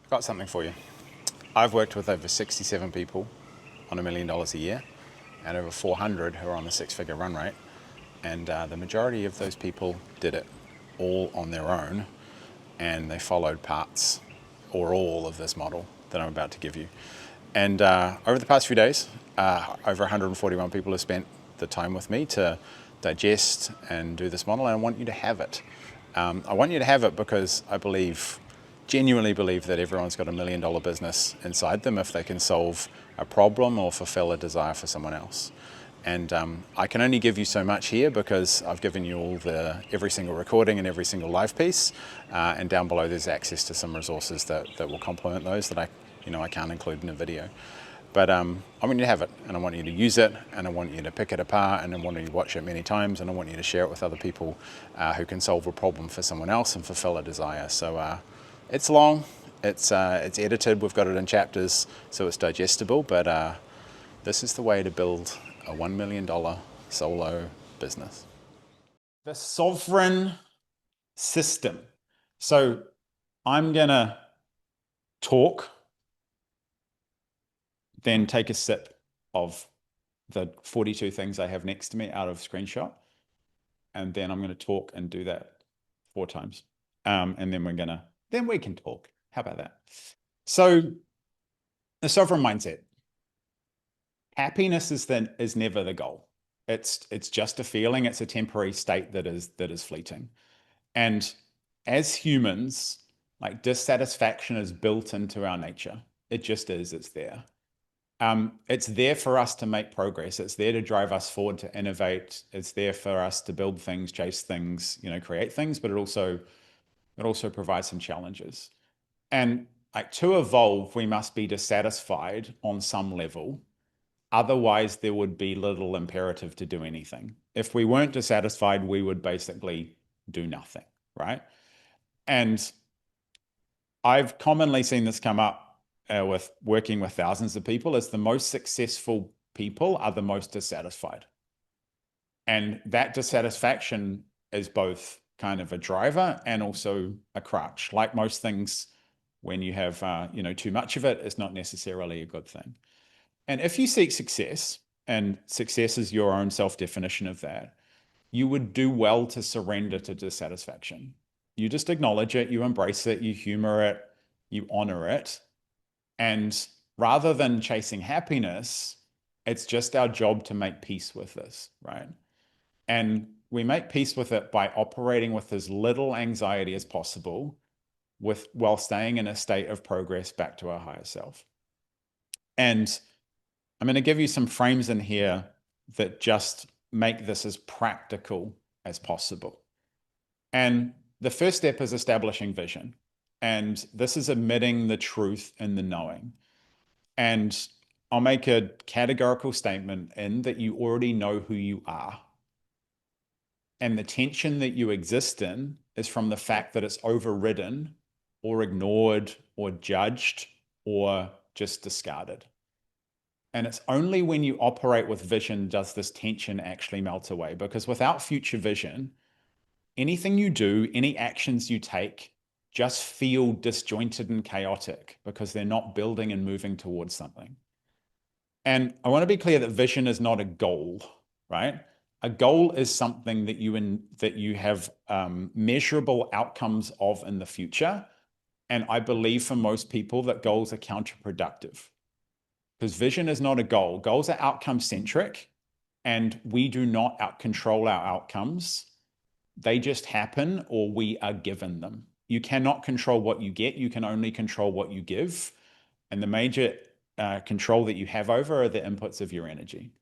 I've got something for you. I've worked with over 67 people on $1 million a year and over 400 who are on a six-figure run rate. And the majority of those people did it all on their own, and they followed parts or all of this model that I'm about to give you. And over the past few days, over 141 people have spent the time with me to digest and do this model, and I want you to have it. I want you to have it because I genuinely believe that everyone's got $1 million business inside them if they can solve a problem or fulfill a desire for someone else. And I can only give you so much here because I've given you all every single recording and every single live piece, and down below there's access to some resources that will complement those that I can't include in a video. But I want you to have it, and I want you to use it, and I want you to pick it apart, and I want you to watch it many times, and I want you to share it with other people who can solve a problem for someone else and fulfill a desire. So it's long, it's edited, we've got it in chapters, so it's digestible, but this is the way to build a $1 million solo business. The sovereign system. So I'm gonna talk, then take a sip of the 42 things I have next to me out of screenshot. And then I'm gonna talk and do that 4 times. And then we can talk. How about that? So the sovereign mindset. Happiness is never the goal. It's just a feeling. It's a temporary state that is fleeting. And as humans, like, dissatisfaction is built into our nature. It just is. It's there. It's there for us to make progress. It's there to drive us forward, to innovate. It's there for us to build things, chase things, create things. But it also provides some challenges. And like, to evolve, we must be dissatisfied on some level. Otherwise, there would be little imperative to do anything. If we weren't dissatisfied, we would basically do nothing, right? And I've commonly seen this come up with working with thousands of people, as the most successful people are the most dissatisfied. And that dissatisfaction is both kind of a driver and also a crutch. Like most things, when you have too much of it, it's not necessarily a good thing. And if you seek success, and success is your own self-definition of that, you would do well to surrender to dissatisfaction. You just acknowledge it, you embrace it, you humor it, you honor it. And rather than chasing happiness, it's just our job to make peace with this, right? And we make peace with it by operating with as little anxiety as possible, while staying in a state of progress back to our higher self. And I'm going to give you some frames in here that just make this as practical as possible. And the first step is establishing vision. And this is admitting the truth in the knowing. And I'll make a categorical statement in that you already know who you are. And the tension that you exist in is from the fact that it's overridden or ignored or judged or just discarded. And it's only when you operate with vision does this tension actually melt away. Because without future vision, anything you do, any actions you take, just feel disjointed and chaotic because they're not building and moving towards something. And I want to be clear that vision is not a goal, right? A goal is something that you have measurable outcomes of in the future. And I believe for most people that goals are counterproductive. Because vision is not a goal. Goals are outcome centric, and we do not control our outcomes. They just happen, or we are given them. You cannot control what you get. You can only control what you give. And the major control that you have over are the inputs of your energy.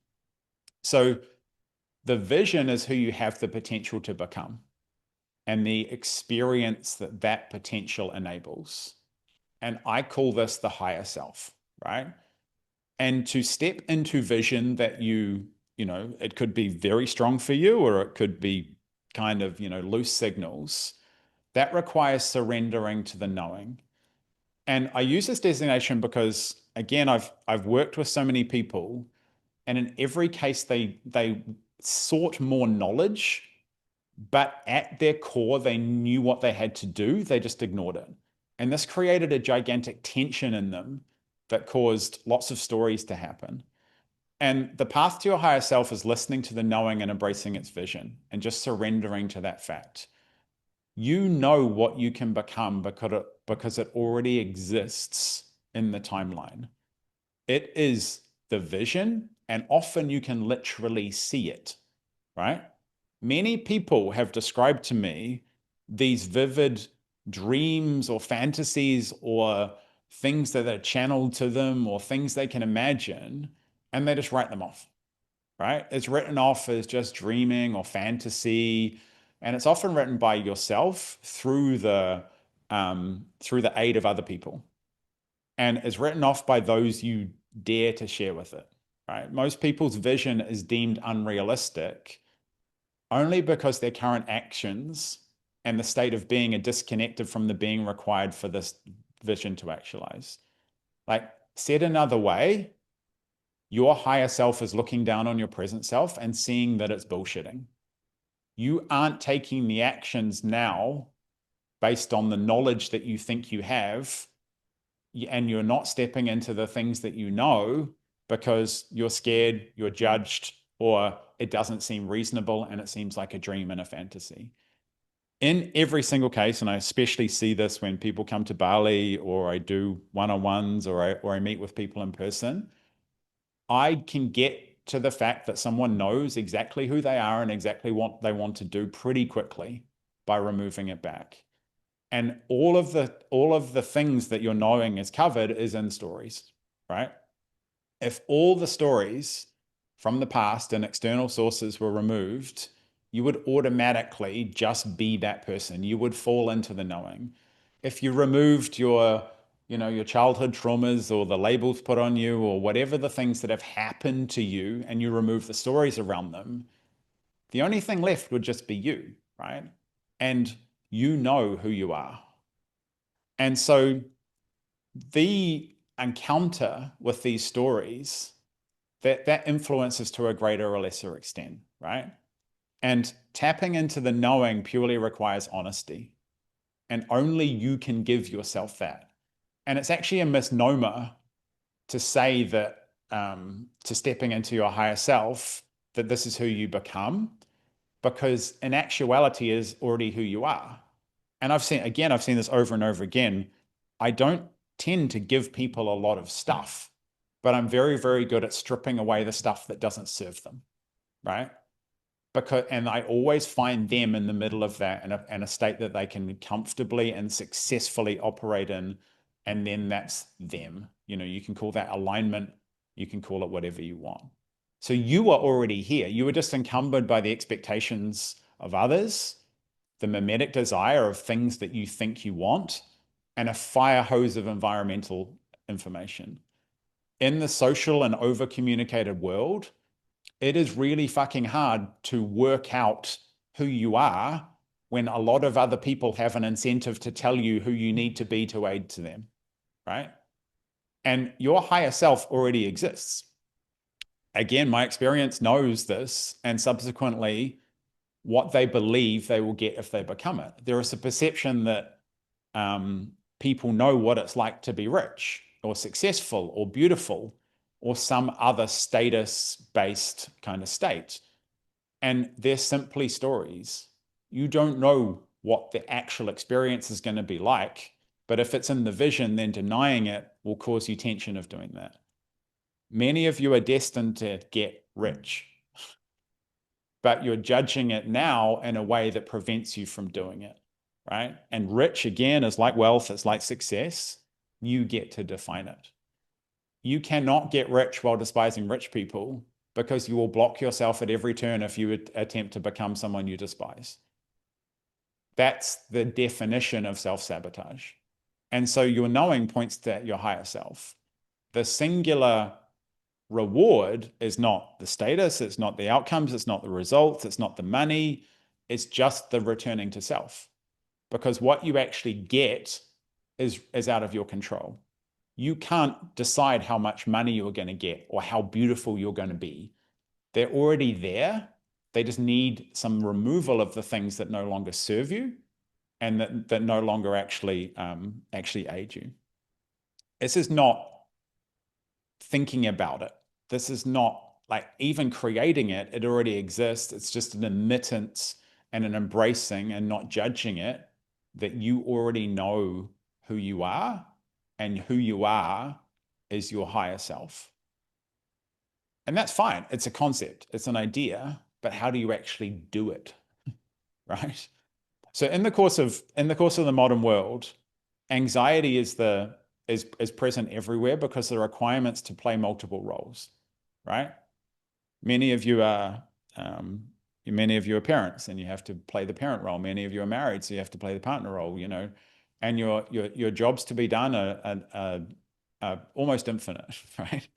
So the vision is who you have the potential to become, and the experience that potential enables. And I call this the higher self, right? And to step into vision that it could be very strong for you, or it could be kind of, loose signals, that requires surrendering to the knowing. And I use this designation because, again, I've worked with so many people, and in every case, they sought more knowledge, but at their core, they knew what they had to do. They just ignored it. And this created a gigantic tension in them that caused lots of stories to happen. And the path to your higher self is listening to the knowing and embracing its vision and just surrendering to that fact. You know what you can become because it already exists in the timeline. It is the vision, and often you can literally see it, right? Many people have described to me these vivid dreams or fantasies or things that are channeled to them or things they can imagine, and they just write them off, right? It's written off as just dreaming or fantasy, and it's often written by yourself through the aid of other people, and is written off by those you dare to share with it, right? Most people's vision is deemed unrealistic only because their current actions and the state of being are disconnected from the being required for this vision to actualize. Like, said another way, your higher self is looking down on your present self and seeing that it's bullshitting. You aren't taking the actions now based on the knowledge that you think you have, and you're not stepping into the things that you know because you're scared, you're judged, or it doesn't seem reasonable and it seems like a dream and a fantasy. In every single case, and I especially see this when people come to Bali or I do one-on-ones or I meet with people in person, I can get to the fact that someone knows exactly who they are and exactly what they want to do pretty quickly by removing it back. And all of the things that you're knowing is covered is in stories, right? If all the stories from the past and external sources were removed, you would automatically just be that person. You would fall into the knowing. If you removed your childhood traumas or the labels put on you or whatever the things that have happened to you and you remove the stories around them, the only thing left would just be you, right? And you know who you are. And so the encounter with these stories, that influences to a greater or lesser extent, right? And tapping into the knowing purely requires honesty. And only you can give yourself that. And it's actually a misnomer to say that to stepping into your higher self, that this is who you become, because in actuality is already who you are. And I've seen this over and over again. I don't tend to give people a lot of stuff, but I'm very, very good at stripping away the stuff that doesn't serve them, right? And I always find them in the middle of that in a state that they can comfortably and successfully operate in. And then that's them. You can call that alignment. You can call it whatever you want. So you are already here. You were just encumbered by the expectations of others, the mimetic desire of things that you think you want, and a fire hose of environmental information. In the social and over-communicated world, it is really fucking hard to work out who you are when a lot of other people have an incentive to tell you who you need to be to aid to them, right? And your higher self already exists. Again, my experience knows this, and subsequently, what they believe they will get if they become it. There is a perception that people know what it's like to be rich or successful or beautiful or some other status-based kind of state. And they're simply stories. You don't know what the actual experience is going to be like, but if it's in the vision, then denying it will cause you tension of doing that. Many of you are destined to get rich, but you're judging it now in a way that prevents you from doing it, right? And rich, again, is like wealth, it's like success. You get to define it. You cannot get rich while despising rich people, because you will block yourself at every turn if you attempt to become someone you despise. That's the definition of self-sabotage. And so your knowing points to your higher self. The singular reward is not the status, it's not the outcomes, it's not the results, it's not the money, it's just the returning to self. Because what you actually get is out of your control. You can't decide how much money you're going to get or how beautiful you're going to be. They're already there. They just need some removal of the things that no longer serve you and that no longer actually aid you. This is not thinking about it. This is not like even creating it. It already exists. It's just an admittance and an embracing and not judging it, that you already know who you are, and who you are is your higher self. And that's fine. It's a concept, it's an idea, but how do you actually do it? Right? So in the course of the modern world, anxiety is present everywhere because the requirements to play multiple roles, right? Many of you are parents, and you have to play the parent role. Many of you are married, so you have to play the partner role, and your jobs to be done are almost infinite, right?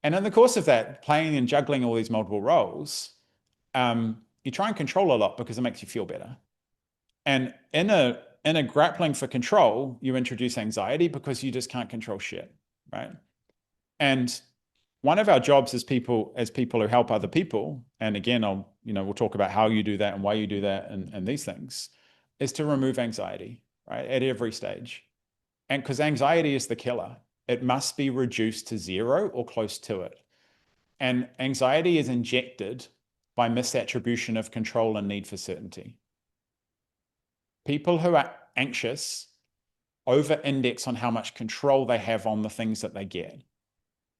And in the course of that, playing and juggling all these multiple roles, you try and control a lot because it makes you feel better. And in a grappling for control, you introduce anxiety because you just can't control shit, right? And one of our jobs as people who help other people, and again, we'll talk about how you do that and why you do that and these things, is to remove anxiety, right? At every stage. And because anxiety is the killer, it must be reduced to zero or close to it. And anxiety is injected by misattribution of control and need for certainty. People who are anxious over-index on how much control they have on the things that they get.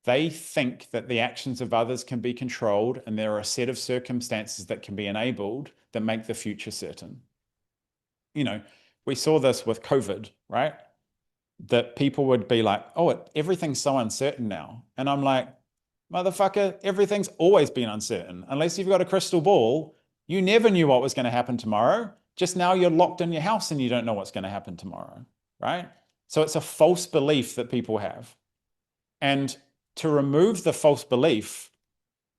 They think that the actions of others can be controlled, and there are a set of circumstances that can be enabled that make the future certain. We saw this with COVID, right? That people would be like, oh, everything's so uncertain now. And I'm like, motherfucker, everything's always been uncertain. Unless you've got a crystal ball, you never knew what was going to happen tomorrow. Just now you're locked in your house and you don't know what's going to happen tomorrow, right? So it's a false belief that people have. And to remove the false belief,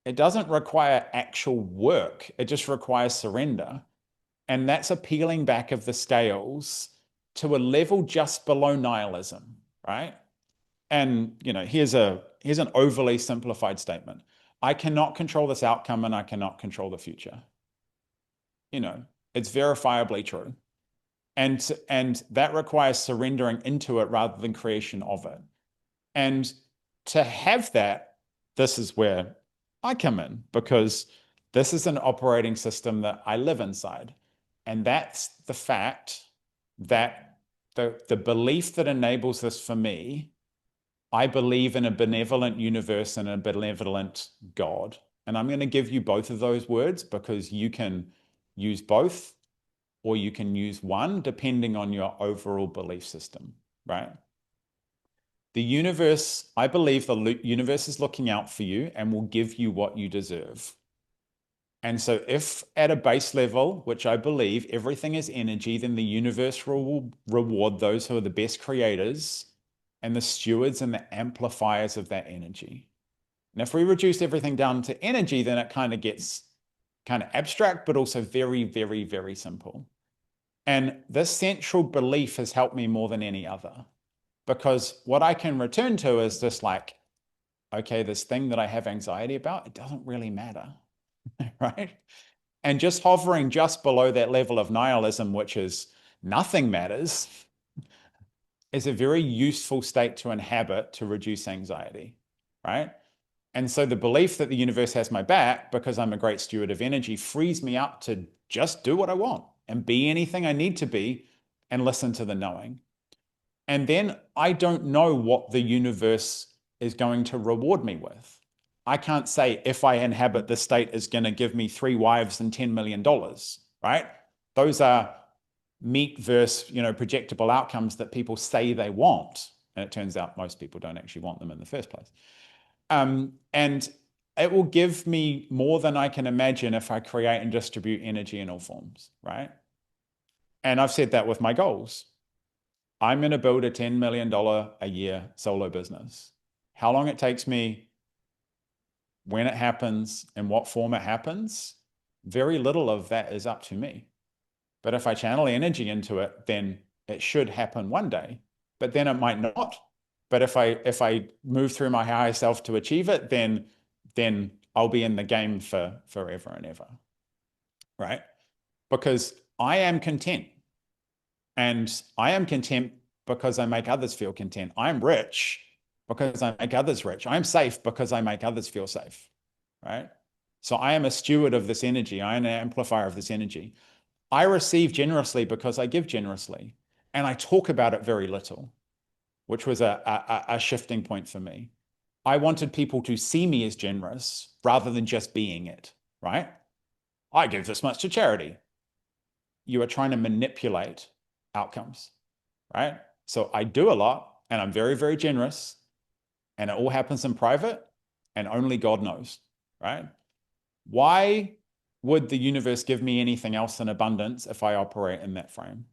it doesn't require actual work. It just requires surrender. And that's a peeling back of the scales to a level just below nihilism, right? And here's an overly simplified statement. I cannot control this outcome, and I cannot control the future. It's verifiably true. And that requires surrendering into it rather than creation of it. And to have that, this is where I come in, because this is an operating system that I live inside. And that's the fact that the belief that enables this for me, I believe in a benevolent universe and a benevolent God. And I'm going to give you both of those words because you can use both or you can use one depending on your overall belief system, right? The universe, I believe the universe is looking out for you and will give you what you deserve. And so if at a base level, which I believe everything is energy, then the universe will reward those who are the best creators and the stewards and the amplifiers of that energy. And if we reduce everything down to energy, then it kind of gets kind of abstract, but also very, very, very simple. And this central belief has helped me more than any other, because what I can return to is just like, okay, this thing that I have anxiety about, it doesn't really matter, right? And just hovering just below that level of nihilism, which is nothing matters, is a very useful state to inhabit to reduce anxiety, right? And so the belief that the universe has my back because I'm a great steward of energy frees me up to just do what I want and be anything I need to be and listen to the knowing. And then I don't know what the universe is going to reward me with. I can't say if I inhabit this state is going to give me 3 wives and $10 million, right? Those are meet versus, projectable outcomes that people say they want. And it turns out most people don't actually want them in the first place. And it will give me more than I can imagine if I create and distribute energy in all forms, right? And I've said that with my goals. I'm going to build a $10 million a year solo business. How long it takes me, when it happens, in what form it happens, very little of that is up to me. But if I channel energy into it, then it should happen one day, but then it might not. But if I move through my higher self to achieve it, then I'll be in the game for forever and ever, right? Because I am content. And I am content because I make others feel content. I'm rich because I make others rich. I'm safe because I make others feel safe, right? So I am a steward of this energy. I am an amplifier of this energy. I receive generously because I give generously. And I talk about it very little, which was a shifting point for me. I wanted people to see me as generous rather than just being it, right? I give this much to charity. You are trying to manipulate outcomes, right? So I do a lot and I'm very, very generous and it all happens in private and only God knows, right? Why would the universe give me anything else in abundance if I operate in that frame?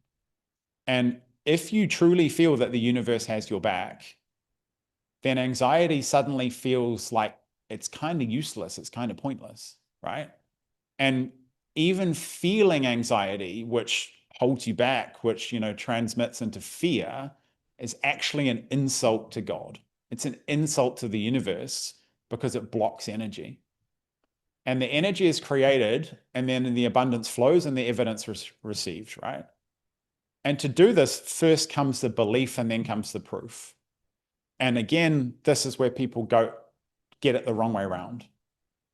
And if you truly feel that the universe has your back, then anxiety suddenly feels like it's kind of useless. It's kind of pointless, right? And even feeling anxiety, which holds you back, which, transmits into fear, is actually an insult to God. It's an insult to the universe because it blocks energy. And the energy is created, and then the abundance flows and the evidence received, right? And to do this, first comes the belief and then comes the proof. And again, this is where people get it the wrong way around.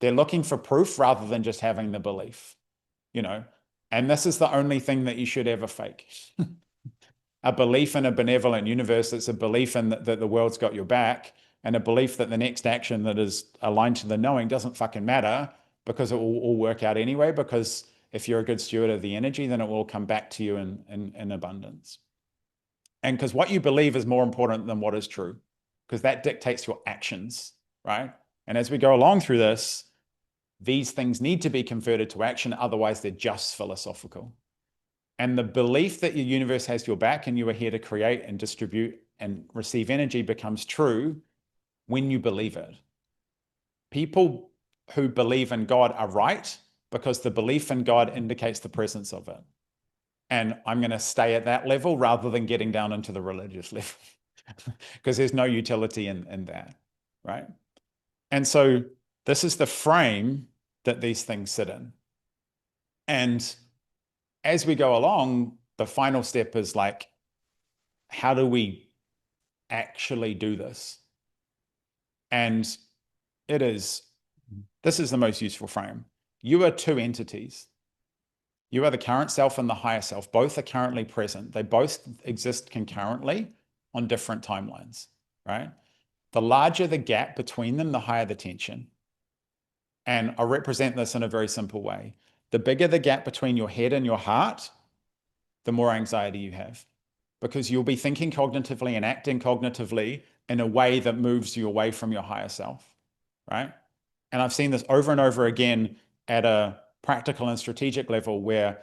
They're looking for proof rather than just having the belief, and this is the only thing that you should ever fake. A belief in a benevolent universe. It's a belief in that the world's got your back, and a belief that the next action that is aligned to the knowing doesn't fucking matter because it will all work out anyway, because if you're a good steward of the energy, then it will come back to you in abundance. And because what you believe is more important than what is true, because that dictates your actions, right? And as we go along through this, these things need to be converted to action, otherwise they're just philosophical. And the belief that your universe has your back and you are here to create and distribute and receive energy becomes true when you believe it. People who believe in God are right because the belief in God indicates the presence of it. And I'm going to stay at that level rather than getting down into the religious level because there's no utility in that, right? And so this is the frame that these things sit in. And as we go along, the final step is like, how do we actually do this? And this is the most useful frame. You are two entities. You are the current self and the higher self. Both are currently present. They both exist concurrently on different timelines, right? The larger the gap between them, the higher the tension. And I'll represent this in a very simple way. The bigger the gap between your head and your heart, the more anxiety you have, because you'll be thinking cognitively and acting cognitively in a way that moves you away from your higher self, right? And I've seen this over and over again at a practical and strategic level where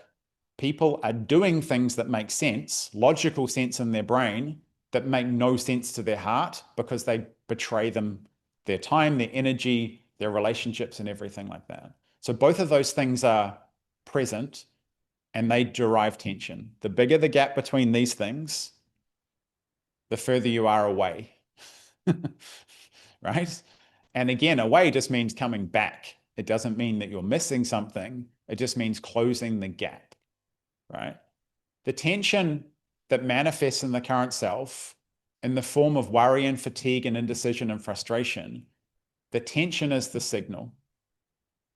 people are doing things that make sense, logical sense in their brain, that make no sense to their heart because they betray them, their time, their energy, their relationships, and everything like that. So both of those things are present and they derive tension. The bigger the gap between these things, the further you are away, right? And again, away just means coming back. It doesn't mean that you're missing something. It just means closing the gap, right? The tension that manifests in the current self in the form of worry and fatigue and indecision and frustration, the tension is the signal,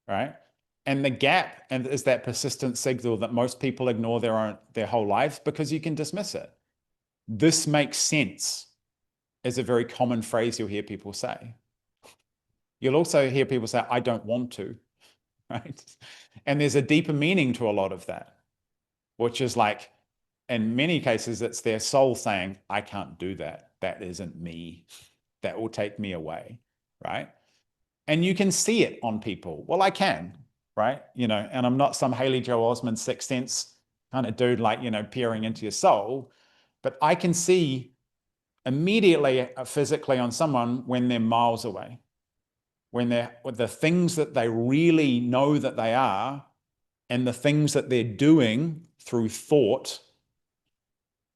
right? And the gap is that persistent signal that most people ignore their whole lives because you can dismiss it. This makes sense is a very common phrase you'll hear people say. You'll also hear people say, I don't want to, right? And there's a deeper meaning to a lot of that, which is like, in many cases, it's their soul saying, I can't do that. That isn't me. That will take me away, right? And you can see it on people. Well, I can, right? And I'm not some Haley Joel Osment sixth sense kind of dude, like, peering into your soul, but I can see immediately physically on someone when they're miles away, when they're with the things that they really know that they are and the things that they're doing through thought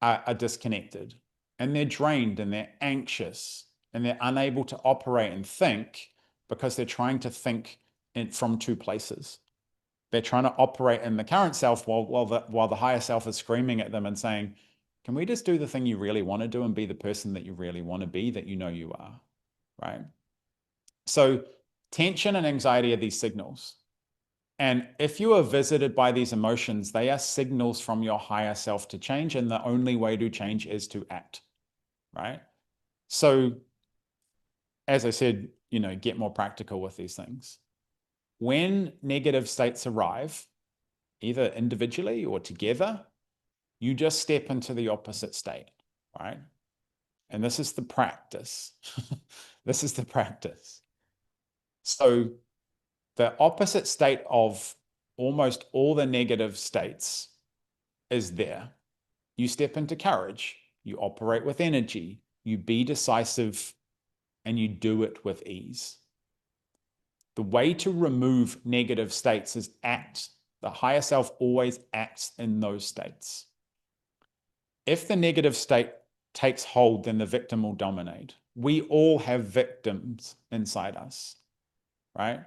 are disconnected, and they're drained and they're anxious and they're unable to operate and think because they're trying to think from two places. They're trying to operate in the current self while the higher self is screaming at them and saying, can we just do the thing you really want to do and be the person that you really want to be, that you know you are, right? So tension and anxiety are these signals. And if you are visited by these emotions, they are signals from your higher self to change. And the only way to change is to act, right? So as I said, get more practical with these things. When negative states arrive, either individually or together, you just step into the opposite state, right? And this is the practice. This is the practice. So the opposite state of almost all the negative states is there. You step into courage, you operate with energy, you be decisive, and you do it with ease. The way to remove negative states is act. The higher self always acts in those states. If the negative state takes hold, then the victim will dominate. We all have victims inside us, right?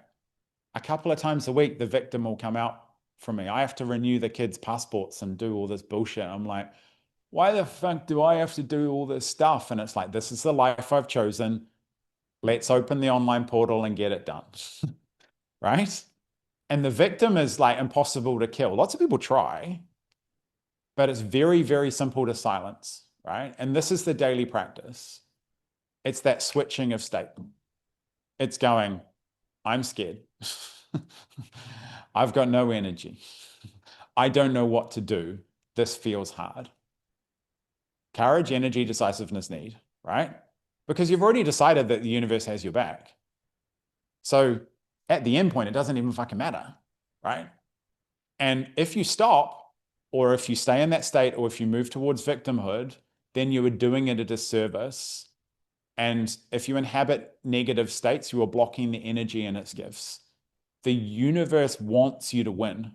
A couple of times a week, the victim will come out from me. I have to renew the kids' passports and do all this bullshit. I'm like, why the fuck do I have to do all this stuff? And it's like, this is the life I've chosen. Let's open the online portal and get it done, right? And the victim is like impossible to kill. Lots of people try, but it's very, very simple to silence, right? And this is the daily practice. It's that switching of state. It's going, I'm scared. I've got no energy. I don't know what to do. This feels hard. Courage, energy, decisiveness, need, right? Because you've already decided that the universe has your back. So at the end point, it doesn't even fucking matter, right? And if you stop, or if you stay in that state, or if you move towards victimhood, then you are doing it a disservice. And if you inhabit negative states, you are blocking the energy in its gifts. The universe wants you to win,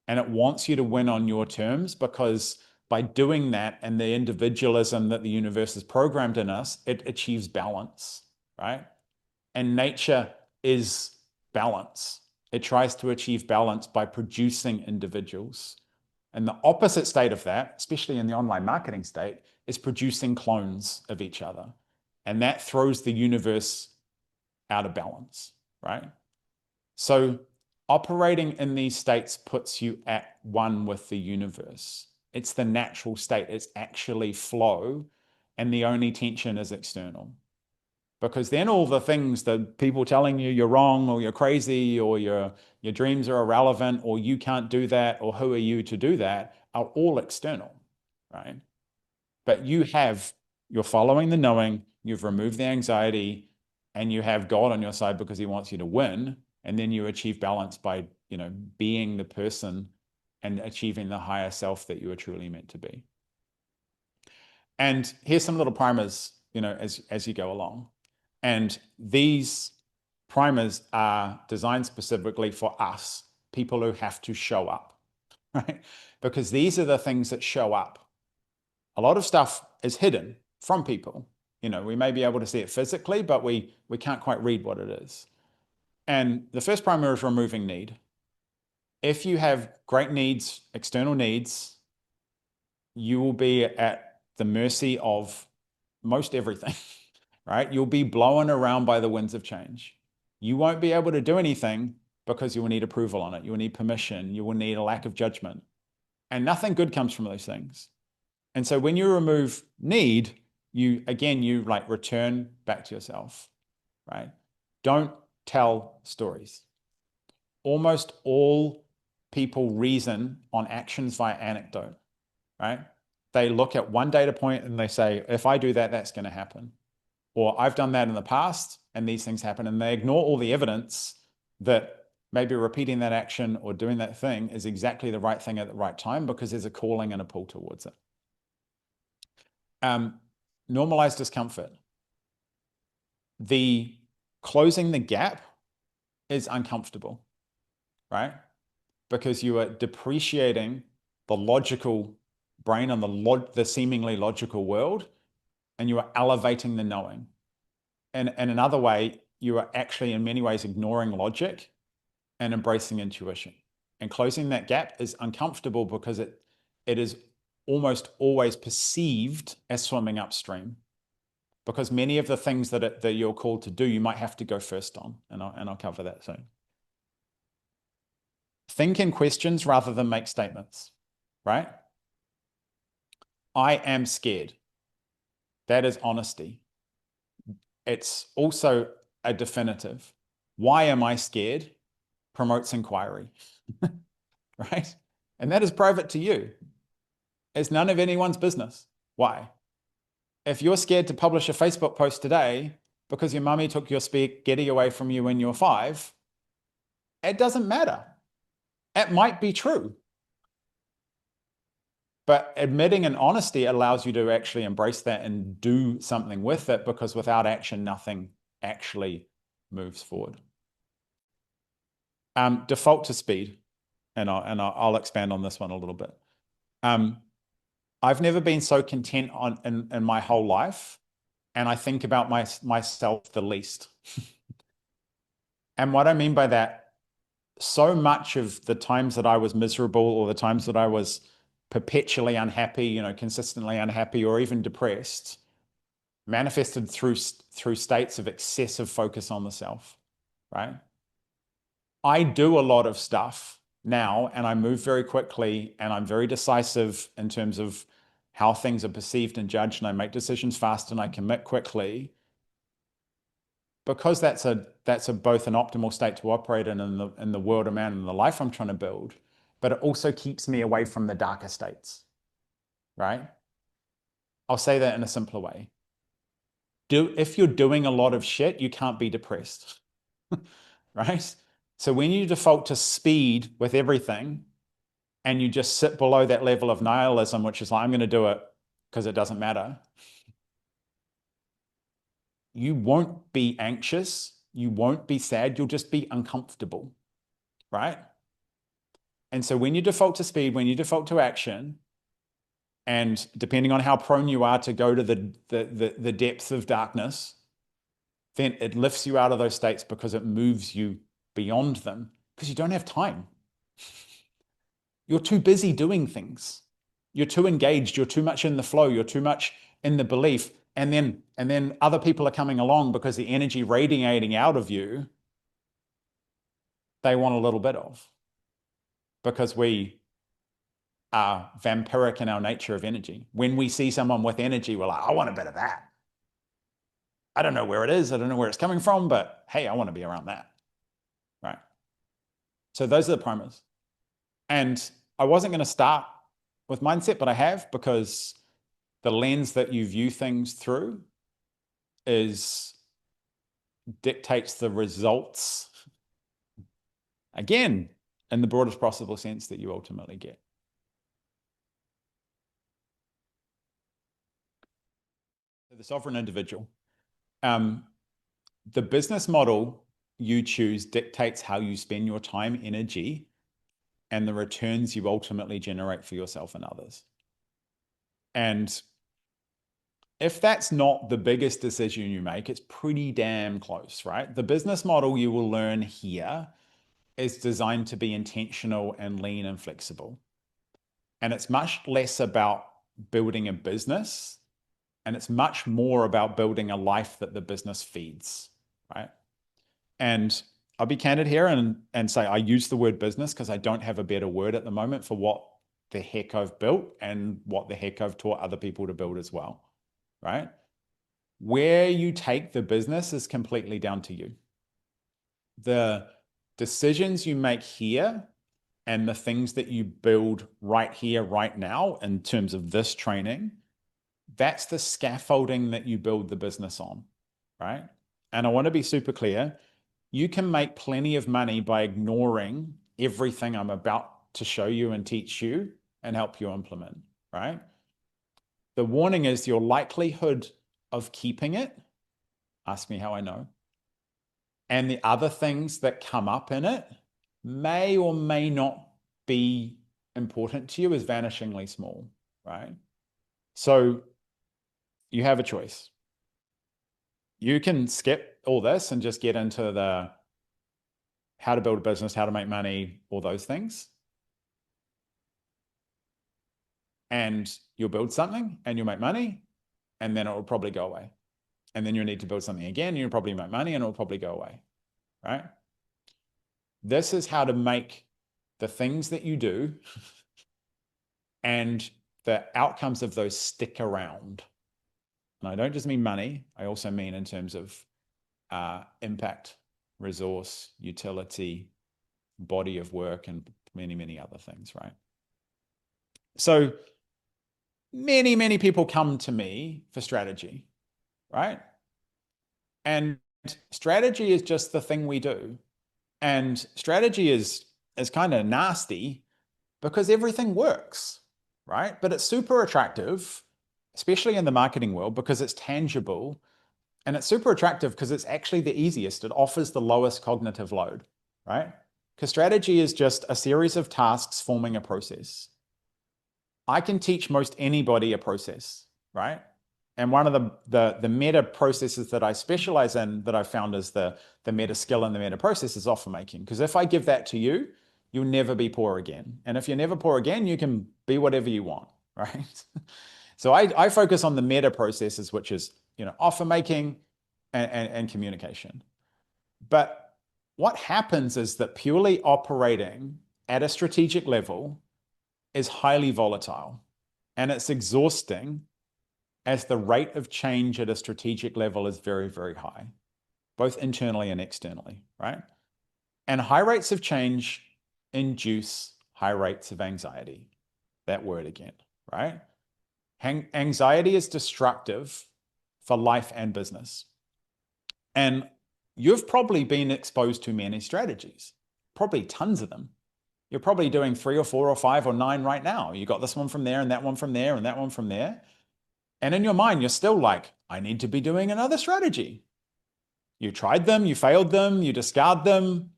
and it wants you to win on your terms, because by doing that and the individualism that the universe has programmed in us, it achieves balance, right? And nature is balance. It tries to achieve balance by producing individuals. And the opposite state of that, especially in the online marketing state, is producing clones of each other. And that throws the universe out of balance, right? So operating in these states puts you at one with the universe. It's the natural state. It's actually flow, and the only tension is external. Because then all the things, the people telling you you're wrong, or you're crazy, or your dreams are irrelevant, or you can't do that, or who are you to do that, are all external, right? But you're following the knowing, you've removed the anxiety, and you have God on your side because he wants you to win. And then you achieve balance by, being the person and achieving the higher self that you are truly meant to be. And here's some little primers, as you go along. And these primers are designed specifically for us, people who have to show up, right? Because these are the things that show up. A lot of stuff is hidden from people. We may be able to see it physically, but we can't quite read what it is. And the first primer is removing need. If you have great needs, external needs, you will be at the mercy of most everything, right? You'll be blown around by the winds of change. You won't be able to do anything because you will need approval on it. You will need permission. You will need a lack of judgment. And nothing good comes from those things. And so when you remove need, you return back to yourself, right? Don't tell stories. Almost all people reason on actions via anecdote, right? They look at one data point and they say, if I do that, that's going to happen. Or I've done that in the past and these things happen. And they ignore all the evidence that maybe repeating that action or doing that thing is exactly the right thing at the right time, because there's a calling and a pull towards it. Normalize discomfort. The closing the gap is uncomfortable, right? Because you are depreciating the logical brain and the seemingly logical world, and you are elevating the knowing. And in another way, you are actually in many ways ignoring logic and embracing intuition. And closing that gap is uncomfortable because it is almost always perceived as swimming upstream. Because many of the things that you're called to do, you might have to go first on, and I'll cover that soon. Think in questions rather than make statements, right? I am scared. That is honesty. It's also a definitive. Why am I scared? Promotes inquiry, right? And that is private to you. It's none of anyone's business. Why? If you're scared to publish a Facebook post today because your mummy took your spaghetti away from you when you're 5, it doesn't matter. It might be true. But admitting and honesty allows you to actually embrace that and do something with it, because without action, nothing actually moves forward. Default to speed, and I'll expand on this one a little bit. I've never been so content in my whole life, and I think about myself the least. And what I mean by that, so much of the times that I was miserable, or the times that I was perpetually unhappy, consistently unhappy, or even depressed, manifested through states of excessive focus on the self, right? I do a lot of stuff now, and I move very quickly, and I'm very decisive in terms of how things are perceived and judged, and I make decisions fast, and I commit quickly, because that's both an optimal state to operate in the world I'm in and the life I'm trying to build, but it also keeps me away from the darker states, right? I'll say that in a simpler way. If you're doing a lot of shit, you can't be depressed, right? So when you default to speed with everything, and you just sit below that level of nihilism, which is like, I'm going to do it because it doesn't matter, you won't be anxious, you won't be sad, you'll just be uncomfortable, right? And so when you default to speed, when you default to action, and depending on how prone you are to go to the depths of darkness, then it lifts you out of those states because it moves you beyond them, because you don't have time. You're too busy doing things. You're too engaged. You're too much in the flow. You're too much in the belief. And then other people are coming along because the energy radiating out of you, they want a little bit of, because we are vampiric in our nature of energy. When we see someone with energy, we're like, I want a bit of that. I don't know where it is. I don't know where it's coming from, but hey, I want to be around that, right? So those are the primers. And I wasn't going to start with mindset, but I have, because the lens that you view things through dictates the results, again, in the broadest possible sense, that you ultimately get. The sovereign individual. The business model you choose dictates how you spend your time, energy, and the returns you ultimately generate for yourself and others. And if that's not the biggest decision you make, it's pretty damn close, right? The business model you will learn here is designed to be intentional and lean and flexible. And it's much less about building a business, and it's much more about building a life that the business feeds, right? And I'll be candid here and say I use the word business because I don't have a better word at the moment for what the heck I've built and what the heck I've taught other people to build as well, right? Where you take the business is completely down to you. The decisions you make here and the things that you build right here, right now, in terms of this training, that's the scaffolding that you build the business on, right? And I want to be super clear. You can make plenty of money by ignoring everything I'm about to show you and teach you and help you implement, right? The warning is your likelihood of keeping it, ask me how I know, and the other things that come up in it may or may not be important to you is vanishingly small, right? So you have a choice. You can skip all this and just get into how to build a business, how to make money, all those things. And you'll build something and you'll make money, and then it will probably go away. And then you'll need to build something again, and you'll probably make money, and it will probably go away, right? This is how to make the things that you do and the outcomes of those stick around. And I don't just mean money, I also mean in terms of impact, resource, utility, body of work, and many, many other things, right? So many, many people come to me for strategy, right? And strategy is just the thing we do. And strategy is kind of nasty because everything works, right? But it's super attractive, especially in the marketing world, because it's tangible. And it's super attractive because it's actually the easiest. It offers the lowest cognitive load, right? Because strategy is just a series of tasks forming a process. I can teach most anybody a process, right? And one of the meta processes that I specialize in that I found is the meta skill and the meta process is offer making. Because if I give that to you, you'll never be poor again. And if you're never poor again, you can be whatever you want, right? So I focus on the meta processes, which is, offer making and communication. But what happens is that purely operating at a strategic level is highly volatile, and it's exhausting as the rate of change at a strategic level is very, very high, both internally and externally, right? And high rates of change induce high rates of anxiety. That word again, right? Anxiety is destructive for life and business. And you've probably been exposed to many strategies, probably tons of them. You're probably doing 3 or 4 or 5 or 9 right now. You got this one from there and that one from there and that one from there. And in your mind, you're still like, I need to be doing another strategy. You tried them, you failed them, you discard them.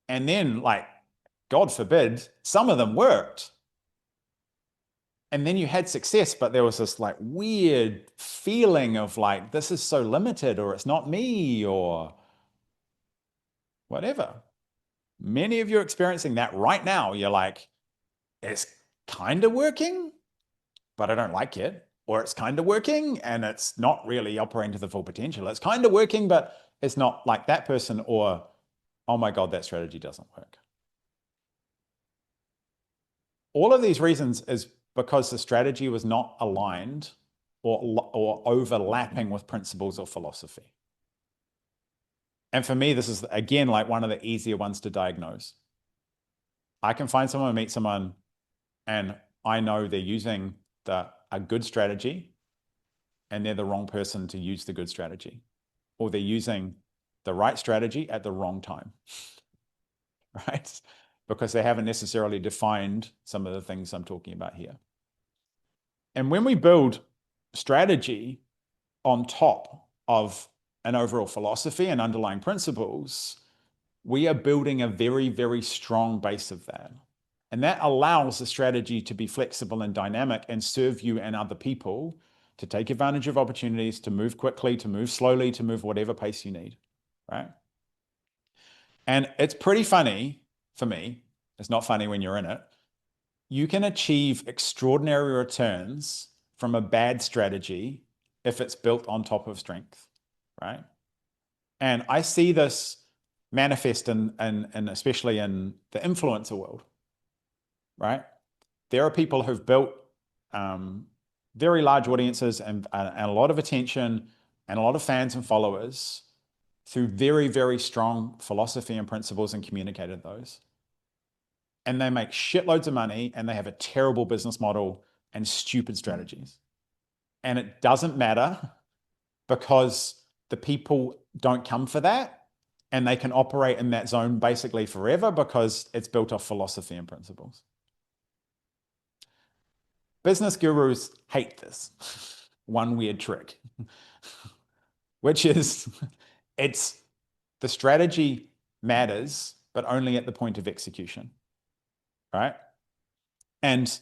And then, like, God forbid, some of them worked. And then you had success, but there was this like weird feeling of like, this is so limited, or it's not me, or whatever. Many of you are experiencing that right now. You're like, it's kind of working, but I don't like it. Or it's kind of working and it's not really operating to the full potential. It's kind of working, but it's not like that person. Or, oh my God, that strategy doesn't work. All of these reasons is because the strategy was not aligned or overlapping with principles or philosophy. And for me, this is, again, like one of the easier ones to diagnose. I can find someone, meet someone, and I know they're using a good strategy and they're the wrong person to use the good strategy, or they're using the right strategy at the wrong time, right? Because they haven't necessarily defined some of the things I'm talking about here. And when we build strategy on top of an overall philosophy and underlying principles, we are building a very, very strong base of that. And that allows the strategy to be flexible and dynamic and serve you and other people to take advantage of opportunities, to move quickly, to move slowly, to move whatever pace you need, right? And it's pretty funny for me. It's not funny when you're in it. You can achieve extraordinary returns from a bad strategy if it's built on top of strength, right? And I see this manifest in especially in the influencer world, right? There are people who've built very large audiences and a lot of attention and a lot of fans and followers through very, very strong philosophy and principles and communicated those. And they make shitloads of money and they have a terrible business model and stupid strategies. And it doesn't matter because the people don't come for that and they can operate in that zone basically forever because it's built off philosophy and principles. Business gurus hate this one weird trick, which is the strategy matters, but only at the point of execution, right? And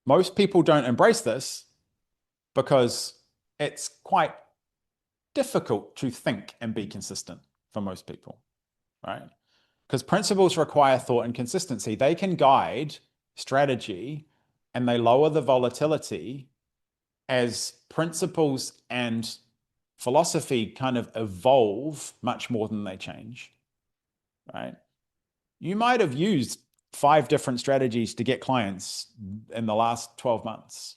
most people don't embrace this because it's quite difficult to think and be consistent for most people, right? because principles require thought and consistency. They can guide strategy and they lower the volatility as principles and philosophy kind of evolve much more than they change, right? You might have used 5 different strategies to get clients in the last 12 months,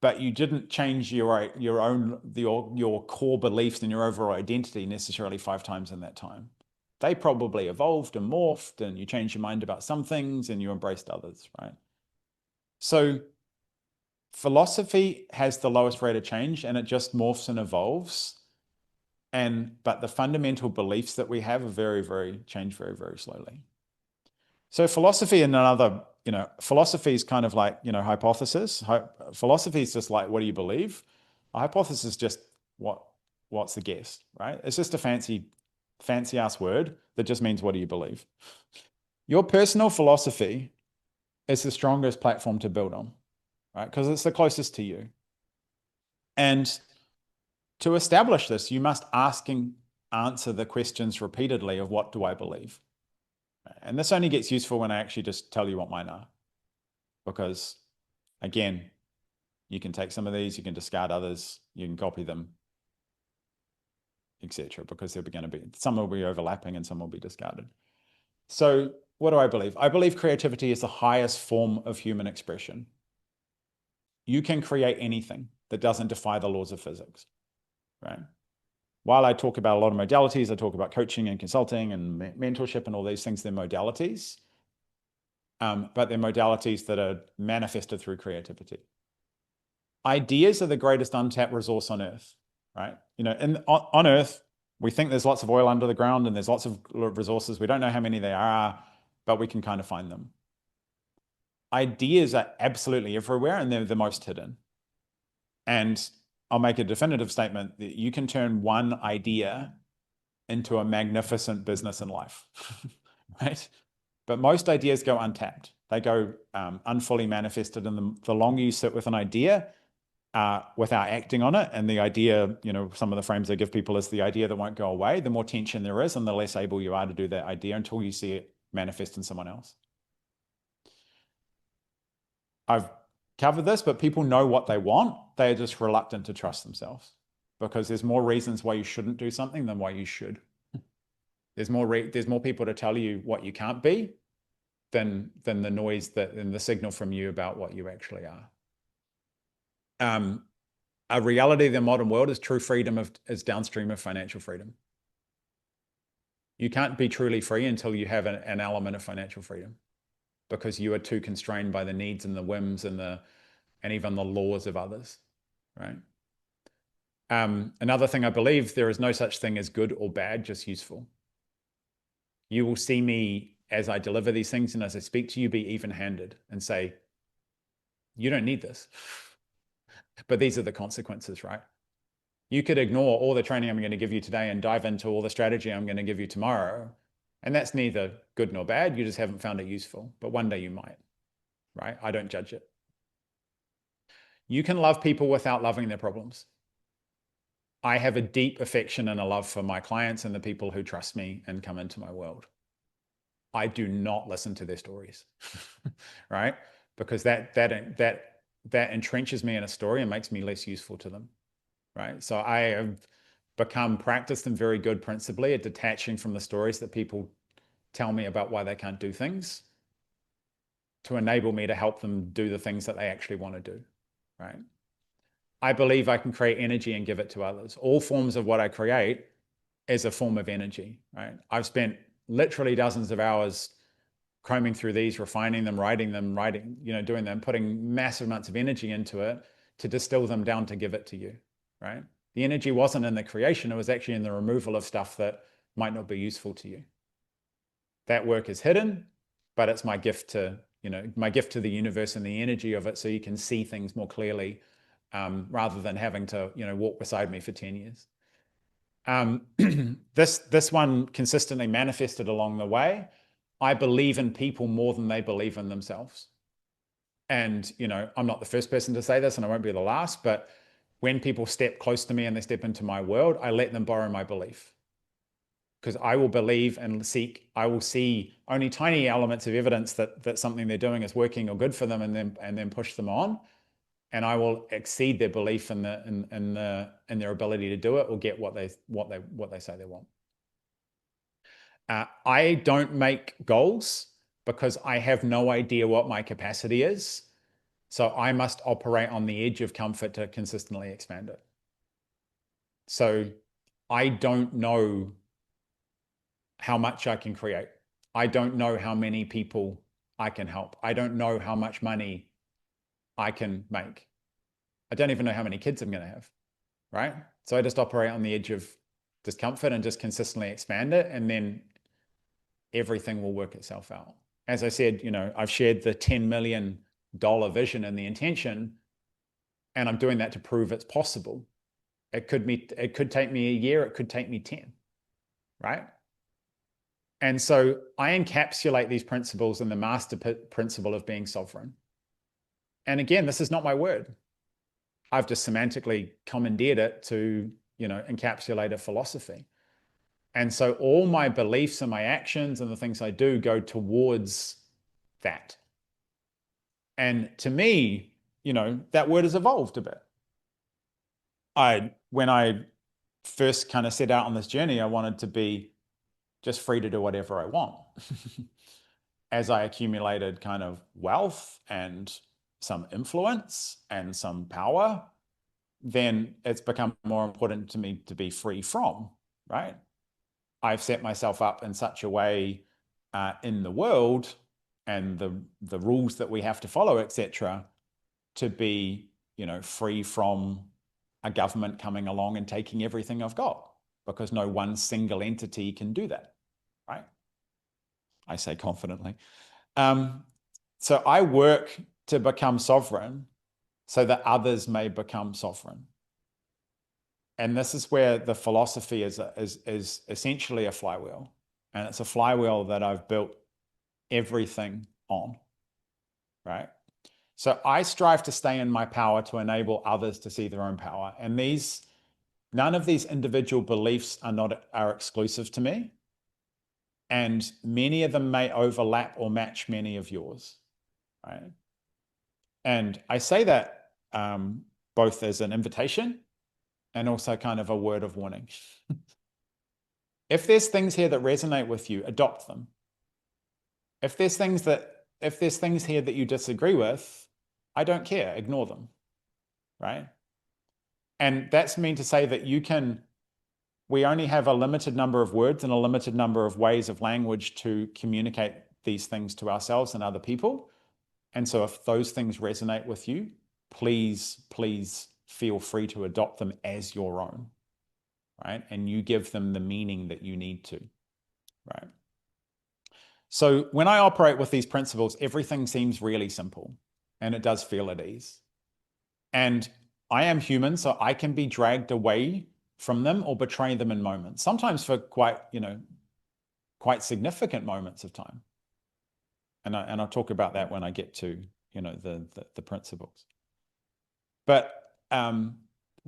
but you didn't change your core beliefs and your overall identity necessarily 5 times in that time. They probably evolved and morphed, and you changed your mind about some things and you embraced others, right? So philosophy has the lowest rate of change, and it just morphs and evolves. But the fundamental beliefs that we have are change very, very slowly. So philosophy and another, philosophy is kind of like, hypothesis. Philosophy is just like, what do you believe? A hypothesis is just what's the guess, right? It's just a fancy ass word that just means, what do you believe? Your personal philosophy is the strongest platform to build on, right? Because it's the closest to you. And to establish this, you must ask and answer the questions repeatedly of, what do I believe? And this only gets useful when I actually just tell you what mine are. Because again, you can take some of these, you can discard others, you can copy them, etc. Because they're going to be, some will be overlapping and some will be discarded. So what do I believe? I believe creativity is the highest form of human expression. You can create anything that doesn't defy the laws of physics, right? While I talk about a lot of modalities, I talk about coaching and consulting and mentorship and all these things, they're modalities, but they're modalities that are manifested through creativity. Ideas are the greatest untapped resource on earth, right? On earth, we think there's lots of oil under the ground and there's lots of resources. We don't know how many there are, but we can kind of find them. Ideas are absolutely everywhere and they're the most hidden. And I'll make a definitive statement that you can turn one idea into a magnificent business and life, right? But most ideas go untapped. They go unfully manifested. And the longer you sit with an idea without acting on it, and the idea, some of the frames I give people is the idea that won't go away, the more tension there is and the less able you are to do that idea until you see it manifest in someone else. I've covered this, but people know what they want. They're just reluctant to trust themselves because there's more reasons why you shouldn't do something than why you should. There's more people to tell you what you can't be than the noise and the signal from you about what you actually are. A reality of the modern world is true freedom is downstream of financial freedom. You can't be truly free until you have an element of financial freedom, because you are too constrained by the needs and the whims and even the laws of others, right? Another thing I believe, there is no such thing as good or bad, just useful. You will see me as I deliver these things and as I speak to you be even-handed and say, you don't need this, but these are the consequences, right? You could ignore all the training I'm going to give you today and dive into all the strategy I'm going to give you tomorrow. And that's neither good nor bad. You just haven't found it useful, but one day you might, right? I don't judge it. You can love people without loving their problems. I have a deep affection and a love for my clients and the people who trust me and come into my world. I do not listen to their stories, right? Because that entrenches me in a story and makes me less useful to them, right? So I have become practiced and very good principally at detaching from the stories that people tell me about why they can't do things to enable me to help them do the things that they actually want to do, right? I believe I can create energy and give it to others. All forms of what I create is a form of energy, right? I've spent literally dozens of hours combing through these, refining them, writing, doing them, putting massive amounts of energy into it to distill them down to give it to you, right? The energy wasn't in the creation, it was actually in the removal of stuff that might not be useful to you. That work is hidden, but it's my gift to, my gift to the universe and the energy of it so you can see things more clearly rather than having to, walk beside me for 10 years. This one consistently manifested along the way. I believe in people more than they believe in themselves. And, I'm not the first person to say this and I won't be the last, but when people step close to me and they step into my world, I let them borrow my belief. because I will believe and seek, I will see only tiny elements of evidence that something they're doing is working or good for them, and then push them on. And I will exceed their belief in their ability to do it, or get what they say they want. I don't make goals because I have no idea what my capacity is. So I must operate on the edge of comfort to consistently expand it. So I don't know how much I can create. I don't know how many people I can help. I don't know how much money I can make. I don't even know how many kids I'm going to have, right? So I just operate on the edge of discomfort and just consistently expand it, and then everything will work itself out. As I said, I've shared the $10 million vision and the intention, and I'm doing that to prove it's possible. It could take me a year, it could take me 10, right? And so I encapsulate these principles in the master principle of being sovereign. And again, this is not my word. I've just semantically commandeered it to, encapsulate a philosophy. And so all my beliefs and my actions and the things I do go towards that. And to me, that word has evolved a bit. When I first kind of set out on this journey, I wanted to be just free to do whatever I want. As I accumulated kind of wealth and some influence and some power, then it's become more important to me to be free from, right? I've set myself up in such a way in the world and the rules that we have to follow, etc., to be, free from a government coming along and taking everything I've got, because no one single entity can do that, right? I say confidently. So I work to become sovereign so that others may become sovereign. And this is where the philosophy is essentially a flywheel. And it's a flywheel that I've built everything on, right? So I strive to stay in my power to enable others to see their own power. And none of these individual beliefs are exclusive to me. And many of them may overlap or match many of yours, right? And I say that both as an invitation and also kind of a word of warning. If there's things here that resonate with you, adopt them. If there's things here that you disagree with, I don't care, ignore them, right? And that's meant to say that we only have a limited number of words and a limited number of ways of language to communicate these things to ourselves and other people. And so if those things resonate with you, please feel free to adopt them as your own, right? And you give them the meaning that you need to, right? So when I operate with these principles, everything seems really simple, and it does feel at ease. And I am human, so I can be dragged away from them or betray them in moments, sometimes for quite significant moments of time. And I'll talk about that when I get to, the principles. But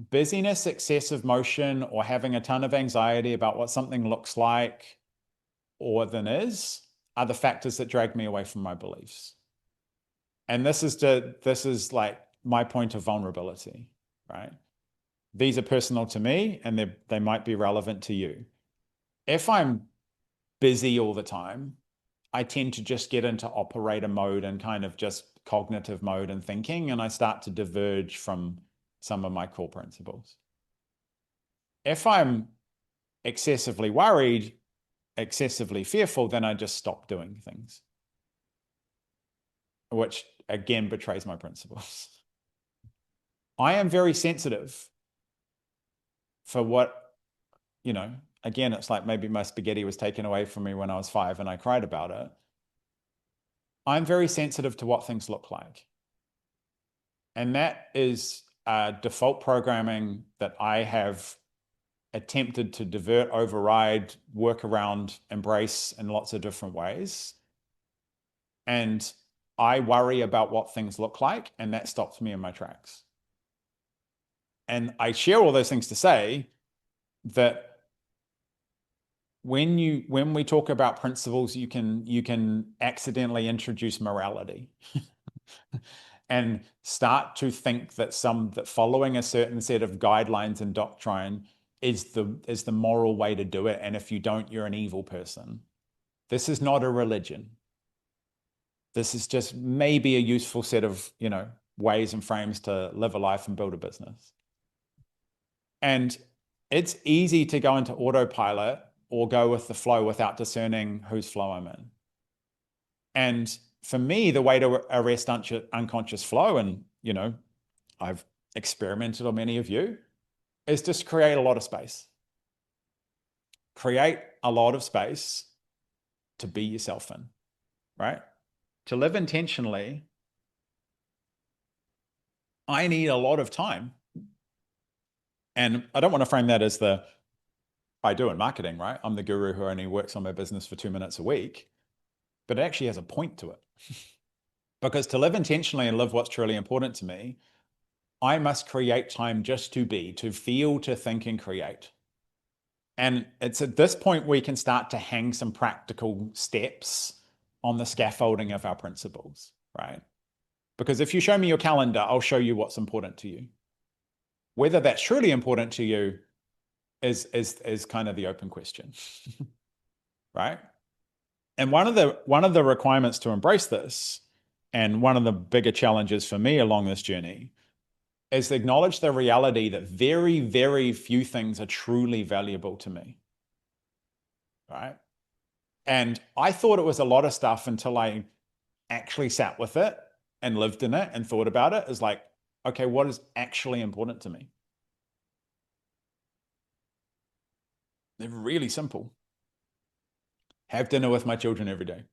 busyness, excessive motion, or having a ton of anxiety about what something looks like or than is are the factors that drag me away from my beliefs. And this is like my point of vulnerability, right? These are personal to me, and they might be relevant to you. If I'm busy all the time, I tend to just get into operator mode and kind of just cognitive mode and thinking, and I start to diverge from some of my core principles. If I'm excessively worried, excessively fearful, then I just stop doing things, which again betrays my principles. I am very sensitive for what, again, it's like maybe my spaghetti was taken away from me when I was 5 and I cried about it. I'm very sensitive to what things look like. And that is default programming that I have attempted to divert, override, work around, embrace in lots of different ways. And I worry about what things look like, and that stops me in my tracks. And I share all those things to say that when we talk about principles, you can accidentally introduce morality and start to think that following a certain set of guidelines and doctrine is the moral way to do it. And if you don't, you're an evil person. This is not a religion. This is just maybe a useful set of, ways and frames to live a life and build a business. And it's easy to go into autopilot or go with the flow without discerning whose flow I'm in. And for me, the way to arrest unconscious flow, and I've experimented on many of you, is just create a lot of space. Create a lot of space to be yourself in, right? To live intentionally, I need a lot of time. And I don't want to frame that as I do in marketing, right? I'm the guru who only works on my business for 2 minutes a week, but it actually has a point to it. Because to live intentionally and live what's truly important to me, I must create time just to be, to feel, to think, and create. And it's at this point we can start to hang some practical steps on the scaffolding of our principles, right? Because if you show me your calendar, I'll show you what's important to you. Whether that's truly important to you is kind of the open question, right? And one of the requirements to embrace this, and one of the bigger challenges for me along this journey, is to acknowledge the reality that very, very few things are truly valuable to me, right? And I thought it was a lot of stuff until I actually sat with it and lived in it and thought about it. Is like, okay, what is actually important to me? They're really simple. Have dinner with my children every day.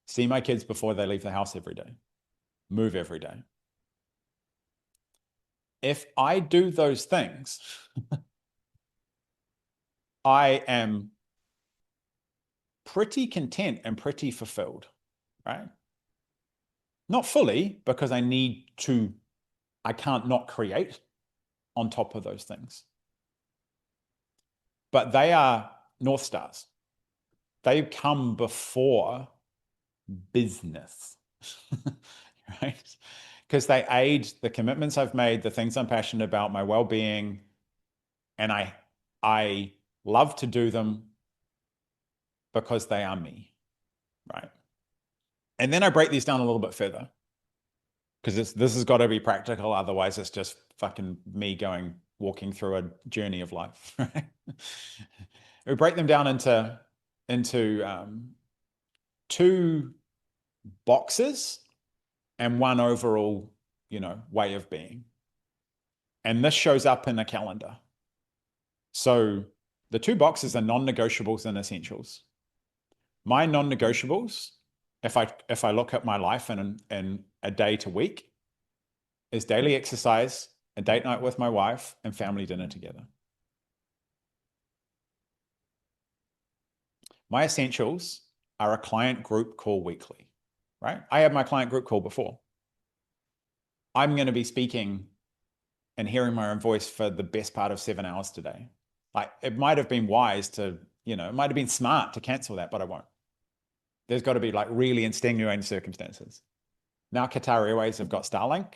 See my kids before they leave the house every day. Move every day. If I do those things, I am pretty content and pretty fulfilled, right? Not fully, because I can't not create on top of those things. But they are North Stars. They come before business, right? Because they aid the commitments I've made, the things I'm passionate about, my well-being, and I love to do them because they are me, right? And then I break these down a little bit further, because this has got to be practical. Otherwise, it's just fucking me walking through a journey of life, right? We break them down into 2 boxes and 1 overall, way of being. And this shows up in a calendar. So the 2 boxes are non-negotiables and essentials. My non-negotiables, if I look at my life in a day to week, is daily exercise, a date night with my wife, and family dinner together. My essentials are a client group call weekly, right? I had my client group call before. I'm going to be speaking and hearing my own voice for the best part of 7 hours today. Like, it might have been wise to, it might have been smart to cancel that, but I won't. There's got to be like really extenuating circumstances. Now Qatar Airways have got Starlink.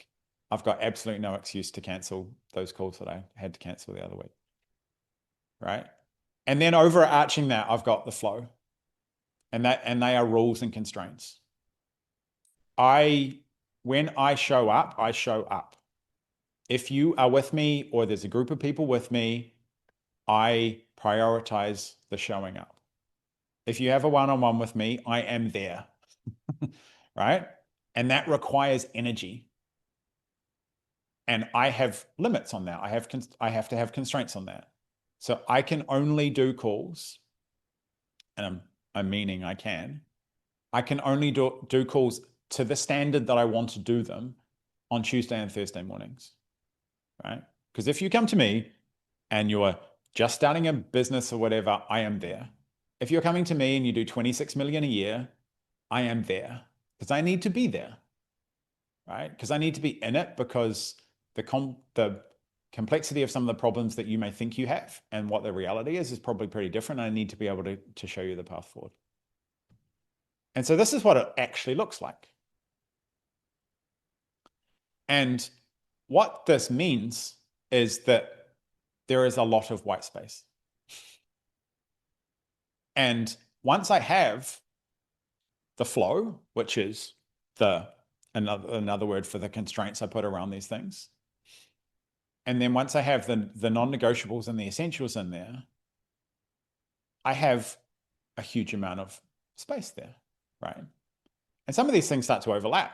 I've got absolutely no excuse to cancel those calls that I had to cancel the other week, right? And then overarching that, I've got the flow, and they are rules and constraints. When I show up, I show up. If you are with me or there's a group of people with me, I prioritize the showing up. If you have a one-on-one with me, I am there, right? And that requires energy. And I have limits on that. I have to have constraints on that. So I can only do calls, and I'm meaning I can only do calls to the standard that I want to do them on Tuesday and Thursday mornings, right? Because if you come to me and you're just starting a business or whatever, I am there. If you're coming to me and you do 26 million a year, I am there because I need to be there, right? Because I need to be in it, because the complexity of some of the problems that you may think you have and what the reality is probably pretty different. I need to be able to show you the path forward. And so this is what it actually looks like. And what this means is that there is a lot of white space. And once I have the flow, which is another word for the constraints I put around these things, and then once I have the non-negotiables and the essentials in there, I have a huge amount of space there, right? And some of these things start to overlap,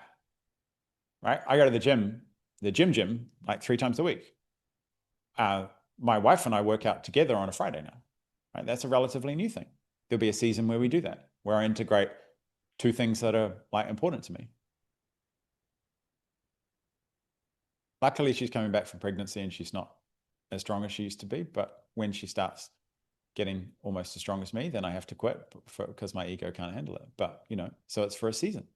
right? I go to the gym like 3 times a week. My wife and I work out together on a Friday now, right? That's a relatively new thing. There'll be a season where we do that, where I integrate 2 things that are like important to me. Luckily, she's coming back from pregnancy and she's not as strong as she used to be. But when she starts getting almost as strong as me, then I have to quit because my ego can't handle it. But, so it's for a season.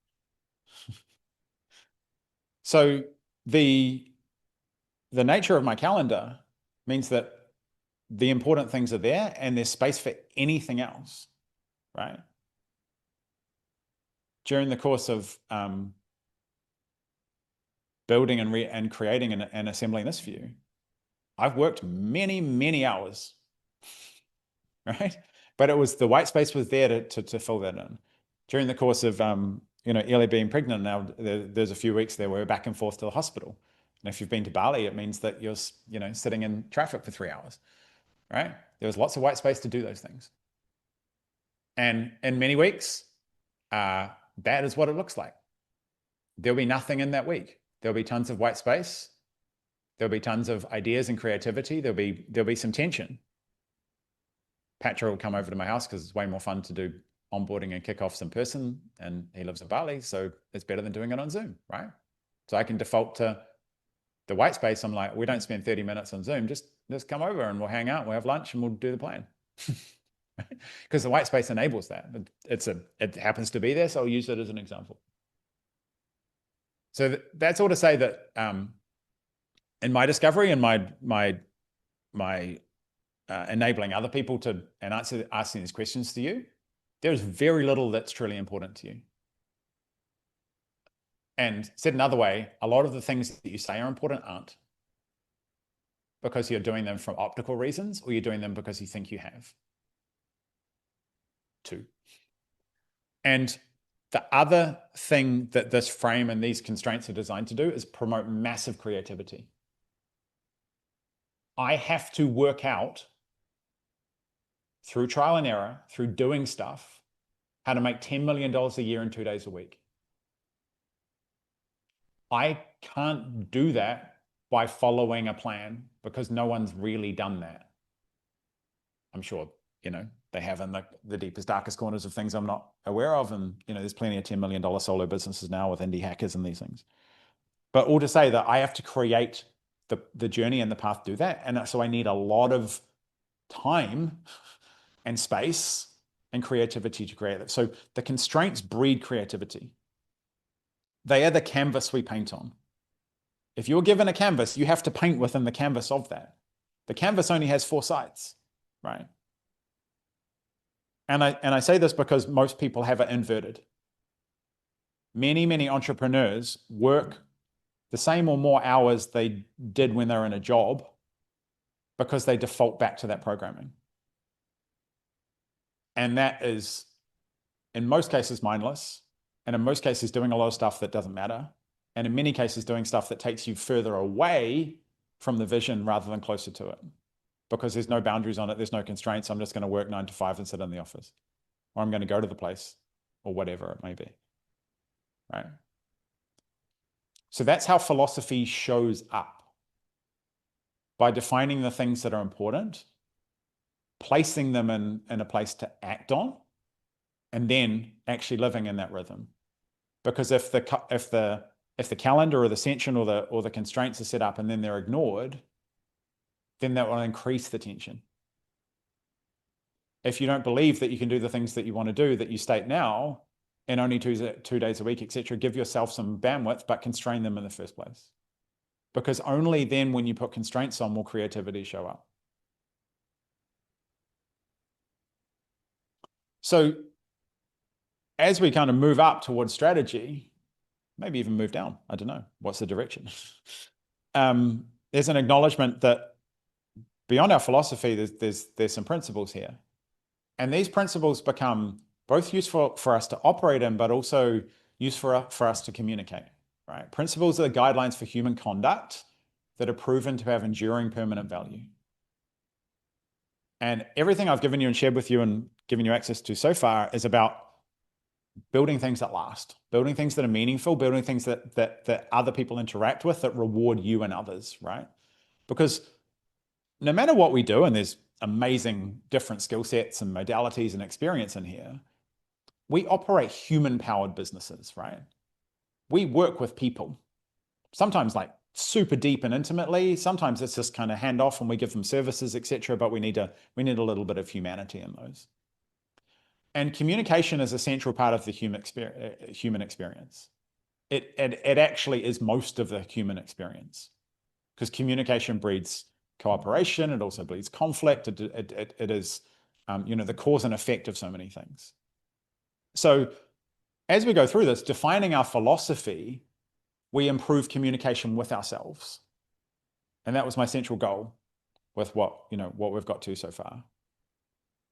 So the nature of my calendar means that the important things are there and there's space for anything else, right? During the course of building and creating and assembling this view, I've worked many, many hours, right? But it was the white space was there to fill that in. During the course of Ellie being pregnant, now there's a few weeks there where we're back and forth to the hospital. And if you've been to Bali, it means that you're sitting in traffic for 3 hours, right? There was lots of white space to do those things. And in many weeks, that is what it looks like. There'll be nothing in that week. There'll be tons of white space. There'll be tons of ideas and creativity. There'll be some tension. Patra will come over to my house because it's way more fun to do onboarding and kickoffs in person, and he lives in Bali, so it's better than doing it on Zoom, right? So I can default to the white space. I'm like, we don't spend 30 minutes on Zoom. Just come over and we'll hang out. We'll have lunch and we'll do the plan. Because the white space enables that. It happens to be there, so I'll use it as an example. So that's all to say that in my discovery and my enabling other people to asking these questions to you, there's very little that's truly important to you. And said another way, a lot of the things that you say are important aren't, because you're doing them from optical reasons, or you're doing them because you think you have to. And the other thing that this frame and these constraints are designed to do is promote massive creativity. I have to work out through trial and error, through doing stuff, how to make $10 million a year in 2 days a week. I can't do that by following a plan, because no one's really done that. I'm sure, they have in the deepest, darkest corners of things I'm not aware of. And, there's plenty of $10 million solo businesses now with indie hackers and these things. But all to say that I have to create the journey and the path to do that. And so I need a lot of time and space and creativity to create it. So the constraints breed creativity. They are the canvas we paint on. If you're given a canvas, you have to paint within the canvas of that. The canvas only has 4 sides, right? And I say this because most people have it inverted. Many, many entrepreneurs work the same or more hours they did when they were in a job, because they default back to that programming. And that is, in most cases, mindless. And in most cases, doing a lot of stuff that doesn't matter. And in many cases, doing stuff that takes you further away from the vision rather than closer to it. Because there's no boundaries on it. There's no constraints. I'm just going to work 9 to 5 and sit in the office. Or I'm going to go to the place, or whatever it may be. Right? So that's how philosophy shows up. By defining the things that are important, placing them in a place to act on, and then actually living in that rhythm. Because if the calendar or the tension or the constraints are set up and then they're ignored, then that will increase the tension. If you don't believe that you can do the things that you want to do that you state now in only 2 days a week, etc., give yourself some bandwidth, but constrain them in the first place. because only then when you put constraints on will creativity show up. So as we kind of move up towards strategy, maybe even move down, I don't know, what's the direction? There's an acknowledgement that beyond our philosophy, there's some principles here. And these principles become both useful for us to operate in, but also useful for us to communicate, right? Principles are the guidelines for human conduct that are proven to have enduring permanent value. And everything I've given you and shared with you and given you access to so far is about building things that last, building things that are meaningful, building things that other people interact with, that reward you and others, right? Because no matter what we do, and there's amazing different skill sets and modalities and experience in here, we operate human-powered businesses, right? We work with people, sometimes like super deep and intimately. Sometimes it's just kind of hand off and we give them services, etc. But we need a little bit of humanity in those. And communication is a central part of the human experience. It actually is most of the human experience, because communication breeds cooperation. It also breeds conflict. It is, the cause and effect of so many things. So as we go through this, defining our philosophy, we improve communication with ourselves. And that was my central goal with what we've got to so far.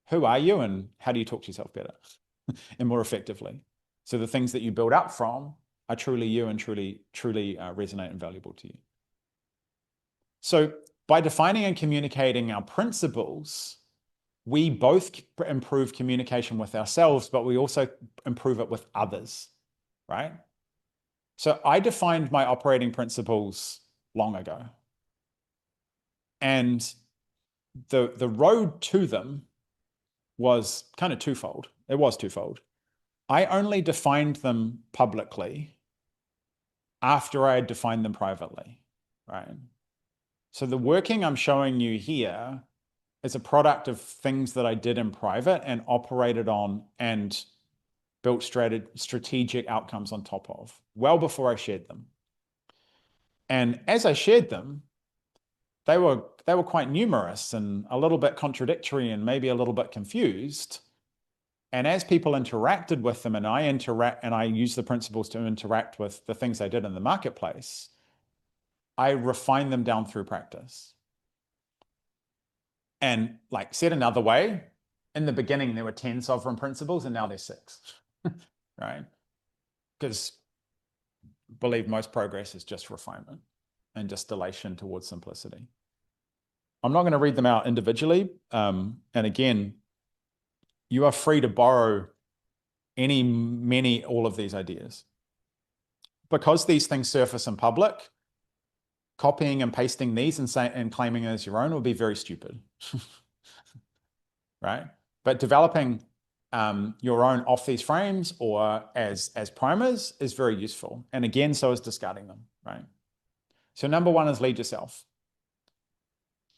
Who are you and how do you talk to yourself better and more effectively? So the things that you build up from are truly you and truly resonate and valuable to you. So by defining and communicating our principles, we both improve communication with ourselves, but we also improve it with others, right? So I defined my operating principles long ago. And the road to them was kind of twofold. It was twofold. I only defined them publicly after I had defined them privately, right? So the working I'm showing you here is a product of things that I did in private and operated on and built strategic outcomes on top of, well before I shared them. And as I shared them, they were quite numerous and a little bit contradictory and maybe a little bit confused. And as people interacted with them and I used the principles to interact with the things I did in the marketplace, I refined them down through practice. And like said another way, in the beginning, there were 10 sovereign principles and now there's 6, right? Because believe most progress is just refinement and distillation towards simplicity. I'm not going to read them out individually. And again, you are free to borrow all of these ideas. Because these things surface in public, copying and pasting these and claiming as your own would be very stupid, right? But developing your own off these frames or as primers is very useful. And again, so is discarding them, right? So number 1 is lead yourself.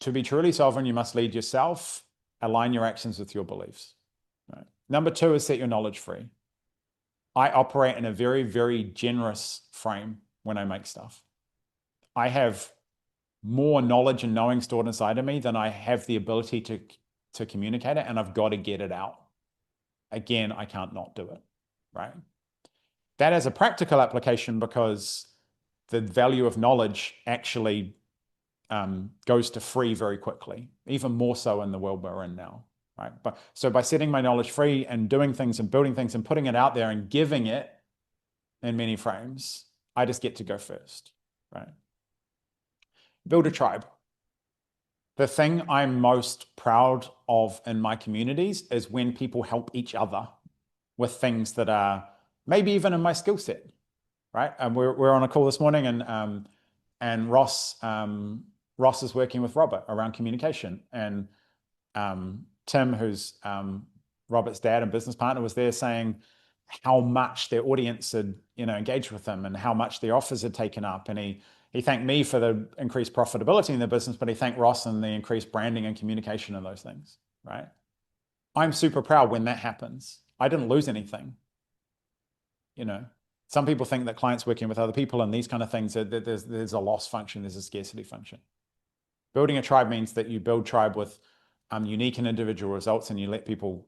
To be truly sovereign, you must lead yourself, align your actions with your beliefs. Right? Number 2 is set your knowledge free. I operate in a very, very generous frame when I make stuff. I have more knowledge and knowing stored inside of me than I have the ability to communicate it, and I've got to get it out. Again, I can't not do it, right? That has a practical application because the value of knowledge actually goes to free very quickly, even more so in the world we're in now, right? But so by setting my knowledge free and doing things and building things and putting it out there and giving it in many frames, I just get to go first, right? Build a tribe. The thing I'm most proud of in my communities is when people help each other with things that are maybe even in my skill set, right? And we're on a call this morning, and Ross is working with Robert around communication, and Tim, who's Robert's dad and business partner, was there saying how much their audience had engaged with them and how much their offers had taken up, and he thanked me for the increased profitability in the business, but he thanked Ross and the increased branding and communication and those things, right? I'm super proud when that happens. I didn't lose anything, Some people think that clients working with other people and these kind of things, there's a loss function, there's a scarcity function. Building a tribe means that you build tribe with unique and individual results, and you let people,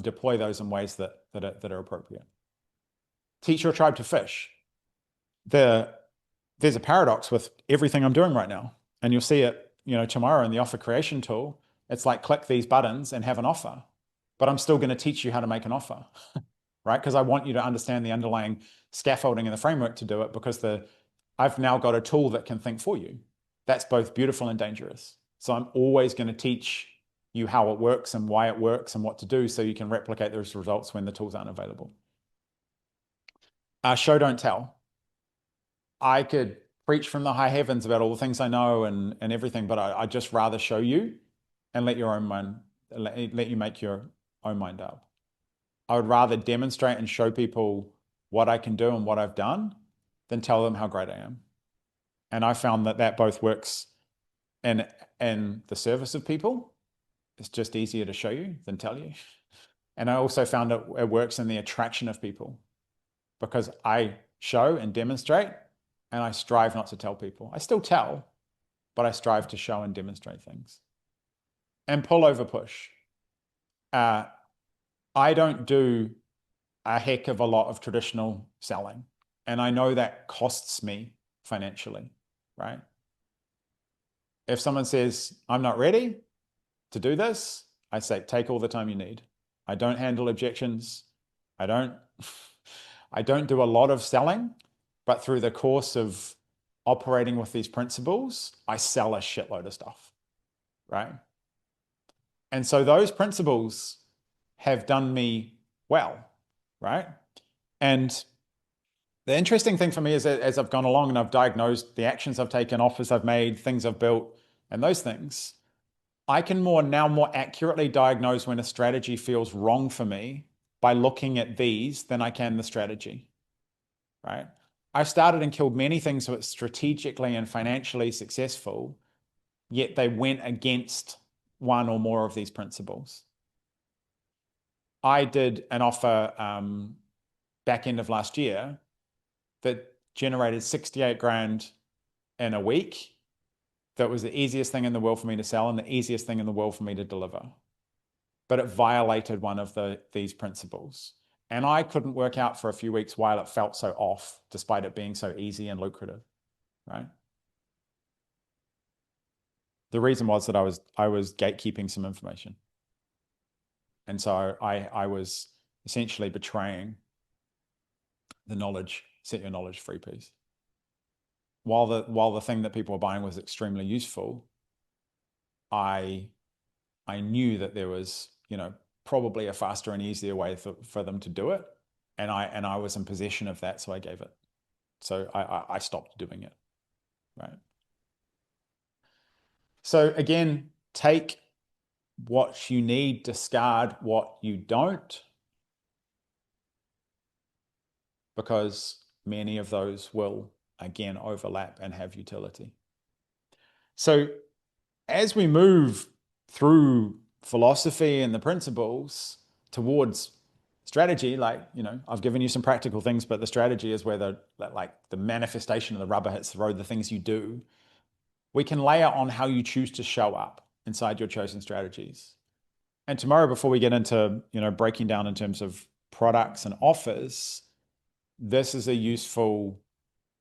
deploy those in ways that are appropriate. Teach your tribe to fish. There's a paradox with everything I'm doing right now, and you'll see it, tomorrow in the offer creation tool. It's like click these buttons and have an offer, but I'm still going to teach you how to make an offer, right? Because I want you to understand the underlying scaffolding and the framework to do it, because I've now got a tool that can think for you. That's both beautiful and dangerous. So I'm always going to teach you how it works and why it works and what to do, so you can replicate those results when the tools aren't available. Show, don't tell. I could preach from the high heavens about all the things I know and everything, but I'd just rather show you and let you make your own mind up. I would rather demonstrate and show people what I can do and what I've done than tell them how great I am. And I found that both works in the service of people. It's just easier to show you than tell you. And I also found it works in the attraction of people, because I show and demonstrate, and I strive not to tell people. I still tell, but I strive to show and demonstrate things. And pull over push. I don't do a heck of a lot of traditional selling, and I know that costs me financially, right? If someone says, I'm not ready to do this, I say, take all the time you need. I don't handle objections. I don't do a lot of selling, but through the course of operating with these principles, I sell a shitload of stuff, right? And so those principles have done me well, right? And the interesting thing for me is that as I've gone along and I've diagnosed the actions I've taken, offers I've made, things I've built, and those things, I can now more accurately diagnose when a strategy feels wrong for me by looking at these than I can the strategy, right? I've started and killed many things that were strategically and financially successful, yet they went against one or more of these principles. I did an offer back end of last year that generated 68 grand in a week. That was the easiest thing in the world for me to sell and the easiest thing in the world for me to deliver. But it violated one of these principles. And I couldn't work out for a few weeks why it felt so off, despite it being so easy and lucrative, right? The reason was that I was gatekeeping some information. And so I was essentially betraying the knowledge, set your knowledge free piece. While the thing that people were buying was extremely useful, I knew that there was, probably a faster and easier way for them to do it. And I was in possession of that, so I gave it. So I stopped doing it, right? So again, take what you need, discard what you don't, because many of those will, again, overlap and have utility. So as we move through philosophy and the principles towards strategy, I've given you some practical things, but the strategy is where the manifestation of the rubber hits the road, the things you do. We can layer on how you choose to show up inside your chosen strategies. And tomorrow, before we get into, breaking down in terms of products and offers, this is a useful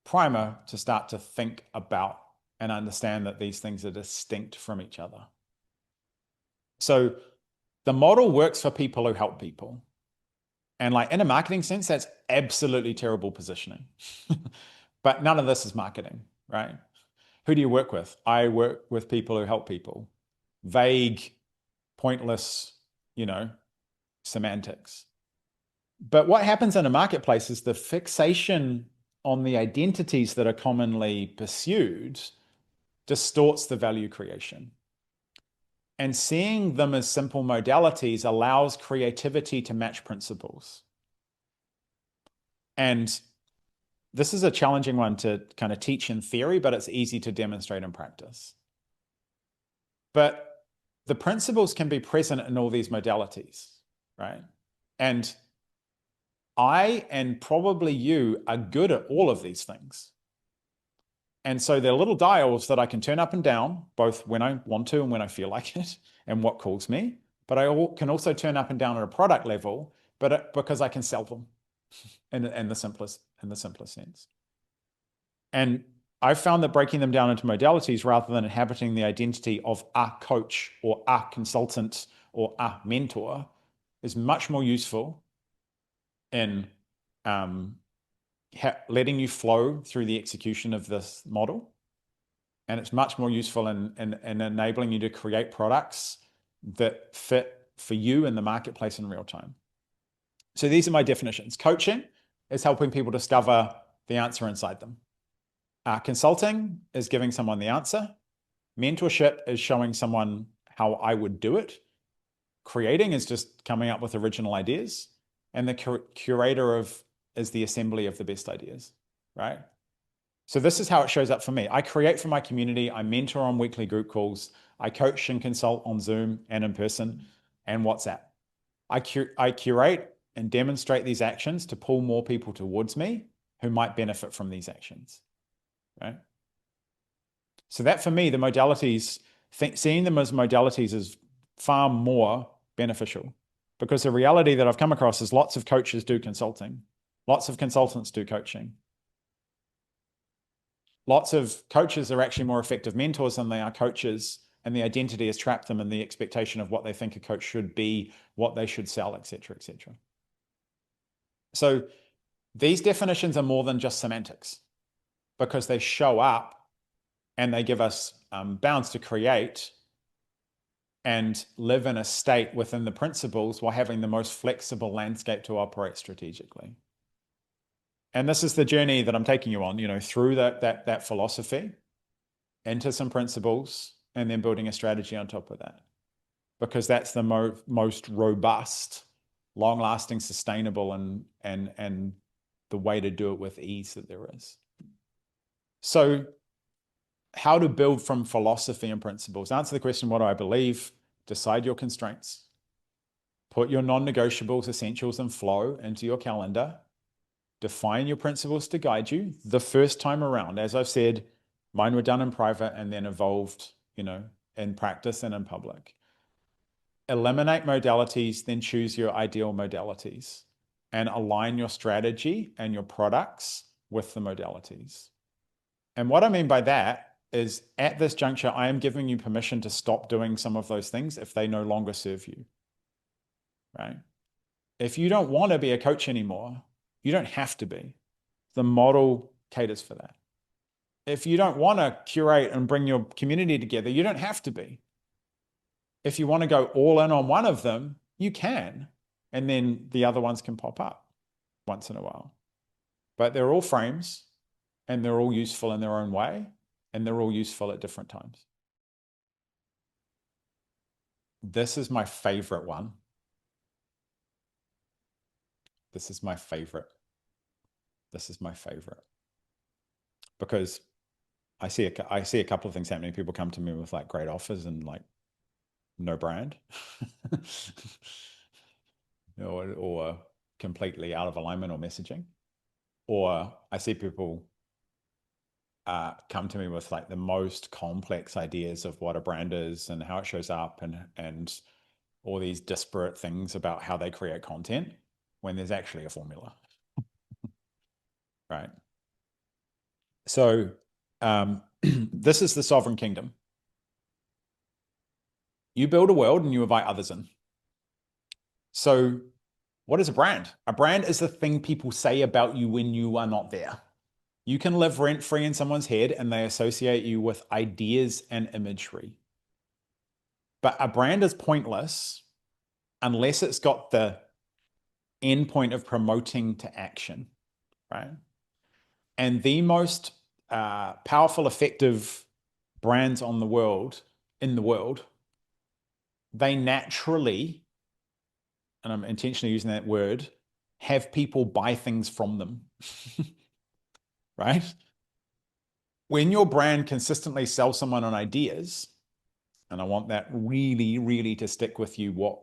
primer to start to think about and understand that these things are distinct from each other. So the model works for people who help people. And in a marketing sense, that's absolutely terrible positioning. But none of this is marketing, right? Who do you work with? I work with people who help people. Vague, pointless, semantics. But what happens in a marketplace is the fixation on the identities that are commonly pursued distorts the value creation. And seeing them as simple modalities allows creativity to match principles. And this is a challenging one to kind of teach in theory, but it's easy to demonstrate in practice. But the principles can be present in all these modalities, right? And I and probably you are good at all of these things. And so they're little dials that I can turn up and down, both when I want to and when I feel like it, and what calls me. But I can also turn up and down at a product level, but because I can sell them in the simplest sense. And I've found that breaking them down into modalities rather than inhabiting the identity of a coach or a consultant or a mentor is much more useful in letting you flow through the execution of this model. And it's much more useful in enabling you to create products that fit for you in the marketplace in real time. So these are my definitions. Coaching is helping people discover the answer inside them. Consulting is giving someone the answer. Mentorship is showing someone how I would do it. Creating is just coming up with original ideas. And the curator is the assembly of the best ideas, right? So this is how it shows up for me. I create for my community. I mentor on weekly group calls. I coach and consult on Zoom and in person and WhatsApp. I curate and demonstrate these actions to pull more people towards me who might benefit from these actions, right? So that for me, the modalities, seeing them as modalities is far more beneficial, because the reality that I've come across is lots of coaches do consulting. Lots of consultants do coaching. Lots of coaches are actually more effective mentors than they are coaches, and the identity has trapped them in the expectation of what they think a coach should be, what they should sell, etc., etc. So these definitions are more than just semantics, because they show up and they give us bounds to create and live in a state within the principles while having the most flexible landscape to operate strategically. And this is the journey that I'm taking you on, through that philosophy into some principles and then building a strategy on top of that, because that's the most robust, long-lasting, sustainable, and the way to do it with ease that there is. So how to build from philosophy and principles. Answer the question, what do I believe? Decide your constraints. Put your non-negotiables, essentials, and flow into your calendar. Define your principles to guide you the first time around. As I've said, mine were done in private and then evolved, in practice and in public. Eliminate modalities, then choose your ideal modalities and align your strategy and your products with the modalities. And what I mean by that is, at this juncture, I am giving you permission to stop doing some of those things if they no longer serve you, right? If you don't want to be a coach anymore, you don't have to be. The model caters for that. If you don't want to curate and bring your community together, you don't have to be. If you want to go all in on one of them, you can. And then the other ones can pop up once in a while. But they're all frames, and they're all useful in their own way, and they're all useful at different times. This is my favorite one. This is my favorite. This is my favorite. Because I see a couple of things happening. People come to me with like great offers and like no brand, or completely out of alignment or messaging. Or I see people come to me with like the most complex ideas of what a brand is and how it shows up, and all these disparate things about how they create content, when there's actually a formula, right? So this is the sovereign kingdom. You build a world and you invite others in. So what is a brand? A brand is the thing people say about you when you are not there. You can live rent-free in someone's head and they associate you with ideas and imagery. But a brand is pointless unless it's got the end point of promoting to action, right? And the most powerful, effective brands in the world, they naturally, and I'm intentionally using that word, have people buy things from them, right? When your brand consistently sells someone on ideas, and I want that really, really to stick with you, what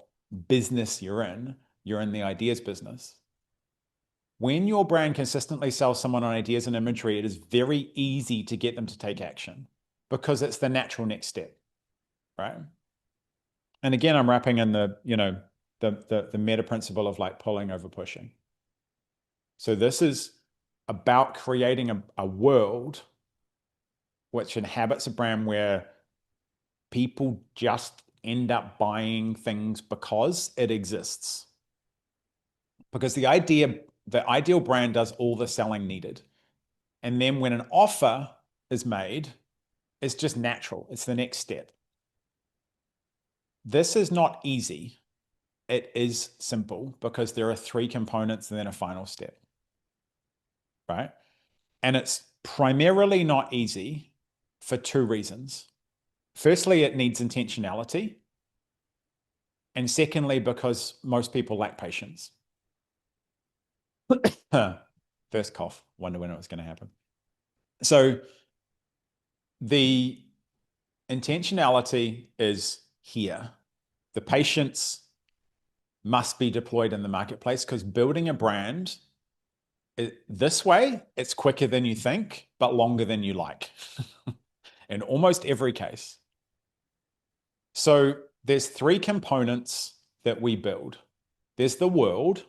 business you're in the ideas business. When your brand consistently sells someone on ideas and imagery, it is very easy to get them to take action because it's the natural next step, right? And again, I'm wrapping in the meta principle of like pulling over pushing. So this is about creating a world which inhabits a brand where people just end up buying things because it exists. Because the ideal brand does all the selling needed. And then when an offer is made, it's just natural. It's the next step. This is not easy. It is simple because there are 3 components and then a final step, right? And it's primarily not easy for 2 reasons. Firstly, it needs intentionality. And secondly, because most people lack patience. First cough, wonder when it was going to happen. So the intentionality is here. The patience must be deployed in the marketplace because building a brand this way, it's quicker than you think, but longer than you like in almost every case. So there's 3 components that we build. There's the world,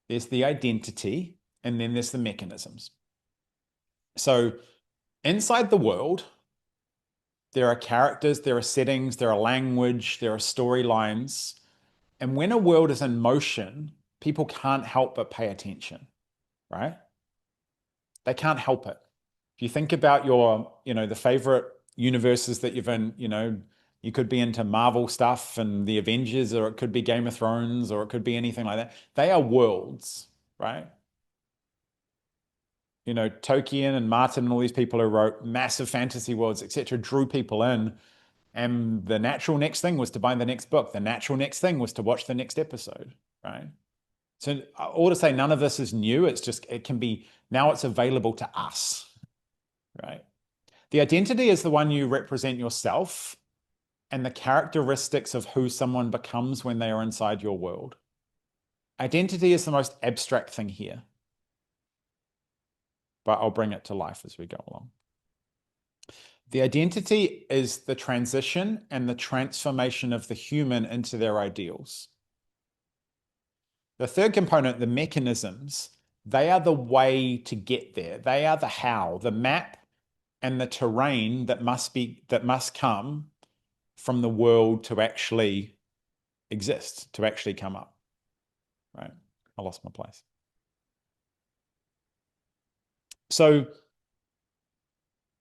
there's the identity, and then there's the mechanisms. So inside the world, there are characters, there are settings, there are language, there are storylines. And when a world is in motion, people can't help but pay attention, right? They can't help it. If you think about the favorite universes that you've in, you could be into Marvel stuff and the Avengers, or it could be Game of Thrones, or it could be anything like that. They are worlds, right? Tolkien and Martin and all these people who wrote massive fantasy worlds, etc., drew people in. And the natural next thing was to buy the next book. The natural next thing was to watch the next episode, right? So all to say, none of this is new. It's just, it can be, now it's available to us, right? The identity is the one you represent yourself and the characteristics of who someone becomes when they are inside your world. Identity is the most abstract thing here, but I'll bring it to life as we go along. The identity is the transition and the transformation of the human into their ideals. The third component, the mechanisms, they are the way to get there. They are the how, the map and the terrain that must come from the world to actually exist, to actually come up. Right? I lost my place. So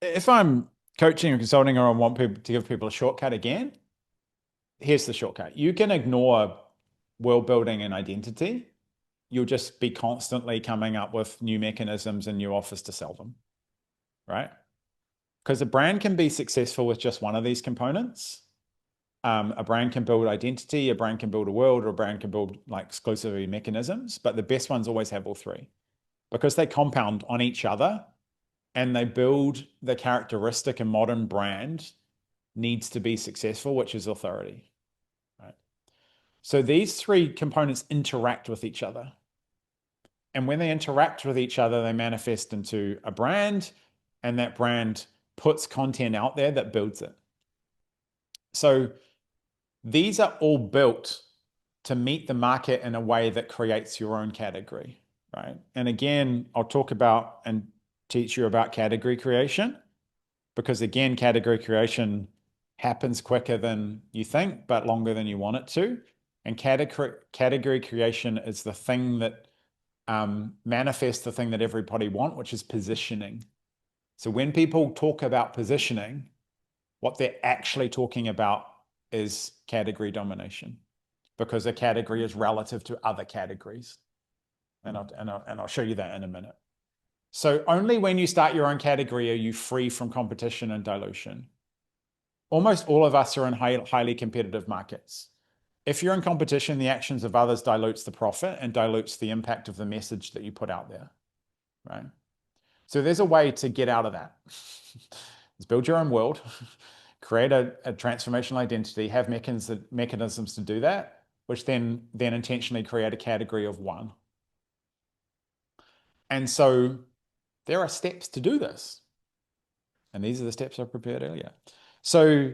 if I'm coaching or consulting or I want people to give people a shortcut again, here's the shortcut. You can ignore world building and identity. You'll just be constantly coming up with new mechanisms and new offers to sell them, right? Because a brand can be successful with just one of these components. A brand can build identity, a brand can build a world, or a brand can build like exclusivity mechanisms, but the best ones always have all 3 because they compound on each other and they build the characteristic a modern brand needs to be successful, which is authority, right? So these 3 components interact with each other. And when they interact with each other, they manifest into a brand, and that brand puts content out there that builds it. So these are all built to meet the market in a way that creates your own category, right? And again, I'll talk about and teach you about category creation because again, category creation happens quicker than you think, but longer than you want it to. And category creation is the thing that manifests the thing that everybody wants, which is positioning. So when people talk about positioning, what they're actually talking about is category domination because a category is relative to other categories. And I'll show you that in a minute. So only when you start your own category are you free from competition and dilution. Almost all of us are in highly competitive markets. If you're in competition, the actions of others dilutes the profit and dilutes the impact of the message that you put out there, right? So there's a way to get out of that. Is build your own world, create a transformational identity, have mechanisms to do that, which then intentionally create a category of one. And so there are steps to do this. And these are the steps I prepared earlier. So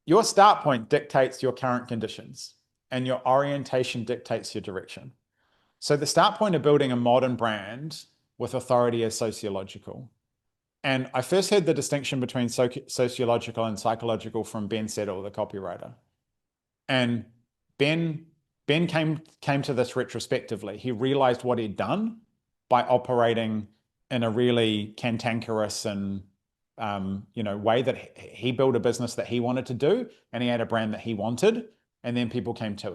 your start point dictates your current conditions, and your orientation dictates your direction. So the start point of building a modern brand with authority is sociological. And I first heard the distinction between sociological and psychological from Ben Settle, the copywriter. And Ben came to this retrospectively. He realized what he'd done by operating in a really cantankerous and way that he built a business that he wanted to do, and he had a brand that he wanted, and then people came to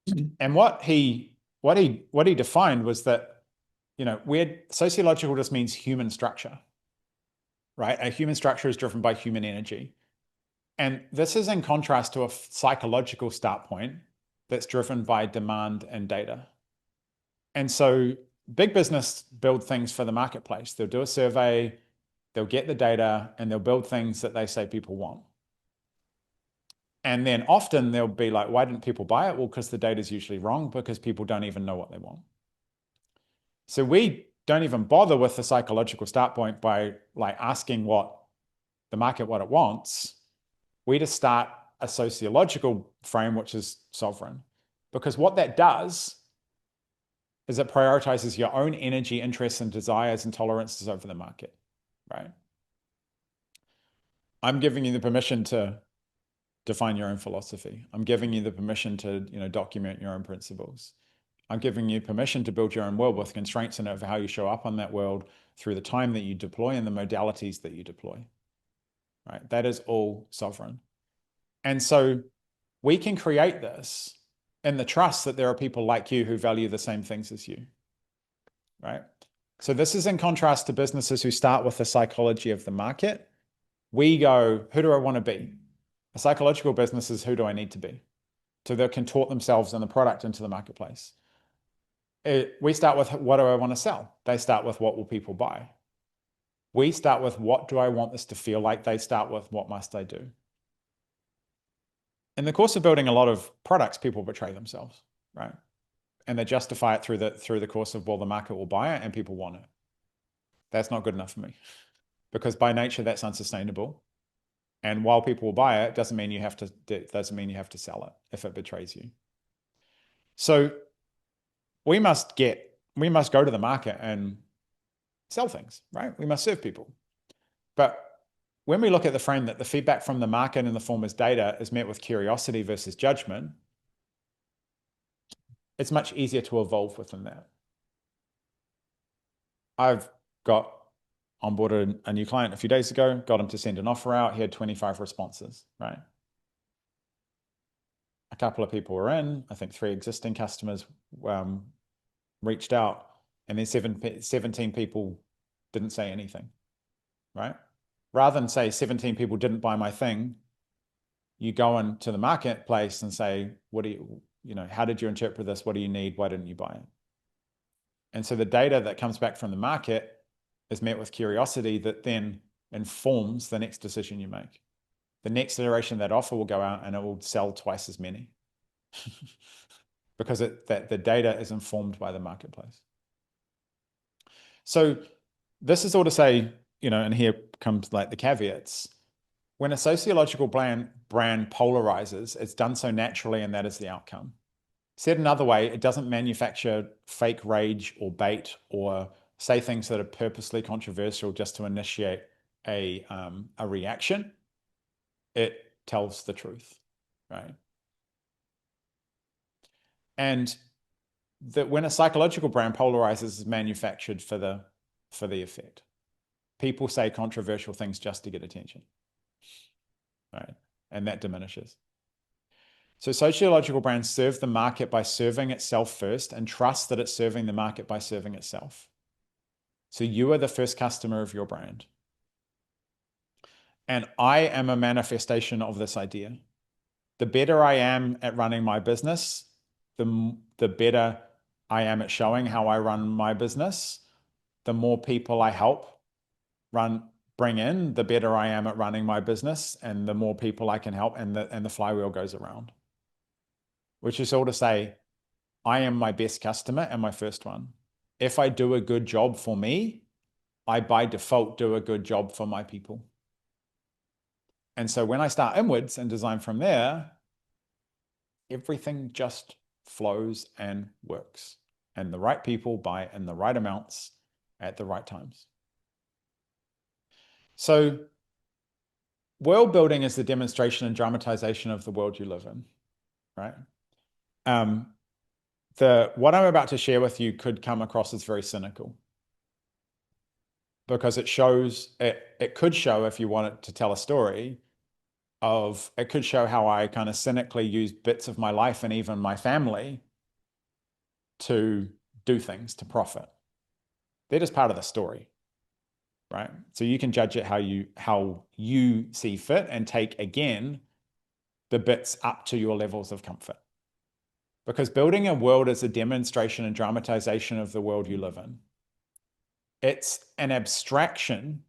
it. And what he defined was that, sociological just means human structure, right? A human structure is driven by human energy. And this is in contrast to a psychological start point that's driven by demand and data. And so big business build things for the marketplace. They'll do a survey, they'll get the data, and they'll build things that they say people want. And then often they'll be like, why didn't people buy it? Well, because the data is usually wrong, because people don't even know what they want. So we don't even bother with the psychological start point by like asking what the market, what it wants. We just start a sociological frame, which is sovereign. Because what that does is it prioritizes your own energy, interests, and desires and tolerances over the market, right? I'm giving you the permission to define your own philosophy. I'm giving you the permission to, document your own principles. I'm giving you permission to build your own world with constraints in it of how you show up on that world through the time that you deploy and the modalities that you deploy, right? That is all sovereign. And so we can create this in the trust that there are people like you who value the same things as you, right? So this is in contrast to businesses who start with the psychology of the market. We go, who do I want to be? A psychological business is, who do I need to be? So they contort themselves and the product into the marketplace. We start with, what do I want to sell? They start with, what will people buy? We start with, what do I want this to feel like? They start with, what must I do? In the course of building a lot of products, people betray themselves, right? And they justify it through the course of, well, the market will buy it and people want it. That's not good enough for me, because by nature that's unsustainable. And while people will buy it, doesn't mean you have to sell it if it betrays you. So we must go to the market and sell things, right? We must serve people. But when we look at the frame that the feedback from the market in the form of data is met with curiosity versus judgment, it's much easier to evolve within that. I've got onboarded a new client a few days ago, got him to send an offer out. He had 25 responses, right? A couple of people were in. I think 3 existing customers reached out, and then 17 people didn't say anything, right? Rather than say 17 people didn't buy my thing, you go into the marketplace and say, how did you interpret this? What do you need? Why didn't you buy it? And so the data that comes back from the market is met with curiosity that then informs the next decision you make. The next iteration of that offer will go out and it will sell twice as many because the data is informed by the marketplace. So this is all to say, and here comes like the caveats. When a sociological brand polarizes, it's done so naturally, and that is the outcome. Said another way, it doesn't manufacture fake rage or bait or say things that are purposely controversial just to initiate a reaction. It tells the truth, right? And that when a psychological brand polarizes, is manufactured for the effect. People say controversial things just to get attention, right? And that diminishes. So sociological brands serve the market by serving itself first and trust that it's serving the market by serving itself. So you are the first customer of your brand. And I am a manifestation of this idea. The better I am at running my business, the better I am at showing how I run my business, the more people I help bring in, the better I am at running my business, and the more people I can help, and the flywheel goes around. Which is all to say, I am my best customer and my first one. if I do a good job for me, I by default do a good job for my people. And so when I start inwards and design from there, everything just flows and works. And the right people buy in the right amounts at the right times. So world building is the demonstration and dramatization of the world you live in, right? What I'm about to share with you could come across as very cynical, because it could show, if you wanted to tell a story, it could show how I kind of cynically use bits of my life and even my family to do things to profit. They're just part of the story, right? So you can judge it how you see fit and take, again, the bits up to your levels of comfort. Because building a world is a demonstration and dramatization of the world you live in. It's an abstraction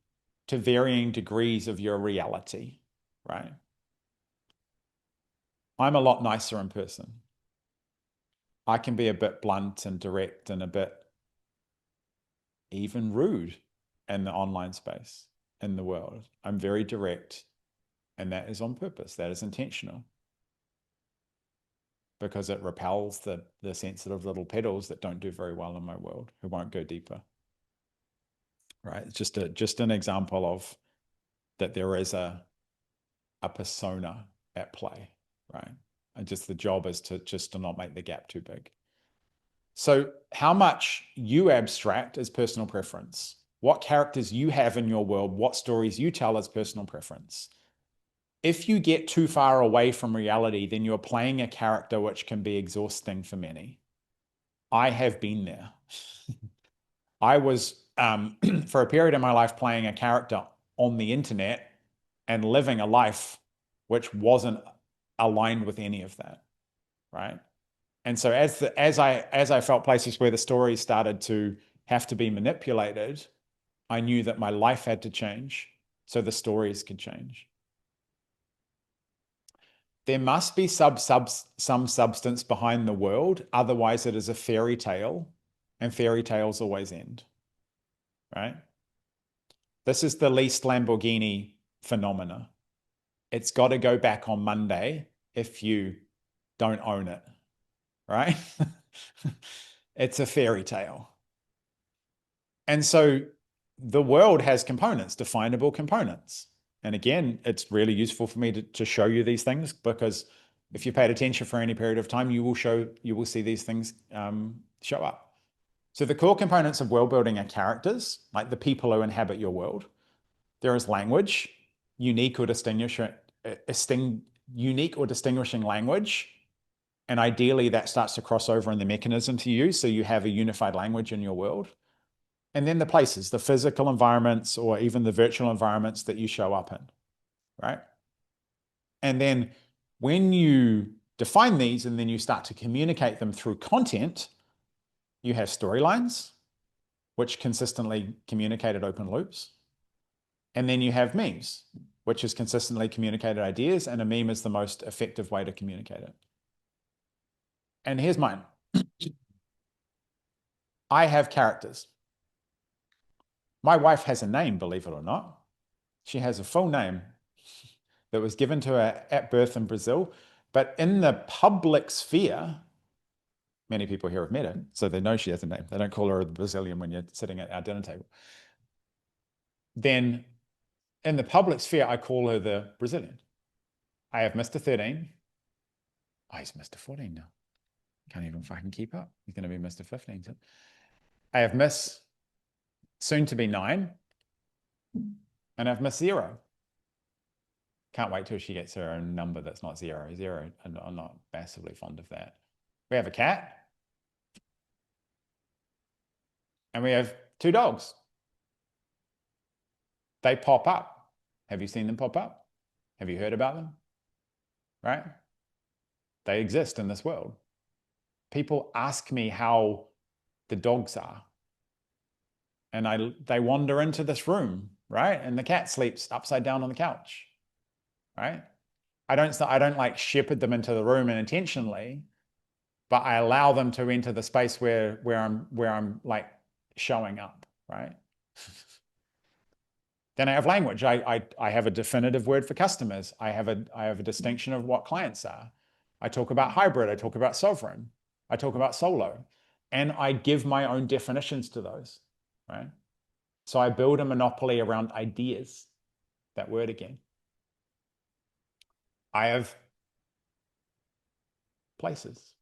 to varying degrees of your reality, right? I'm a lot nicer in person. I can be a bit blunt and direct and a bit even rude in the online space, in the world. I'm very direct, and that is on purpose. That is intentional, because it repels the sensitive little pedals that don't do very well in my world, who won't go deeper, right? It's just an example of that there is a persona at play, right? And just the job is to not make the gap too big. So how much you abstract is personal preference. What characters you have in your world, what stories you tell is personal preference. If you get too far away from reality, then you're playing a character which can be exhausting for many. I have been there. I was, for a period in my life, playing a character on the internet and living a life which wasn't aligned with any of that, right? And so as I felt places where the stories started to have to be manipulated, I knew that my life had to change so the stories could change. There must be some substance behind the world, otherwise it is a fairy tale, and fairy tales always end, right? This is the least Lamborghini phenomena. It's got to go back on Monday if you don't own it, right? It's a fairy tale. And so the world has components, definable components. And again, it's really useful for me to show you these things, because if you paid attention for any period of time, you will see these things show up. So the core components of world building are characters, like the people who inhabit your world. There is language, unique or distinguishing language. And ideally that starts to cross over in the mechanism to use, so you have a unified language in your world. And then the places, the physical environments, or even the virtual environments that you show up in, right? And then when you define these and then you start to communicate them through content, you have storylines, which consistently communicated open loops. And then you have memes, which is consistently communicated ideas, and a meme is the most effective way to communicate it. And here's mine. I have characters. My wife has a name, believe it or not. She has a full name that was given to her at birth in Brazil. But in the public sphere, many people here have met her, so they know she has a name. They don't call her a Brazilian when you're sitting at our dinner table. Then in the public sphere, I call her the Brazilian. I have Mr. 13. Oh, he's Mr. 14 now. Can't even fucking keep up. He's going to be Mr. 15. So I have Miss, soon to be 9. And I have Miss 0. Can't wait till she gets her own number that's not 0. 0, and I'm not massively fond of that. We have a cat. And we have 2 dogs. They pop up. Have you seen them pop up? Have you heard about them? Right? They exist in this world. People ask me how the dogs are. And they wander into this room, right? And the cat sleeps upside down on the couch, right? I don't like shepherd them into the room and intentionally, but I allow them to enter the space where I'm like showing up, right? Then I have language. I have a definitive word for customers. I have a distinction of what clients are. I talk about hybrid. I talk about sovereign. I talk about solo. And I give my own definitions to those, right? So I build a monopoly around ideas, that word again. I have places.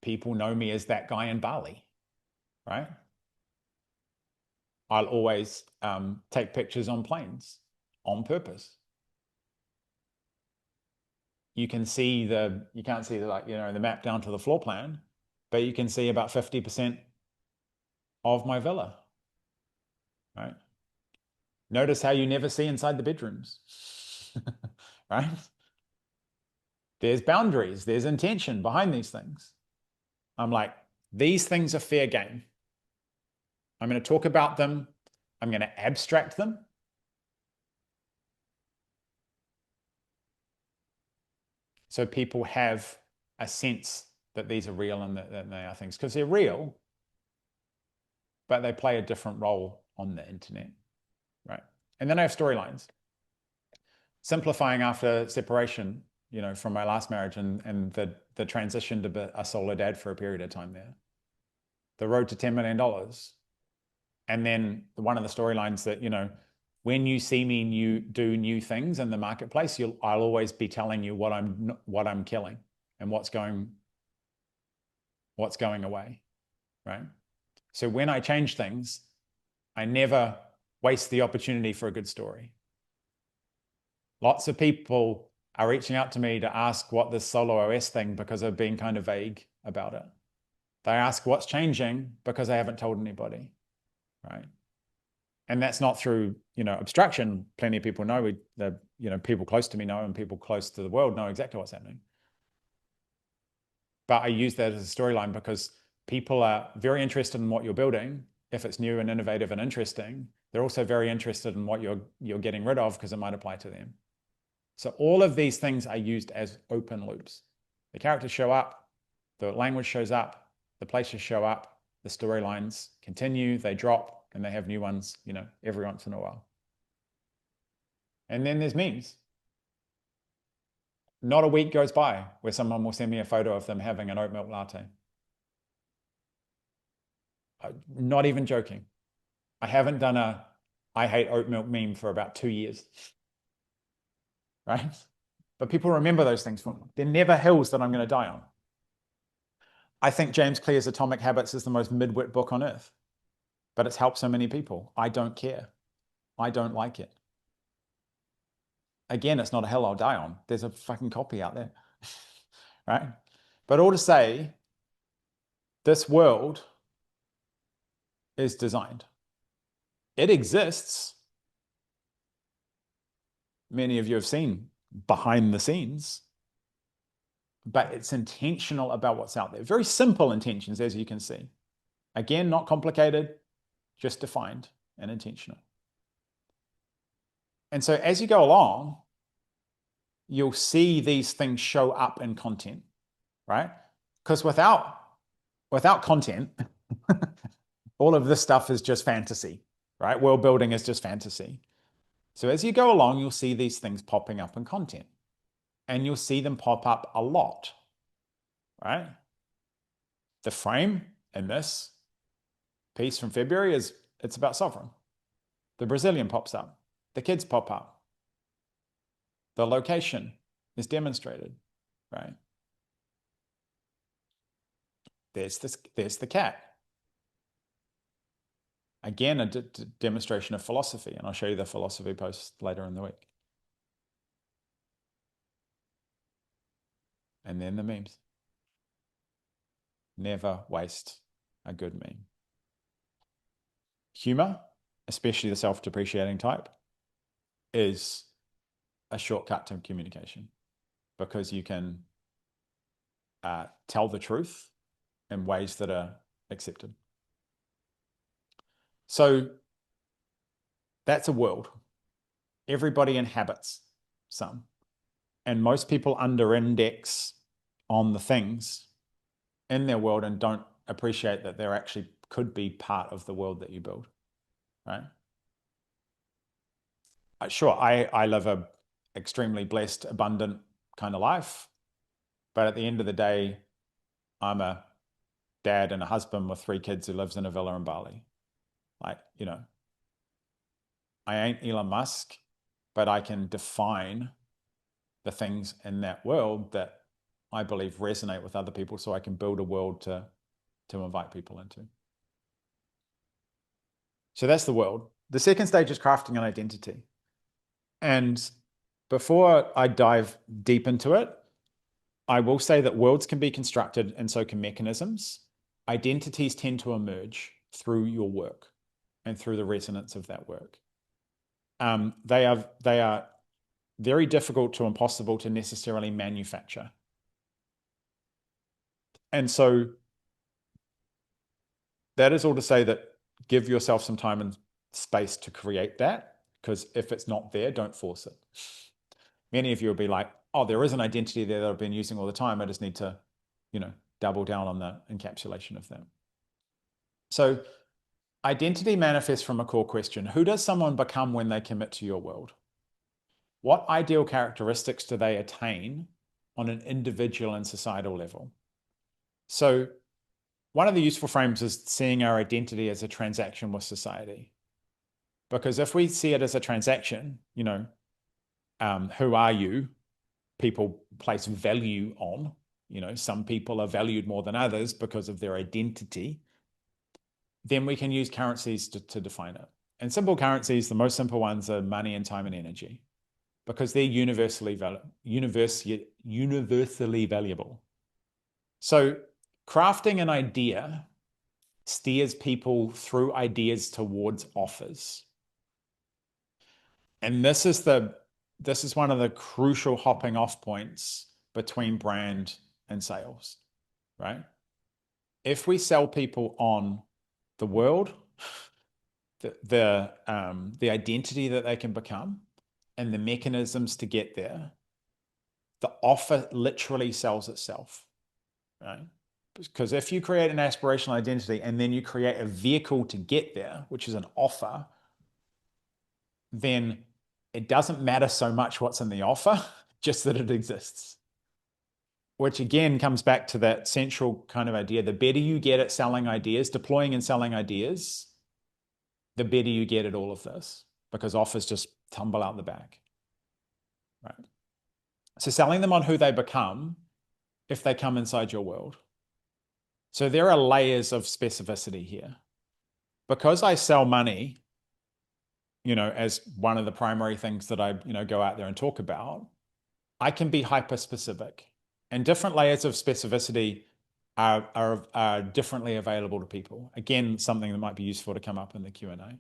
People know me as that guy in Bali, right? I'll always take pictures on planes on purpose. You can't see the the map down to the floor plan, but you can see about 50% of my villa, right? Notice how you never see inside the bedrooms, right? There's boundaries, there's intention behind these things. I'm like, these things are fair game. I'm going to talk about them. I'm going to abstract them. So people have a sense that these are real and that they are things, because they're real, but they play a different role on the internet, right? And then I have storylines. Simplifying after separation, from my last marriage and the transition to a solo dad for a period of time there. The road to $10 million. And then one of the storylines that, when you see me do new things in the marketplace, I'll always be telling you what I'm killing and what's going away, right? So when I change things, I never waste the opportunity for a good story. Lots of people are reaching out to me to ask what this Solo OS thing, because I've been kind of vague about it. They ask what's changing because I haven't told anybody, right? And that's not through, obstruction. Plenty of people know, people close to me know, and people close to the world know exactly what's happening. But I use that as a storyline because people are very interested in what you're building. If it's new and innovative and interesting, they're also very interested in what you're getting rid of, because it might apply to them. So all of these things are used as open loops. The characters show up, the language shows up, the places show up, the storylines continue, they drop, and they have new ones, every once in a while. And then there's memes. Not a week goes by where someone will send me a photo of them having an oat milk latte. Not even joking. I haven't done a I hate oat milk meme for about 2 years. Right? But people remember those things for me. They're never hills that I'm going to die on. I think James Clear's Atomic Habits is the most mid-wit book on earth, but it's helped so many people. I don't care. I don't like it. Again, it's not a hill I'll die on. There's a fucking copy out there, right? But all to say, this world is designed. It exists. Many of you have seen behind the scenes, but it's intentional about what's out there. Very simple intentions, as you can see. Again, not complicated, just defined and intentional. And so as you go along, you'll see these things show up in content, right? Because without content, all of this stuff is just fantasy, right? World building is just fantasy. So as you go along, you'll see these things popping up in content, and you'll see them pop up a lot, right? The frame in this piece from February it's about sovereign. The Brazilian pops up. The kids pop up. The location is demonstrated, right? There's the cat. Again, a demonstration of philosophy, and I'll show you the philosophy post later in the week. And then the memes. Never waste a good meme. Humor, especially the self-depreciating type, is a shortcut to communication, because you can tell the truth in ways that are accepted. So that's a world. Everybody inhabits some. And most people under-index on the things in their world and don't appreciate that they're actually could be part of the world that you build, right? Sure, I live a extremely blessed, abundant kind of life, but at the end of the day, I'm a dad and a husband with 3 kids who lives in a villa in Bali. Like, I ain't Elon Musk, but I can define the things in that world that I believe resonate with other people, so I can build a world to invite people into. So that's the world. The second stage is crafting an identity. And before I dive deep into it, I will say that worlds can be constructed and so can mechanisms. Identities tend to emerge through your work and through the resonance of that work. They are very difficult to impossible to necessarily manufacture. And so that is all to say that give yourself some time and space to create that, because if it's not there, don't force it. Many of you will be like, oh, there is an identity there that I've been using all the time. I just need to, double down on the encapsulation of that. So identity manifests from a core question. Who does someone become when they commit to your world? What ideal characteristics do they attain on an individual and societal level? So one of the useful frames is seeing our identity as a transaction with society. Because if we see it as a transaction, who are you? People place value on. Some people are valued more than others because of their identity. Then we can use currencies to define it. And simple currencies, the most simple ones are money and time and energy, because they're universally valuable. So crafting an idea steers people through ideas towards offers. And this is one of the crucial hopping off points between brand and sales, right? If we sell people on the world, the identity that they can become, and the mechanisms to get there, the offer literally sells itself, right? Because if you create an aspirational identity and then you create a vehicle to get there, which is an offer, then it doesn't matter so much what's in the offer, just that it exists. Which again comes back to that central kind of idea. The better you get at selling ideas, deploying and selling ideas, the better you get at all of this, because offers just tumble out the back, right? So selling them on who they become if they come inside your world. So there are layers of specificity here. Because I sell money, as one of the primary things that I, go out there and talk about, I can be hyper specific, and different layers of specificity are differently available to people. Again, something that might be useful to come up in the Q&A.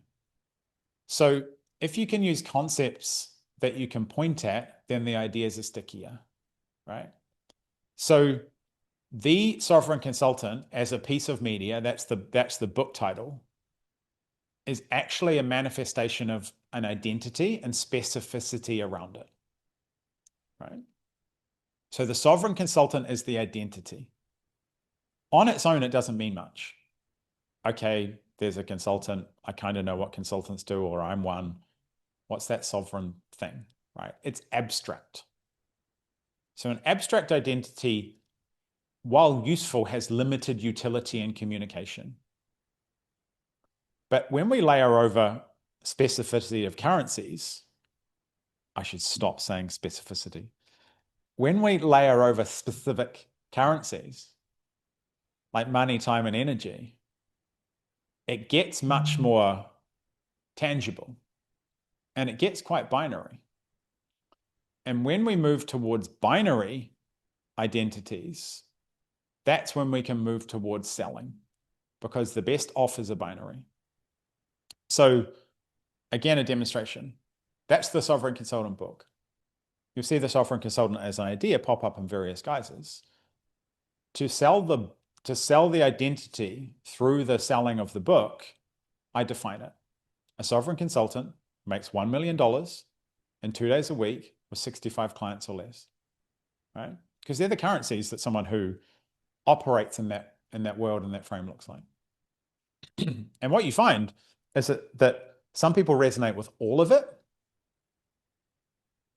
So if you can use concepts that you can point at, then the ideas are stickier, right? So the Sovereign Consultant as a piece of media, that's the book title, is actually a manifestation of an identity and specificity around it, right? So the Sovereign Consultant is the identity. On its own, it doesn't mean much. Okay, there's a consultant. I kind of know what consultants do, or I'm one. What's that sovereign thing, right? It's abstract. So an abstract identity, while useful, has limited utility in communication. But when we layer over specificity of currencies, I should stop saying specificity. When we layer over specific currencies, like money, time, and energy, it gets much more tangible, and it gets quite binary. And when we move towards binary identities, that's when we can move towards selling, because the best offers are binary. So again, a demonstration. That's the Sovereign Consultant book. You'll see the Sovereign Consultant as an idea pop up in various guises. To sell the identity through the selling of the book, I define it. A Sovereign Consultant makes $1 million in 2 days a week with 65 clients or less, right? Because they're the currencies that someone who operates in that world and that frame looks like. And what you find is that some people resonate with all of it,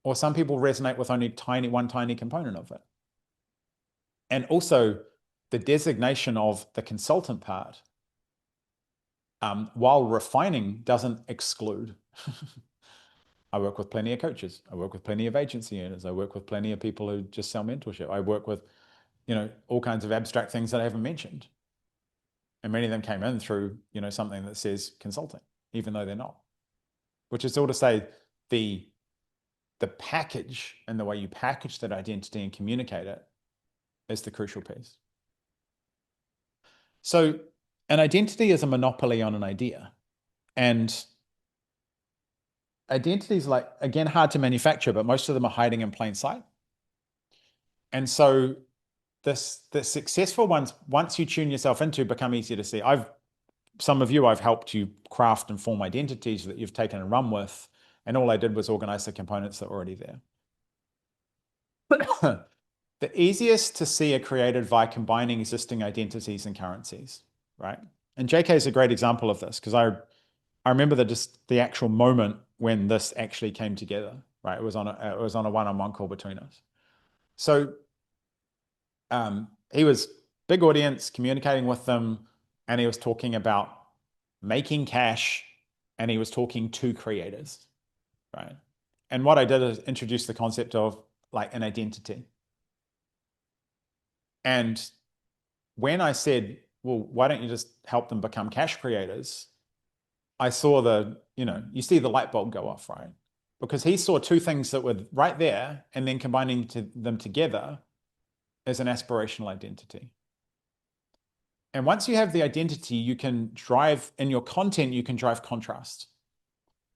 or some people resonate with only one tiny component of it. And also the designation of the consultant part, while refining, doesn't exclude. I work with plenty of coaches. I work with plenty of agency owners. I work with plenty of people who just sell mentorship. I work with, all kinds of abstract things that I haven't mentioned. And many of them came in through, something that says consulting, even though they're not. Which is all to say the package and the way you package that identity and communicate it is the crucial piece. So an identity is a monopoly on an idea. And identities, like, again, hard to manufacture, but most of them are hiding in plain sight. And so the successful ones, once you tune yourself into, become easier to see. Some of you, I've helped you craft and form identities that you've taken and run with. And all I did was organize the components that were already there. The easiest to see are created by combining existing identities and currencies, right? And JK is a great example of this, because I remember the actual moment when this actually came together, right? It was on a one-on-one call between us. So he was big audience, communicating with them, and he was talking about making cash, and he was talking to creators, right? And what I did is introduce the concept of like an identity. And when I said, well, why don't you just help them become cash creators? I saw you see the light bulb go off, right? Because he saw two things that were right there, and then combining them together is an aspirational identity. And once you have the identity, you can drive, in your content, you can drive contrast.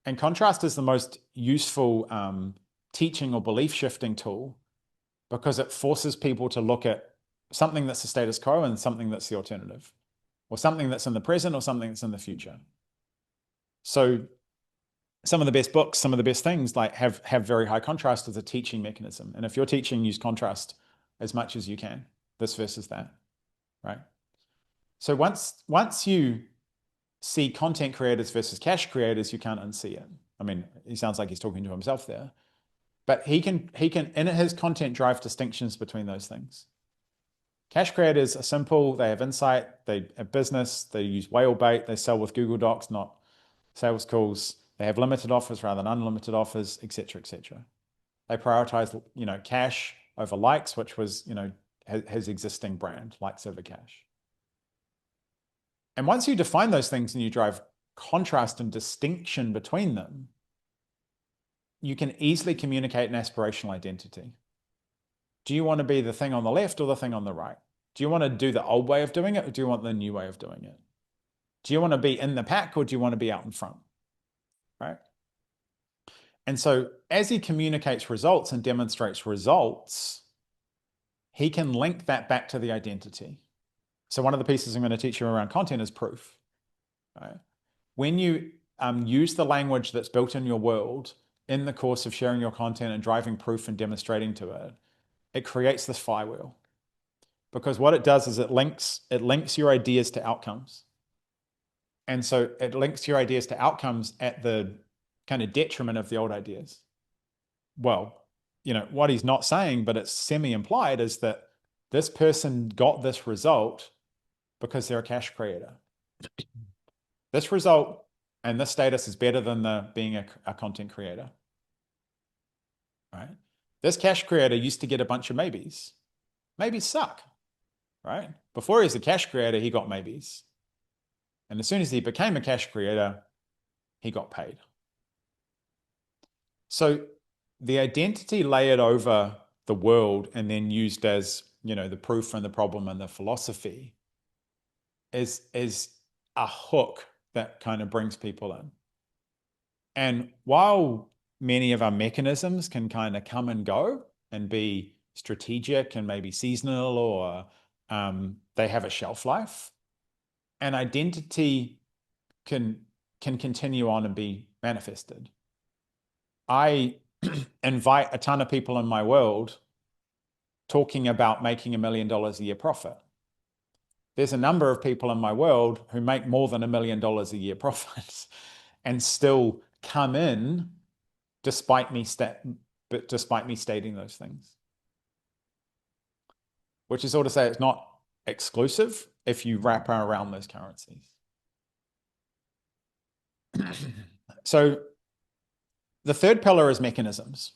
And contrast is the most useful teaching or belief shifting tool, because it forces people to look at something that's the status quo and something that's the alternative, or something that's in the present or something that's in the future. So some of the best books, some of the best things like have very high contrast as a teaching mechanism. And if you're teaching, use contrast as much as you can, this versus that, right? So once you see content creators versus cash creators, you can't unsee it. I mean, he sounds like he's talking to himself there, but he can in his content drive distinctions between those things. Cash creators are simple. They have insight. They have business. They use whale bait. They sell with Google Docs, not sales calls. They have limited offers rather than unlimited offers, et cetera, et cetera. They prioritize, cash over likes, which was, his existing brand, likes over cash. And once you define those things and you drive contrast and distinction between them, you can easily communicate an aspirational identity. Do you want to be the thing on the left or the thing on the right? Do you want to do the old way of doing it, or do you want the new way of doing it? Do you want to be in the pack, or do you want to be out in front? Right? And so as he communicates results and demonstrates results, he can link that back to the identity. So one of the pieces I'm going to teach you around content is proof. Right? When you use the language that's built in your world in the course of sharing your content and driving proof and demonstrating to it, it creates this flywheel. Because what it does is it links your ideas to outcomes. And so it links your ideas to outcomes at the kind of detriment of the old ideas. Well, what he's not saying, but it's semi-implied, is that this person got this result because they're a cash creator. This result and this status is better than being a content creator. Right? This cash creator used to get a bunch of maybes. Maybes suck, right? Before he was a cash creator, he got maybes. And as soon as he became a cash creator, he got paid. So the identity layered over the world and then used as, the proof and the problem and the philosophy is a hook that kind of brings people in. And while many of our mechanisms can kind of come and go and be strategic and maybe seasonal, or they have a shelf life, an identity can continue on and be manifested. I invite a ton of people in my world talking about making $1 million a year profit. there's a number of people in my world who make more than $1 million a year profits and still come in despite me stating those things. Which is all to say it's not exclusive if you wrap around those currencies. So the third pillar is mechanisms.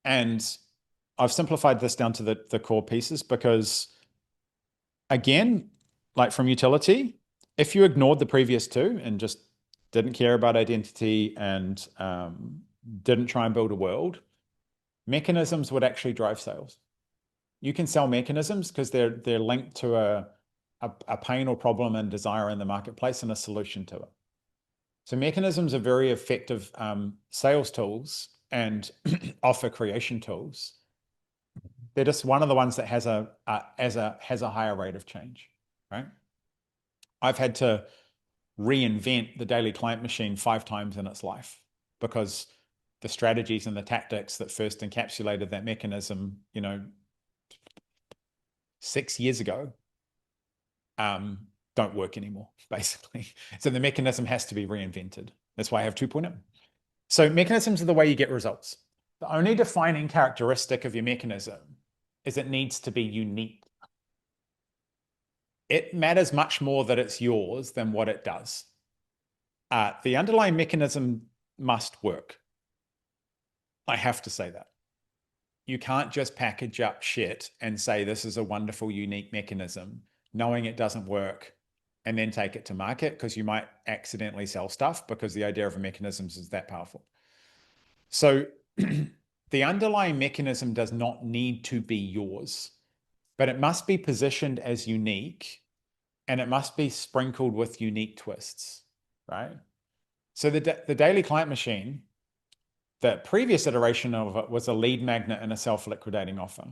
And I've simplified this down to the core pieces because, again, like from utility, if you ignored the previous two and just didn't care about identity and didn't try and build a world, mechanisms would actually drive sales. You can sell mechanisms because they're linked to a pain or problem and desire in the marketplace and a solution to it. So mechanisms are very effective sales tools and offer creation tools. They're just one of the ones that has a higher rate of change, right? I've had to reinvent the daily client machine 5 times in its life because the strategies and the tactics that first encapsulated that mechanism, 6 years ago, don't work anymore, basically. So the mechanism has to be reinvented. That's why I have 2.0. So mechanisms are the way you get results. The only defining characteristic of your mechanism is it needs to be unique. It matters much more that it's yours than what it does. The underlying mechanism must work. I have to say that. You can't just package up shit and say this is a wonderful, unique mechanism, knowing it doesn't work, and then take it to market because you might accidentally sell stuff because the idea of a mechanism is that powerful. So the underlying mechanism does not need to be yours, but it must be positioned as unique and it must be sprinkled with unique twists, right? So the daily client machine, the previous iteration of it was a lead magnet and a self-liquidating offer.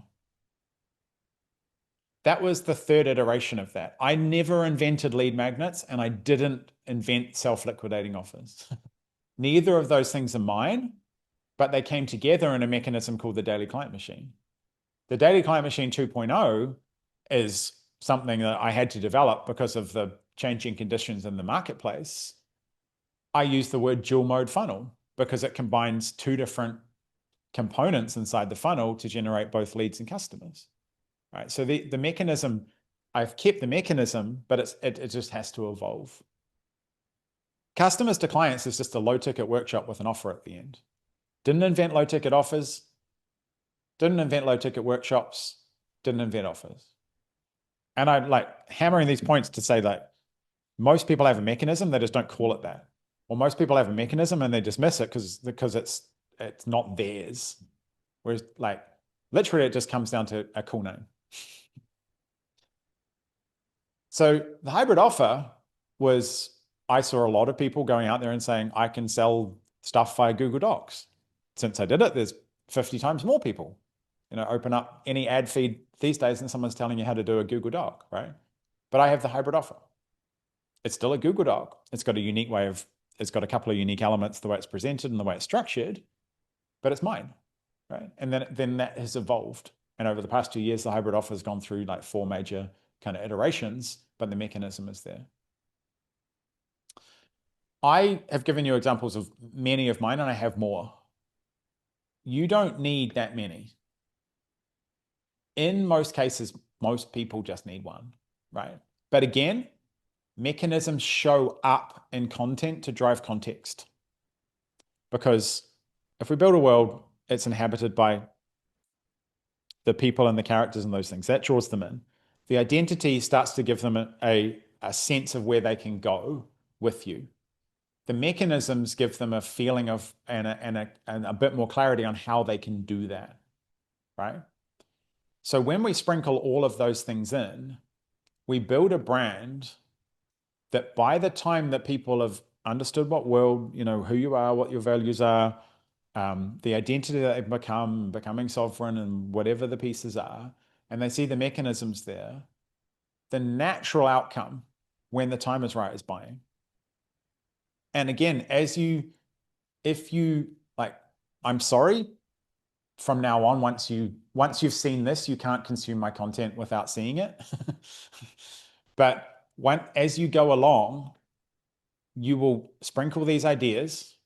That was the third iteration of that. I never invented lead magnets and I didn't invent self-liquidating offers. Neither of those things are mine, but they came together in a mechanism called the daily client machine. The daily client machine 2.0 is something that I had to develop because of the changing conditions in the marketplace. I use the word dual mode funnel because it combines 2 different components inside the funnel to generate both leads and customers. Right. So the mechanism, I've kept the mechanism, but it just has to evolve. Customers to clients is just a low ticket workshop with an offer at the end. Didn't invent low ticket offers, didn't invent low ticket workshops, didn't invent offers. And I like hammering these points to say that most people have a mechanism, they just don't call it that. Or most people have a mechanism and they dismiss it because it's not theirs. Whereas like literally it just comes down to a cool name. So the hybrid offer was, I saw a lot of people going out there and saying, I can sell stuff via Google Docs. Since I did it, there's 50 times more people. Open up any ad feed these days and someone's telling you how to do a Google Doc, right? But I have the hybrid offer. It's still a Google Doc. It's got a couple of unique elements, the way it's presented and the way it's structured, but it's mine, right? And then that has evolved. And over the past 2 years, the hybrid offer has gone through like 4 major kind of iterations, but the mechanism is there. I have given you examples of many of mine and I have more. You don't need that many. In most cases, most people just need one, right? But again, mechanisms show up in content to drive context. Because if we build a world, it's inhabited by the people and the characters and those things. That draws them in. The identity starts to give them a sense of where they can go with you. The mechanisms give them a feeling of and a bit more clarity on how they can do that, right? So when we sprinkle all of those things in, we build a brand that by the time that people have understood what world, who you are, what your values are, the identity that they've becoming sovereign and whatever the pieces are, and they see the mechanisms there, the natural outcome when the time is right is buying. And again, if you like, I'm sorry, from now on, once you've seen this, you can't consume my content without seeing it. But as you go along, you will sprinkle these ideas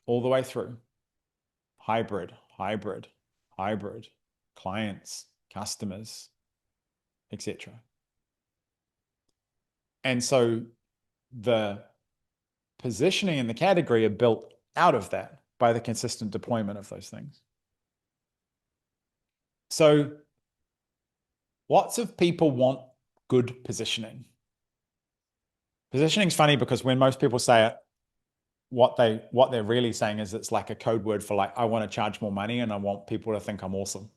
all the way through. Hybrid, hybrid, hybrid, clients, customers, etc. And so the positioning in the category are built out of that by the consistent deployment of those things. So lots of people want good positioning. Positioning is funny because when most people say it, what they're really saying is it's like a code word for like, I want to charge more money and I want people to think I'm awesome.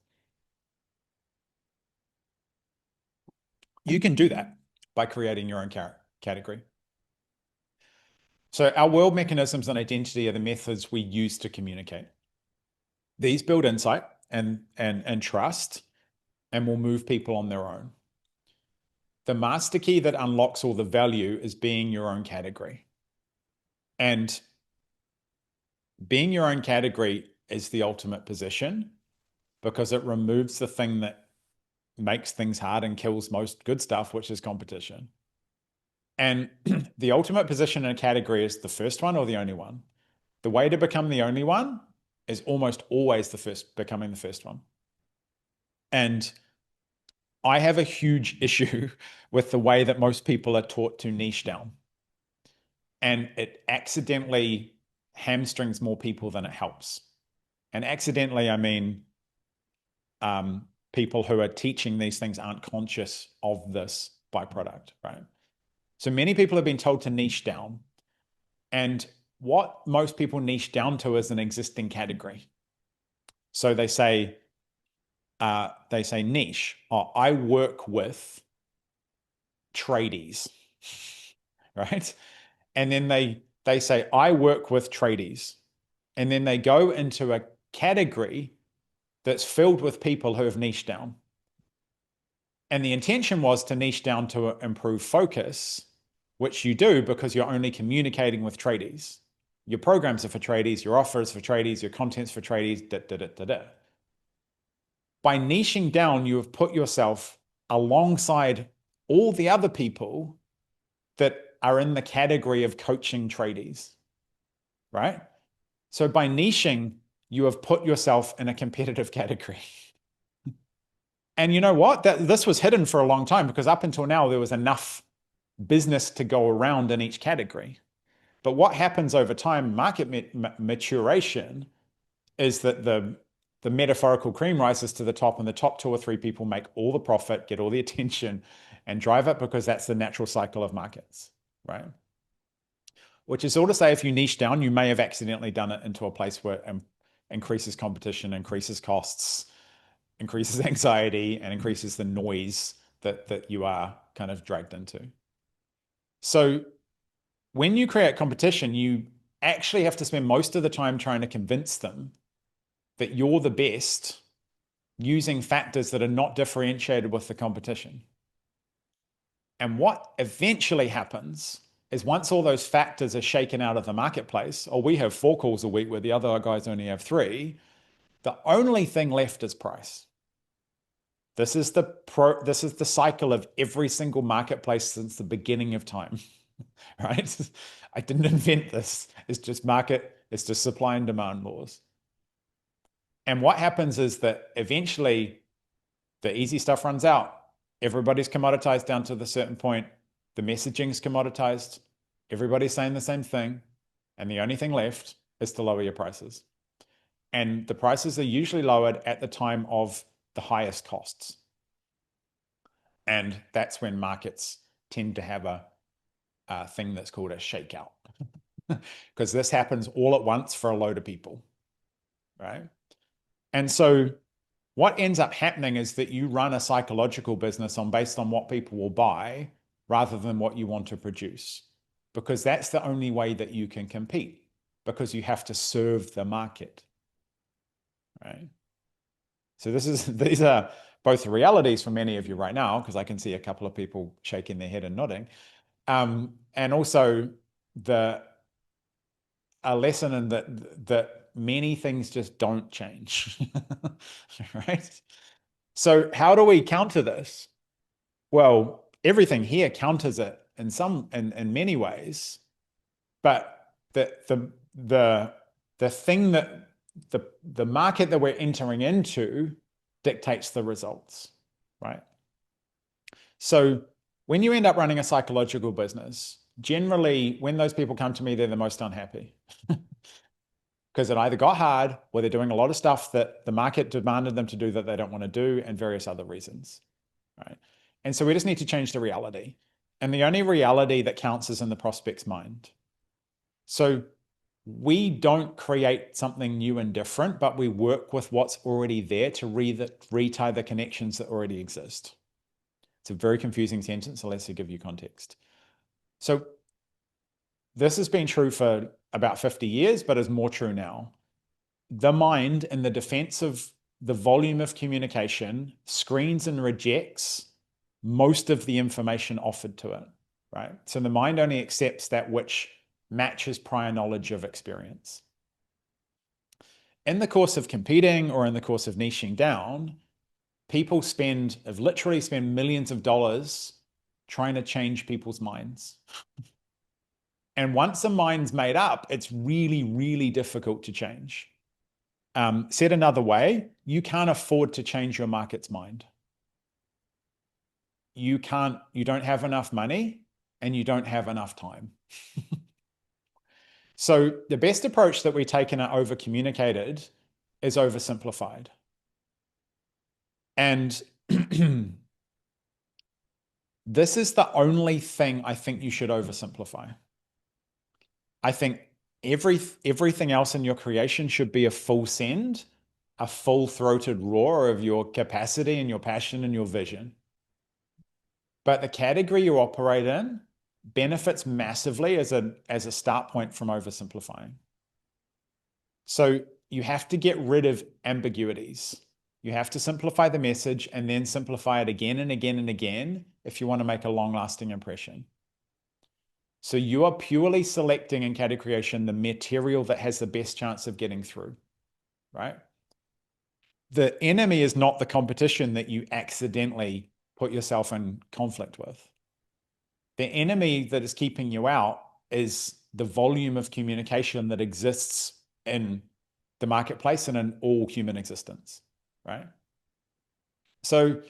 You can do that by creating your own category. So our world mechanisms and identity are the methods we use to communicate. These build insight and trust and will move people on their own. The master key that unlocks all the value is being your own category. And being your own category is the ultimate position because it removes the thing that makes things hard and kills most good stuff, which is competition. And the ultimate position in a category is the first one or the only one. The way to become the only one is almost always becoming the first one. And I have a huge issue with the way that most people are taught to niche down. And it accidentally hamstrings more people than it helps. And accidentally, I mean, people who are teaching these things aren't conscious of this byproduct, right? So many people have been told to niche down. And what most people niche down to is an existing category. So they say niche. Oh, I work with tradies, right? And then they say, I work with tradies. And then they go into a category that's filled with people who have niched down. And the intention was to niche down to improve focus, which you do because you're only communicating with tradies. Your programs are for tradies, your offers for tradies, your content's for tradies, By niching down, you have put yourself alongside all the other people that are in the category of coaching tradies, right? So by niching, you have put yourself in a competitive category. And you know what? This was hidden for a long time because up until now, there was enough business to go around in each category. But what happens over time, market maturation, is that the metaphorical cream rises to the top and the top two or three people make all the profit, get all the attention and drive it because that's the natural cycle of markets, right? Which is all to say, if you niche down, you may have accidentally done it into a place where it increases competition, increases costs, increases anxiety, and increases the noise that you are kind of dragged into. So when you create competition, you actually have to spend most of the time trying to convince them that you're the best using factors that are not differentiated with the competition. And what eventually happens is once all those factors are shaken out of the marketplace, or we have 4 calls a week where the other guys only have 3, the only thing left is price. This is the cycle of every single marketplace since the beginning of time, right? I didn't invent this. It's just supply and demand laws. And what happens is that eventually the easy stuff runs out. Everybody's commoditized down to the certain point. The messaging's commoditized. Everybody's saying the same thing. And the only thing left is to lower your prices. And the prices are usually lowered at the time of the highest costs. And that's when markets tend to have a thing that's called a shakeout. Because this happens all at once for a load of people, right? And so what ends up happening is that you run a psychological business based on what people will buy rather than what you want to produce, because that's the only way that you can compete, because you have to serve the market, right? So these are both realities for many of you right now, because I can see a couple of people shaking their head and nodding, and also a lesson in that many things just don't change, right? So how do we counter this? Well, everything here counters it in many ways, but the thing that the market that we're entering into dictates the results, right? So when you end up running a psychological business, generally when those people come to me, they're the most unhappy because it either got hard or they're doing a lot of stuff that the market demanded them to do that they don't want to do, and various other reasons, right? And so we just need to change the reality. And the only reality that counts is in the prospect's mind. So we don't create something new and different, but we work with what's already there to retie the connections that already exist. It's a very confusing sentence, so let's give you context. So this has been true for about 50 years, but is more true now. The mind, in the defense of the volume of communication, screens and rejects most of the information offered to it, right? So the mind only accepts that which matches prior knowledge of experience. In the course of competing or in the course of niching down, people have literally spent millions of dollars trying to change people's minds. And once a mind's made up, it's really, really difficult to change. Said another way, you can't afford to change your market's mind. You don't have enough money and you don't have enough time. So the best approach that we take in our over-communicated is oversimplified. And this is the only thing I think you should oversimplify. I think everything else in your creation should be a full send, a full-throated roar of your capacity and your passion and your vision. But the category you operate in benefits massively as a start point from oversimplifying. So you have to get rid of ambiguities. You have to simplify the message and then simplify it again and again and again if you want to make a long-lasting impression. So you are purely selecting in category creation the material that has the best chance of getting through, right? The enemy is not the competition that you accidentally put yourself in conflict with. The enemy that is keeping you out is the volume of communication that exists in the marketplace and in all human existence, right? So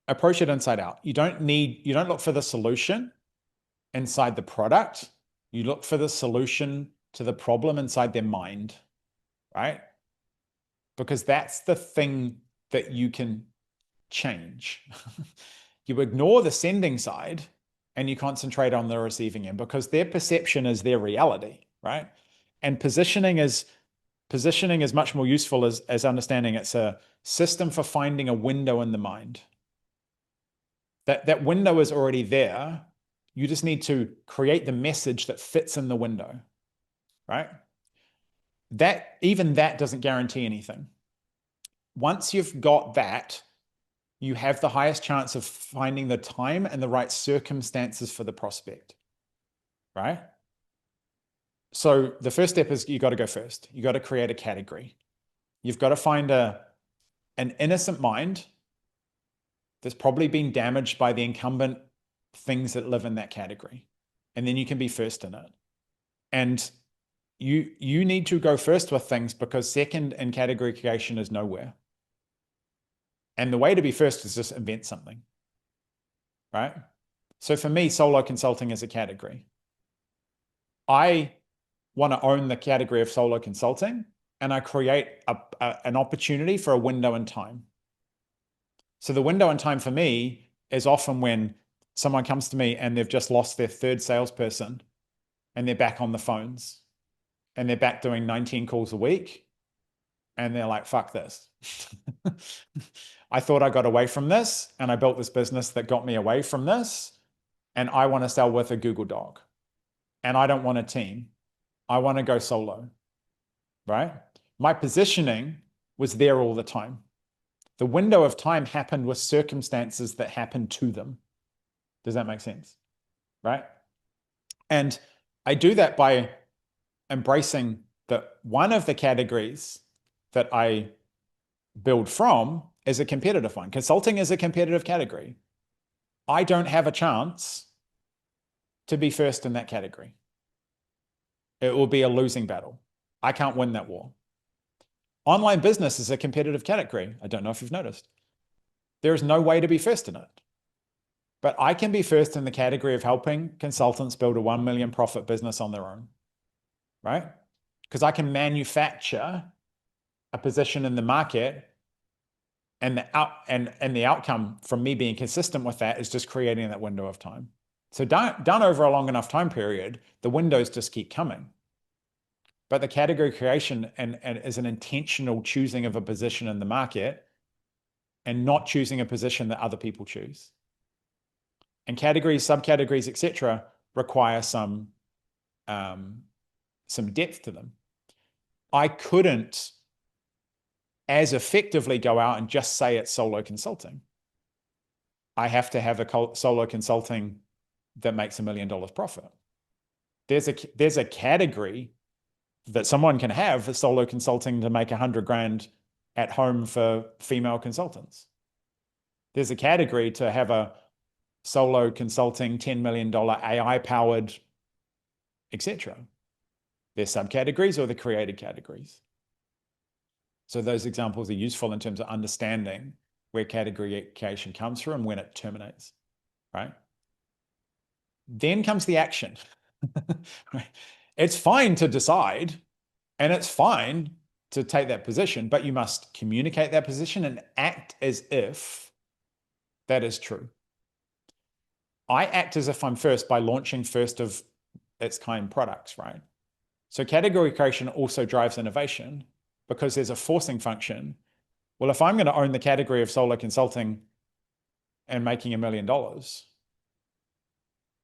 approach it inside out. You don't look for the solution inside the product. You look for the solution to the problem inside their mind, right? Because that's the thing that you can change. You ignore the sending side and you concentrate on the receiving end because their perception is their reality, right? And positioning is much more useful as understanding it's a system for finding a window in the mind. That window is already there. You just need to create the message that fits in the window, right? Even that doesn't guarantee anything. Once you've got that, you have the highest chance of finding the time and the right circumstances for the prospect, right? So the first step is you got to go first. You got to create a category. You've got to find an innocent mind that's probably been damaged by the incumbent things that live in that category. And then you can be first in it. And you need to go first with things because second in category creation is nowhere. And the way to be first is just invent something, right? So for me, solo consulting is a category. I want to own the category of solo consulting, and I create an opportunity for a window in time. So the window in time for me is often when someone comes to me and they've just lost their third salesperson and they're back on the phones and they're back doing 19 calls a week and they're like, fuck this. I thought I got away from this and I built this business that got me away from this, and I want to sell with a Google Doc and I don't want a team. I want to go solo, right? My positioning was there all the time. The window of time happened with circumstances that happened to them. Does that make sense? Right? And I do that by embracing that one of the categories that I build from is a competitive one. Consulting is a competitive category. I don't have a chance to be first in that category. It will be a losing battle. I can't win that war. Online business is a competitive category. I don't know if you've noticed. There is no way to be first in it. But I can be first in the category of helping consultants build a 1 million profit business on their own, right? Because I can manufacture a position in the market, and the outcome from me being consistent with that is just creating that window of time. So done over a long enough time period, the windows just keep coming. But the category creation and is an intentional choosing of a position in the market and not choosing a position that other people choose. And categories, subcategories, etc., require some depth to them. I couldn't as effectively go out and just say it's solo consulting. I have to have a solo consulting that makes $1 million profit. There's a category that someone can have for solo consulting to make 100 grand at home for female consultants. There's a category to have a solo consulting $10 million AI powered, etc. There's subcategories or the created categories. So those examples are useful in terms of understanding where categorization comes from and when it terminates, right? Then comes the action. Right? It's fine to decide and it's fine to take that position, but you must communicate that position and act as if that is true. I act as if I'm first by launching first of its kind products, right? So category creation also drives innovation because there's a forcing function. Well, if I'm going to own the category of solo consulting and making $1 million,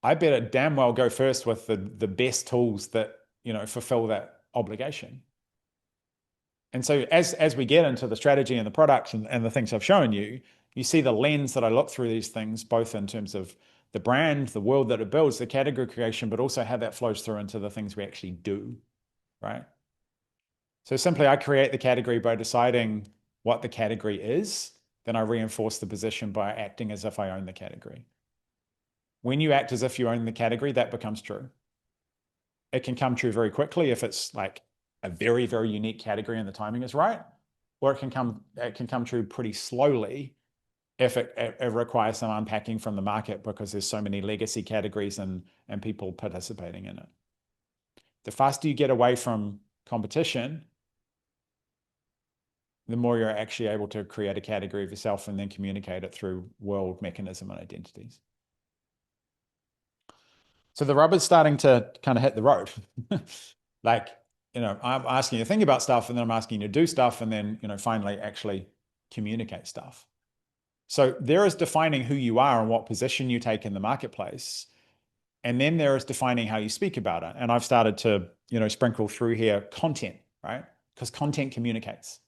I better damn well go first with the best tools that, fulfill that obligation. And so as we get into the strategy and the products and the things I've shown you, you see the lens that I look through these things, both in terms of the brand, the world that it builds, the category creation, but also how that flows through into the things we actually do, right? So simply I create the category by deciding what the category is, then I reinforce the position by acting as if I own the category. When you act as if you own the category, that becomes true. It can come true very quickly if it's like a very, very unique category and the timing is right, or it can come true pretty slowly if it requires some unpacking from the market because there's so many legacy categories and people participating in it. The faster you get away from competition, the more you're actually able to create a category of yourself and then communicate it through world, mechanism, and identities. So the rubber's starting to kind of hit the road. Like, I'm asking you to think about stuff and then I'm asking you to do stuff and then, finally actually communicate stuff. So there is defining who you are and what position you take in the marketplace. And then there is defining how you speak about it. And I've started to, sprinkle through here content, right? Because content communicates.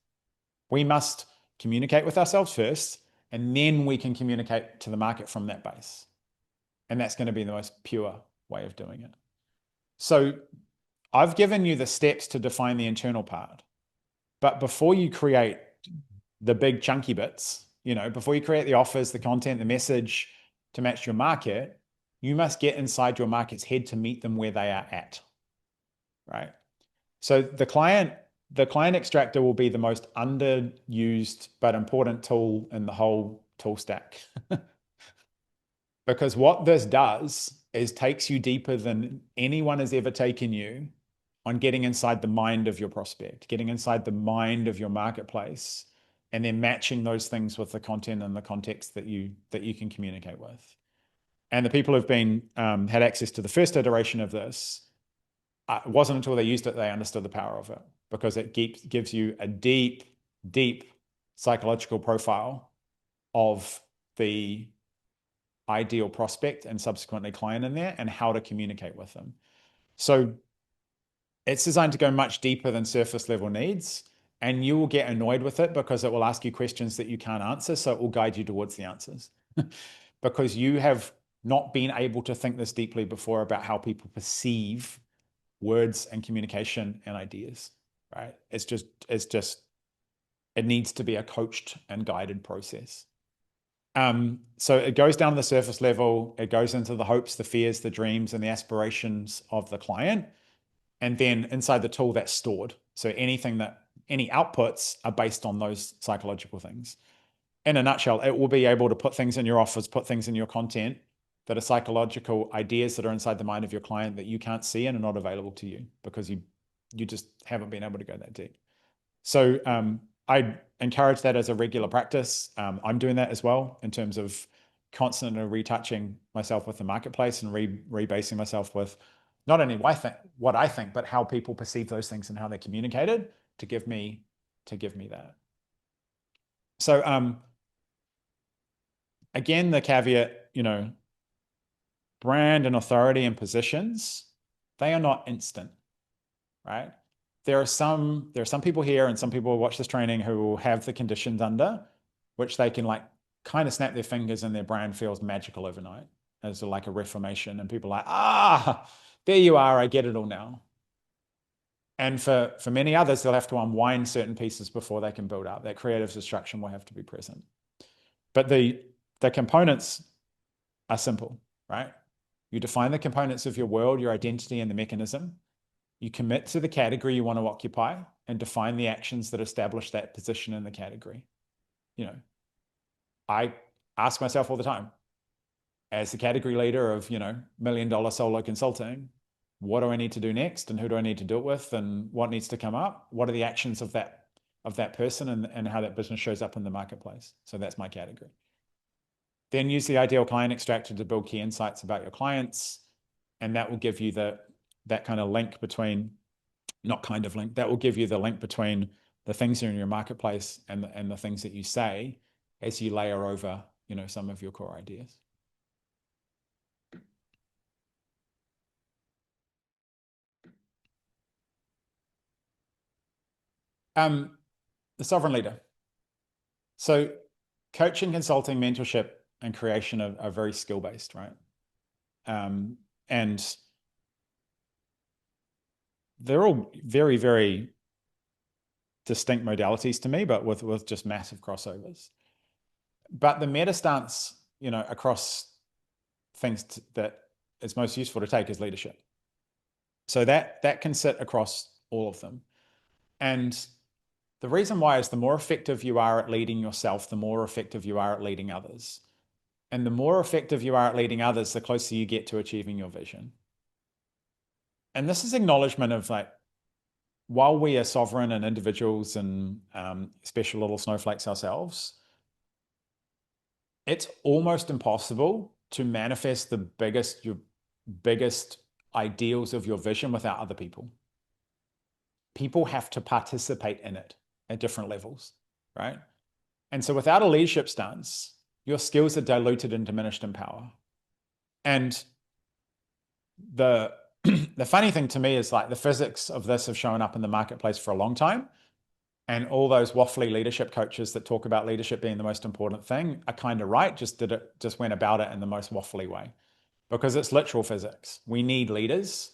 We must communicate with ourselves first, and then we can communicate to the market from that base. And that's going to be the most pure way of doing it. So I've given you the steps to define the internal part. But before you create the big chunky bits, before you create the offers, the content, the message to match your market, you must get inside your market's head to meet them where they are at, right? So the client extractor will be the most underused but important tool in the whole tool stack. Because what this does is takes you deeper than anyone has ever taken you on getting inside the mind of your prospect, getting inside the mind of your marketplace, and then matching those things with the content and the context that you can communicate with. And the people who've been had access to the first iteration of this, it wasn't until they used it they understood the power of it, because it gives you a deep, deep psychological profile of the ideal prospect and subsequently client in there and how to communicate with them. So it's designed to go much deeper than surface level needs, and you will get annoyed with it because it will ask you questions that you can't answer. So it will guide you towards the answers because you have not been able to think this deeply before about how people perceive words and communication and ideas, right? It needs to be a coached and guided process. So it goes down to the surface level. It goes into the hopes, the fears, the dreams, and the aspirations of the client. And then inside the tool, that's stored. So any outputs are based on those psychological things. In a nutshell, it will be able to put things in your offers, put things in your content that are psychological ideas that are inside the mind of your client that you can't see and are not available to you because you just haven't been able to go that deep. So I encourage that as a regular practice. I'm doing that as well in terms of constantly retouching myself with the marketplace and rebasing myself with not only what I think, but how people perceive those things and how they're communicated to give me that. So again, the caveat, brand and authority and positions, they are not instant, right? There are some people here and some people who watch this training who will have the conditions under which they can like kind of snap their fingers and their brand feels magical overnight as like a reformation. And people are like, there you are, I get it all now. And for many others, they'll have to unwind certain pieces before they can build up. That creative destruction will have to be present. But the components are simple, right? You define the components of your world, your identity, and the mechanism. You commit to the category you want to occupy and define the actions that establish that position in the category. I ask myself all the time, as the category leader of, $1 million solo consulting, what do I need to do next? And who do I need to do it with? And what needs to come up? What are the actions of that person and how that business shows up in the marketplace? So that's my category. Then use the ideal client extractor to build key insights about your clients. And that will give you that kind of link between, that will give you the link between the things that are in your marketplace and the things that you say as you layer over, some of your core ideas. The sovereign leader. So coaching, consulting, mentorship, and creation are very skill-based, right? And they're all very, very distinct modalities to me, but with just massive crossovers. But the meta stance, across things that is most useful to take is leadership. So that can sit across all of them. And the reason why is the more effective you are at leading yourself, the more effective you are at leading others. And the more effective you are at leading others, the closer you get to achieving your vision. And this is acknowledgement of like, while we are sovereign and individuals and special little snowflakes ourselves, it's almost impossible to manifest your biggest ideals of your vision without other people. People have to participate in it at different levels, right? And so without a leadership stance, your skills are diluted and diminished in power. And the funny thing to me is like the physics of this have shown up in the marketplace for a long time. And all those waffly leadership coaches that talk about leadership being the most important thing are kind of right, just went about it in the most waffly way. Because it's literal physics. We need leaders.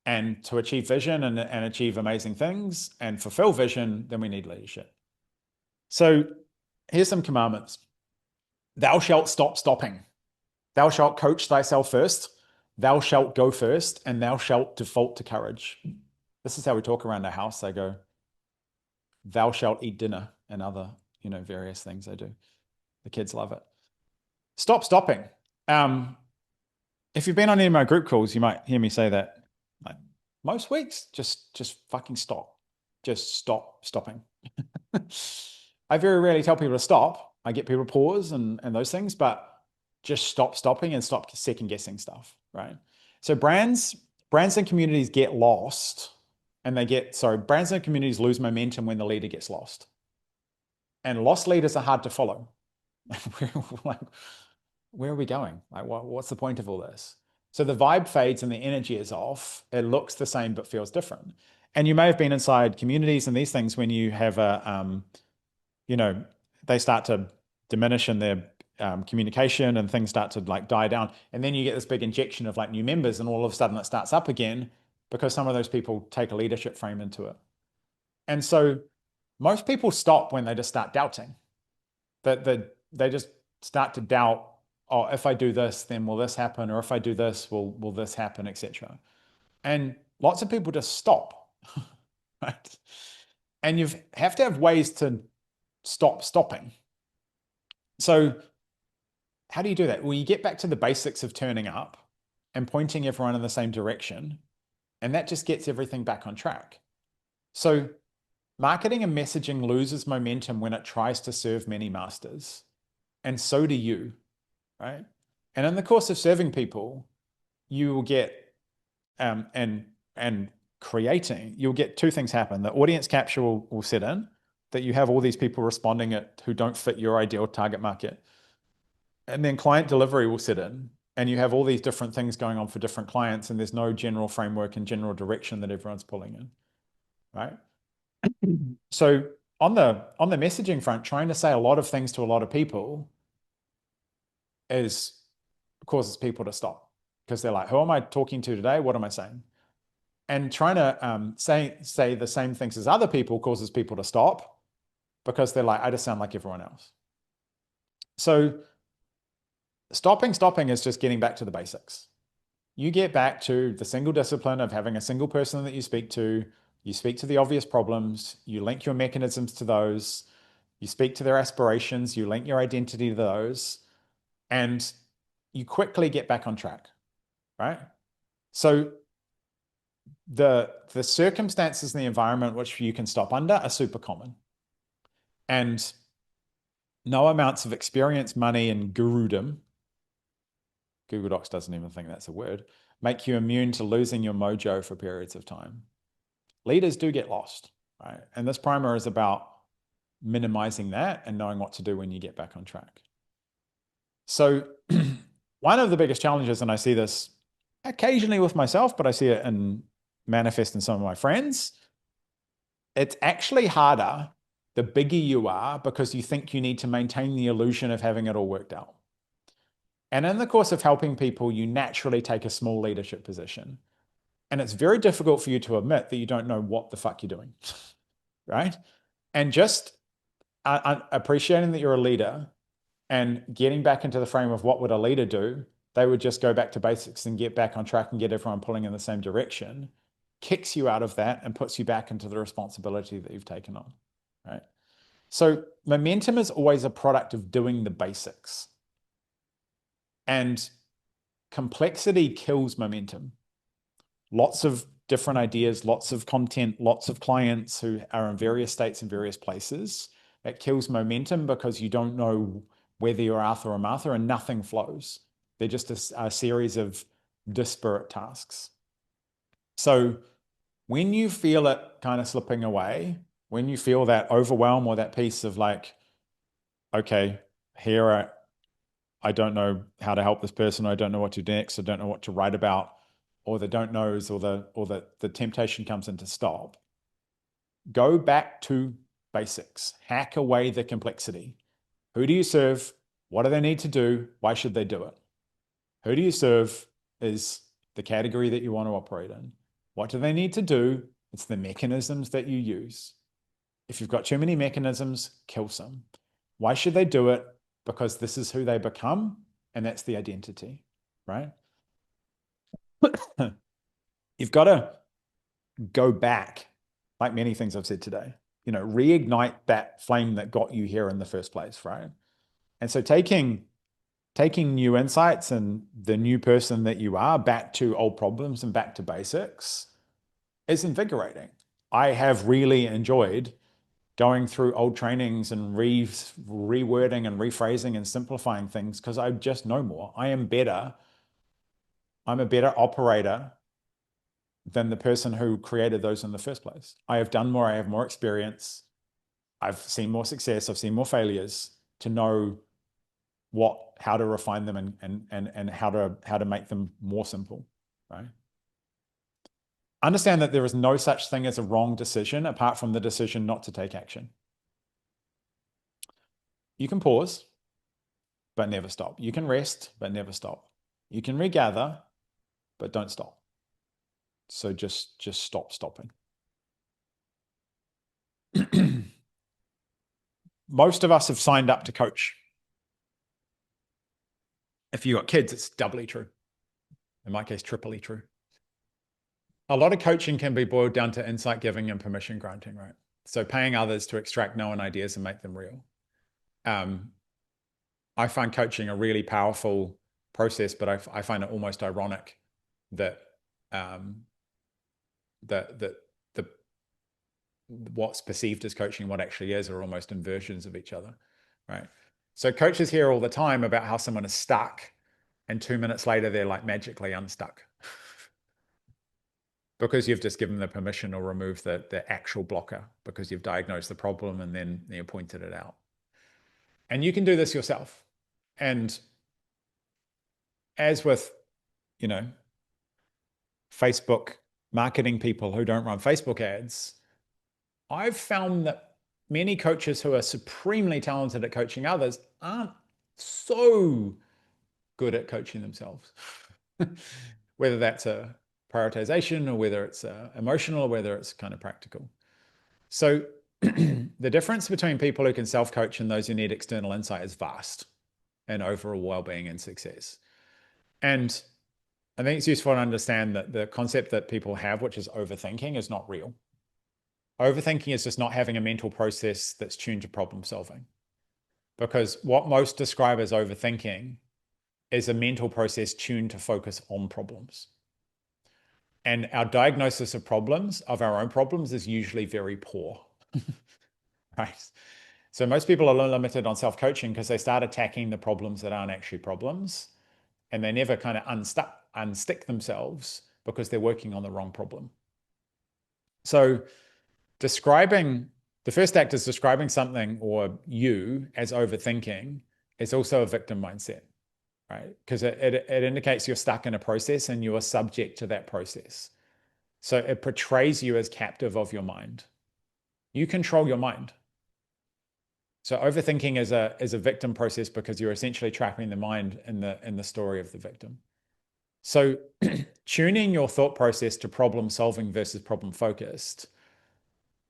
And to achieve vision and achieve amazing things and fulfill vision, then we need leadership. So here's some commandments. Thou shalt stop stopping. Thou shalt coach thyself first. Thou shalt go first, and thou shalt default to courage. This is how we talk around our house. I go, thou shalt eat dinner, and other, various things I do. The kids love it. Stop stopping. If you've been on any of my group calls, you might hear me say that. Like most weeks, just fucking stop. Just stop stopping. I very rarely tell people to stop. I get people to pause and those things, but just stop stopping and stop second guessing stuff, right? So brands and communities get lost brands and communities lose momentum when the leader gets lost. And lost leaders are hard to follow. Where are we going? Like, what's the point of all this? So the vibe fades and the energy is off. It looks the same, but feels different. And you may have been inside communities and these things when you have they start to diminish in their communication and things start to like die down. And then you get this big injection of like new members and all of a sudden it starts up again because some of those people take a leadership frame into it. And so most people stop when they just start doubting. That they just start to doubt, oh, if I do this, then will this happen? Or if I do this, will this happen, etc. And lots of people just stop, right? And you have to have ways to stop stopping. So how do you do that? Well, you get back to the basics of turning up and pointing everyone in the same direction, and that just gets everything back on track. So marketing and messaging loses momentum when it tries to serve many masters, and so do you, right? And in the course of serving people, you will get and creating, you'll get two things happen. The audience capture will set in, that you have all these people responding who don't fit your ideal target market. And then client delivery will set in, and you have all these different things going on for different clients, and there's no general framework and general direction that everyone's pulling in, right? So on the messaging front, trying to say a lot of things to a lot of people causes people to stop, because they're like, who am I talking to today? What am I saying? And trying to say the same things as other people causes people to stop, because they're like, I just sound like everyone else. So stopping is just getting back to the basics. You get back to the single discipline of having a single person that you speak to the obvious problems, you link your mechanisms to those, you speak to their aspirations, you link your identity to those, and you quickly get back on track, right? So the circumstances in the environment which you can stop under are super common. And no amounts of experience, money, and gurudom, Google Docs doesn't even think that's a word, make you immune to losing your mojo for periods of time. Leaders do get lost, right? And this primer is about minimizing that and knowing what to do when you get back on track. So one of the biggest challenges, and I see this occasionally with myself, but I see it manifest in some of my friends, it's actually harder the bigger you are, because you think you need to maintain the illusion of having it all worked out. And in the course of helping people, you naturally take a small leadership position. And it's very difficult for you to admit that you don't know what the fuck you're doing, right? And just appreciating that you're a leader and getting back into the frame of what would a leader do, they would just go back to basics and get back on track and get everyone pulling in the same direction, kicks you out of that and puts you back into the responsibility that you've taken on, right? So momentum is always a product of doing the basics. And complexity kills momentum. Lots of different ideas, lots of content, lots of clients who are in various states and various places. That kills momentum, because you don't know whether you're Arthur or Martha, and nothing flows. They're just a series of disparate tasks. So when you feel it kind of slipping away, when you feel that overwhelm or that piece of like, okay, here I don't know how to help this person, I don't know what to do next, I don't know what to write about, or the don't knows, or the temptation comes in to stop, go back to basics. Hack away the complexity. Who do you serve? What do they need to do? Why should they do it? Who do you serve is the category that you want to operate in. What do they need to do? It's the mechanisms that you use. If you've got too many mechanisms, kill some. Why should they do it? Because this is who they become, and that's the identity, right? You've got to go back, like many things I've said today, reignite that flame that got you here in the first place, right? And so taking new insights and the new person that you are back to old problems and back to basics is invigorating. I have really enjoyed going through old trainings and rewording and rephrasing and simplifying things, because I just know more. I'm a better operator than the person who created those in the first place. I have done more, I have more experience, I've seen more success, I've seen more failures to know how to refine them and how to make them more simple, right? Understand that there is no such thing as a wrong decision apart from the decision not to take action. You can pause, but never stop. You can rest, but never stop. You can regather, but don't stop. So just stop stopping. Most of us have signed up to coach. If you got kids, it's doubly true. In my case, triply true. A lot of coaching can be boiled down to insight giving and permission granting, right? So paying others to extract known ideas and make them real. I find coaching a really powerful process, but I find it almost ironic that the what's perceived as coaching, what actually is, are almost inversions of each other, right? So coaches hear all the time about how someone is stuck, and 2 minutes later they're like magically unstuck because you've just given the permission or removed the actual blocker because you've diagnosed the problem and then you pointed it out. And you can do this yourself. And as with, Facebook marketing people who don't run Facebook ads, I've found that many coaches who are supremely talented at coaching others aren't so good at coaching themselves. Whether that's a prioritization or whether it's emotional or whether it's kind of practical. So the difference between people who can self-coach and those who need external insight is vast in overall well-being and success. And I think it's useful to understand that the concept that people have, which is overthinking, is not real. Overthinking is just not having a mental process that's tuned to problem solving. Because what most describe as overthinking is a mental process tuned to focus on problems. And our diagnosis of problems, of our own problems, is usually very poor, right? So most people are limited on self-coaching because they start attacking the problems that aren't actually problems, and they never kind of unstick themselves because they're working on the wrong problem. So the first act is describing something or you as overthinking is also a victim mindset, right? Because it indicates you're stuck in a process and you are subject to that process. So it portrays you as captive of your mind. You control your mind. So overthinking is a victim process because you're essentially trapping the mind in the story of the victim. So tuning your thought process to problem solving versus problem focused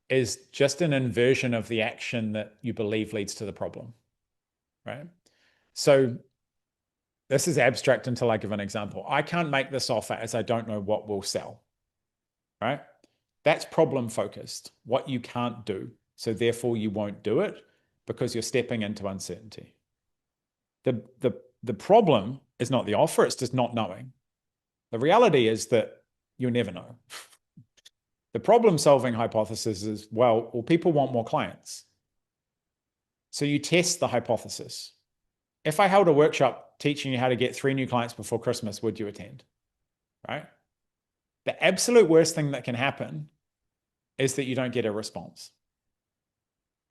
is just an inversion of the action that you believe leads to the problem, right? So this is abstract until I give an example. I can't make this offer as I don't know what will sell, right? That's problem focused, what you can't do. So therefore you won't do it because you're stepping into uncertainty. The problem is not the offer, it's just not knowing. The reality is that you'll never know. The problem-solving hypothesis is, well, people want more clients. So you test the hypothesis. If I held a workshop teaching you how to get 3 new clients before Christmas, would you attend? Right? The absolute worst thing that can happen is that you don't get a response.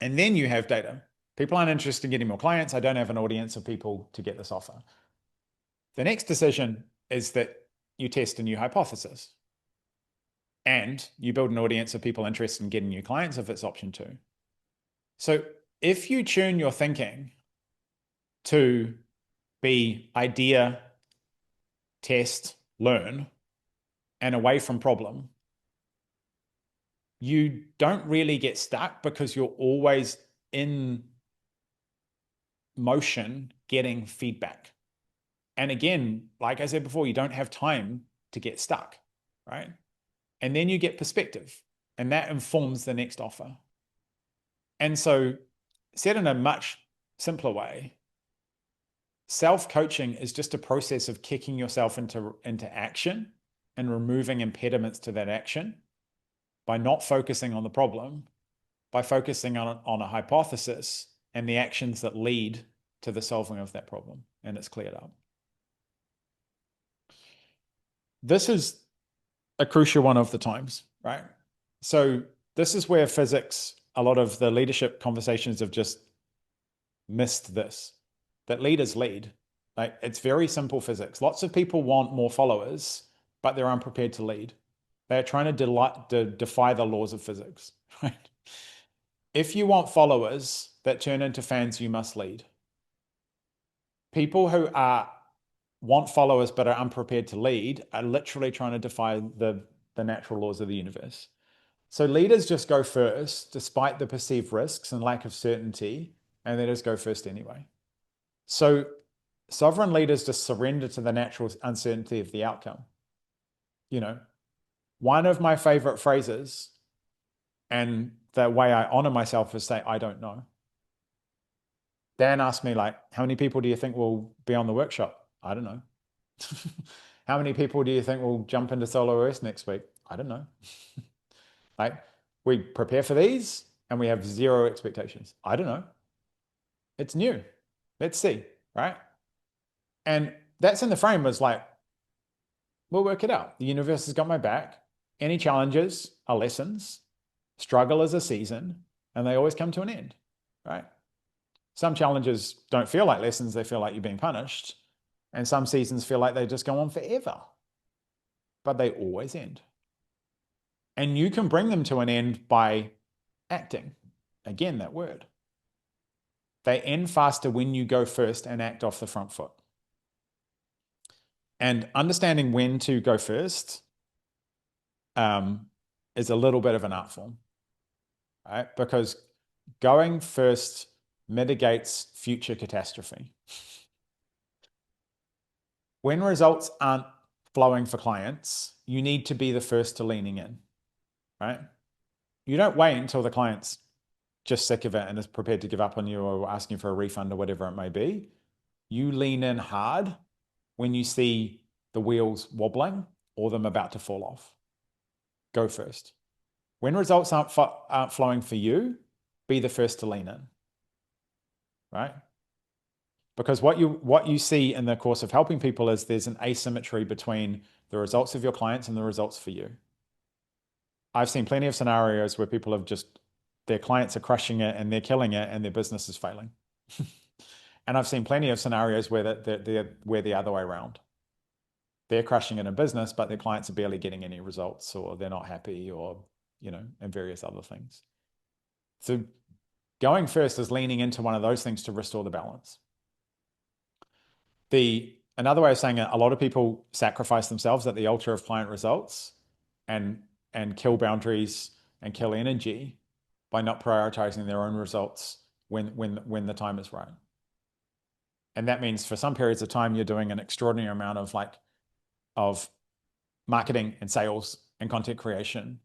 And then you have data. People aren't interested in getting more clients. I don't have an audience of people to get this offer. The next decision is that you test a new hypothesis. And you build an audience of people interested in getting new clients if it's option 2. So if you tune your thinking to be idea, test, learn, and away from problem, you don't really get stuck because you're always in motion getting feedback. And again, like I said before, you don't have time to get stuck, right? And then you get perspective, and that informs the next offer. And so, said in a much simpler way, self-coaching is just a process of kicking yourself into action and removing impediments to that action by not focusing on the problem, by focusing on a hypothesis and the actions that lead to the solving of that problem, and it's cleared up. This is a crucial one of the times, right? So this is where physics, a lot of the leadership conversations have just missed this, that leaders lead. Like, it's very simple physics. Lots of people want more followers, but they're unprepared to lead. They're trying to defy the laws of physics, right? If you want followers that turn into fans, you must lead. People who want followers but are unprepared to lead are literally trying to defy the natural laws of the universe. So leaders just go first despite the perceived risks and lack of certainty, and they just go first anyway. So sovereign leaders just surrender to the natural uncertainty of the outcome. One of my favorite phrases and the way I honor myself is say, I don't know. Dan asked me, like, how many people do you think will be on the workshop? I don't know. How many people do you think will jump into Solo next week? I don't know. Like, we prepare for these and we have zero expectations. I don't know. It's new. Let's see, right? And that's in the frame was like, we'll work it out. The universe has got my back. Any challenges are lessons. Struggle is a season, and they always come to an end, right? Some challenges don't feel like lessons. They feel like you're being punished. And some seasons feel like they just go on forever, but they always end. And you can bring them to an end by acting. Again, that word. They end faster when you go first and act off the front foot. And understanding when to go first is a little bit of an art form, right? Because going first mitigates future catastrophe. When results aren't flowing for clients, you need to be the first to leaning in, right? You don't wait until the client's just sick of it and is prepared to give up on you or asking for a refund or whatever it may be. You lean in hard when you see the wheels wobbling or them about to fall off. Go first. When results aren't flowing for you, be the first to lean in, right? Because what you see in the course of helping people is there's an asymmetry between the results of your clients and the results for you. I've seen plenty of scenarios where people have their clients are crushing it and they're killing it and their business is failing. And I've seen plenty of scenarios where they're the other way around. They're crushing it in business, but their clients are barely getting any results, or they're not happy, or, and various other things. So going first is leaning into one of those things to restore the balance. Another way of saying it, a lot of people sacrifice themselves at the altar of client results and kill boundaries and kill energy by not prioritizing their own results when the time is right. And that means for some periods of time, you're doing an extraordinary amount of marketing and sales and content creation,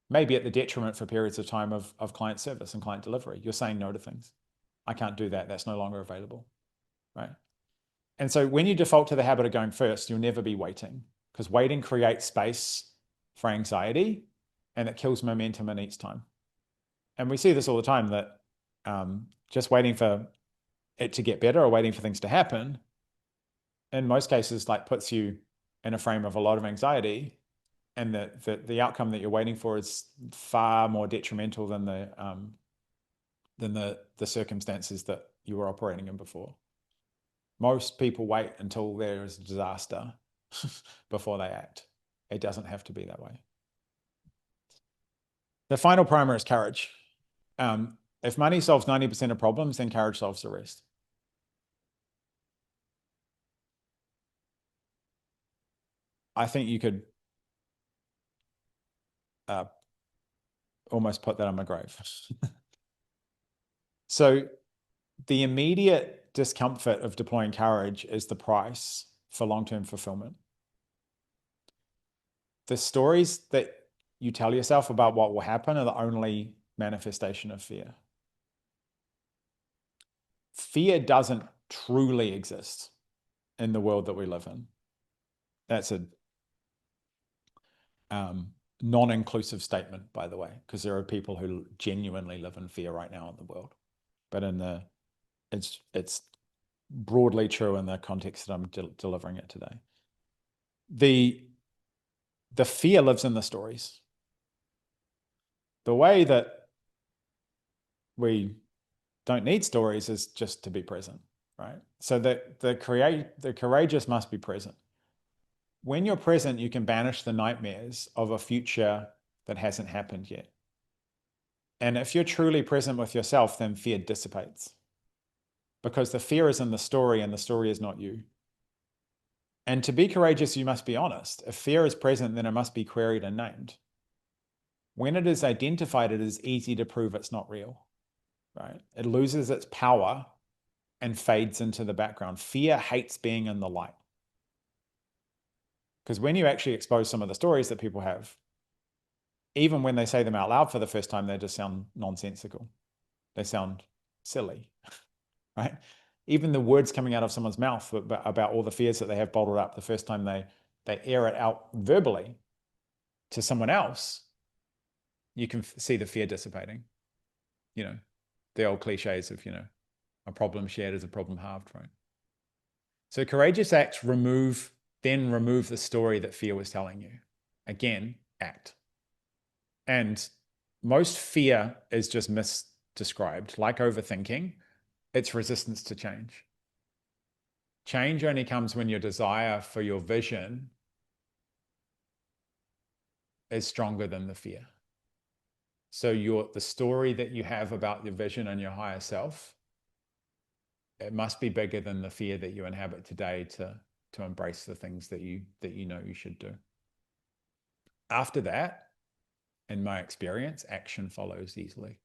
maybe at the detriment for periods of time of client service and client delivery. You're saying no to things. I can't do that. That's no longer available, right? And so when you default to the habit of going first, you'll never be waiting, because waiting creates space for anxiety and it kills momentum and eats time. And we see this all the time, that just waiting for it to get better or waiting for things to happen, in most cases, like, puts you in a frame of a lot of anxiety, and the outcome that you're waiting for is far more detrimental than the circumstances that you were operating in before. Most people wait until there is a disaster before they act. It doesn't have to be that way. The final primer is courage. If money solves 90% of problems, then courage solves the rest. I think you could almost put that on my grave. So the immediate discomfort of deploying courage is the price for long-term fulfillment. The stories that you tell yourself about what will happen are the only manifestation of fear. Fear doesn't truly exist in the world that we live in. That's a non-inclusive statement, by the way, because there are people who genuinely live in fear right now in the world. But it's broadly true in the context that I'm delivering it today. The fear lives in the stories. The way that we don't need stories is just to be present, right? So that the courageous must be present. When you're present, you can banish the nightmares of a future that hasn't happened yet. And if you're truly present with yourself, then fear dissipates, because the fear is in the story and the story is not you. And to be courageous, you must be honest. If fear is present, then it must be queried and named. When it is identified, it is easy to prove it's not real, right? It loses its power and fades into the background. Fear hates being in the light. Because when you actually expose some of the stories that people have, even when they say them out loud for the first time, they just sound nonsensical. They sound silly, right? Even the words coming out of someone's mouth about all the fears that they have bottled up the first time they air it out verbally to someone else, you can see the fear dissipating. You know, the old cliches of, a problem shared is a problem halved, right? So courageous acts then remove the story that fear was telling you. Again, act. And most fear is just misdescribed. Like overthinking, it's resistance to change. Change only comes when your desire for your vision is stronger than the fear. So the story that you have about your vision and your higher self, it must be bigger than the fear that you inhabit today to embrace the things that you know you should do. After that, in my experience, action follows easily.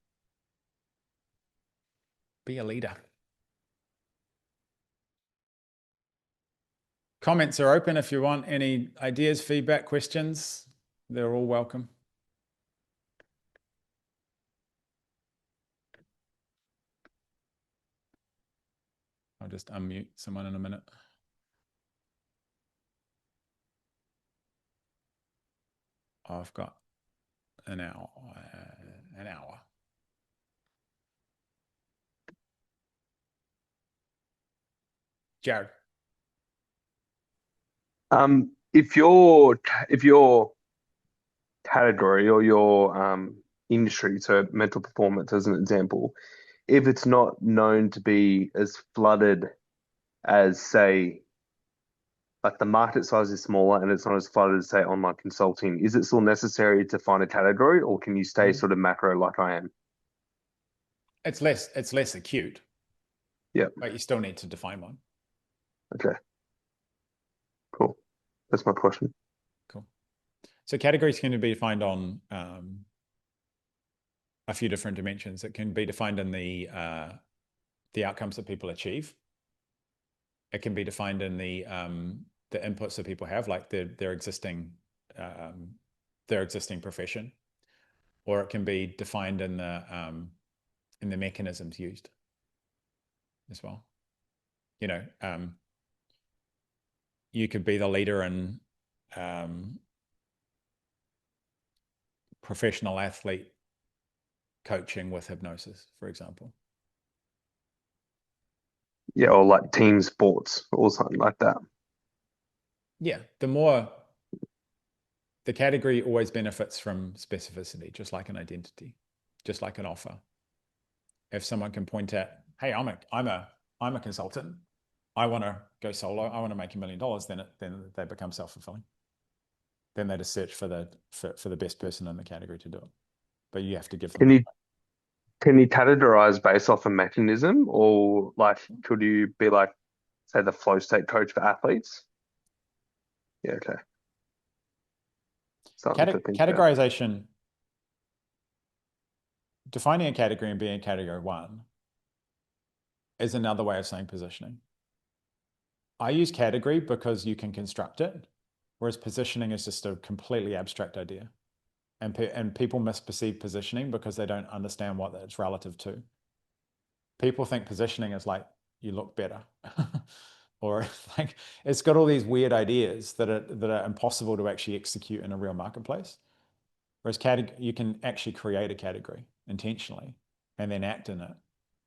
Be a leader. Comments are open if you want any ideas, feedback, questions. They're all welcome. I'll just unmute someone in a minute. I've got an hour. Jared. If your category or your industry, so mental performance as an example, if it's not known to be as flooded as, say, like the market size is smaller and it's not as flooded as, say, online consulting, is it still necessary to find a category, or can you stay sort of macro like I am? It's less acute. Yeah. But you still need to define one. Okay. Cool. That's my question. Cool. So categories can be defined on a few different dimensions. It can be defined in the outcomes that people achieve. It can be defined in the inputs that people have, like their existing profession, or it can be defined in the mechanisms used as well. You could be the leader in professional athlete coaching with hypnosis, for example. Yeah, or like team sports or something like that. Yeah, the category always benefits from specificity, just like an identity, just like an offer. If someone can point at, hey, I'm a consultant, I want to go solo, I want to make $1 million, then they become self-fulfilling. Then they just search for the best person in the category to do it. But you have to give them. Can you categorize based off a mechanism, or like could you be like, say, the flow state coach for athletes? Yeah, okay. Categorization, defining a category and being category one is another way of saying positioning. I use category because you can construct it, whereas positioning is just a completely abstract idea. And people misperceive positioning because they don't understand what it's relative to. People think positioning is like, you look better. Or like, it's got all these weird ideas that are impossible to actually execute in a real marketplace. Whereas you can actually create a category intentionally and then act in it.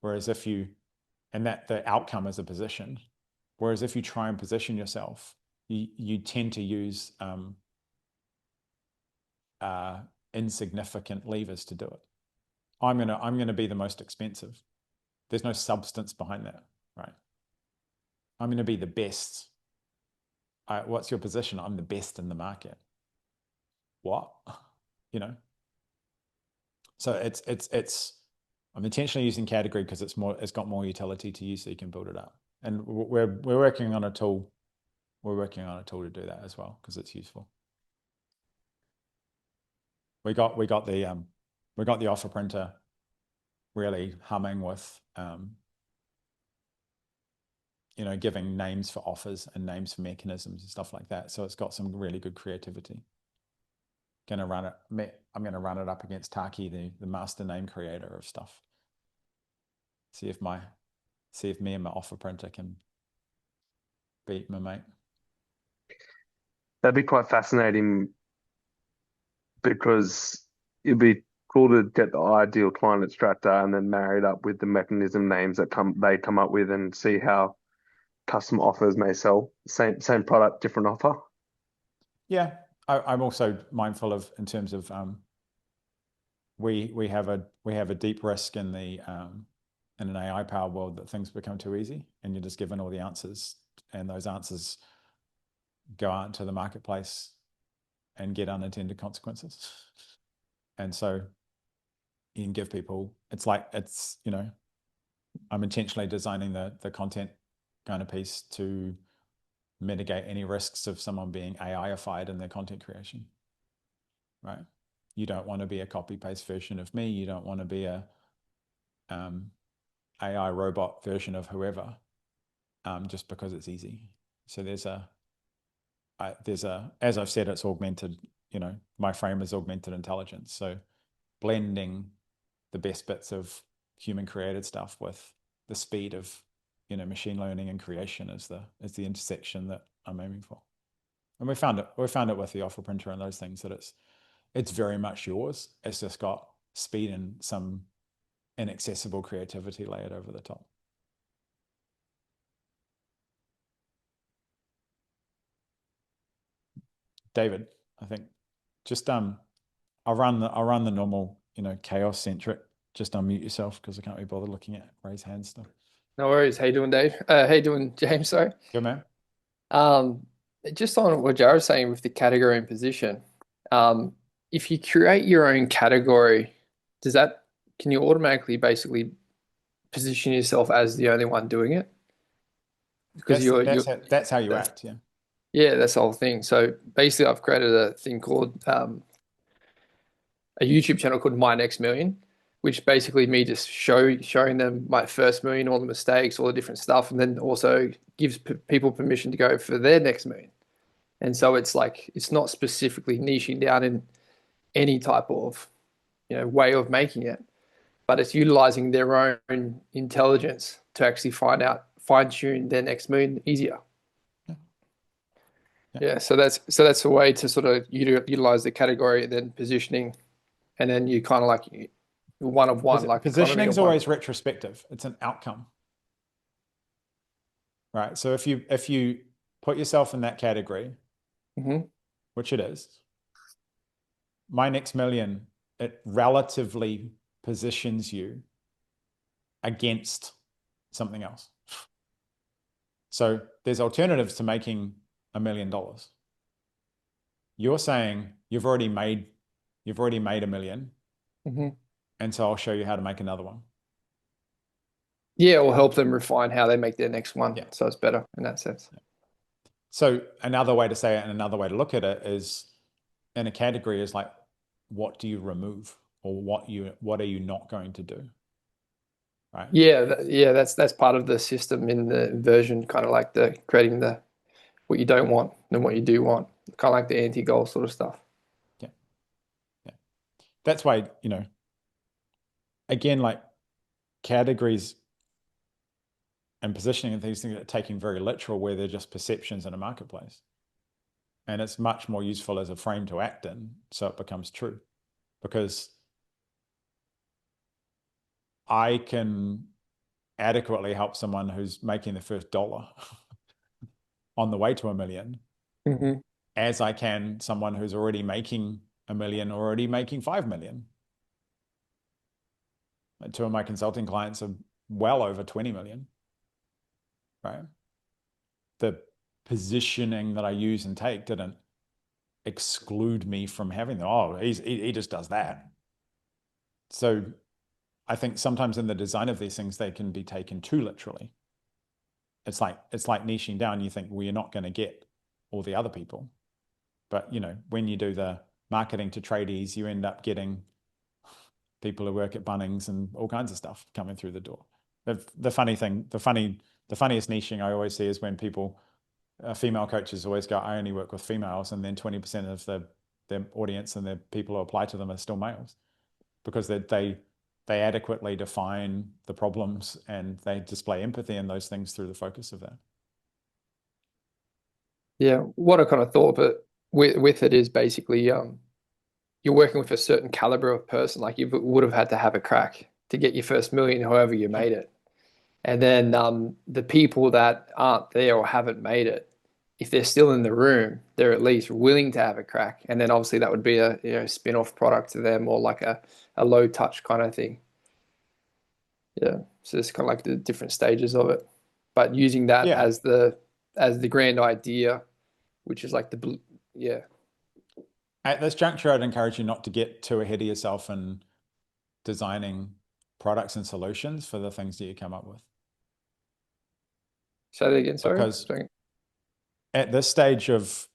Whereas and that the outcome is a position. Whereas if you try and position yourself, you tend to use insignificant levers to do it. I'm gonna be the most expensive. There's no substance behind that, right? I'm gonna be the best. What's your position? I'm the best in the market. What? So I'm intentionally using category because it's got more utility to use, so you can build it up. And we're working on a tool. We're working on a tool to do that as well because it's useful. We got the offer printer really humming with giving names for offers and names for mechanisms and stuff like that. So it's got some really good creativity. I'm going to run it up against Taki, the master name creator of stuff. See if me and my offer printer can beat my mate. That'd be quite fascinating because it'd be cool to get the ideal client extractor and then marry it up with the mechanism names that they come up with and see how custom offers may sell. Same product, different offer. Yeah, I'm also mindful of, in terms of we have a deep risk in an AI powered world that things become too easy and you're just given all the answers, and those answers go out into the marketplace and get unintended consequences. And so you can give people, I'm intentionally designing the content kind of piece to mitigate any risks of someone being AI-ified in their content creation, right? You don't want to be a copy-paste version of me. You don't want to be a AI robot version of whoever, just because it's easy. So there's as I've said, it's augmented, my frame is augmented intelligence. So blending the best bits of human created stuff with the speed of, machine learning and creation is the intersection that I'm aiming for. And we found it with the offer printer and those things, that it's very much yours. It's just got speed and some inaccessible creativity layered over the top. David, I think just I'll run the normal, chaos centric. Just unmute yourself because I can't be bothered looking at raise hands stuff. No worries. How you doing, Dave? How you doing, James? Sorry. Good, man. Just on what Jared was saying with the category and position, if you create your own category, can you automatically basically position yourself as the only one doing it? Because that's how you act, yeah. Yeah, that's the whole thing. So basically, I've created a thing called a YouTube channel called My Next Million, which basically me just showing them my first million, all the mistakes, all the different stuff, and then also gives people permission to go for their next million. And so it's like, it's not specifically niching down in any type of way of making it, but it's utilizing their own intelligence to actually fine tune their next million easier. Yeah, so that's a way to sort of utilize the category and then positioning, and then you kind of like one of one. Like positioning is always retrospective. It's an outcome, right? So if you put yourself in that category, which it is, My Next Million, it relatively positions you against something else. So there's alternatives to making $1 million. You're saying you've already made $1 million, and so I'll show you how to make another one. Yeah, or help them refine how they make their next one. Yeah. So it's better in that sense. Yeah. So another way to say it and another way to look at it is, in a category, is like, what do you remove, or what are you not going to do? Right. Yeah, that's part of the system in the version, kind of like the creating the what you don't want and what you do want, kind of like the anti-goal sort of stuff. Yeah. That's why, again, like categories and positioning and these things are taken very literal, where they're just perceptions in a marketplace. And it's much more useful as a frame to act in, so it becomes true. Because I can adequately help someone who's making the first dollar on the way to $1 million, as I can someone who's already making $1 million, already making 5 million. Two of my consulting clients are well over 20 million, right? The positioning that I use and take didn't exclude me from having them. Oh, he just does that. So I think sometimes in the design of these things, they can be taken too literally. It's like niching down. You think, well, you're not going to get all the other people. But, when you do the marketing to tradies, you end up getting people who work at Bunnings and all kinds of stuff coming through the door. The funny the funniest niching I always see is when people, female coaches always go, I only work with females, and then 20% of their audience and the people who apply to them are still males, because they adequately define the problems and they display empathy and those things through the focus of that. Yeah, what I kind of thought, but with it is basically you're working with a certain caliber of person. Like you would have had to have a crack to get your first million, however you made it. And then the people that aren't there or haven't made it, if they're still in the room, they're at least willing to have a crack. And then obviously that would be a spin-off product to them, or like a low touch kind of thing. Yeah. So it's kind of like the different stages of it. But using that Yeah. as the grand idea, which is like yeah. At this juncture, I'd encourage you not to get too ahead of yourself in designing products and solutions for the things that you come up with. Say that again, sorry. Because at this stage of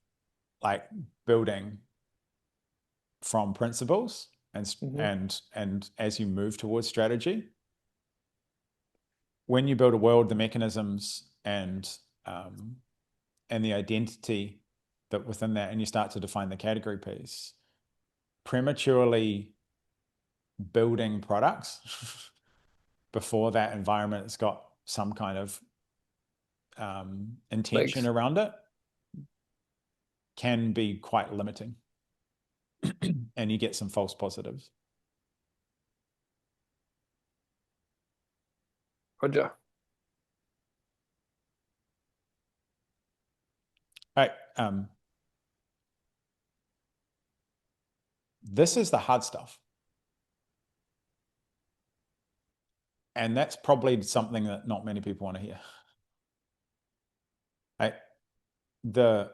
like building from principles and as you move towards strategy, when you build a world, the mechanisms and the identity that within that, and you start to define the category piece, prematurely building products before that environment has got some kind of intention around it can be quite limiting. And you get some false positives. Roger. All right. This is the hard stuff. And that's probably something that not many people want to hear. Right? The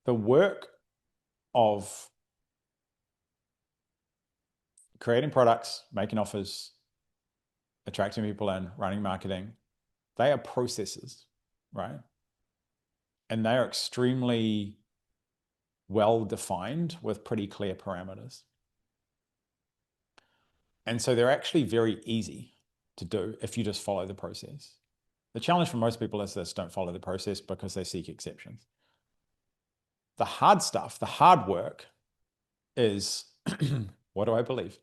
work of creating products, making offers, attracting people in, running marketing, they are processes, right? And they are extremely well defined with pretty clear parameters. And so they're actually very easy to do if you just follow the process. The challenge for most people is this: don't follow the process because they seek exceptions. The hard stuff, the hard work is what do I believe?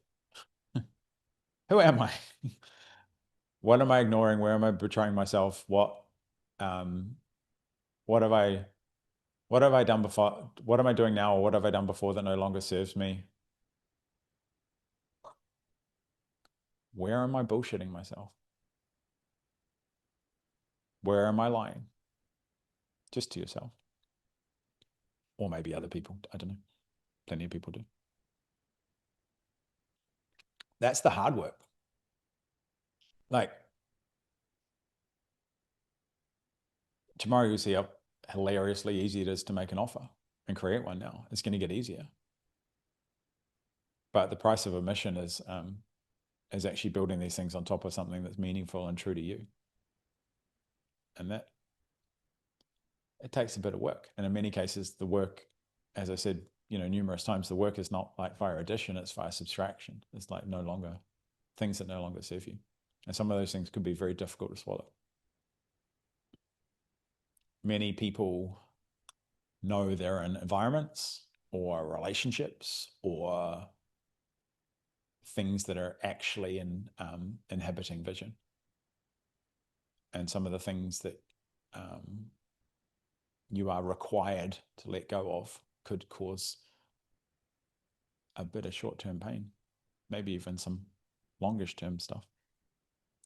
Who am I? What am I ignoring? Where am I betraying myself? What have I done before? What am I doing now, or what have I done before that no longer serves me? Where am I bullshitting myself? Where am I lying? Just to yourself. Or maybe other people. I don't know. Plenty of people do. That's the hard work. Like, tomorrow you'll see how hilariously easy it is to make an offer and create one now. It's going to get easier. But the price of admission is actually building these things on top of something that's meaningful and true to you. And that, it takes a bit of work. And in many cases, the work, as I said, numerous times, the work is not like via addition, it's via subtraction. It's like things that no longer serve you. And some of those things could be very difficult to swallow. Many people know they're in environments or relationships or things that are actually inhibiting vision. And some of the things that you are required to let go of could cause a bit of short-term pain, maybe even some longish-term stuff.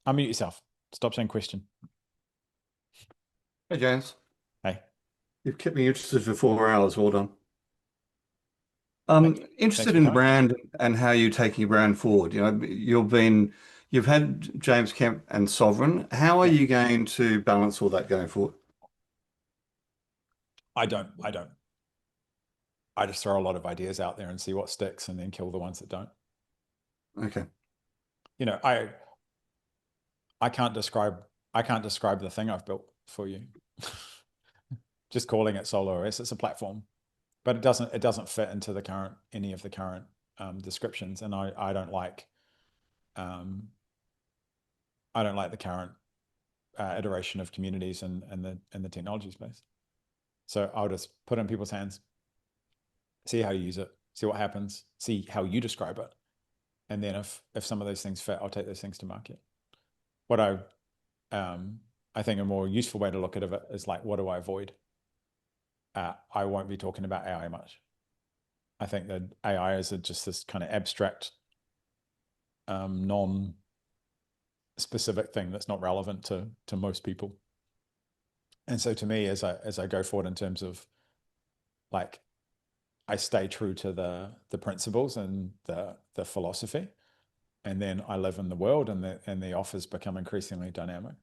Unmute yourself. Stop saying question. Hey, James. Hey. You've kept me interested for 4 hours. Well done. Interested for in coming. brand and how you're taking your brand forward. You've had James Kemp and Sovereign. How are you going to balance all that going forward? I don't. I just throw a lot of ideas out there and see what sticks and then kill the ones that don't. Okay. I can't describe the thing I've built for you. Just calling it Solo OS, it's a platform, but it doesn't fit into any of the current descriptions, and I don't like the current iteration of communities in the technology space. So I'll just put it in people's hands, see how you use it, see what happens, see how you describe it. And then if some of those things fit, I'll take those things to market. What I think a more useful way to look at it is like, what do I avoid? I won't be talking about AI much. I think that AI is just this kind of abstract, non-specific thing that's not relevant to most people. And so to me, as I go forward in terms of like, I stay true to the principles and the philosophy, and then I live in the world, and the offers become increasingly dynamic.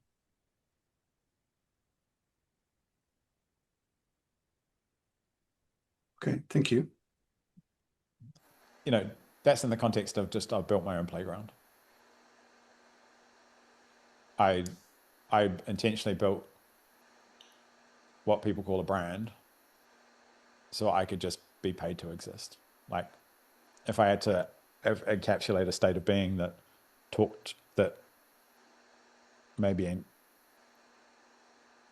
Okay, thank you. You know, that's in the context of just, I've built my own playground. I intentionally built what people call a brand so I could just be paid to exist. Like, if I had to encapsulate a state of being that maybe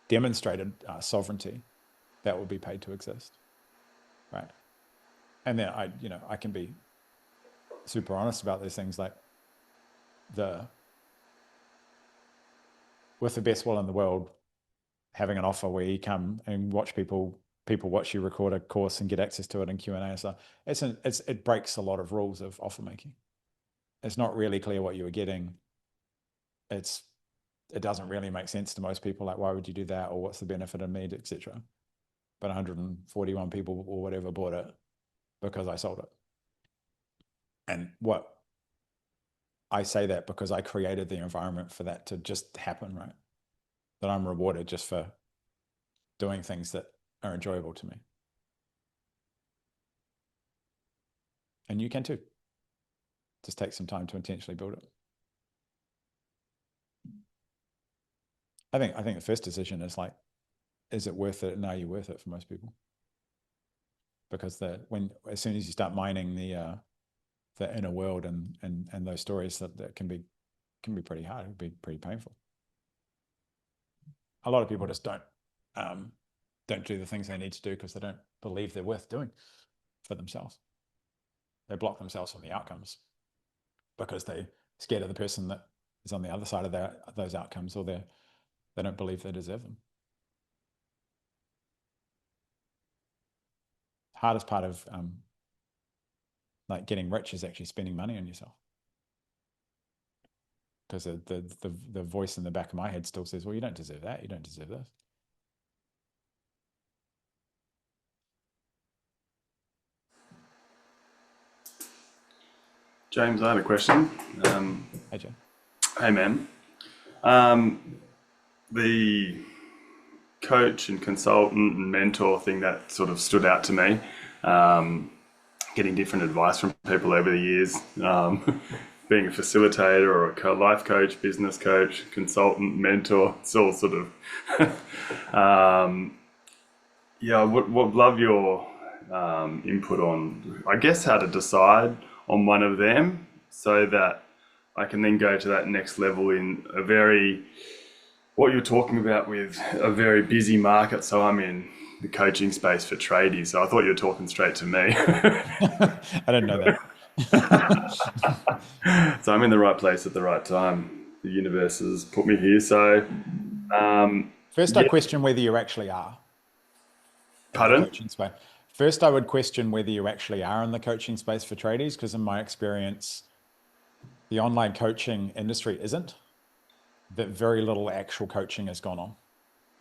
demonstrated sovereignty, that would be paid to exist, right? And then I can be super honest about these things, like with the best will in the world, having an offer where you come and watch people watch you record a course and get access to it in Q&A. So it breaks a lot of rules of offer making. It's not really clear what you were getting. It doesn't really make sense to most people. Like, why would you do that? Or what's the benefit of me, etc. But 141 people or whatever bought it because I sold it. And I say that because I created the environment for that to just happen, right? That I'm rewarded just for doing things that are enjoyable to me. And you can too. Just take some time to intentionally build it. I think the first decision is like, is it worth it? And are you worth it for most people? Because as soon as you start mining the inner world and those stories, that can be pretty hard. It can be pretty painful. A lot of people just don't do the things they need to do because they don't believe they're worth doing for themselves. They block themselves from the outcomes because they're scared of the person that is on the other side of those outcomes, or they don't believe they deserve them. Hardest part of like getting rich is actually spending money on yourself, because the voice in the back of my head still says, well, you don't deserve that, you don't deserve this. James, I had a question. Hey, Jay. Hey, man. The coach and consultant and mentor thing, that sort of stood out to me. Getting different advice from people over the years, being a facilitator or a life coach, business coach, consultant, mentor, it's all sort of, yeah, I would love your input on, I guess, how to decide on one of them so that I can then go to that next level in what you're talking about with a very busy market. So I'm in the coaching space for tradies. So I thought you were talking straight to me. I didn't know that. So I'm in the right place at the right time. The universe has put me here. So first, I question whether you actually are. Pardon? Coaching space. First, I would question whether you actually are in the coaching space for tradies, because in my experience, the online coaching industry isn't. That very little actual coaching has gone on.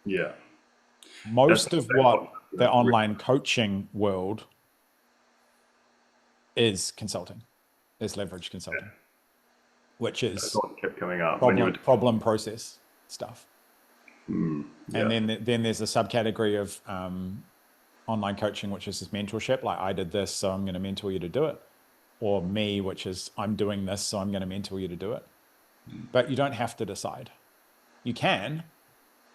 Yeah. Most of what the online coaching world is consulting, is leverage consulting, which is That's what kept coming up problem process stuff. Yeah. And then there's a subcategory of online coaching, which is this mentorship. Like, I did this, so I'm going to mentor you to do it. Or me, which is, I'm doing this, so I'm going to mentor you to do it. But you don't have to decide. You can.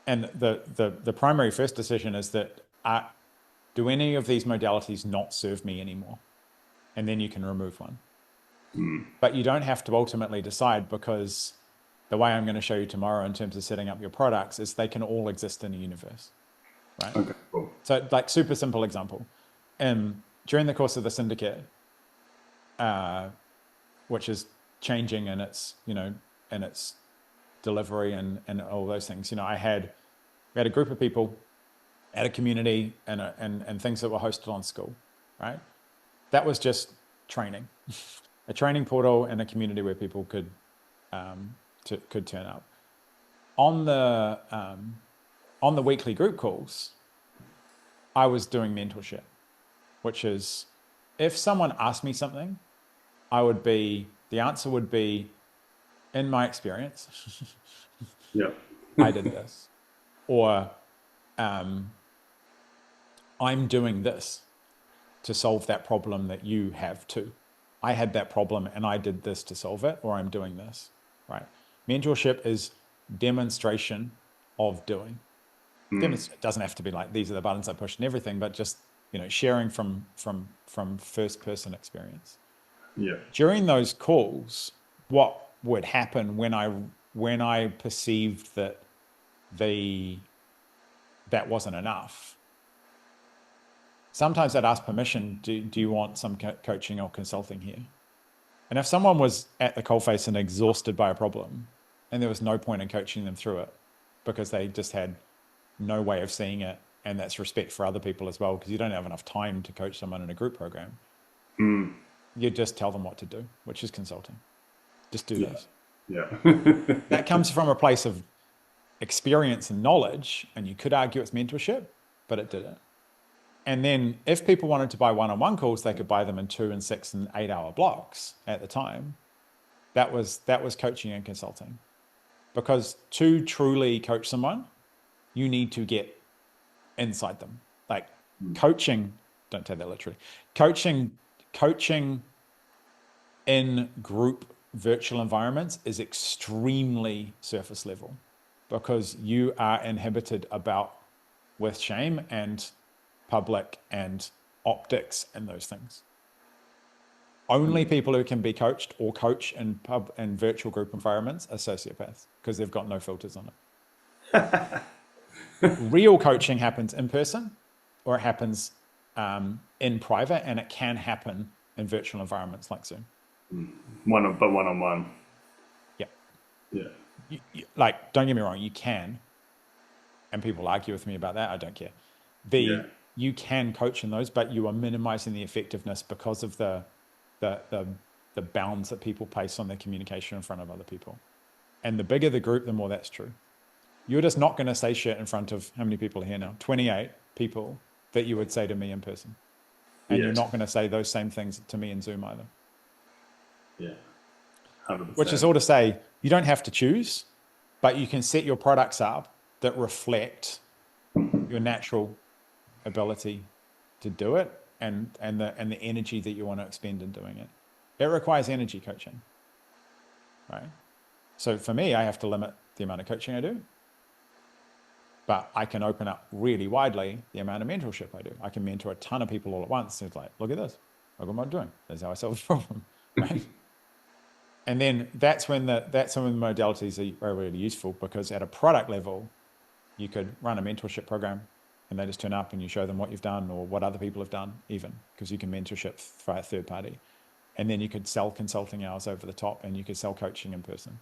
And the primary first decision is that, do any of these modalities not serve me anymore? And then you can remove one. But you don't have to ultimately decide, because the way I'm going to show you tomorrow in terms of setting up your products is they can all exist in a universe, right? Okay, cool. So like super simple example. During the course of the syndicate, which is changing in its, in its delivery and all those things, we had a group of people at a community and things that were hosted on school, right? That was just training, a training portal and a community where people could turn up. On the weekly group calls, I was doing mentorship, which is if someone asked me something, the answer would be, in my experience, Yeah. I did this, or I'm doing this to solve that problem that you have too. I had that problem and I did this to solve it, or I'm doing this, right? Mentorship is demonstration of doing. It doesn't have to be like, these are the buttons I pushed and everything, but just, sharing from first person experience. Yeah. During those calls, what would happen when I perceived that that wasn't enough? Sometimes I'd ask permission, do you want some coaching or consulting here? And if someone was at the coalface and exhausted by a problem, and there was no point in coaching them through it because they just had no way of seeing it, and that's respect for other people as well, because you don't have enough time to coach someone in a group program. You just tell them what to do, which is consulting. Just do this. Yeah. That comes from a place of experience and knowledge, and you could argue it's mentorship, but it didn't. And then if people wanted to buy one-on-one calls, they could buy them in 2 and 6 and 8 hour blocks at the time. That was coaching and consulting. Because to truly coach someone, you need to get inside them. Like coaching, don't take that literally. Coaching in group virtual environments is extremely surface level, because you are inhibited with shame and public and optics and those things. Only people who can be coached or coach in pub and virtual group environments are sociopaths, because they've got no filters on it. Real coaching happens in person, or it happens in private, and it can happen in virtual environments like Zoom. One-on-one. Yeah. Yeah. Like, don't get me wrong, you can, and people argue with me about that. I don't care. You can coach in those, but you are minimizing the effectiveness because of the bounds that people place on their communication in front of other people. And the bigger the group, the more that's true. You're just not going to say shit in front of, how many people are here now? 28 people that you would say to me in person. And you're not going to say those same things to me in Zoom either. Yeah. 100%. Which is all to say, you don't have to choose, but you can set your products up that reflect your natural ability to do it and the energy that you want to expend in doing it. It requires energy coaching, right? So for me, I have to limit the amount of coaching I do, but I can open up really widely the amount of mentorship I do. I can mentor a ton of people all at once. It's like, look at this. Look what I'm doing. That's how I solve the problem, right? And then that's when the modalities are really useful, because at a product level, you could run a mentorship program and they just turn up and you show them what you've done or what other people have done, even, because you can mentorship via a third party. And then you could sell consulting hours over the top, and you could sell coaching in person.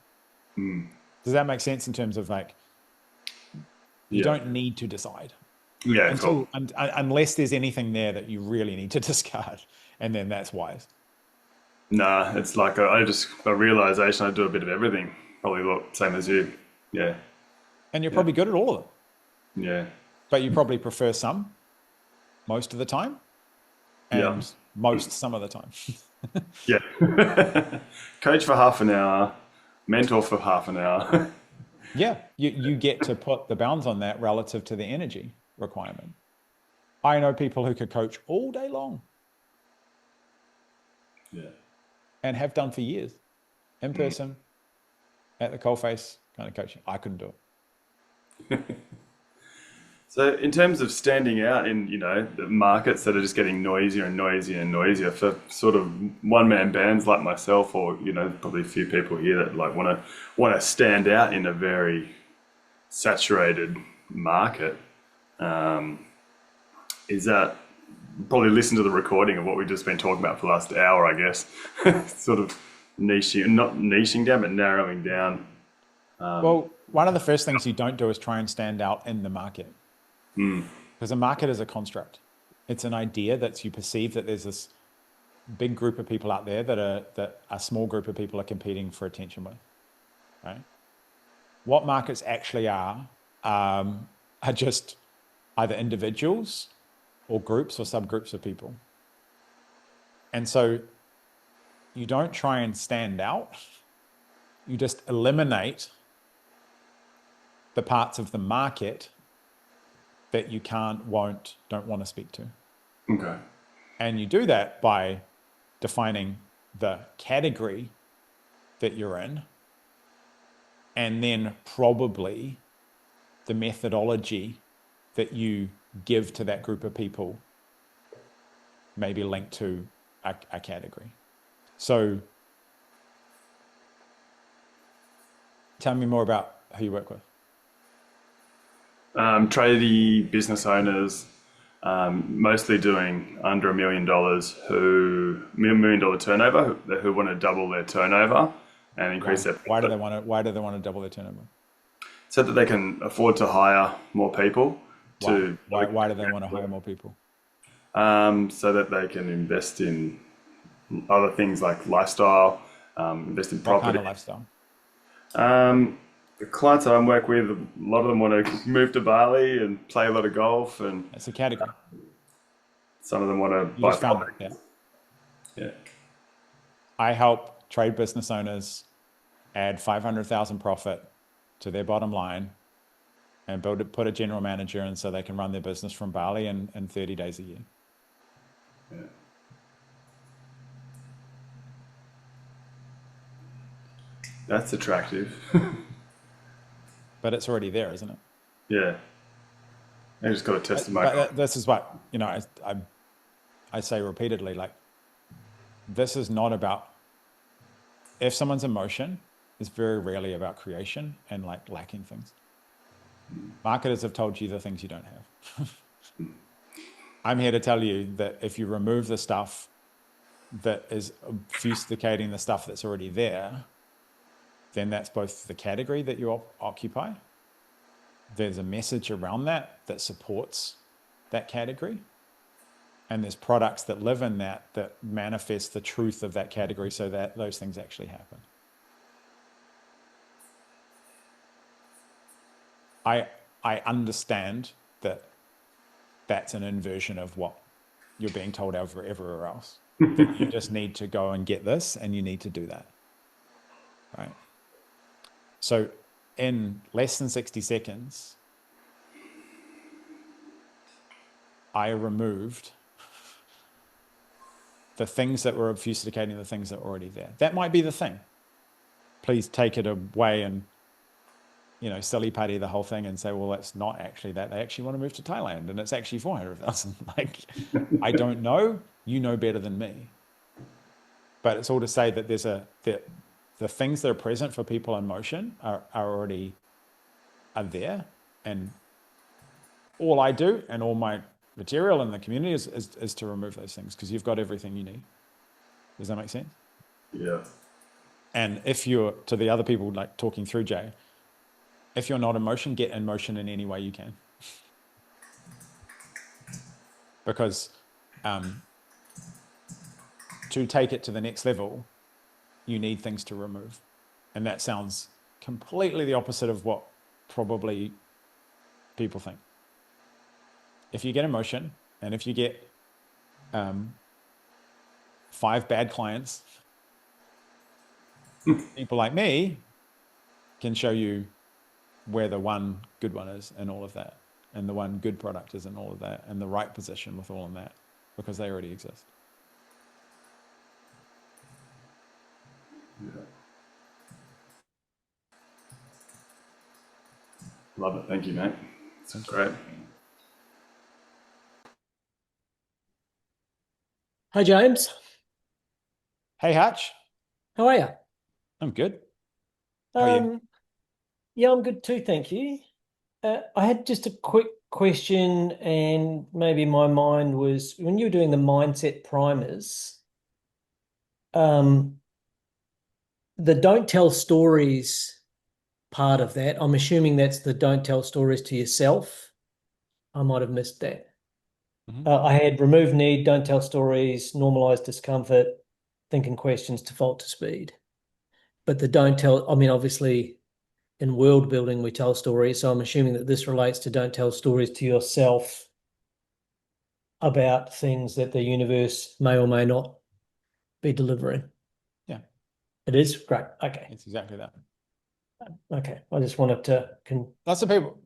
Does that make sense in terms of like, you don't need to decide unless there's anything there that you really need to discard, and then that's wise. Nah, it's like a realization I do a bit of everything. Probably the same as you. Yeah. And you're probably good at all of them. Yeah. But you probably prefer some most of the time, and most some of the time. Yeah. Coach for half an hour, mentor for half an hour. Yeah, you get to put the bounds on that relative to the energy requirement. I know people who could coach all day long. Yeah. And have done for years, in person, at the coalface kind of coaching. I couldn't do it. So in terms of standing out in, the markets that are just getting noisier and noisier and noisier for sort of one-man bands like myself, or, probably a few people here that like want to stand out in a very saturated market, is that probably listen to the recording of what we've just been talking about for the last hour, I guess. Sort of niching, not niching down, but narrowing down. Well, one of the first things you don't do is try and stand out in the market. Because a market is a construct. It's an idea that you perceive that there's this big group of people out there that a small group of people are competing for attention with, right? What markets actually are just either individuals or groups or subgroups of people. And so you don't try and stand out. You just eliminate the parts of the market that you don't want to speak to. Okay. And you do that by defining the category that you're in, and then probably the methodology that you give to that group of people maybe linked to a category. So tell me more about who you work with. Tradie business owners, mostly doing under $1 million, $1 million turnover, who want to double their turnover and increase their profit. Why do they want to double their turnover? So that they can afford to hire more people. Why do they want to hire more people? So that they can invest in other things like lifestyle, invest in property. What kind of lifestyle? The clients that I'm working with, a lot of them want to move to Bali and play a lot of golf, and It's a category. some of them want to You buy just found it, property. yeah. Yeah. I help trade business owners add 500,000 profit to their bottom line and put a general manager in so they can run their business from Bali in 30 days a year. Yeah. That's attractive. But it's already there, isn't it? Yeah. I just got to test my But this is what, I say repeatedly, like, this is not about, if someone's emotion, it's very rarely about creation and like lacking things. Marketers have told you the things you don't have. I'm here to tell you that if you remove the stuff that is obfuscating the stuff that's already there, then that's both the category that you occupy. There's a message around that supports that category. And there's products that live in that manifest the truth of that category so that those things actually happen. I understand that that's an inversion of what you're being told everywhere else. That you just need to go and get this and you need to do that. Right? So in less than 60 seconds, I removed the things that were obfuscating the things that were already there. That might be the thing. Please take it away and, silly putty the whole thing and say, well, it's not actually that. They actually want to move to Thailand and it's actually 400,000. Like, I don't know. You know better than me. But it's all to say that the things that are present for people in motion are already there. And all I do and all my material in the community is to remove those things because you've got everything you need. Does that make sense? Yeah. And if you're, to the other people like talking through Jay, if you're not in motion, get in motion in any way you can. Because to take it to the next level, you need things to remove. And that sounds completely the opposite of what probably people think. If you get emotion and if you get 5 bad clients, people like me can show you where the one good one is and all of that, and the one good product is and all of that, and the right position with all of that, because they already exist. Yeah. Love it. Thank you, mate. That's great. Hi, James. Hey, Hatch. How are you? I'm good. How are you? Yeah, I'm good too, thank you. I had just a quick question, and maybe my mind was when you were doing the mindset primers, um, the don't tell stories part of that. I'm assuming that's the don't tell stories to yourself. I might have missed that. Mhm. I had remove need, don't tell stories, normalize discomfort, thinking questions, default to speed. But the don't tell, I mean, obviously in world building, we tell stories. So I'm assuming that this relates to don't tell stories to yourself about things that the universe may or may not be delivering. Yeah, It is great. Okay. it's exactly that. Okay. I just wanted to Lots of people,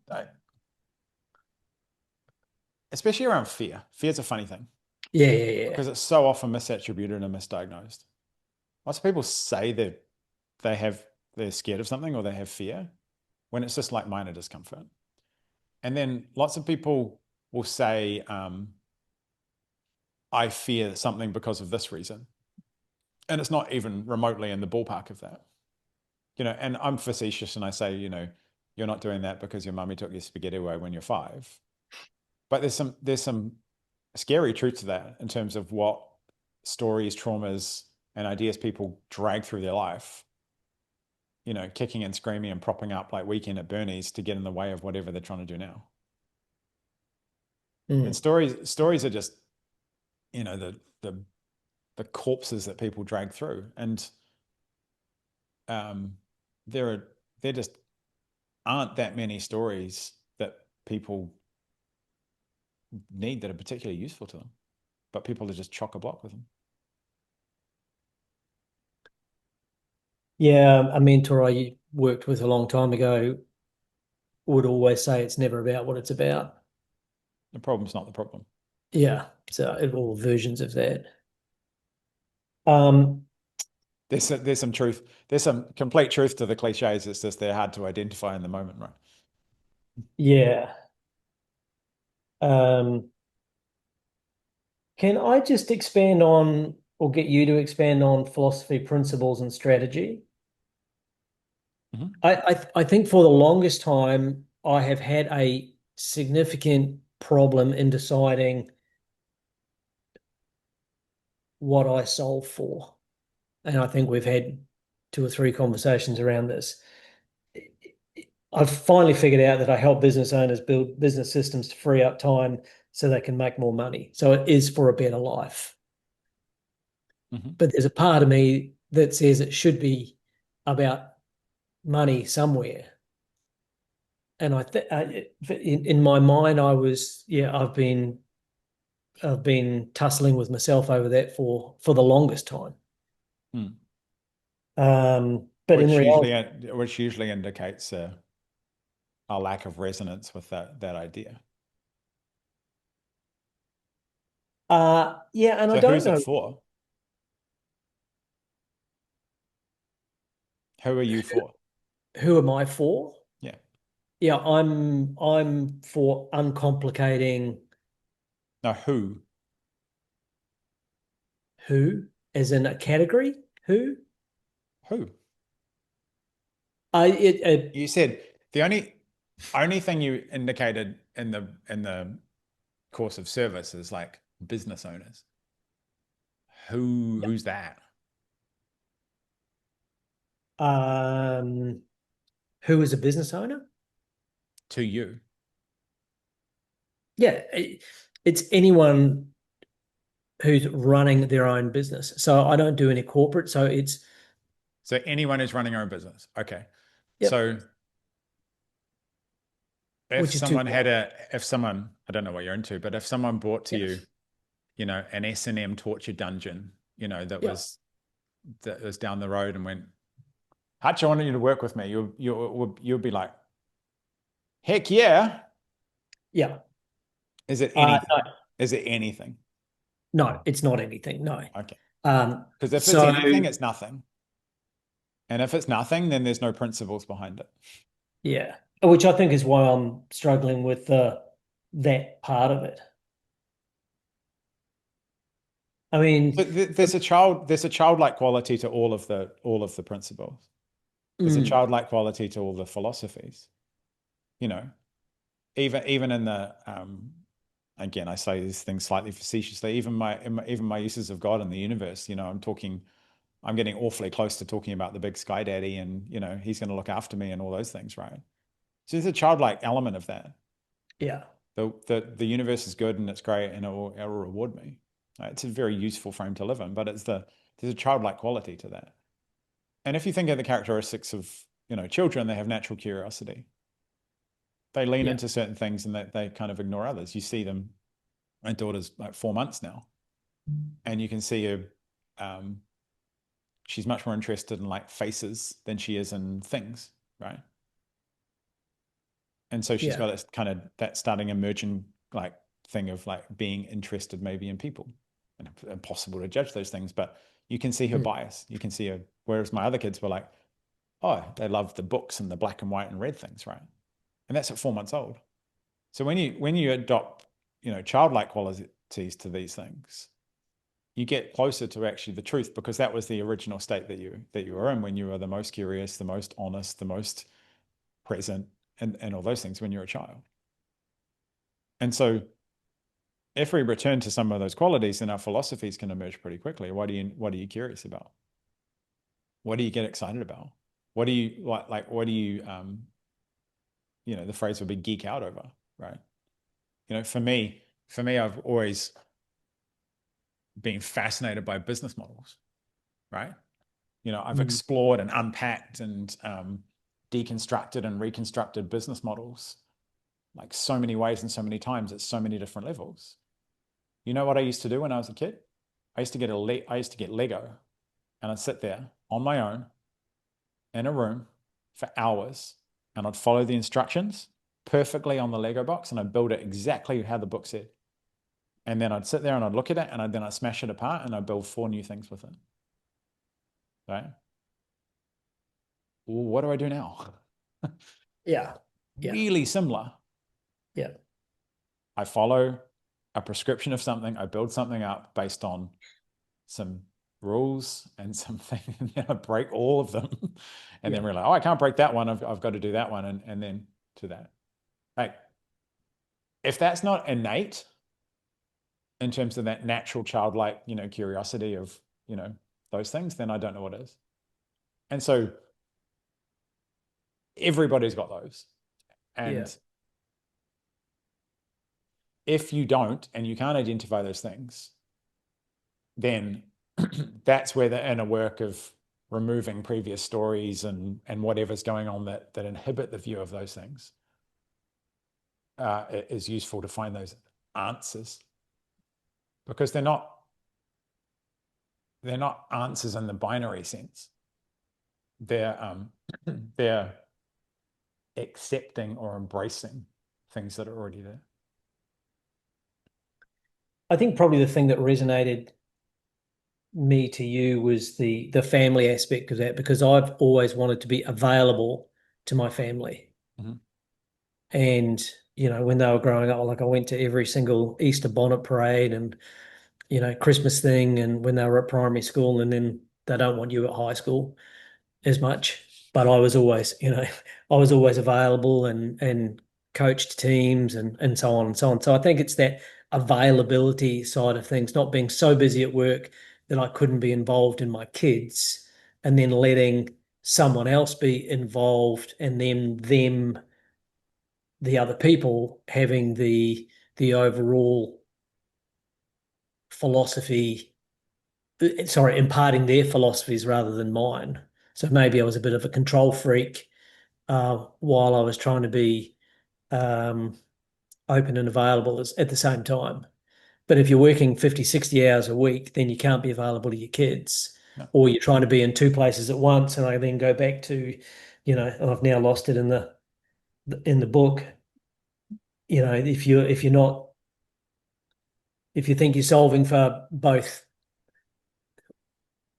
especially around fear. Fear's a funny thing yeah. because it's so often misattributed and misdiagnosed. Lots of people say that they're scared of something or they have fear when it's just like minor discomfort. And then lots of people will say, I fear something because of this reason. And it's not even remotely in the ballpark of that. And I'm facetious and I say, you're not doing that because your mummy took your spaghetti away when you're 5. But there's some scary truth to that in terms of what stories, traumas, and ideas people drag through their life, kicking and screaming and propping up like Weekend at Bernie's to get in the way of whatever they're trying to do now. And stories are just, the corpses that people drag through. And there just aren't that many stories that people need that are particularly useful to them, but people are just chock a block with them. Yeah, a mentor I worked with a long time ago would always say it's never about what it's about. The problem's not the problem. Yeah. So all versions of that. Um, There's some truth. There's some complete truth to the cliches. It's just they're hard to identify in the moment, right? yeah. Um, Can I just expand on, or get you to expand on philosophy, principles, and strategy? Mhm. I think for the longest time, I have had a significant problem in deciding what I solve for. And I think we've had 2 or 3 conversations around this. I've finally figured out that I help business owners build business systems to free up time so they can make more money. So it is for a better life. Mhm. But there's a part of me that says it should be about money somewhere. And in my mind, I've been tussling with myself over that for the longest time. Hmm. But in reality, Which usually indicates a lack of resonance with that idea. yeah, and I So don't who's it know for? Who are you for? who am I for. Yeah. Yeah, I'm for uncomplicating No, who? who, as in a category. Who? Who? It You said the only thing you indicated in the course of service is like business owners. Who's that? who is a business owner? To you? Yeah, it's anyone who's running their own business. So I don't do any corporate. So it's So anyone who's running their own business. Okay. yep, So which is too wide. if someone, I don't know what you're into, but if someone brought to Yes. you, an S&M torture dungeon, that Yeah. was down the road and went, Hutch, I want you to work with me. You'll be like, heck yeah. Yeah. Is it anything? No, Is it anything? no, it's not anything. No. Okay. Um, Because if it's so anything, it's nothing. And if it's nothing, then there's no principles behind it. yeah, which I think is why I'm struggling with that part of it. I mean, But there's a childlike quality to all of the principles. There's a childlike quality to all the philosophies. You know, even in the again, I say these things slightly facetiously. Even my uses of God and the universe. You know, I'm getting awfully close to talking about the big sky daddy, and you know, he's going to look after me and all those things, right? So there's a childlike element of that. yeah, The universe is good and it's great and it'll reward me. It's a very useful frame to live in, but there's a childlike quality to that. And if you think of the characteristics of, you know, children, they have natural curiosity. They lean Yeah. into certain things and they kind of ignore others. You see them. My daughter's like 4 months now, and you can see her. She's much more interested in like faces than she is in things, right? And so she's Yeah. got this kind of that starting emerging like thing of like being interested maybe in people, and impossible to judge those things, but you can see her bias. You can see her. Whereas my other kids were like, oh, they love the books and the black and white and red things, right? And that's at 4 months old. So when you adopt, you know, childlike qualities to these things, you get closer to actually the truth, because that was the original state that you were in when you were the most curious, the most honest, the most present, and all those things when you're a child. And so if we return to some of those qualities, then our philosophies can emerge pretty quickly. What are you curious about? What do you get excited about? What do you like what do you you know, the phrase would be geek out over, right? You know, for me, I've always been fascinated by business models, right? You know, I've explored and unpacked and deconstructed and reconstructed business models like so many ways and so many times at so many different levels. You know what I used to do when I was a kid? I used to get Lego, and I'd sit there on my own in a room for hours, and I'd follow the instructions perfectly on the Lego box, and I'd build it exactly how the book said. And then I'd sit there and I'd look at it, and then I'd smash it apart and I'd build 4 new things with it. Right? Well, what do I do now? Yeah. Yeah. Really similar. Yeah. I follow a prescription of something. I build something up based on some rules and something, and then I break all of them, and then realize, oh, I can't break that one. I've got to do that one, and then to that. Like, if that's not innate in terms of that natural childlike, you know, curiosity of, you know, those things, then I don't know what is. And so everybody's got those. And if you don't, and you can't identify those things, then that's where the inner work of removing previous stories and whatever's going on that inhibit the view of those things is useful to find those answers, because they're not answers in the binary sense. They're accepting or embracing things that are already there. I think probably the thing that resonated me to you was the family aspect of that, because I've always wanted to be available to my family. And, you know, when they were growing up, like I went to every single Easter bonnet parade and, you know, Christmas thing, and when they were at primary school, and then they don't want you at high school as much. But I was always, you know, I was always available and coached teams and so on and so on. So I think it's that availability side of things, not being so busy at work that I couldn't be involved in my kids, and then letting someone else be involved, and then the other people having the overall philosophy, sorry, imparting their philosophies rather than mine. So maybe I was a bit of a control freak while I was trying to be open and available at the same time. But if you're working 50, 60 hours a week, then you can't be available to your kids. No. Or you're trying to be in 2 places at once. And I then go back to, you know, and I've now lost it in the book. You know, if you think you're solving for both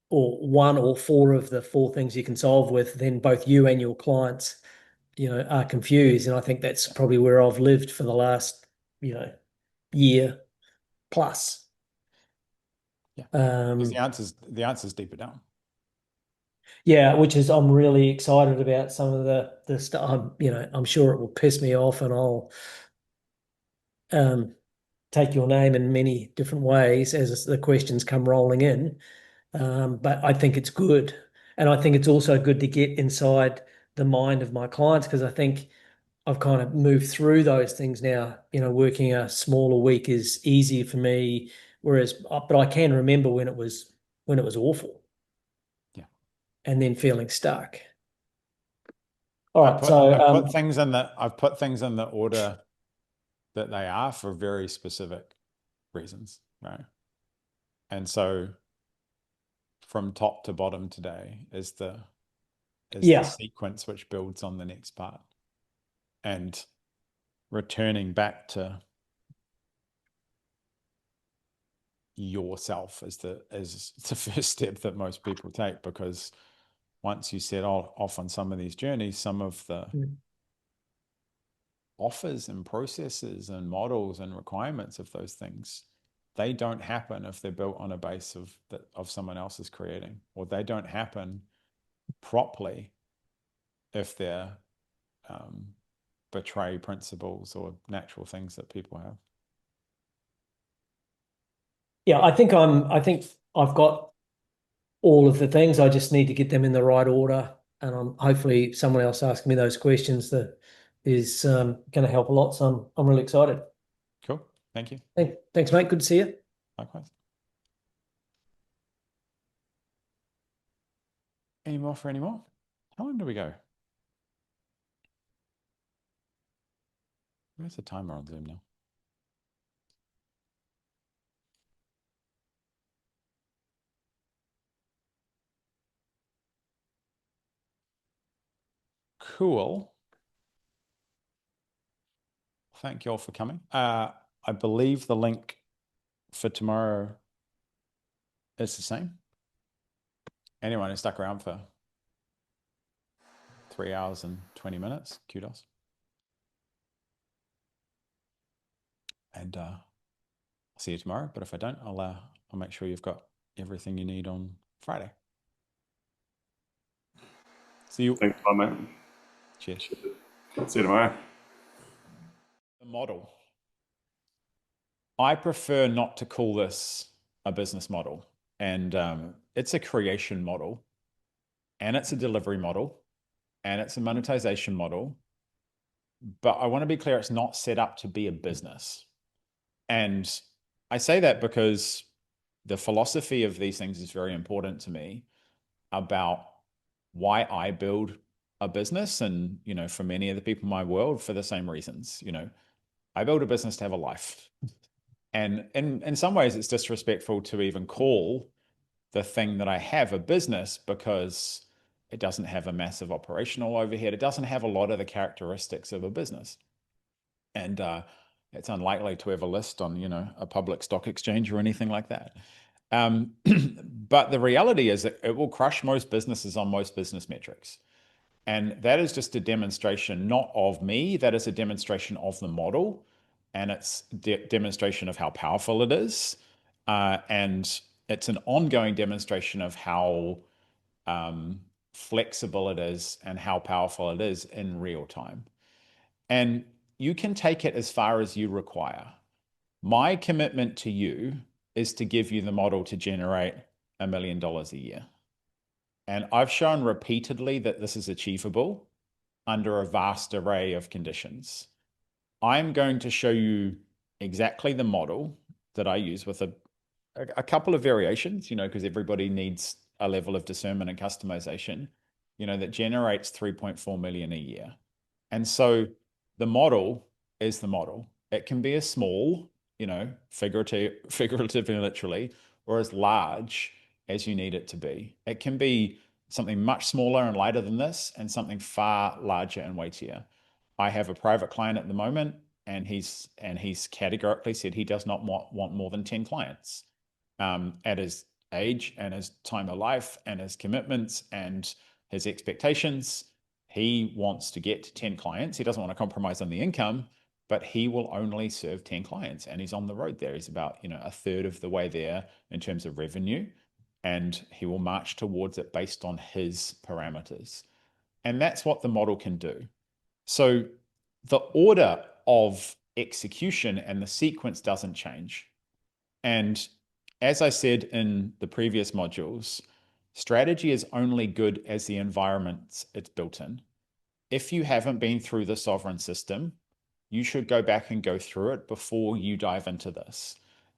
or 1 or 4 of the 4 things you can solve with, then both you and your clients, you know, are confused. And I think that's probably where I've lived for the last, you know, year plus. Yeah. Because Um, the answer's deeper down. yeah, which is I'm really excited about some of the stuff. I'm sure it will piss me off, and I'll take your name in many different ways as the questions come rolling in. But I think it's good, and I think it's also good to get inside the mind of my clients, because I think I've kind of moved through those things now. Working a smaller week is easier for me, but I can remember when it was awful. Yeah. And then feeling stuck. All right, I've put things in the order that they are for very specific reasons, right? And so from top to bottom today is the sequence which builds on the next part. And returning back to yourself is the first step that most people take, because once you set off on some of these journeys, some of the offers and processes and models and requirements of those things, they don't happen if they're built on a base of someone else's creating, or they don't happen properly if they're betray principles or natural things that people have. Yeah, I think I've got all of the things. I just need to get them in the right order, and hopefully someone else asking me those questions that is going to help a lot. So I'm really excited. Cool. Thank you. Thanks, mate. Good to see you. Likewise. Any more for any more? How long do we go? Where's the timer on Zoom now? Cool. Thank you all for coming. I believe the link for tomorrow is the same. Anyone who stuck around for 3 hours and 20 minutes, kudos. And I'll see you tomorrow. But if I don't, I'll make sure you've got everything you need on Friday. See you. Thanks, mate. Cheers. See you tomorrow. The model. I prefer not to call this a business model, and it's a creation model, and it's a delivery model, and it's a monetization model. But I want to be clear, it's not set up to be a business. And I say that because the philosophy of these things is very important to me about why I build a business. And, for many of the people in my world, for the same reasons, I build a business to have a life. And in some ways, it's disrespectful to even call the thing that I have a business, because it doesn't have a massive operational overhead. It doesn't have a lot of the characteristics of a business. And it's unlikely to ever list on, a public stock exchange or anything like that. But the reality is that it will crush most businesses on most business metrics. And that is just a demonstration, not of me, that is a demonstration of the model. And it's demonstration of how powerful it is. And it's an ongoing demonstration of how flexible it is and how powerful it is in real time. And you can take it as far as you require. My commitment to you is to give you the model to generate $1 million a year. And I've shown repeatedly that this is achievable under a vast array of conditions. I'm going to show you exactly the model that I use with a couple of variations, because everybody needs a level of discernment and customization, that generates 3.4 million a year. And so the model is the model. It can be as small, figuratively, literally, or as large as you need it to be. It can be something much smaller and lighter than this, and something far larger and weightier. I have a private client at the moment, and he's categorically said he does not want more than 10 clients. At his age and his time of life and his commitments and his expectations, he wants to get to 10 clients. He doesn't want to compromise on the income, but he will only serve 10 clients, and he's on the road there. He's about, a third of the way there in terms of revenue, and he will march towards it based on his parameters. And that's what the model can do. So the order of execution and the sequence doesn't change. And as I said in the previous modules, strategy is only good as the environment it's built in. If you haven't been through the sovereign system, you should go back and go through it before you dive into this.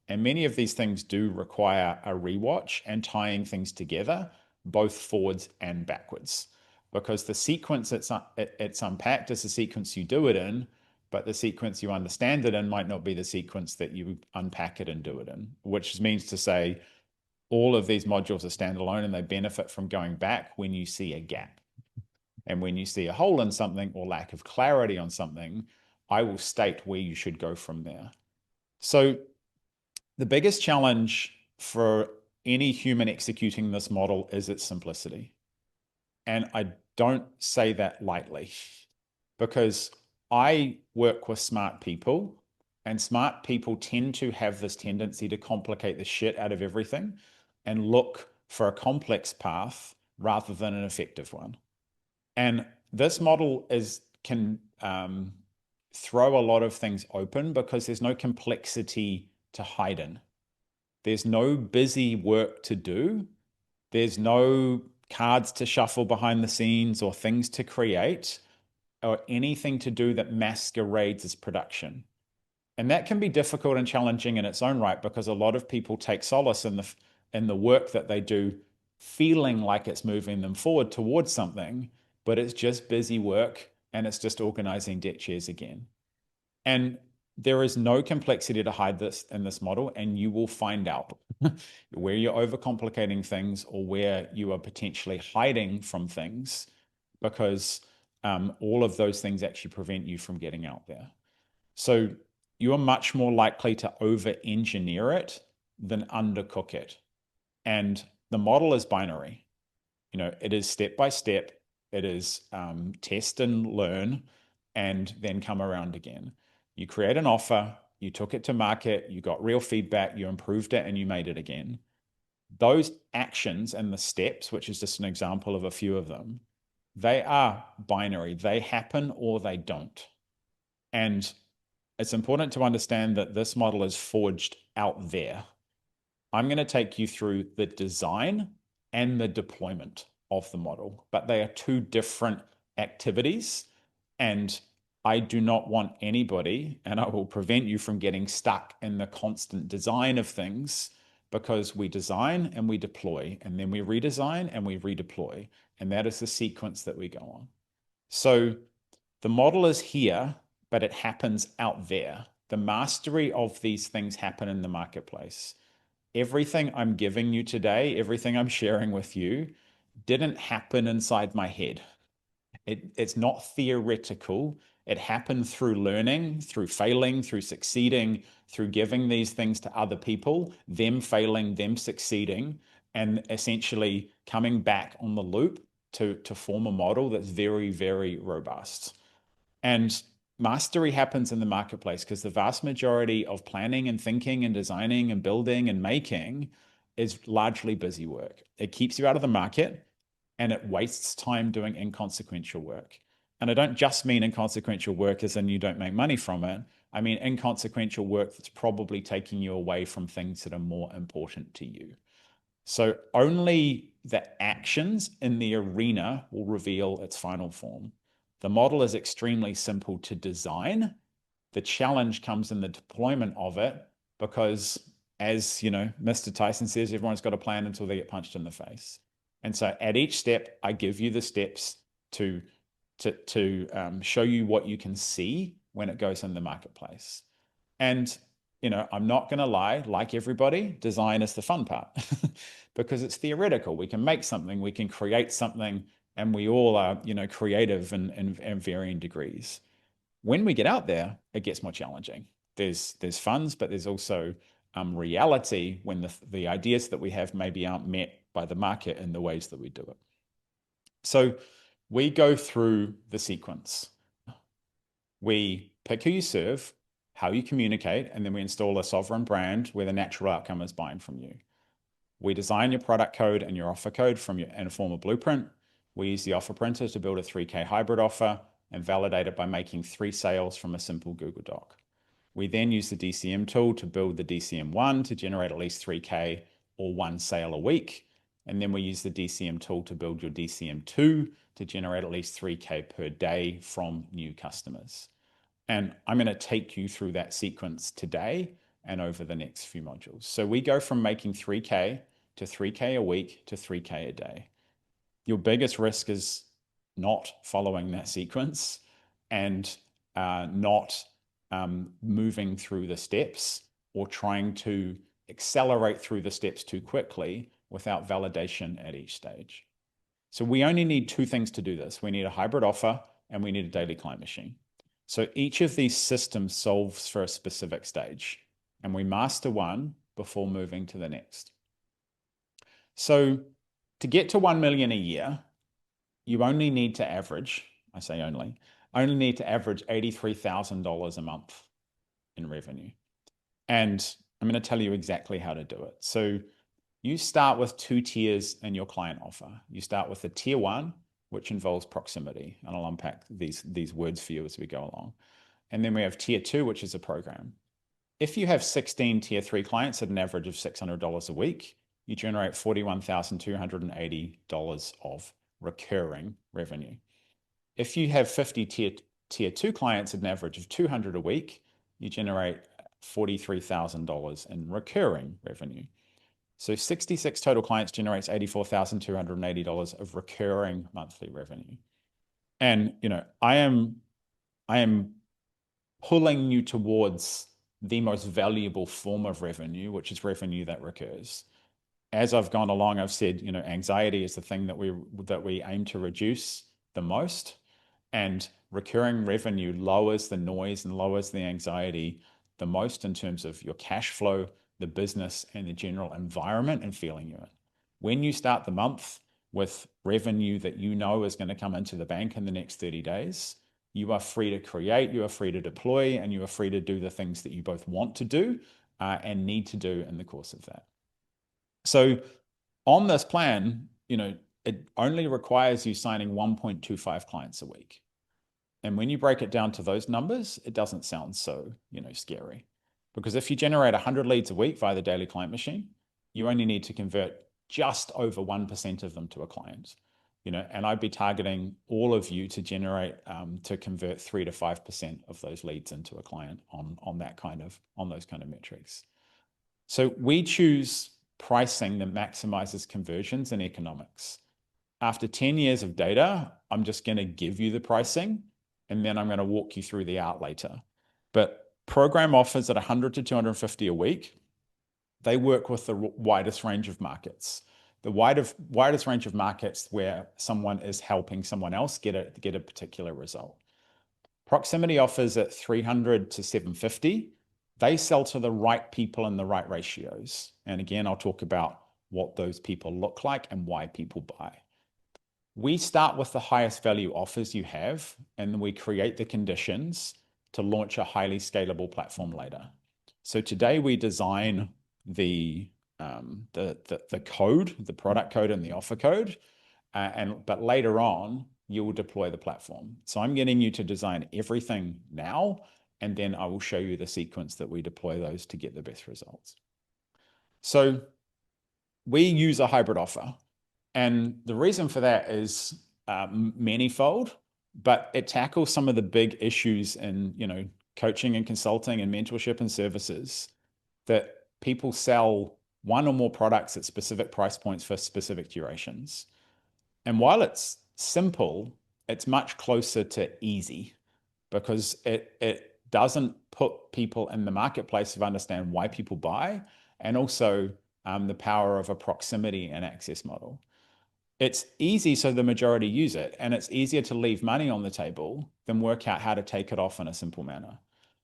And many of these things do require a rewatch and tying things together, both forwards and backwards, because the sequence it's unpacked is the sequence you do it in, but the sequence you understand it in might not be the sequence that you unpack it and do it in, which means to say all of these modules are standalone and they benefit from going back when you see a gap. And when you see a hole in something or lack of clarity on something, I will state where you should go from there. So the biggest challenge for any human executing this model is its simplicity. And I don't say that lightly, because I work with smart people, and smart people tend to have this tendency to complicate the shit out of everything and look for a complex path rather than an effective one. And this model can throw a lot of things open because there's no complexity to hide in. There's no busy work to do. There's no cards to shuffle behind the scenes or things to create or anything to do that masquerades as production. And that can be difficult and challenging in its own right, because a lot of people take solace in the work that they do, feeling like it's moving them forward towards something, but it's just busy work and it's just organizing deck chairs again. And there is no complexity to hide this in this model, and you will find out where you're overcomplicating things or where you are potentially hiding from things, because all of those things actually prevent you from getting out there. So you are much more likely to over-engineer it than undercook it. And the model is binary. It is step by step. It is test and learn and then come around again. You create an offer, you took it to market, you got real feedback, you improved it, and you made it again. Those actions and the steps, which is just an example of a few of them, they are binary. They happen or they don't. And it's important to understand that this model is forged out there. I'm going to take you through the design and the deployment of the model, but they are two different activities. And I do not want anybody, and I will prevent you from getting stuck in the constant design of things, because we design and we deploy, and then we redesign and we redeploy. And that is the sequence that we go on. So the model is here, but it happens out there. The mastery of these things happen in the marketplace. Everything I'm giving you today, everything I'm sharing with you, didn't happen inside my head. It's not theoretical. It happened through learning, through failing, through succeeding, through giving these things to other people, them failing, them succeeding, and essentially coming back on the loop to form a model that's very, very robust. And mastery happens in the marketplace because the vast majority of planning and thinking and designing and building and making is largely busy work. It keeps you out of the market, and it wastes time doing inconsequential work. And I don't just mean inconsequential work as in you don't make money from it. I mean inconsequential work that's probably taking you away from things that are more important to you. So only the actions in the arena will reveal its final form. The model is extremely simple to design. The challenge comes in the deployment of it, because, as Mr. Tyson says, everyone's got a plan until they get punched in the face. And so at each step, I give you the steps to show you what you can see when it goes in the marketplace. And I'm not going to lie, like everybody, design is the fun part because it's theoretical. We can make something, we can create something, and we all are, creative in varying degrees. When we get out there, it gets more challenging. There's funds, but there's also reality when the ideas that we have maybe aren't met by the market in the ways that we do it. So we go through the sequence. We pick who you serve, how you communicate, and then we install a sovereign brand where the natural outcome is buying from you. We design your product code and your offer code in a form of blueprint. We use the offer printer to build a 3K hybrid offer and validate it by making 3 sales from a simple Google Doc. We then use the DCM tool to build the DCM1 to generate at least 3K or 1 sale a week. And then we use the DCM tool to build your DCM2 to generate at least 3K per day from new customers. And I'm going to take you through that sequence today and over the next few modules. So we go from making 3K to 3K a week to 3K a day. Your biggest risk is not following that sequence and not moving through the steps or trying to accelerate through the steps too quickly without validation at each stage. So we only need 2 things to do this. We need a hybrid offer and we need a daily client machine. So each of these systems solves for a specific stage, and we master one before moving to the next. So to get to 1 million a year, you only need to average, I say only need to average $83,000 a month in revenue. And I'm going to tell you exactly how to do it. So you start with 2 tiers in your client offer. You start with the tier 1, which involves proximity. And I'll unpack these words for you as we go along. And then we have tier 2, which is a program. If you have 16 tier 3 clients at an average of $600 a week, you generate $41,280 of recurring revenue. If you have 50 tier 2 clients at an average of $200 a week, you generate $43,000 in recurring revenue. So 66 total clients generates $84,280 of recurring monthly revenue. And I am pulling you towards the most valuable form of revenue, which is revenue that recurs. As I've gone along, I've said, anxiety is the thing that we aim to reduce the most, and recurring revenue lowers the noise and lowers the anxiety the most in terms of your cash flow, the business, and the general environment and feeling you're in. When you start the month with revenue that you know is going to come into the bank in the next 30 days, you are free to create, you are free to deploy, and you are free to do the things that you both want to do and need to do in the course of that. So on this plan, it only requires you signing 1.25 clients a week. And when you break it down to those numbers, it doesn't sound so, scary. Because if you generate 100 leads a week via the daily client machine, you only need to convert just over 1% of them to a client. And I'd be targeting all of you to convert 3 to 5% of those leads into a client on those kind of metrics. So we choose pricing that maximizes conversions and economics. After 10 years of data, I'm just going to give you the pricing, and then I'm going to walk you through the art later. But program offers at 100 to 250 a week, they work with the widest range of markets. The widest range of markets where someone is helping someone else get a particular result. Proximity offers at 300 to 750, they sell to the right people in the right ratios. And again, I'll talk about what those people look like and why people buy. We start with the highest value offers you have, and then we create the conditions to launch a highly scalable platform later. So today we design the code, the product code and the offer code, but later on you will deploy the platform. So I'm getting you to design everything now, and then I will show you the sequence that we deploy those to get the best results. So we use a hybrid offer. And the reason for that is manifold, but it tackles some of the big issues in coaching and consulting and mentorship and services, that people sell one or more products at specific price points for specific durations. And while it's simple, it's much closer to easy, because it doesn't put people in the marketplace to understand why people buy, and also the power of a proximity and access model. It's easy so the majority use it, and it's easier to leave money on the table than work out how to take it off in a simple manner.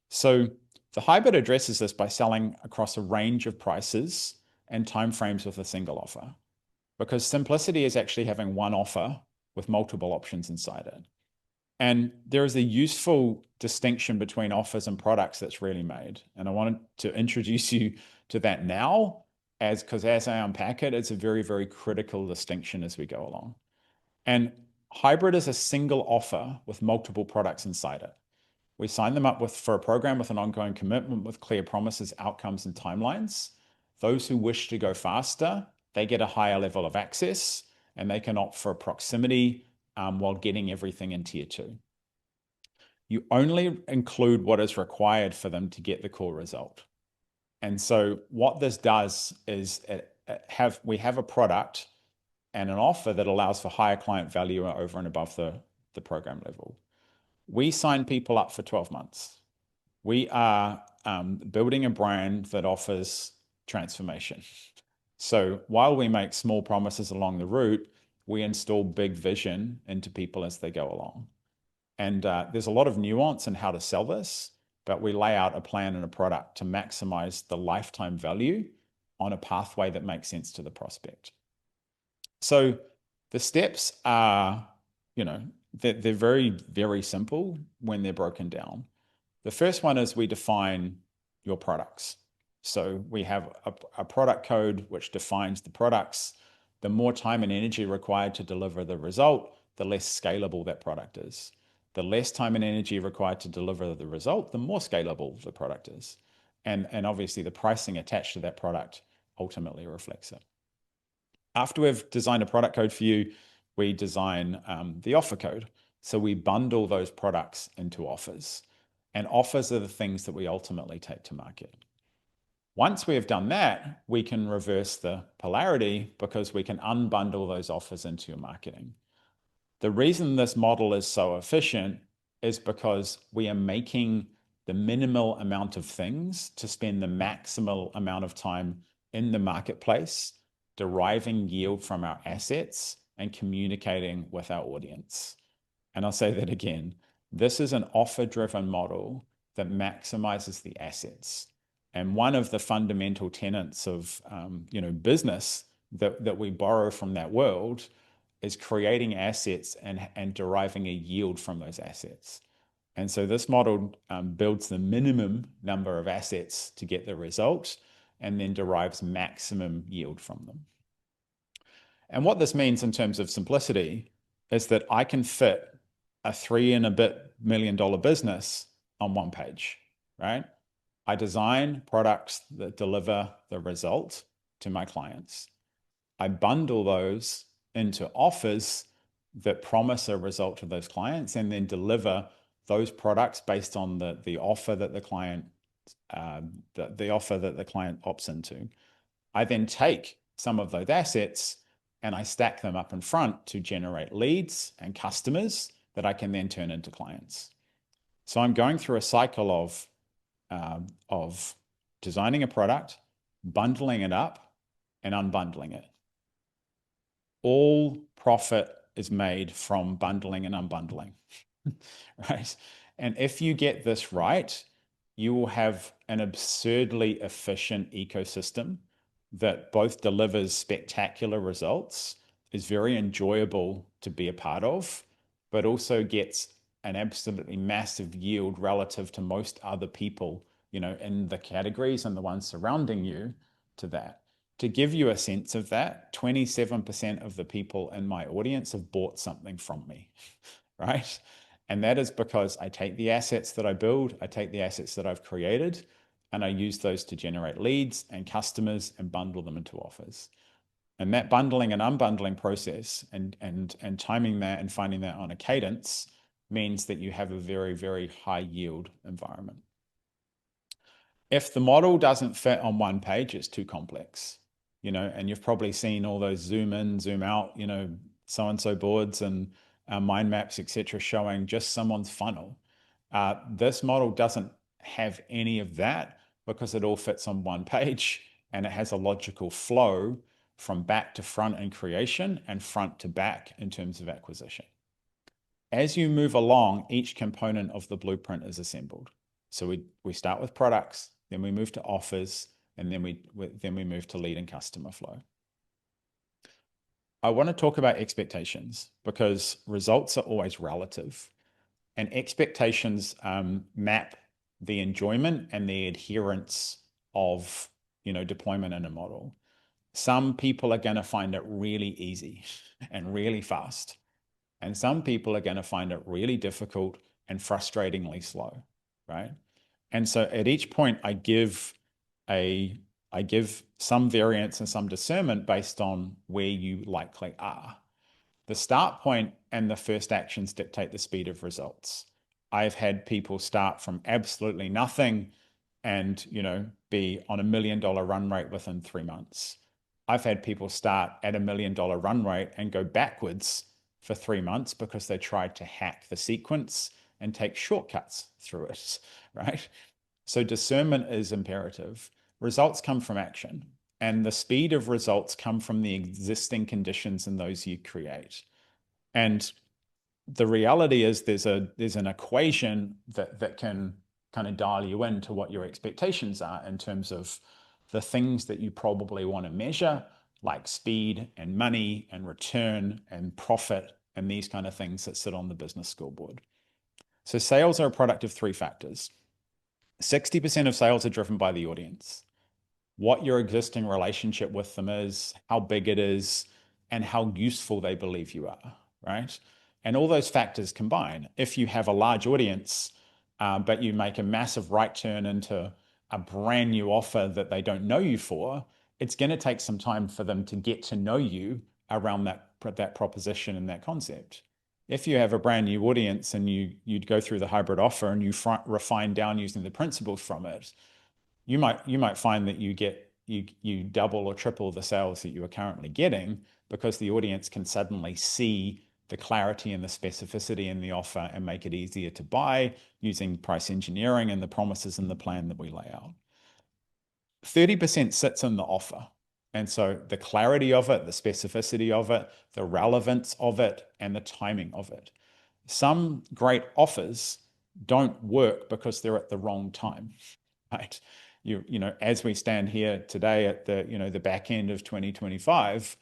So the hybrid addresses this by selling across a range of prices and timeframes with a single offer, because simplicity is actually having one offer with multiple options inside it. And there is a useful distinction between offers and products that's really made. And I wanted to introduce you to that now, because as I unpack it, it's a very, very critical distinction as we go along. And hybrid is a single offer with multiple products inside it. We sign them up for a program with an ongoing commitment with clear promises, outcomes, and timelines. Those who wish to go faster, they get a higher level of access, and they can opt for proximity while getting everything in tier 2. You only include what is required for them to get the core result. And so what this does is we have a product and an offer that allows for higher client value over and above the program level. We sign people up for 12 months. We are building a brand that offers transformation. So while we make small promises along the route, we install big vision into people as they go along. And there's a lot of nuance in how to sell this, but we lay out a plan and a product to maximize the lifetime value on a pathway that makes sense to the prospect. So the steps are, they're very, very simple when they're broken down. The first one is we define your products. So we have a product code which defines the products. The more time and energy required to deliver the result, the less scalable that product is. The less time and energy required to deliver the result, the more scalable the product is. And obviously the pricing attached to that product ultimately reflects it. After we've designed a product code for you, we design the offer code. So we bundle those products into offers. And offers are the things that we ultimately take to market. Once we have done that, we can reverse the polarity because we can unbundle those offers into your marketing. The reason this model is so efficient is because we are making the minimal amount of things to spend the maximal amount of time in the marketplace, deriving yield from our assets and communicating with our audience. And I'll say that again, this is an offer-driven model that maximizes the assets. And one of the fundamental tenets of business that we borrow from that world is creating assets and deriving a yield from those assets. And so this model builds the minimum number of assets to get the result and then derives maximum yield from them. And what this means in terms of simplicity is that I can fit a $3 and a bit million business on one page, right? I design products that deliver the result to my clients. I bundle those into offers that promise a result to those clients and then deliver those products based on the offer that the client opts into. I then take some of those assets and I stack them up in front to generate leads and customers that I can then turn into clients. So I'm going through a cycle of designing a product, bundling it up, and unbundling it. All profit is made from bundling and unbundling, right? And if you get this right, you will have an absurdly efficient ecosystem that both delivers spectacular results, is very enjoyable to be a part of, but also gets an absolutely massive yield relative to most other people, in the categories and the ones surrounding you to that. To give you a sense of that, 27% of the people in my audience have bought something from me, right? And that is because I take the assets that I build, I take the assets that I've created, and I use those to generate leads and customers and bundle them into offers. And that bundling and unbundling process and timing that and finding that on a cadence means that you have a very, very high yield environment. If the model doesn't fit on one page, it's too complex, and you've probably seen all those zoom in, zoom out, so-and-so boards and mind maps, etc., showing just someone's funnel. This model doesn't have any of that because it all fits on one page and it has a logical flow from back to front in creation and front to back in terms of acquisition. As you move along, each component of the blueprint is assembled. So we start with products, then we move to offers, and then we move to lead and customer flow. I want to talk about expectations because results are always relative. And expectations map the enjoyment and the adherence of, deployment in a model. Some people are going to find it really easy and really fast. And some people are going to find it really difficult and frustratingly slow, right? And so at each point, I give some variance and some discernment based on where you likely are. The start point and the first actions dictate the speed of results. I've had people start from absolutely nothing and, be on $1 million run rate within 3 months. I've had people start at $1 million run rate and go backwards for 3 months because they tried to hack the sequence and take shortcuts through it, right? So discernment is imperative. Results come from action, and the speed of results come from the existing conditions in those you create. And the reality is there's an equation that can kind of dial you into what your expectations are in terms of the things that you probably want to measure, like speed and money and return and profit and these kind of things that sit on the business scoreboard. So sales are a product of 3 factors. 60% of sales are driven by the audience. What your existing relationship with them is, how big it is, and how useful they believe you are, right? And all those factors combine. If you have a large audience, but you make a massive right turn into a brand new offer that they don't know you for, it's going to take some time for them to get to know you around that proposition and that concept. If you have a brand new audience and you'd go through the hybrid offer and you refine down using the principles from it, you might find that you double or triple the sales that you are currently getting because the audience can suddenly see the clarity and the specificity in the offer and make it easier to buy using price engineering and the promises in the plan that we lay out. 30% sits in the offer. And so the clarity of it, the specificity of it, the relevance of it, and the timing of it. Some great offers don't work because they're at the wrong time, right? As we stand here today at the back end of 2025,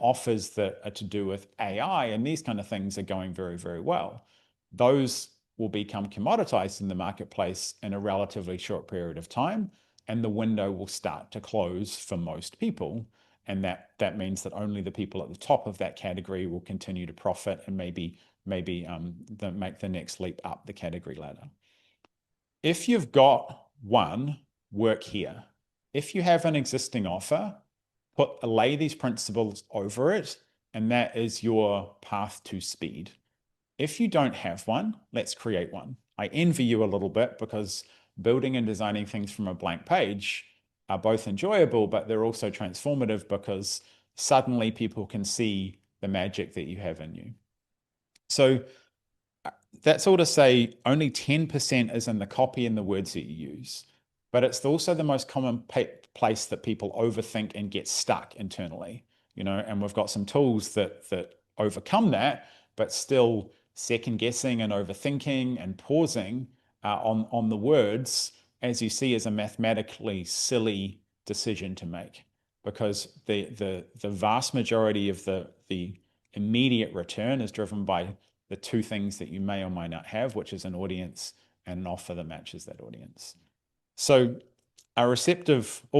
offers that are to do with AI and these kind of things are going very, very well. Those will become commoditized in the marketplace in a relatively short period of time, and the window will start to close for most people. And that means that only the people at the top of that category will continue to profit and maybe make the next leap up the category ladder. If you've got one, work here. If you have an existing offer, lay these principles over it, and that is your path to speed. If you don't have one, let's create one. I envy you a little bit because building and designing things from a blank page are both enjoyable, but they're also transformative because suddenly people can see the magic that you have in you. So that's all to say only 10% is in the copy and the words that you use, but it's also the most common place that people overthink and get stuck internally, and we've got some tools that overcome that, but still second guessing and overthinking and pausing on the words, as you see, is a mathematically silly decision to make, because the vast majority of the immediate return is driven by the 2 things that you may or may not have, which is an audience and an offer that matches that audience. So all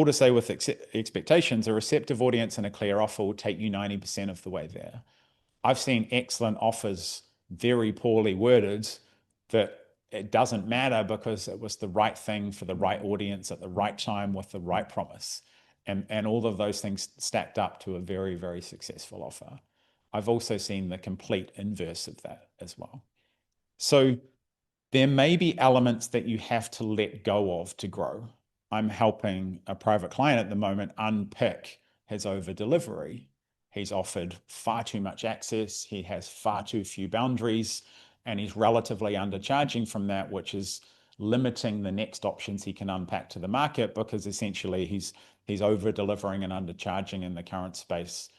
to say with expectations, a receptive audience and a clear offer will take you 90% of the way there. I've seen excellent offers very poorly worded that it doesn't matter because it was the right thing for the right audience at the right time with the right promise. And all of those things stacked up to a very, very successful offer. I've also seen the complete inverse of that as well. So there may be elements that you have to let go of to grow. I'm helping a private client at the moment unpick his over delivery. He's offered far too much access. He has far too few boundaries, and he's relatively undercharging from that, which is limiting the next options he can unpack to the market, because essentially he's over delivering and undercharging in the current space,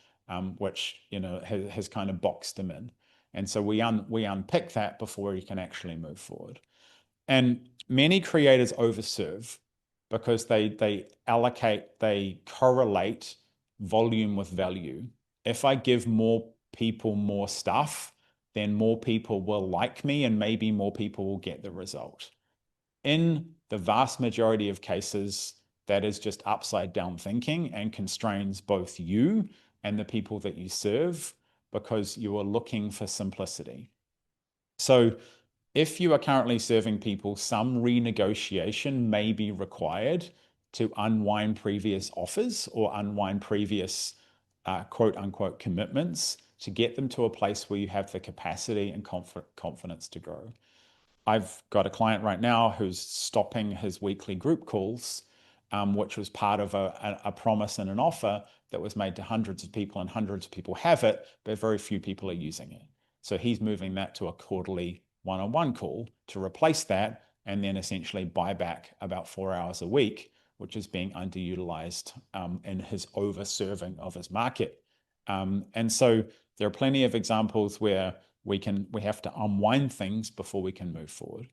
which has kind of boxed him in. And so we unpick that before he can actually move forward. And many creators overserve because they correlate volume with value. If I give more people more stuff, then more people will like me and maybe more people will get the result. In the vast majority of cases, that is just upside down thinking and constrains both you and the people that you serve because you are looking for simplicity. So if you are currently serving people, some renegotiation may be required to unwind previous offers or unwind previous quote unquote commitments to get them to a place where you have the capacity and confidence to grow. I've got a client right now who's stopping his weekly group calls, which was part of a promise and an offer that was made to hundreds of people, and hundreds of people have it, but very few people are using it. So he's moving that to a quarterly one-on-one call to replace that, and then essentially buy back about 4 hours a week, which is being underutilized in his over-serving of his market. And so there are plenty of examples where we have to unwind things before we can move forward.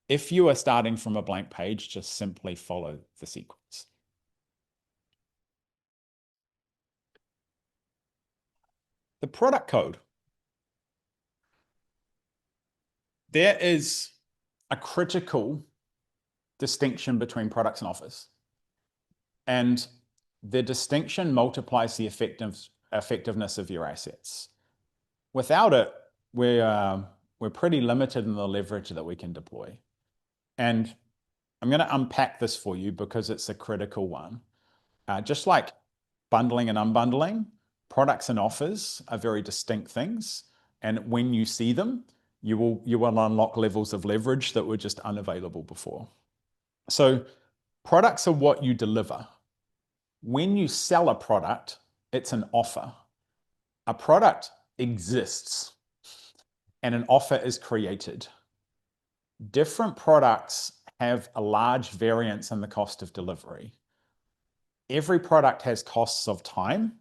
If you are starting from a blank page, just simply follow the sequence. The product code. There is a critical distinction between products and offers. And the distinction multiplies the effectiveness of your assets. Without it, we're pretty limited in the leverage that we can deploy. And I'm going to unpack this for you because it's a critical one. Just like bundling and unbundling, products and offers are very distinct things. And when you see them, you will unlock levels of leverage that were just unavailable before. So products are what you deliver. When you sell a product, it's an offer. A product exists and an offer is created. Different products have a large variance in the cost of delivery. Every product has costs of time,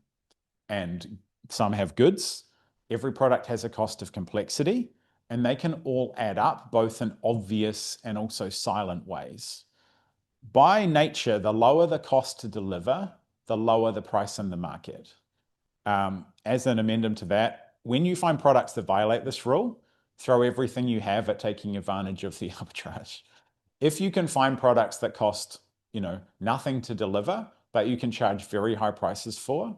and some have goods. Every product has a cost of complexity, and they can all add up both in obvious and also silent ways. By nature, the lower the cost to deliver, the lower the price in the market. As an amendment to that, when you find products that violate this rule, throw everything you have at taking advantage of the arbitrage. If you can find products that cost, nothing to deliver, but you can charge very high prices for,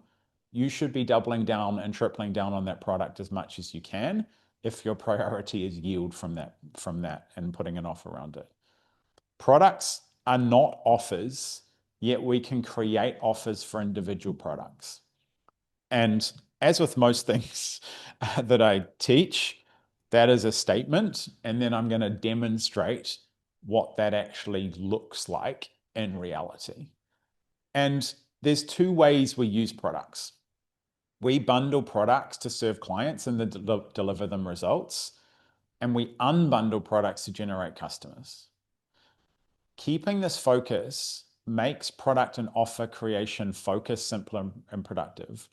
you should be doubling down and tripling down on that product as much as you can if your priority is yield from that and putting an offer around it. Products are not offers, yet we can create offers for individual products. And as with most things that I teach, that is a statement, and then I'm going to demonstrate what that actually looks like in reality. And there's two ways we use products. We bundle products to serve clients and deliver them results, and we unbundle products to generate customers. Keeping this focus makes product and offer creation focused, simple, and productive.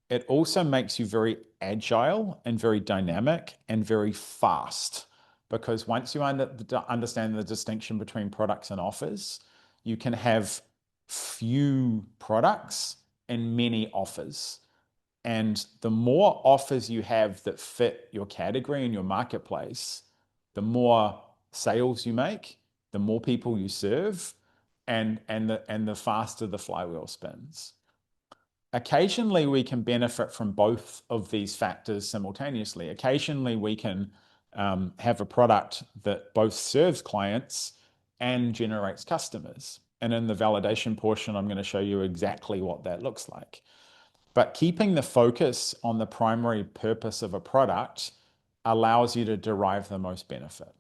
It also makes you very agile and very dynamic and very fast, because once you understand the distinction between products and offers, you can have few products and many offers. And the more offers you have that fit your category and your marketplace, the more sales you make, the more people you serve, and the faster the flywheel spins. Occasionally, we can benefit from both of these factors simultaneously. Occasionally, we can have a product that both serves clients and generates customers. And in the validation portion, I'm going to show you exactly what that looks like. But keeping the focus on the primary purpose of a product allows you to derive the most benefit.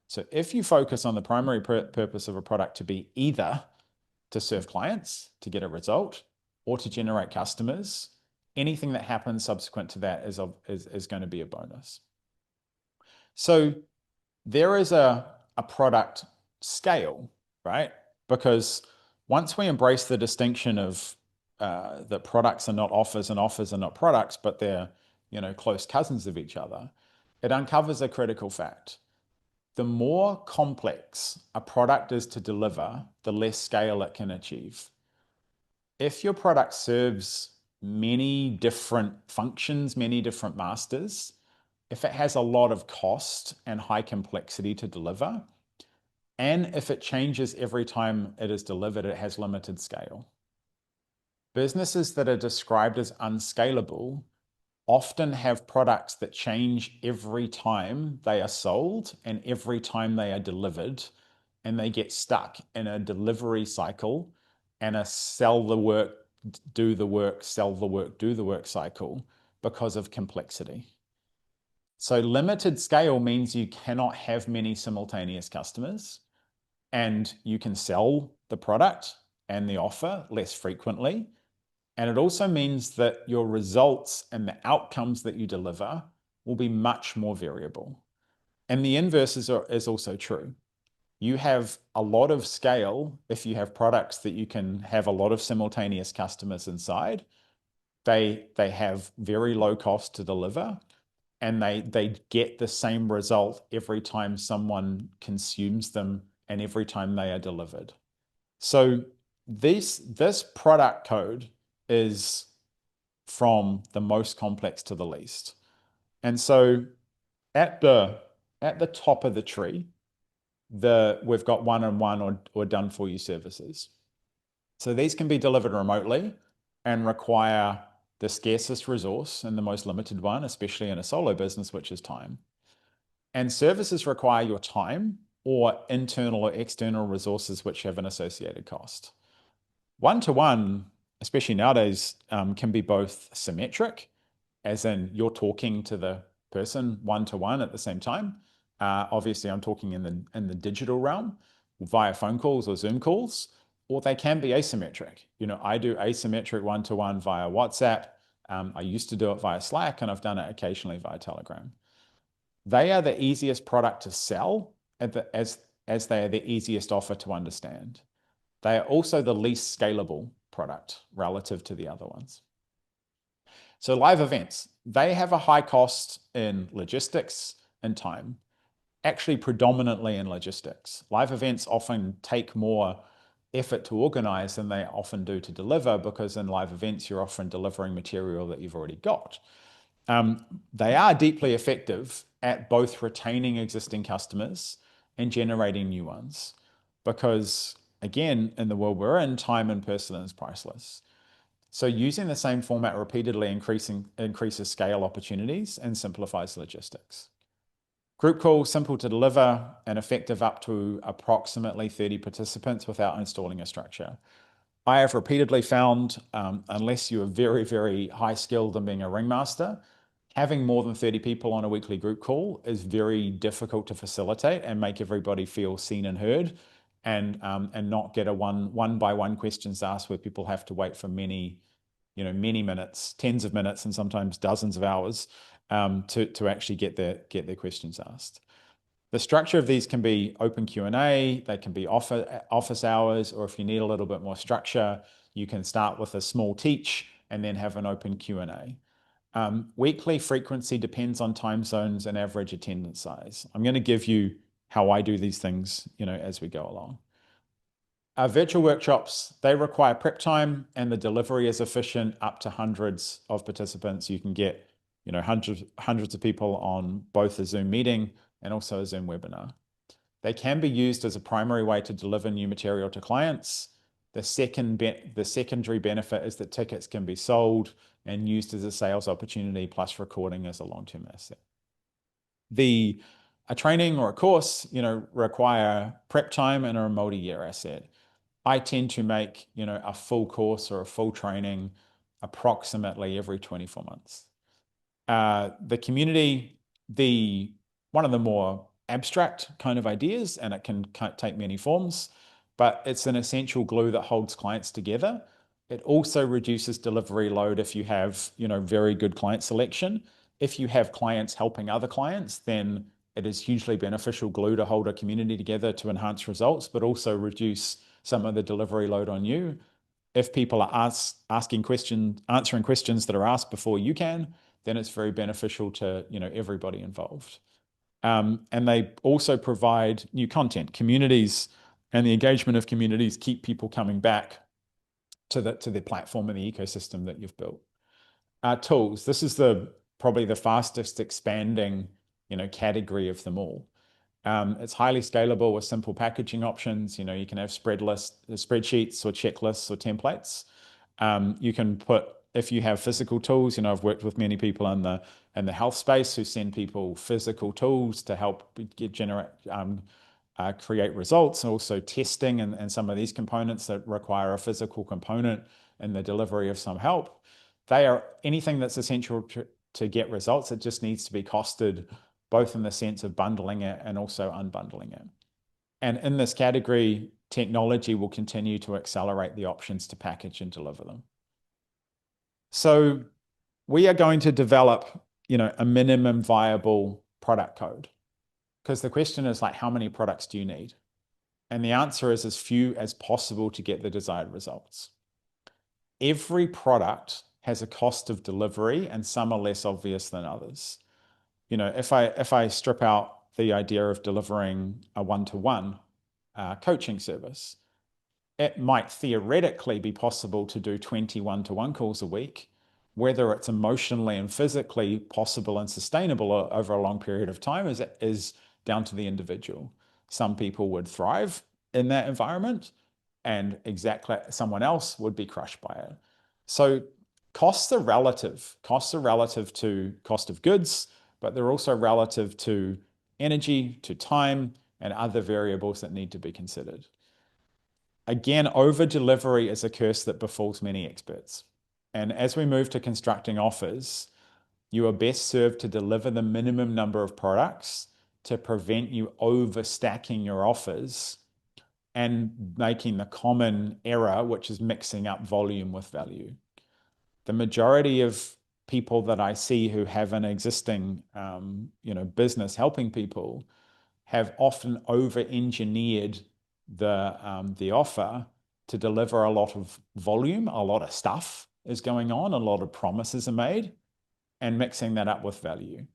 So if you focus on the primary purpose of a product to be either to serve clients, to get a result, or to generate customers, anything that happens subsequent to that is going to be a bonus. So there is a product scale, right? Because once we embrace the distinction of that products are not offers and offers are not products, but they're close cousins of each other, it uncovers a critical fact. The more complex a product is to deliver, the less scale it can achieve. If your product serves many different functions, many different masters, if it has a lot of cost and high complexity to deliver, and if it changes every time it is delivered, it has limited scale. Businesses that are described as unscalable often have products that change every time they are sold and every time they are delivered, and they get stuck in a delivery cycle and a sell the work, do the work, sell the work, do the work cycle because of complexity. So limited scale means you cannot have many simultaneous customers, and you can sell the product and the offer less frequently. And it also means that your results and the outcomes that you deliver will be much more variable. And the inverse is also true. You have a lot of scale if you have products that you can have a lot of simultaneous customers inside. They have very low cost to deliver, and they get the same result every time someone consumes them and every time they are delivered. So this product code is from the most complex to the least. And so at the top of the tree, we've got one-on-one or done for you services. So these can be delivered remotely and require the scarcest resource and the most limited one, especially in a solo business, which is time. And services require your time or internal or external resources which have an associated cost. One-to-one, especially nowadays, can be both symmetric, as in you're talking to the person one-to-one at the same time. Obviously, I'm talking in the digital realm via phone calls or Zoom calls, or they can be asymmetric. I do asymmetric one-to-one via WhatsApp. I used to do it via Slack, and I've done it occasionally via Telegram. They are the easiest product to sell as they are the easiest offer to understand. They are also the least scalable product relative to the other ones. So live events, they have a high cost in logistics and time, actually predominantly in logistics. Live events often take more effort to organize than they often do to deliver, because in live events, you're often delivering material that you've already got. They are deeply effective at both retaining existing customers and generating new ones, because again, in the world we're in, time in person is priceless. So using the same format repeatedly increases scale opportunities and simplifies logistics. Group call, simple to deliver and effective up to approximately 30 participants without installing a structure. I have repeatedly found, unless you are very, very high skilled in being a ringmaster, having more than 30 people on a weekly group call is very difficult to facilitate and make everybody feel seen and heard, and not get a one by one questions asked where people have to wait for many minutes, tens of minutes, and sometimes dozens of hours to actually get their questions asked. The structure of these can be open Q&A, they can be office hours, or if you need a little bit more structure, you can start with a small teach and then have an open Q&A. Weekly frequency depends on time zones and average attendance size. I'm going to give you how I do these things, as we go along. Virtual workshops, they require prep time, and the delivery is efficient up to hundreds of participants. You can get, hundreds of people on both a Zoom meeting and also a Zoom webinar. They can be used as a primary way to deliver new material to clients. The secondary benefit is that tickets can be sold and used as a sales opportunity, plus recording as a long-term asset. A training or a course, require prep time and are a multi-year asset. I tend to make, a full course or a full training approximately every 24 months. The community, one of the more abstract kind of ideas, and it can take many forms, but it's an essential glue that holds clients together. It also reduces delivery load if you have, very good client selection. If you have clients helping other clients, then it is hugely beneficial glue to hold a community together to enhance results, but also reduce some of the delivery load on you. If people are answering questions that are asked before you can, then it's very beneficial to everybody involved. And they also provide new content. Communities and the engagement of communities keep people coming back to the platform and the ecosystem that you've built. Tools. This is the probably the fastest expanding, category of them all. It's highly scalable with simple packaging options. You can have spreadsheets or checklists or templates. You can put, if you have physical tools, I've worked with many people in the health space who send people physical tools to help create results, and also testing and some of these components that require a physical component in the delivery of some help. They are anything that's essential to get results. It just needs to be costed, both in the sense of bundling it and also unbundling it. And in this category, technology will continue to accelerate the options to package and deliver them. So we are going to develop, a minimum viable product code, because the question is like, how many products do you need? And the answer is as few as possible to get the desired results. Every product has a cost of delivery, and some are less obvious than others. If I strip out the idea of delivering a one-to-one coaching service, it might theoretically be possible to do 20 one-to-one calls a week. Whether it's emotionally and physically possible and sustainable over a long period of time is down to the individual. Some people would thrive in that environment, and exactly someone else would be crushed by it. So costs are relative. Costs are relative to cost of goods, but they're also relative to energy, to time, and other variables that need to be considered. Again, over delivery is a curse that befalls many experts. And as we move to constructing offers, you are best served to deliver the minimum number of products to prevent you overstacking your offers and making the common error, which is mixing up volume with value. The majority of people that I see who have an existing business helping people have often over-engineered the offer to deliver a lot of volume. A lot of stuff is going on, a lot of promises are made, and mixing that up with value.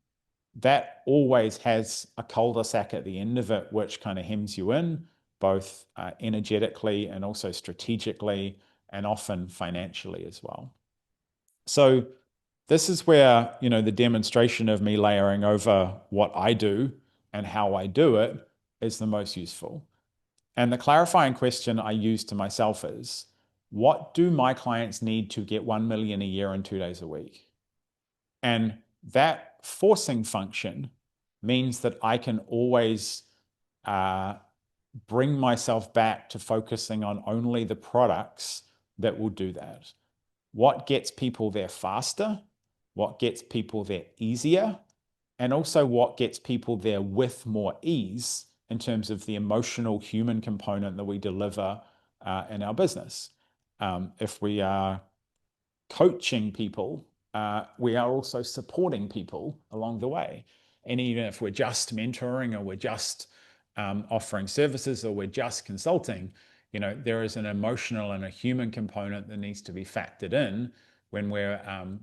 That always has a cul-de-sac at the end of it, which kind of hems you in, both energetically and also strategically, and often financially as well. So this is where, the demonstration of me layering over what I do and how I do it is the most useful. And the clarifying question I use to myself is, what do my clients need to get 1 million a year and 2 days a week? And that forcing function means that I can always bring myself back to focusing on only the products that will do that. What gets people there faster? What gets people there easier? And also what gets people there with more ease in terms of the emotional human component that we deliver in our business. If we are coaching people, we are also supporting people along the way. And even if we're just mentoring, or we're just offering services, or we're just consulting, there is an emotional and a human component that needs to be factored in when we're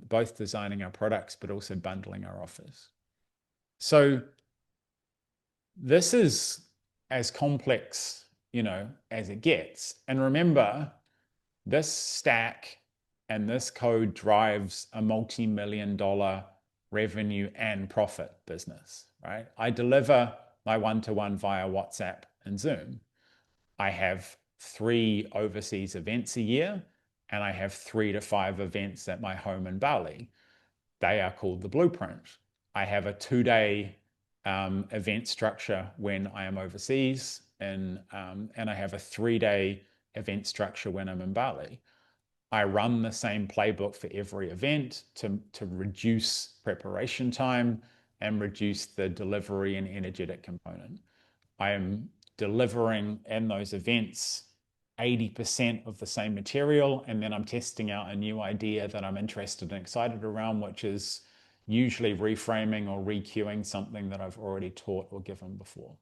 both designing our products, but also bundling our offers. So this is as complex, as it gets. And remember, this stack and this code drives a multi-million-dollar revenue and profit business, right? I deliver my one-to-one via WhatsApp and Zoom. I have 3 overseas events a year, and I have 3 to 5 events at my home in Bali. They are called the Blueprint. I have a 2-day event structure when I am overseas, and I have a 3-day event structure when I'm in Bali. I run the same playbook for every event to reduce preparation time and reduce the delivery and energetic component. I am delivering in those events 80% of the same material, and then I'm testing out a new idea that I'm interested and excited around, which is usually reframing or re-queuing something that I've already taught or given before.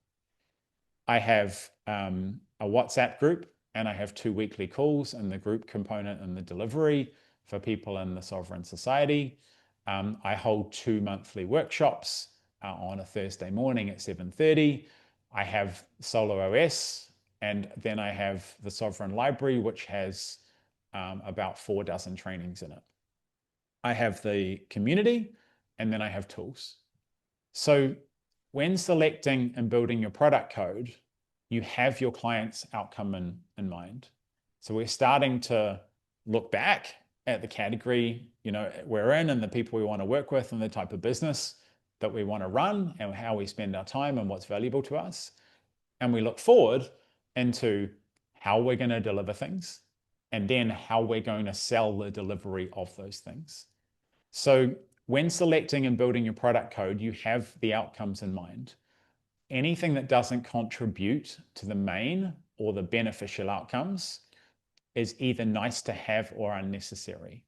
I have a WhatsApp group, and I have 2 weekly calls in the group component and the delivery for people in the Sovereign Society. I hold 2 monthly workshops on a Thursday morning at 7:30. I have Solo OS, and then I have the Sovereign Library, which has about 4 dozen trainings in it. I have the community, and then I have tools. So when selecting and building your product code, you have your client's outcome in mind. So we're starting to look back at the category, we're in, and the people we want to work with, and the type of business that we want to run, and how we spend our time, and what's valuable to us. And we look forward into how we're going to deliver things, and then how we're going to sell the delivery of those things. So when selecting and building your product code, you have the outcomes in mind. Anything that doesn't contribute to the main or the beneficial outcomes is either nice to have or unnecessary.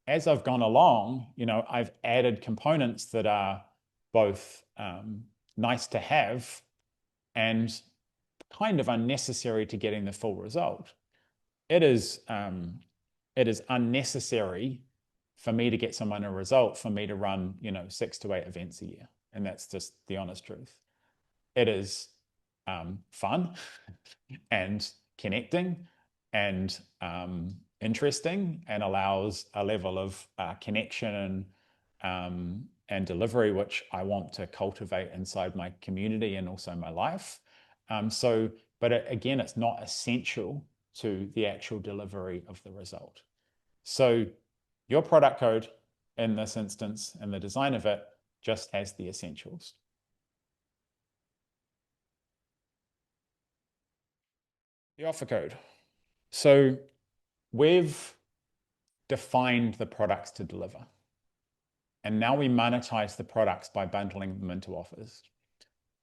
As I've gone along, I've added components that are both nice to have and kind of unnecessary to getting the full result. It is unnecessary for me to get someone a result, for me to run 6 to 8 events a year, and that's just the honest truth. It is fun and connecting and interesting, and allows a level of connection and delivery which I want to cultivate inside my community and also my life. But again, it's not essential to the actual delivery of the result. So your product code in this instance, and the design of it, just has the essentials. The offer code. So we've defined the products to deliver, and now we monetize the products by bundling them into offers.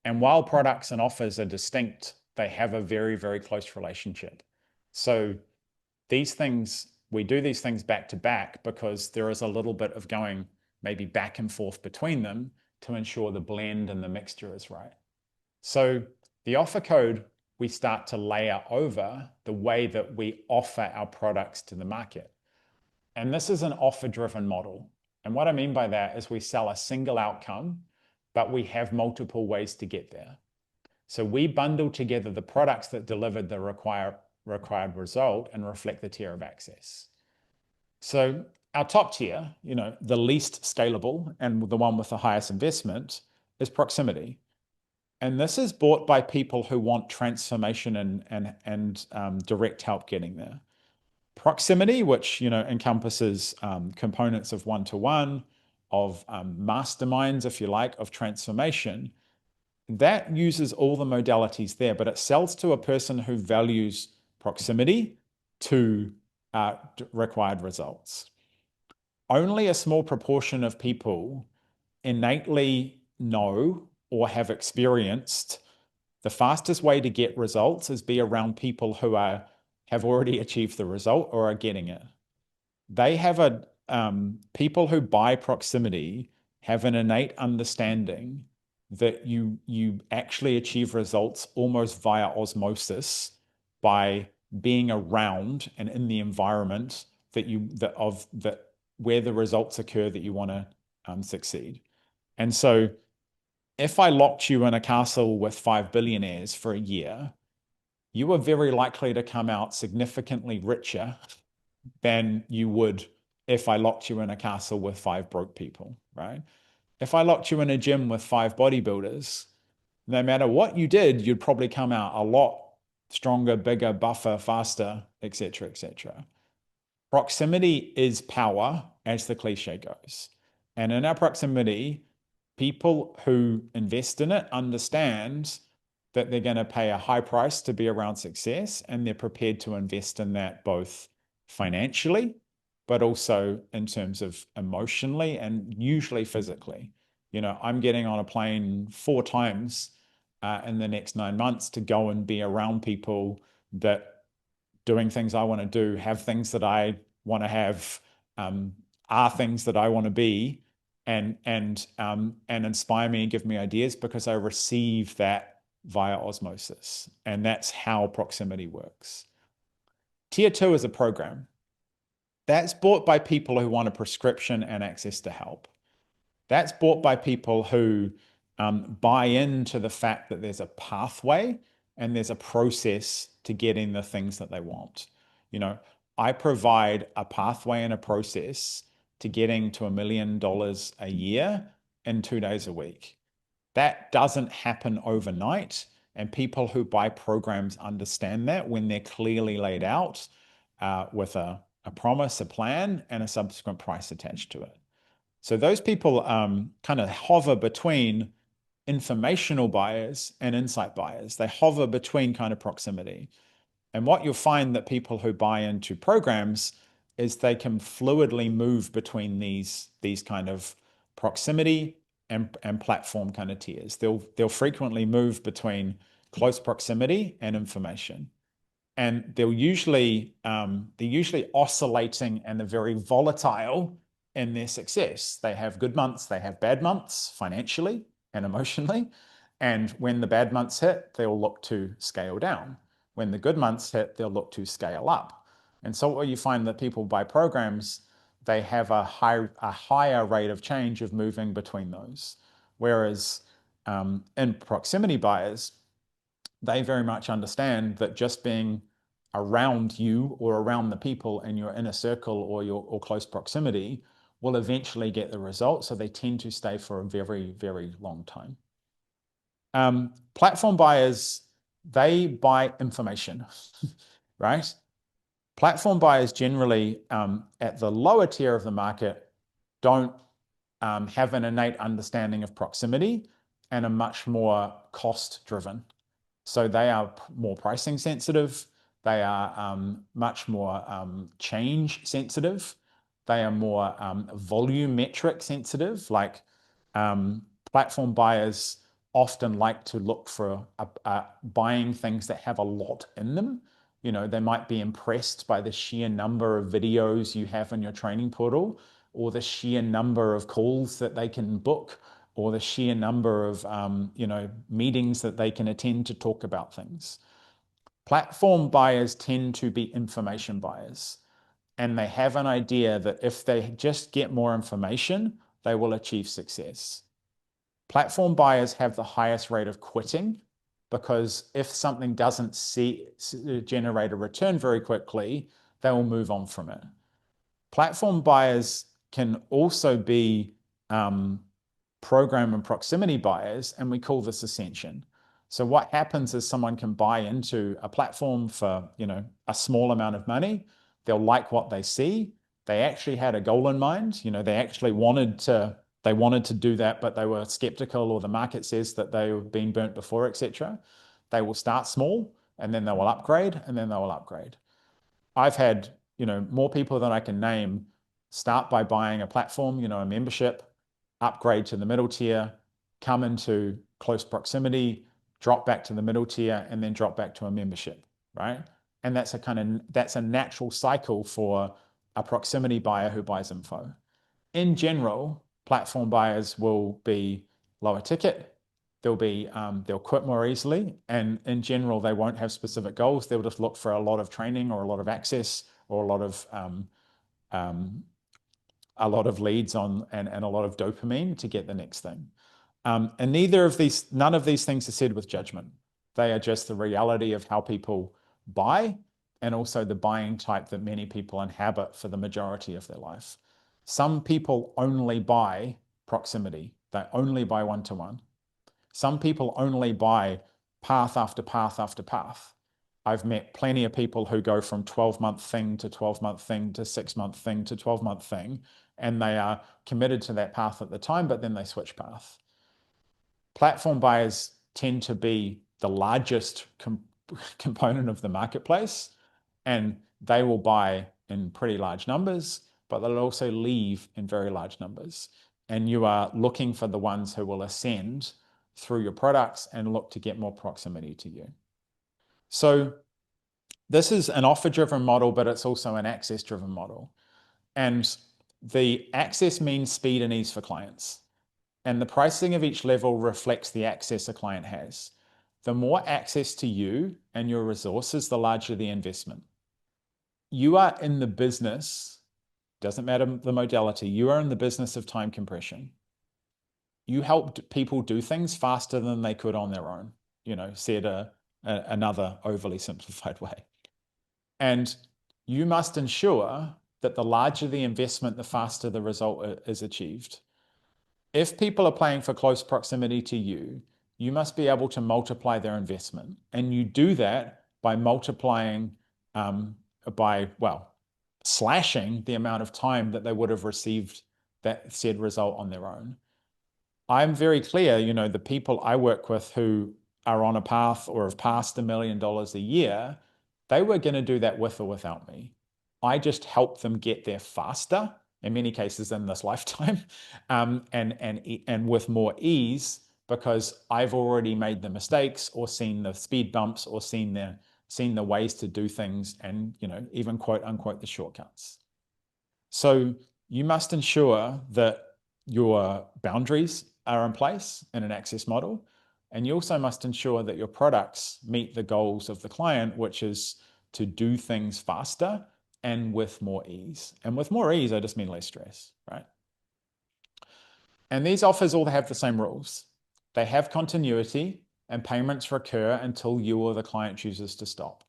And while products and offers are distinct, they have a very, very close relationship. So we do these things back to back because there is a little bit of going maybe back and forth between them to ensure the blend and the mixture is right. So the offer code, we start to layer over the way that we offer our products to the market. And this is an offer-driven model. And what I mean by that is we sell a single outcome, but we have multiple ways to get there. So we bundle together the products that delivered the required result and reflect the tier of access. So our top tier, the least scalable and the one with the highest investment, is proximity. And this is bought by people who want transformation and direct help getting there. Proximity, which encompasses components of one-to-one, of masterminds, if you like, of transformation, that uses all the modalities there, but it sells to a person who values proximity to required results. Only a small proportion of people innately know or have experienced the fastest way to get results is be around people who have already achieved the result or are getting it. They have people who buy proximity have an innate understanding that you actually achieve results almost via osmosis by being around and in the environment that where the results occur that you want to succeed. And so if I locked you in a castle with 5 billionaires for a year, you are very likely to come out significantly richer than you would if I locked you in a castle with 5 broke people, right? If I locked you in a gym with 5 bodybuilders, no matter what you did, you'd probably come out a lot stronger, bigger, buffer, faster, etc., etc. Proximity is power, as the cliche goes. And in our proximity, people who invest in it understand that they're going to pay a high price to be around success, and they're prepared to invest in that both financially, but also in terms of emotionally and usually physically. I'm getting on a plane 4 times in the next 9 months to go and be around people that doing things I want to do, have things that I want to have, are things that I want to be, and inspire me and give me ideas because I receive that via osmosis. And that's how proximity works. Tier 2 is a program. That's bought by people who want a prescription and access to help. That's bought by people who buy into the fact that there's a pathway and there's a process to getting the things that they want. I provide a pathway and a process to getting to $1 million a year in 2 days a week. That doesn't happen overnight. And people who buy programs understand that when they're clearly laid out with a promise, a plan, and a subsequent price attached to it. So those people kind of hover between informational buyers and insight buyers. They hover between kind of proximity. And what you'll find that people who buy into programs is they can fluidly move between these kind of proximity and platform kind of tiers. They'll frequently move between close proximity and information. And they're usually oscillating and they're very volatile in their success. They have good months, they have bad months financially and emotionally. And when the bad months hit, they'll look to scale down. When the good months hit, they'll look to scale up. And so what you find that people buy programs, they have a higher rate of change of moving between those. Whereas in proximity buyers, they very much understand that just being around you or around the people in your inner circle or your close proximity will eventually get the result. So they tend to stay for a very, very long time. Platform buyers, they buy information, right? Platform buyers generally at the lower tier of the market don't have an innate understanding of proximity and are much more cost driven. So they are more pricing sensitive. They are much more change sensitive. They are more volumetric sensitive. Like platform buyers often like to look for buying things that have a lot in them. You know, they might be impressed by the sheer number of videos you have in your training portal, or the sheer number of calls that they can book, or the sheer number of meetings that they can attend to talk about things. Platform buyers tend to be information buyers, and they have an idea that if they just get more information, they will achieve success. Platform buyers have the highest rate of quitting, because if something doesn't generate a return very quickly, they will move on from it. Platform buyers can also be program and proximity buyers, and we call this ascension. So what happens is someone can buy into a platform for, a small amount of money. They'll like what they see. They actually had a goal in mind. They actually wanted to do that, but they were skeptical, or the market says that they've been burnt before, etc. They will start small, and then they will upgrade, and then they will upgrade. I've had, more people than I can name start by buying a platform, a membership, upgrade to the middle tier, come into close proximity, drop back to the middle tier, and then drop back to a membership, right? And that's a natural cycle for a proximity buyer who buys info. In general, platform buyers will be lower ticket. They'll quit more easily, and in general, they won't have specific goals. They'll just look for a lot of training or a lot of access or a lot of leads on and a lot of dopamine to get the next thing. And none of these things are said with judgment. They are just the reality of how people buy, and also the buying type that many people inhabit for the majority of their life. Some people only buy proximity. They only buy one-to-one. Some people only buy path after path after path. I've met plenty of people who go from 12-month thing to 12-month thing to 6-month thing to 12-month thing, and they are committed to that path at the time, but then they switch path. Platform buyers tend to be the largest component of the marketplace, and they will buy in pretty large numbers, but they'll also leave in very large numbers. And you are looking for the ones who will ascend through your products and look to get more proximity to you. So this is an offer-driven model, but it's also an access-driven model. And the access means speed and ease for clients. And the pricing of each level reflects the access a client has. The more access to you and your resources, the larger the investment. You are in the business, doesn't matter the modality, you are in the business of time compression. You helped people do things faster than they could on their own, said another overly simplified way. And you must ensure that the larger the investment, the faster the result is achieved. If people are paying for close proximity to you, you must be able to multiply their investment. And you do that by multiplying, slashing the amount of time that they would have received that said result on their own. I'm very clear, the people I work with who are on a path or have passed $1 million a year, they were going to do that with or without me. I just help them get there faster, in many cases in this lifetime, and with more ease, because I've already made the mistakes or seen the speed bumps or seen the ways to do things, and even quote unquote the shortcuts. So you must ensure that your boundaries are in place in an access model. And you also must ensure that your products meet the goals of the client, which is to do things faster and with more ease. And with more ease, I just mean less stress, right? And these offers all have the same rules. They have continuity, and payments recur until you or the client chooses to stop.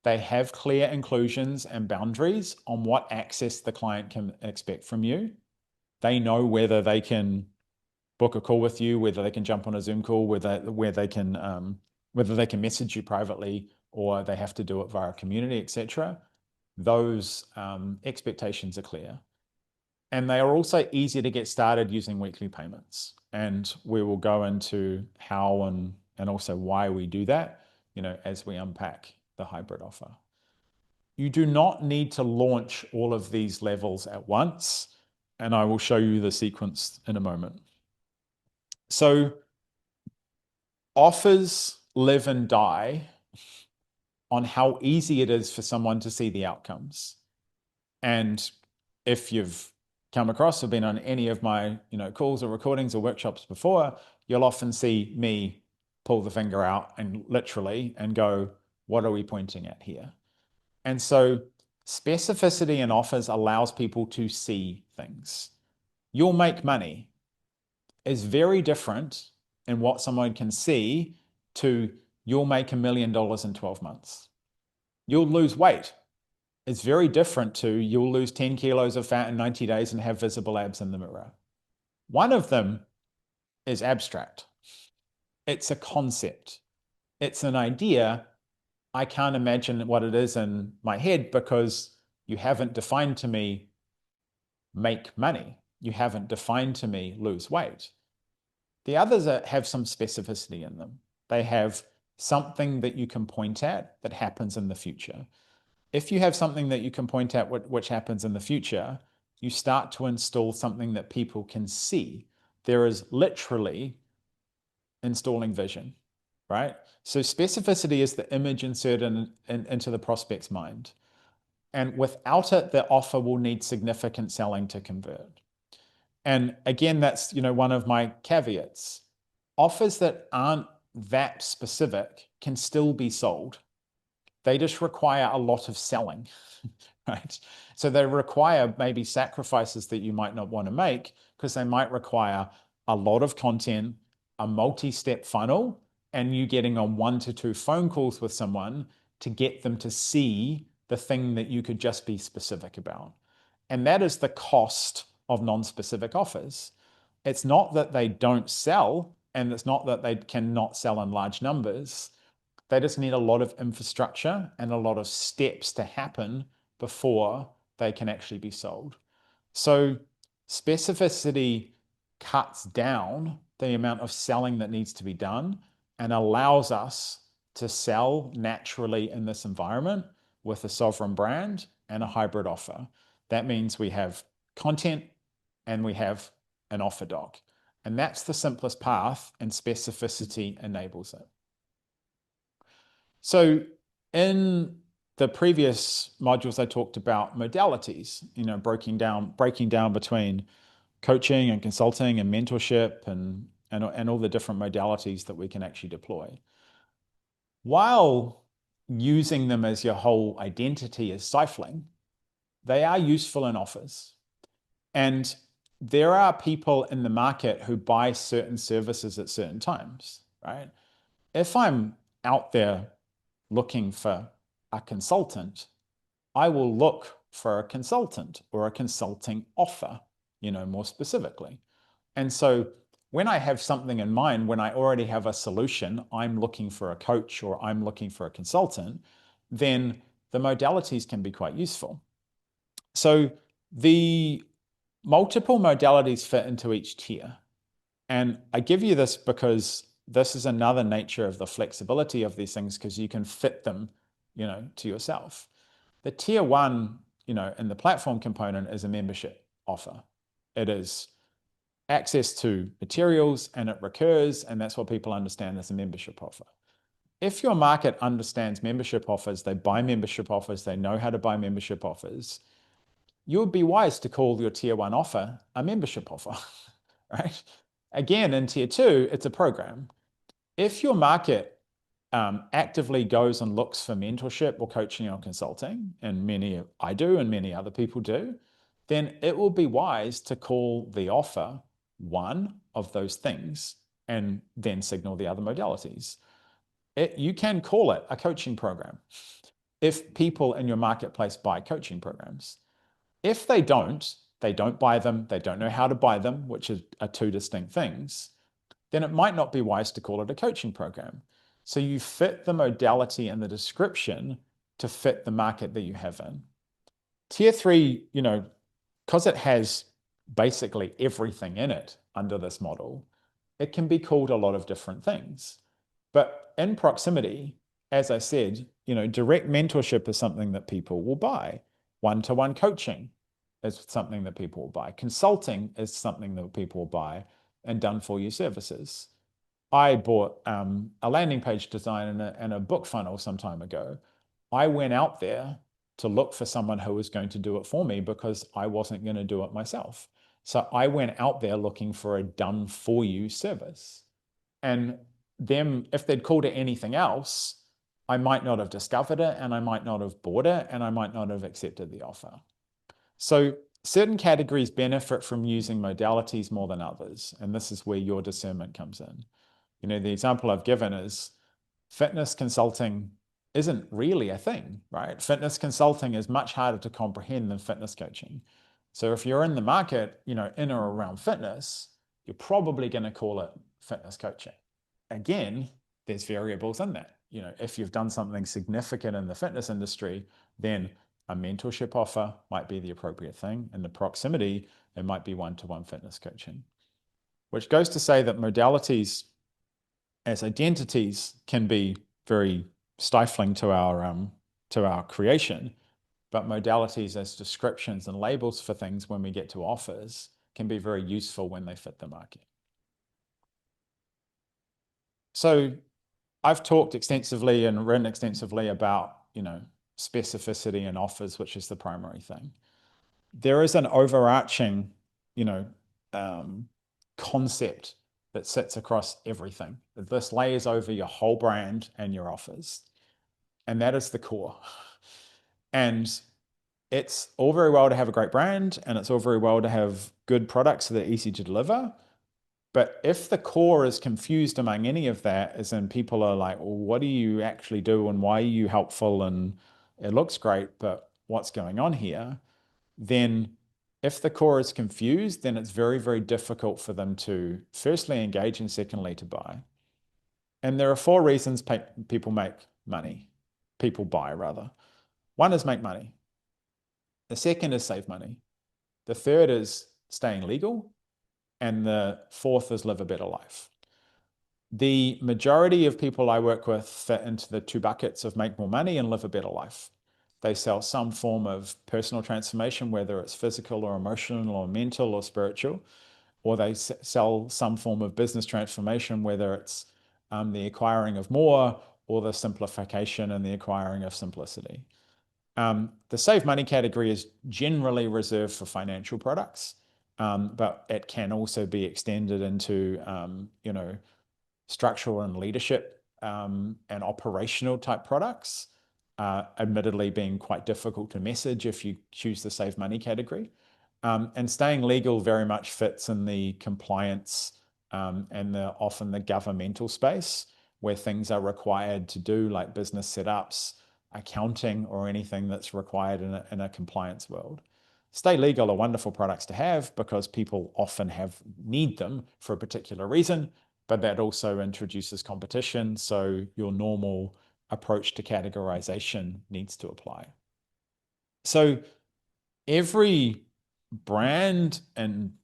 They have clear inclusions and boundaries on what access the client can expect from you. They know whether they can book a call with you, whether they can jump on a Zoom call, whether they can message you privately, or they have to do it via community, etc. Those expectations are clear. And they are also easy to get started using weekly payments. And we will go into how and also why we do that, as we unpack the hybrid offer. You do not need to launch all of these levels at once, and I will show you the sequence in a moment. So offers live and die on how easy it is for someone to see the outcomes. And if you've come across or been on any of my calls or recordings or workshops before, you'll often see me pull the finger out and literally and go, what are we pointing at here? And so specificity in offers allows people to see things. You'll make money is very different in what someone can see to you'll make $1 million in 12 months. You'll lose weight. It's very different to you'll lose 10 kilos of fat in 90 days and have visible abs in the mirror. One of them is abstract. It's a concept. It's an idea. I can't imagine what it is in my head because you haven't defined to me make money. You haven't defined to me lose weight. The others have some specificity in them. They have something that you can point at that happens in the future. If you have something that you can point at which happens in the future, you start to install something that people can see. There is literally installing vision, right? So specificity is the image inserted into the prospect's mind. And without it, the offer will need significant selling to convert. And again, that's one of my caveats. Offers that aren't that specific can still be sold. They just require a lot of selling, right? So they require maybe sacrifices that you might not want to make because they might require a lot of content, a multi-step funnel, and you getting on 1 to 2 phone calls with someone to get them to see the thing that you could just be specific about. And that is the cost of non-specific offers. It's not that they don't sell, and it's not that they cannot sell in large numbers. They just need a lot of infrastructure and a lot of steps to happen before they can actually be sold. So specificity cuts down the amount of selling that needs to be done and allows us to sell naturally in this environment with a sovereign brand and a hybrid offer. That means we have content and we have an offer doc. And that's the simplest path, and specificity enables it. So in the previous modules, I talked about modalities, breaking down between coaching and consulting and mentorship and all the different modalities that we can actually deploy. While using them as your whole identity is stifling, they are useful in offers. And there are people in the market who buy certain services at certain times, right? If I'm out there looking for a consultant, I will look for a consultant or a consulting offer, more specifically. And so when I have something in mind, when I already have a solution, I'm looking for a coach or I'm looking for a consultant, then the modalities can be quite useful. So the multiple modalities fit into each tier. And I give you this because this is another nature of the flexibility of these things, because you can fit them, to yourself. The tier one, in the platform component is a membership offer. It is access to materials and it recurs, and that's what people understand as a membership offer. If your market understands membership offers, they buy membership offers, they know how to buy membership offers, you would be wise to call your tier one offer a membership offer, right? Again, in tier two, it's a program. If your market actively goes and looks for mentorship or coaching or consulting, and I do and many other people do, then it will be wise to call the offer one of those things and then signal the other modalities. You can call it a coaching program if people in your marketplace buy coaching programs. If they don't buy them, they don't know how to buy them, which are two distinct things, then it might not be wise to call it a coaching program. So you fit the modality and the description to fit the market that you have in. Tier three, because it has basically everything in it under this model, it can be called a lot of different things. But in proximity, as I said, direct mentorship is something that people will buy. One-to-one coaching is something that people will buy. Consulting is something that people will buy, and done for you services. I bought a landing page design and a book funnel some time ago. I went out there to look for someone who was going to do it for me because I wasn't going to do it myself. So I went out there looking for a done for you service. And them, if they'd called it anything else, I might not have discovered it, and I might not have bought it, and I might not have accepted the offer. So certain categories benefit from using modalities more than others, and this is where your discernment comes in. The example I've given is fitness consulting isn't really a thing, right? Fitness consulting is much harder to comprehend than fitness coaching. So if you're in the market, in or around fitness, you're probably going to call it fitness coaching. Again, there's variables in that. If you've done something significant in the fitness industry, then a mentorship offer might be the appropriate thing. In the proximity, it might be one-to-one fitness coaching, which goes to say that modalities as identities can be very stifling to our creation, but modalities as descriptions and labels for things when we get to offers can be very useful when they fit the market. So I've talked extensively and written extensively about, specificity and offers, which is the primary thing. There is an overarching, concept that sits across everything. This layers over your whole brand and your offers. And that is the core. And it's all very well to have a great brand, and it's all very well to have good products that are easy to deliver. But if the core is confused among any of that, as in people are like, well, what do you actually do and why are you helpful? And it looks great, but what's going on here? Then if the core is confused, then it's very, very difficult for them to firstly engage and secondly to buy. And there are four reasons people make money. People buy, rather. One is make money. The second is save money. The third is staying legal. And the fourth is live a better life. The majority of people I work with fit into the two buckets of make more money and live a better life. They sell some form of personal transformation, whether it's physical or emotional or mental or spiritual, or they sell some form of business transformation, whether it's the acquiring of more or the simplification and the acquiring of simplicity. The save money category is generally reserved for financial products, but it can also be extended into, structural and leadership and operational type products, admittedly being quite difficult to message if you choose the save money category. And staying legal very much fits in the compliance and often the governmental space where things are required to do, like business setups, accounting or anything that's required in a compliance world. Stay legal are wonderful products to have because people often need them for a particular reason, but that also introduces competition. So your normal approach to categorization needs to apply. So every brand and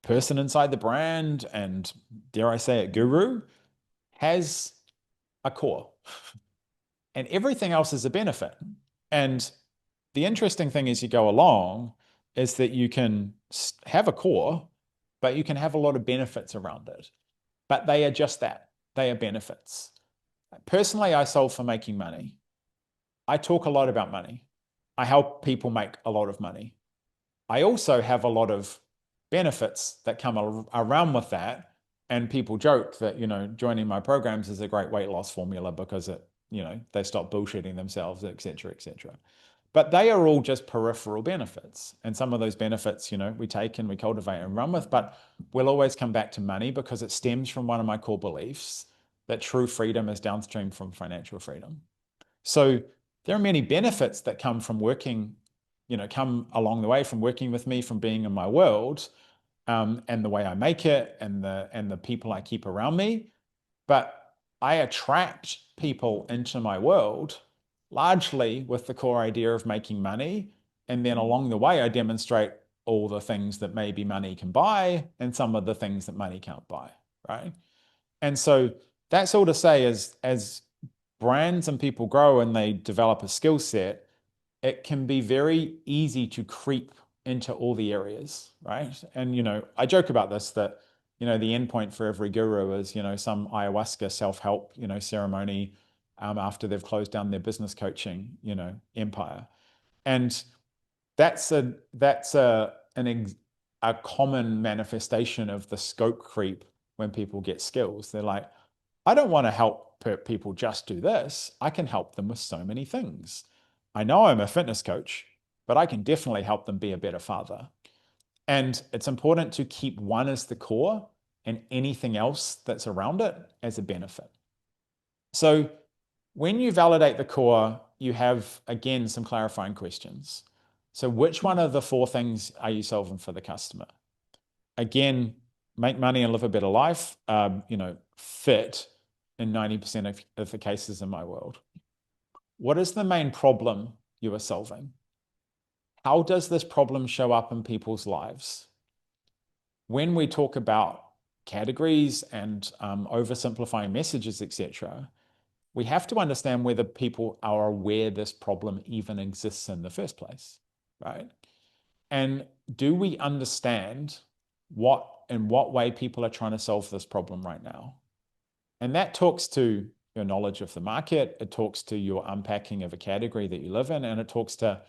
person inside the brand, and dare I say it, guru, has a core. And everything else is a benefit. And the interesting thing as you go along is that you can have a core, but you can have a lot of benefits around it. But they are just that. They are benefits. Personally, I solve for making money. I talk a lot about money. I help people make a lot of money. I also have a lot of benefits that come around with that. And people joke that, joining my programs is a great weight loss formula because they stop bullshitting themselves, et cetera, et cetera. But they are all just peripheral benefits. And some of those benefits, we take and we cultivate and run with, but we'll always come back to money because it stems from one of my core beliefs that true freedom is downstream from financial freedom. So there are many benefits that come from working, come along the way from working with me, from being in my world, and the way I make it and the people I keep around me. But I attract people into my world largely with the core idea of making money. And then along the way, I demonstrate all the things that maybe money can buy and some of the things that money can't buy, right? And so that's all to say as brands and people grow and they develop a skill set, it can be very easy to creep into all the areas, right? And, I joke about this, that, the endpoint for every guru is, some ayahuasca self-help, ceremony after they've closed down their business coaching, empire. And that's a common manifestation of the scope creep when people get skills. They're like, I don't want to help people just do this. I can help them with so many things. I know I'm a fitness coach, but I can definitely help them be a better father. And it's important to keep one as the core and anything else that's around it as a benefit. So when you validate the core, you have, again, some clarifying questions. So which one of the 4 things are you solving for the customer? Again, make money and live a better life, fit in 90% of the cases in my world. What is the main problem you are solving? How does this problem show up in people's lives? When we talk about categories and oversimplifying messages, etc., we have to understand whether people are aware this problem even exists in the first place, right? And do we understand in what way people are trying to solve this problem right now? And that talks to your knowledge of the market, it talks to your unpacking of a category that you live in, and it talks to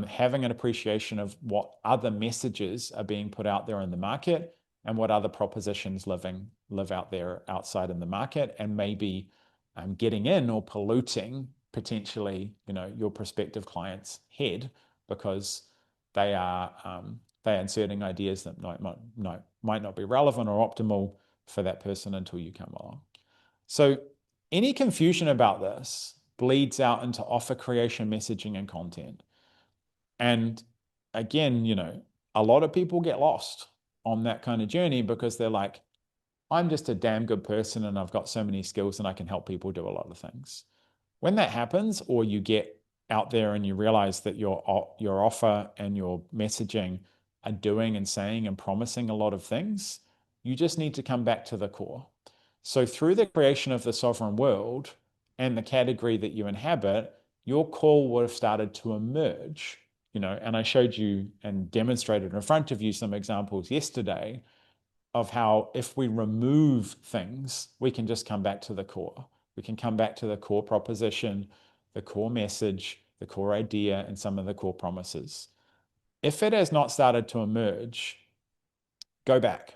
having an appreciation of what other messages are being put out there in the market and what other propositions live out there outside in the market, and maybe getting in or polluting potentially, your prospective client's head because they are inserting ideas that might not be relevant or optimal for that person until you come along. So any confusion about this bleeds out into offer creation, messaging, and content. And again, a lot of people get lost on that kind of journey because they're like, I'm just a damn good person and I've got so many skills and I can help people do a lot of things. When that happens, or you get out there and you realize that your offer and your messaging are doing and saying and promising a lot of things, you just need to come back to the core. So through the creation of the sovereign world and the category that you inhabit, your core would have started to emerge, and I showed you and demonstrated in front of you some examples yesterday of how if we remove things, we can just come back to the core. We can come back to the core proposition, the core message, the core idea, and some of the core promises. If it has not started to emerge, go back.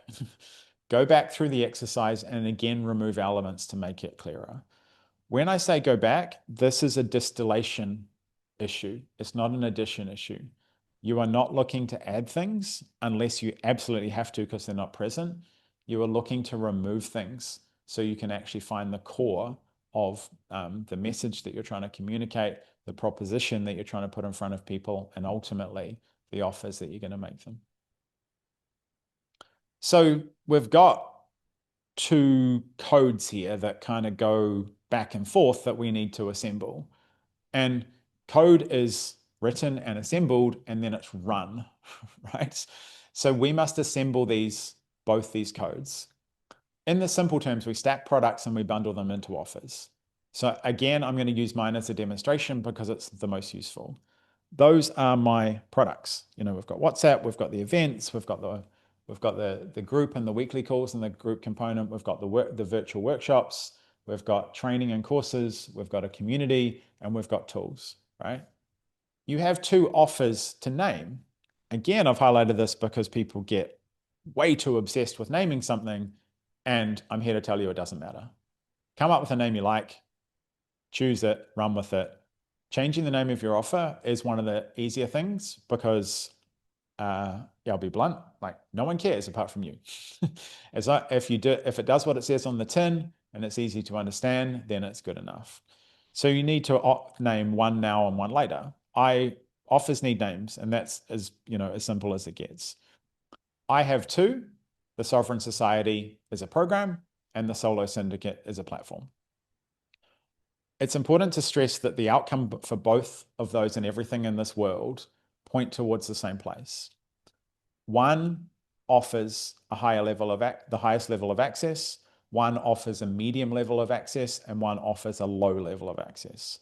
Go back through the exercise and again, remove elements to make it clearer. When I say go back, this is a distillation issue. It's not an addition issue. You are not looking to add things unless you absolutely have to because they're not present. You are looking to remove things so you can actually find the core of the message that you're trying to communicate, the proposition that you're trying to put in front of people, and ultimately the offers that you're going to make them. So we've got two codes here that kind of go back and forth that we need to assemble. And code is written and assembled, and then it's run, right? So we must assemble both these codes. In the simple terms, we stack products and we bundle them into offers. So again, I'm going to use mine as a demonstration because it's the most useful. Those are my products. You know, we've got WhatsApp, we've got the events, we've got the group and the weekly calls and the group component, we've got the virtual workshops, we've got training and courses, we've got a community, and we've got tools, right? You have two offers to name. Again, I've highlighted this because people get way too obsessed with naming something, and I'm here to tell you it doesn't matter. Come up with a name you like, choose it, run with it. Changing the name of your offer is one of the easier things because, yeah, I'll be blunt, like no one cares apart from you. If it does what it says on the tin and it's easy to understand, then it's good enough. So you need to name one now and one later. Offers need names, and that's as simple as it gets. I have two. The Sovereign Society is a program, and the Solo Syndicate is a platform. It's important to stress that the outcome for both of those and everything in this world point towards the same place. One offers the highest level of access, one offers a medium level of access, and one offers a low level of access.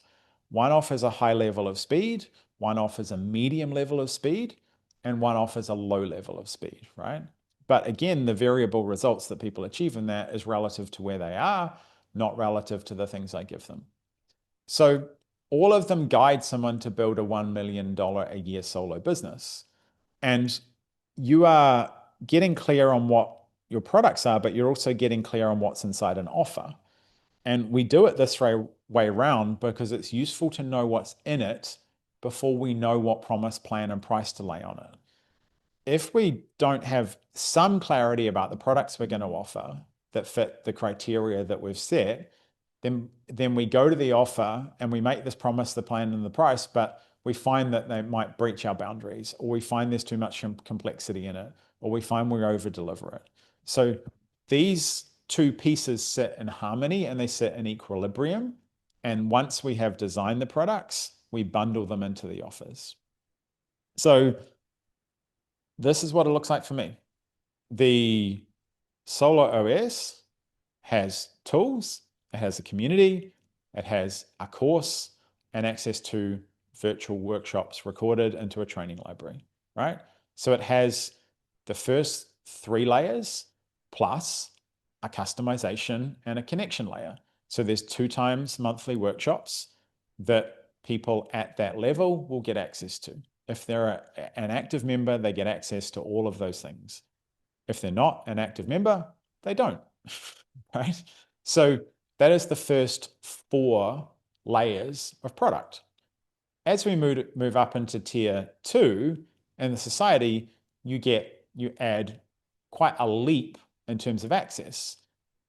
One offers a high level of speed, one offers a medium level of speed, and one offers a low level of speed, right? But again, the variable results that people achieve in that is relative to where they are, not relative to the things I give them. So all of them guide someone to build a $1 million a year solo business. And you are getting clear on what your products are, but you're also getting clear on what's inside an offer. And we do it this way around because it's useful to know what's in it before we know what promise, plan, and price to lay on it. If we don't have some clarity about the products we're going to offer that fit the criteria that we've set, then we go to the offer and we make this promise, the plan, and the price, but we find that they might breach our boundaries, or we find there's too much complexity in it, or we find we over-deliver it. So these two pieces sit in harmony and they sit in equilibrium. And once we have designed the products, we bundle them into the offers. So this is what it looks like for me. The Solo OS has tools, it has a community, it has a course, and access to virtual workshops recorded into a training library, right? So it has the first 3 layers plus a customization and a connection layer. So there's 2 times monthly workshops that people at that level will get access to. If they're an active member, they get access to all of those things. If they're not an active member, they don't, right? So that is the first 4 layers of product. As we move up into tier 2 in the society, you add quite a leap in terms of access.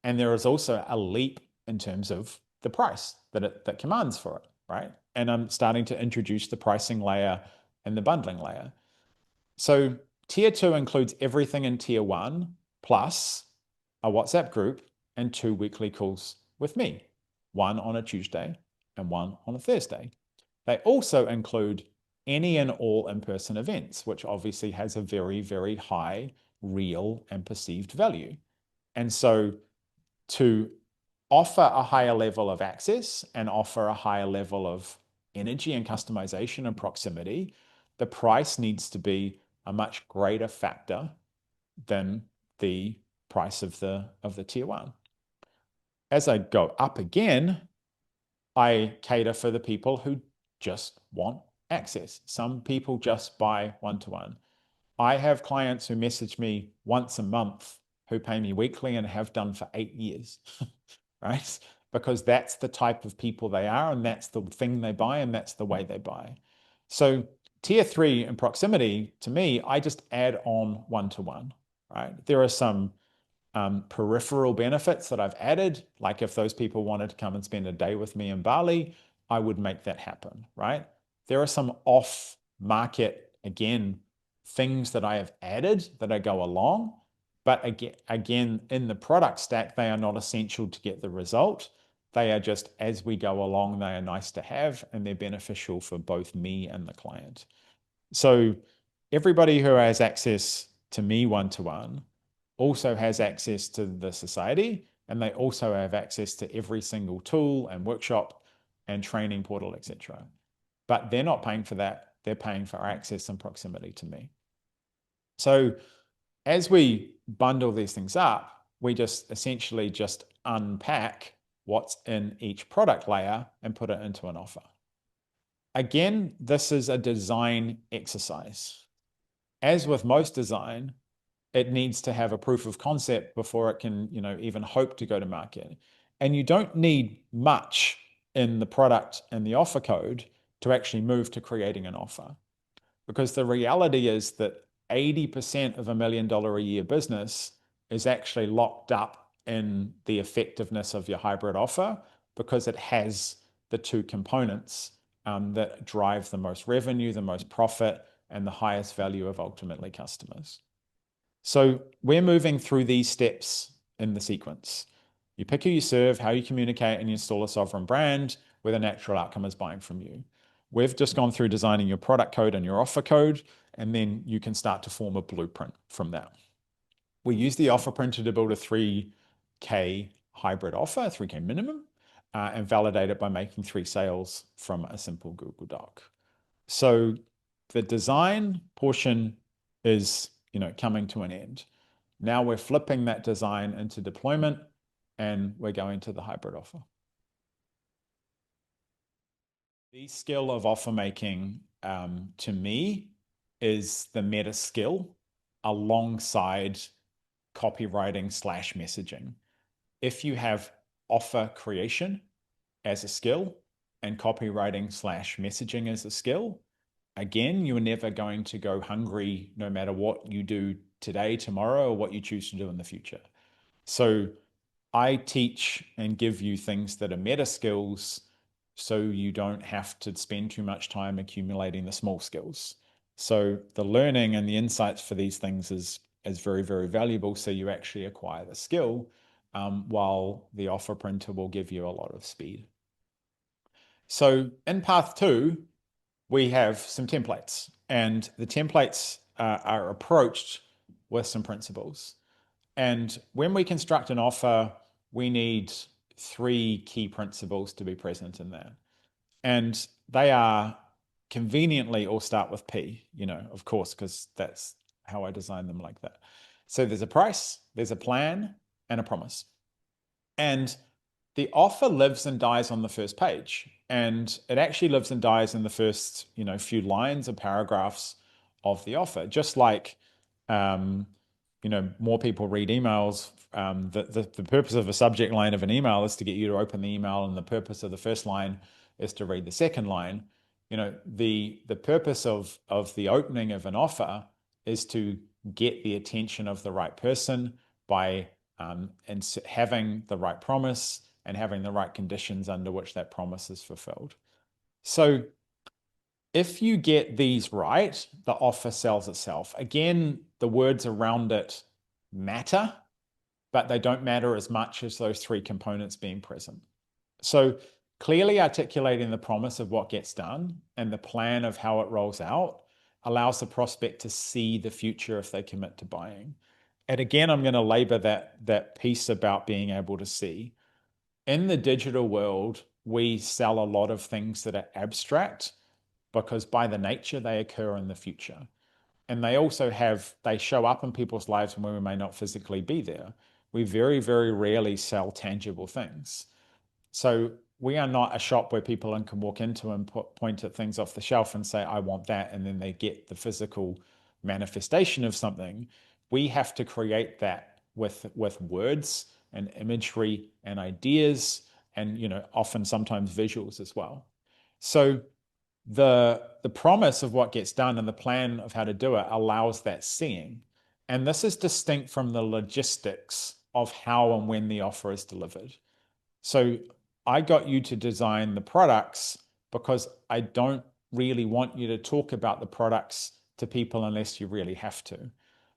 And there is also a leap in terms of the price that commands for it, right? And I'm starting to introduce the pricing layer and the bundling layer. So tier 2 includes everything in tier 1 plus a WhatsApp group and 2 weekly calls with me, 1 on a Tuesday and 1 on a Thursday. They also include any and all in-person events, which obviously has a very, very high real and perceived value. And so to offer a higher level of access and offer a higher level of energy and customization and proximity, the price needs to be a much greater factor than the price of the tier 1. As I go up again, I cater for the people who just want access. Some people just buy one-to-one. I have clients who message me once a month who pay me weekly and have done for 8 years, right? Because that's the type of people they are, and that's the thing they buy, and that's the way they buy. So tier 3 in proximity, to me, I just add on one-to-one, right? There are some peripheral benefits that I've added. Like if those people wanted to come and spend a day with me in Bali, I would make that happen, right? There are some off market, again, things that I have added that I go along, but again, in the product stack, they are not essential to get the result. They are just, as we go along, they are nice to have, and they're beneficial for both me and the client. So everybody who has access to me one-to-one also has access to the society, and they also have access to every single tool and workshop and training portal, etc. But they're not paying for that. They're paying for access and proximity to me. So as we bundle these things up, we just essentially just unpack what's in each product layer and put it into an offer. Again, this is a design exercise. As with most design, it needs to have a proof of concept before it can, even hope to go to market. And you don't need much in the product and the offer code to actually move to creating an offer. Because the reality is that 80% of $1 million a year business is actually locked up in the effectiveness of your hybrid offer, because it has the two components that drive the most revenue, the most profit, and the highest value of ultimately customers. So we're moving through these steps in the sequence. You pick who you serve, how you communicate, and you install a sovereign brand where the natural outcome is buying from you. We've just gone through designing your product code and your offer code, and then you can start to form a blueprint from that. We use the offer printer to build a 3K hybrid offer, 3K minimum, and validate it by making 3 sales from a simple Google Doc. So the design portion is, coming to an end. Now we're flipping that design into deployment, and we're going to the hybrid offer. The skill of offer making, to me, is the meta skill alongside copywriting / messaging. If you have offer creation as a skill and copywriting / messaging as a skill, again, you're never going to go hungry no matter what you do today, tomorrow, or what you choose to do in the future. So I teach and give you things that are meta skills, so you don't have to spend too much time accumulating the small skills. So the learning and the insights for these things is very, very valuable. So you actually acquire the skill, while the offer printer will give you a lot of speed. So in path 2, we have some templates, and the templates are approached with some principles. And when we construct an offer, we need 3 key principles to be present in that. And they are conveniently all start with P, of course, because that's how I design them like that. So there's a price, there's a plan, and a promise. And the offer lives and dies on the first page. And it actually lives and dies in the first, few lines or paragraphs of the offer. Just like, more people read emails. The purpose of a subject line of an email is to get you to open the email, and the purpose of the first line is to read the second line. The purpose of the opening of an offer is to get the attention of the right person by and having the right promise and having the right conditions under which that promise is fulfilled. So if you get these right, the offer sells itself. Again, the words around it matter, but they don't matter as much as those 3 components being present. So clearly articulating the promise of what gets done and the plan of how it rolls out allows the prospect to see the future if they commit to buying. And again, I'm going to labor that piece about being able to see. In the digital world, we sell a lot of things that are abstract because by the nature they occur in the future. And they show up in people's lives when we may not physically be there. We very, very rarely sell tangible things. So we are not a shop where people can walk into and point at things off the shelf and say, I want that, and then they get the physical manifestation of something. We have to create that with words and imagery and ideas and, often sometimes visuals as well. So the promise of what gets done and the plan of how to do it allows that seeing. And this is distinct from the logistics of how and when the offer is delivered. So I got you to design the products because I don't really want you to talk about the products to people unless you really have to,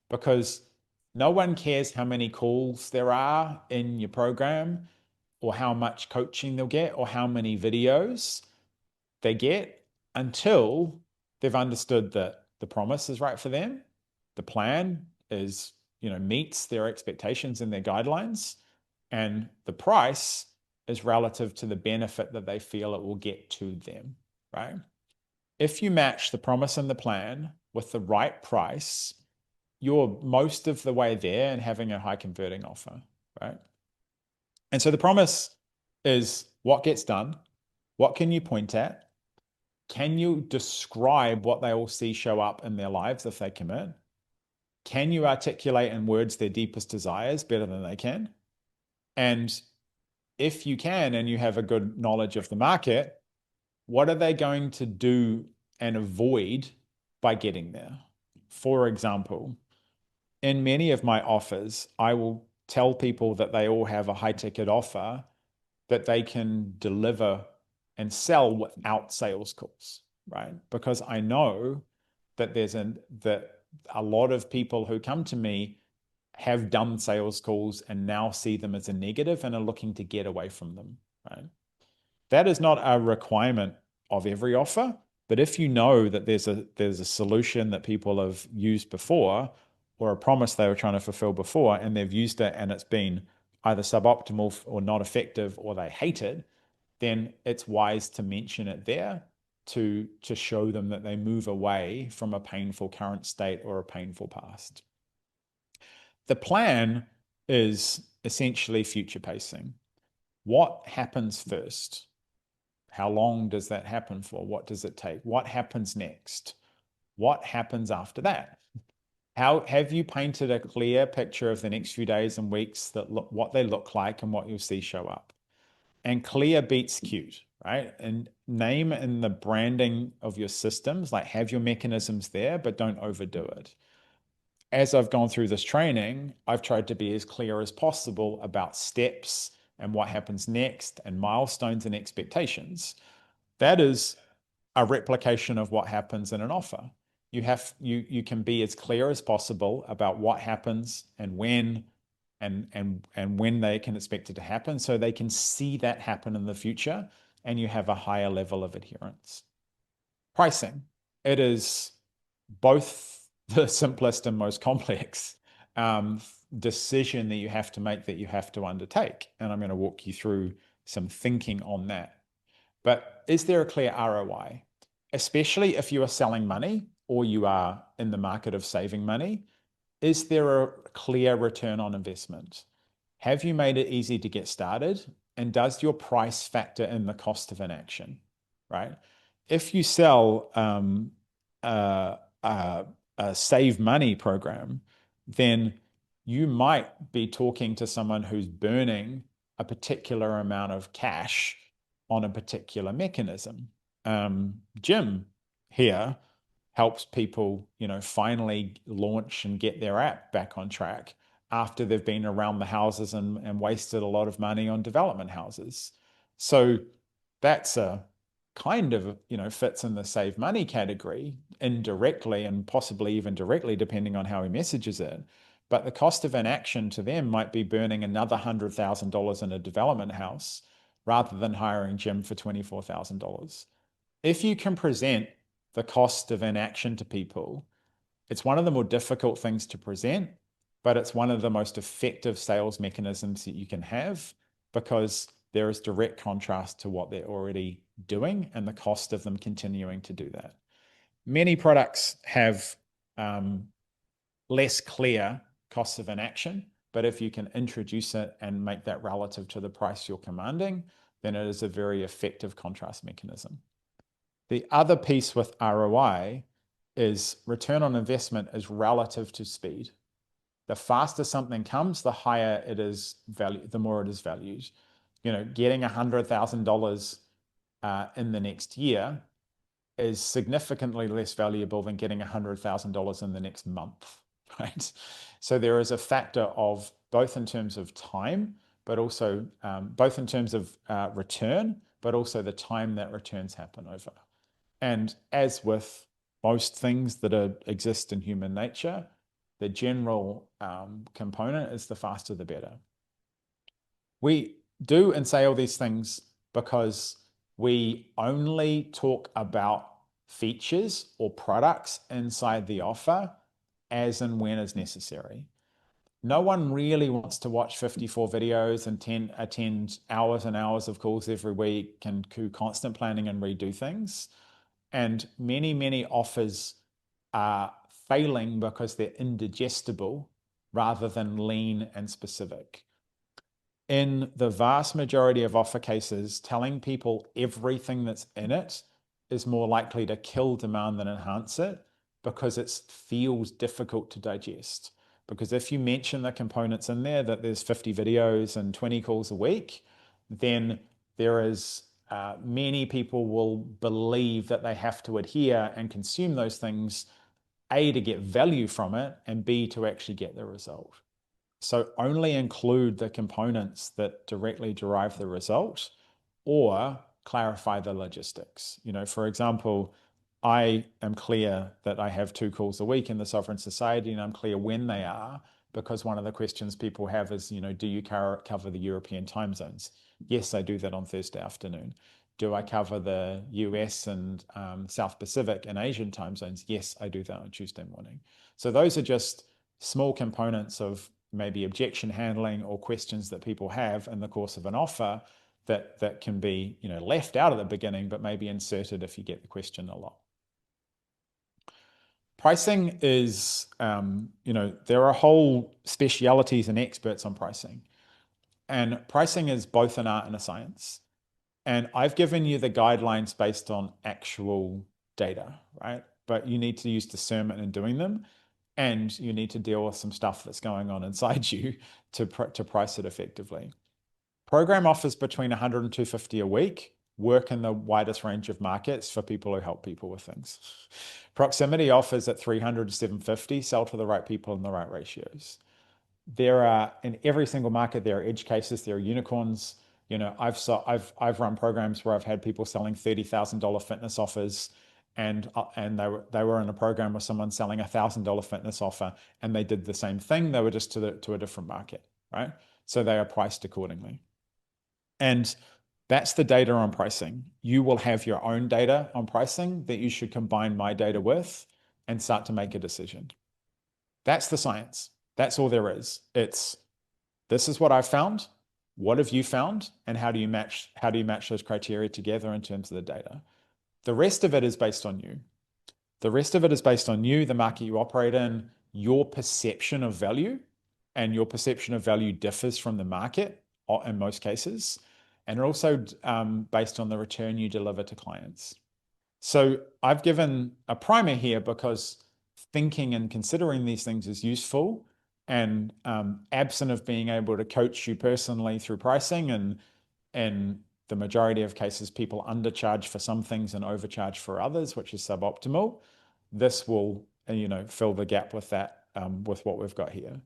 because no one cares how many calls there are in your program or how much coaching they'll get or how many videos they get until they've understood that the promise is right for them, the plan is, meets their expectations and their guidelines, and the price is relative to the benefit that they feel it will get to them, right? If you match the promise and the plan with the right price, you're most of the way there and having a high converting offer, right? And so the promise is what gets done, what can you point at, can you describe what they will see show up in their lives if they commit, can you articulate in words their deepest desires better than they can, and if you can and you have a good knowledge of the market, what are they going to do and avoid by getting there? For example, in many of my offers, I will tell people that they all have a high ticket offer that they can deliver and sell without sales calls, right? Because I know that that a lot of people who come to me have done sales calls and now see them as a negative and are looking to get away from them, right? That is not a requirement of every offer, but if you know that there's a solution that people have used before or a promise they were trying to fulfill before and they've used it and it's been either suboptimal or not effective or they hate it, then it's wise to mention it there to show them that they move away from a painful current state or a painful past. The plan is essentially future pacing. What happens first? How long does that happen for? What does it take? What happens next? What happens after that? How have you painted a clear picture of the next few days and weeks that look what they look like and what you'll see show up? And clear beats cute, right? And name in the branding of your systems, like have your mechanisms there, but don't overdo it. As I've gone through this training, I've tried to be as clear as possible about steps and what happens next and milestones and expectations. That is a replication of what happens in an offer. You can be as clear as possible about what happens and when and when they can expect it to happen so they can see that happen in the future and you have a higher level of adherence. Pricing. It is both the simplest and most complex decision that you have to make, that you have to undertake. And I'm going to walk you through some thinking on that. But is there a clear ROI? Especially if you are selling money or you are in the market of saving money, is there a clear return on investment? Have you made it easy to get started? And does your price factor in the cost of inaction, right? If you sell a save money program, then you might be talking to someone who's burning a particular amount of cash on a particular mechanism. Jim here helps people, finally launch and get their app back on track after they've been around the houses and wasted a lot of money on development houses. So that's a kind of, fits in the save money category indirectly and possibly even directly, depending on how he messages it. But the cost of inaction to them might be burning another $100,000 in a development house rather than hiring Jim for $24,000. If you can present the cost of inaction to people, it's one of the more difficult things to present, but it's one of the most effective sales mechanisms that you can have because there is direct contrast to what they're already doing and the cost of them continuing to do that. Many products have less clear costs of inaction, but if you can introduce it and make that relative to the price you're commanding, then it is a very effective contrast mechanism. The other piece with ROI is return on investment is relative to speed. The faster something comes, the higher it is value, the more it is valued. Getting $100,000 in the next year is significantly less valuable than getting $100,000 in the next month, right? So there is a factor of both in terms of time, but also both in terms of return, but also the time that returns happen over. And as with most things that exist in human nature, the general component is the faster the better. We do and say all these things because we only talk about features or products inside the offer as and when is necessary. No one really wants to watch 54 videos and attend hours and hours of calls every week and do constant planning and redo things. And many offers are failing because they're indigestible rather than lean and specific. In the vast majority of offer cases, telling people everything that's in it is more likely to kill demand than enhance it, because it feels difficult to digest. Because if you mention the components in there, that there's 50 videos and 20 calls a week, then there is many people will believe that they have to adhere and consume those things, A, to get value from it, and B, to actually get the result. So only include the components that directly derive the result, or clarify the logistics. For example, I am clear that I have 2 calls a week in the Sovereign Society, and I'm clear when they are, because one of the questions people have is, do you cover the European time zones? Yes, I do that on Thursday afternoon. Do I cover the US and South Pacific and Asian time zones? Yes, I do that on Tuesday morning. So those are just small components of maybe objection handling or questions that people have in the course of an offer that can be left out at the beginning, but maybe inserted if you get the question a lot. Pricing is, there are whole specialities and experts on pricing. And pricing is both an art and a science. And I've given you the guidelines based on actual data, right? But you need to use discernment in doing them. And you need to deal with some stuff that's going on inside you to price it effectively. Program offers between 100 and 250 a week work in the widest range of markets for people who help people with things. Proximity offers at 300 to 750 sell to the right people in the right ratios. There are, in every single market, there are edge cases, there are unicorns. I've run programs where I've had people selling $30,000 fitness offers, and they were in a program with someone selling $1,000 fitness offer, and they did the same thing. They were just to a different market, right? So they are priced accordingly. And that's the data on pricing. You will have your own data on pricing that you should combine my data with and start to make a decision. That's the science. That's all there is. This is what I've found. What have you found? And how do you match those criteria together in terms of the data? The rest of it is based on you. The rest of it is based on you, the market you operate in, your perception of value, and your perception of value differs from the market in most cases. And also based on the return you deliver to clients. So I've given a primer here because thinking and considering these things is useful, and absent of being able to coach you personally through pricing, and in the majority of cases, people undercharge for some things and overcharge for others, which is suboptimal. This will, fill the gap with that, with what we've got here.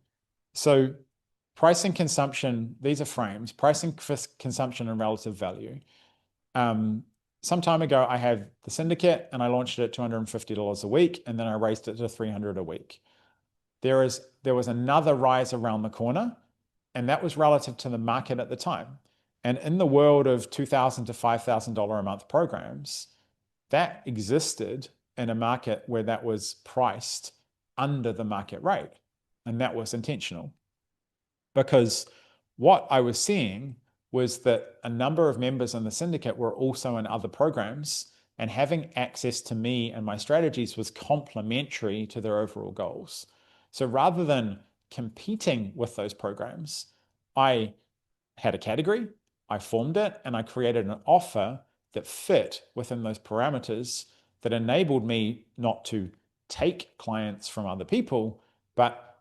So pricing, consumption, these are frames. Pricing, consumption, and relative value. Some time ago, I had the syndicate and I launched it at $250 a week, and then I raised it to $300 a week. There was another rise around the corner, and that was relative to the market at the time. And in the world of $2,000 to $5,000 a month programs, that existed in a market where that was priced under the market rate. And that was intentional. Because what I was seeing was that a number of members in the syndicate were also in other programs, and having access to me and my strategies was complementary to their overall goals. So rather than competing with those programs, I had a category, I formed it, and I created an offer that fit within those parameters that enabled me not to take clients from other people, but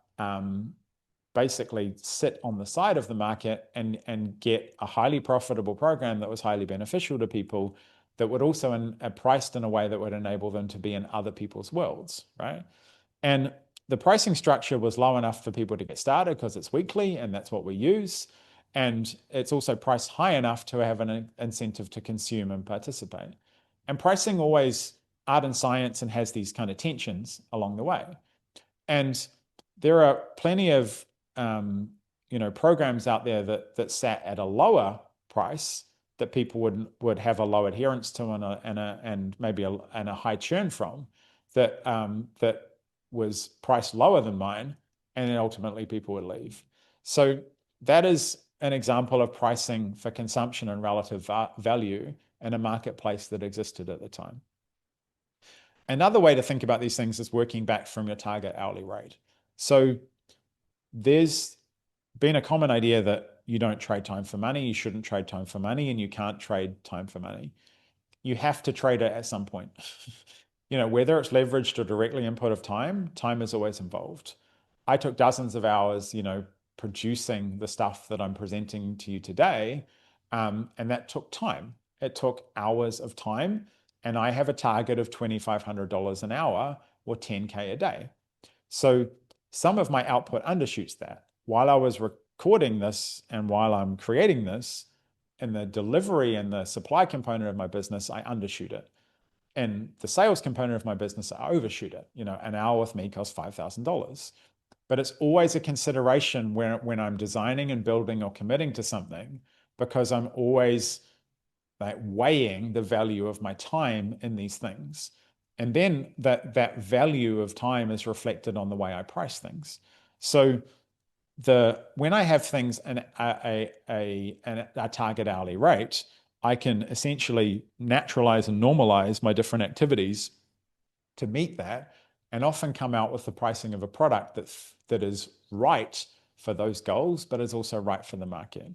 basically sit on the side of the market and get a highly profitable program that was highly beneficial to people, that would also priced in a way that would enable them to be in other people's worlds, right? And the pricing structure was low enough for people to get started because it's weekly and that's what we use. And it's also priced high enough to have an incentive to consume and participate. And pricing always art and science and has these kind of tensions along the way. And there are plenty of programs out there that sat at a lower price that people would have a low adherence to and maybe a high churn from, that was priced lower than mine, and then ultimately people would leave. So that is an example of pricing for consumption and relative value in a marketplace that existed at the time. Another way to think about these things is working back from your target hourly rate. So there's been a common idea that you don't trade time for money, you shouldn't trade time for money, and you can't trade time for money. You have to trade it at some point. Whether it's leveraged or directly input of time is always involved. I took dozens of hours, producing the stuff that I'm presenting to you today, and that took time. It took hours of time, and I have a target of $2,500 an hour or 10K a day. So some of my output undershoots that. While I was recording this and while I'm creating this, in the delivery and the supply component of my business, I undershoot it. And the sales component of my business, I overshoot it. An hour with me costs $5,000. But it's always a consideration when I'm designing and building or committing to something, because I'm always weighing the value of my time in these things. And then that value of time is reflected on the way I price things. So when I have things at a target hourly rate, I can essentially naturalize and normalize my different activities to meet that, and often come out with the pricing of a product that is right for those goals, but is also right for the market.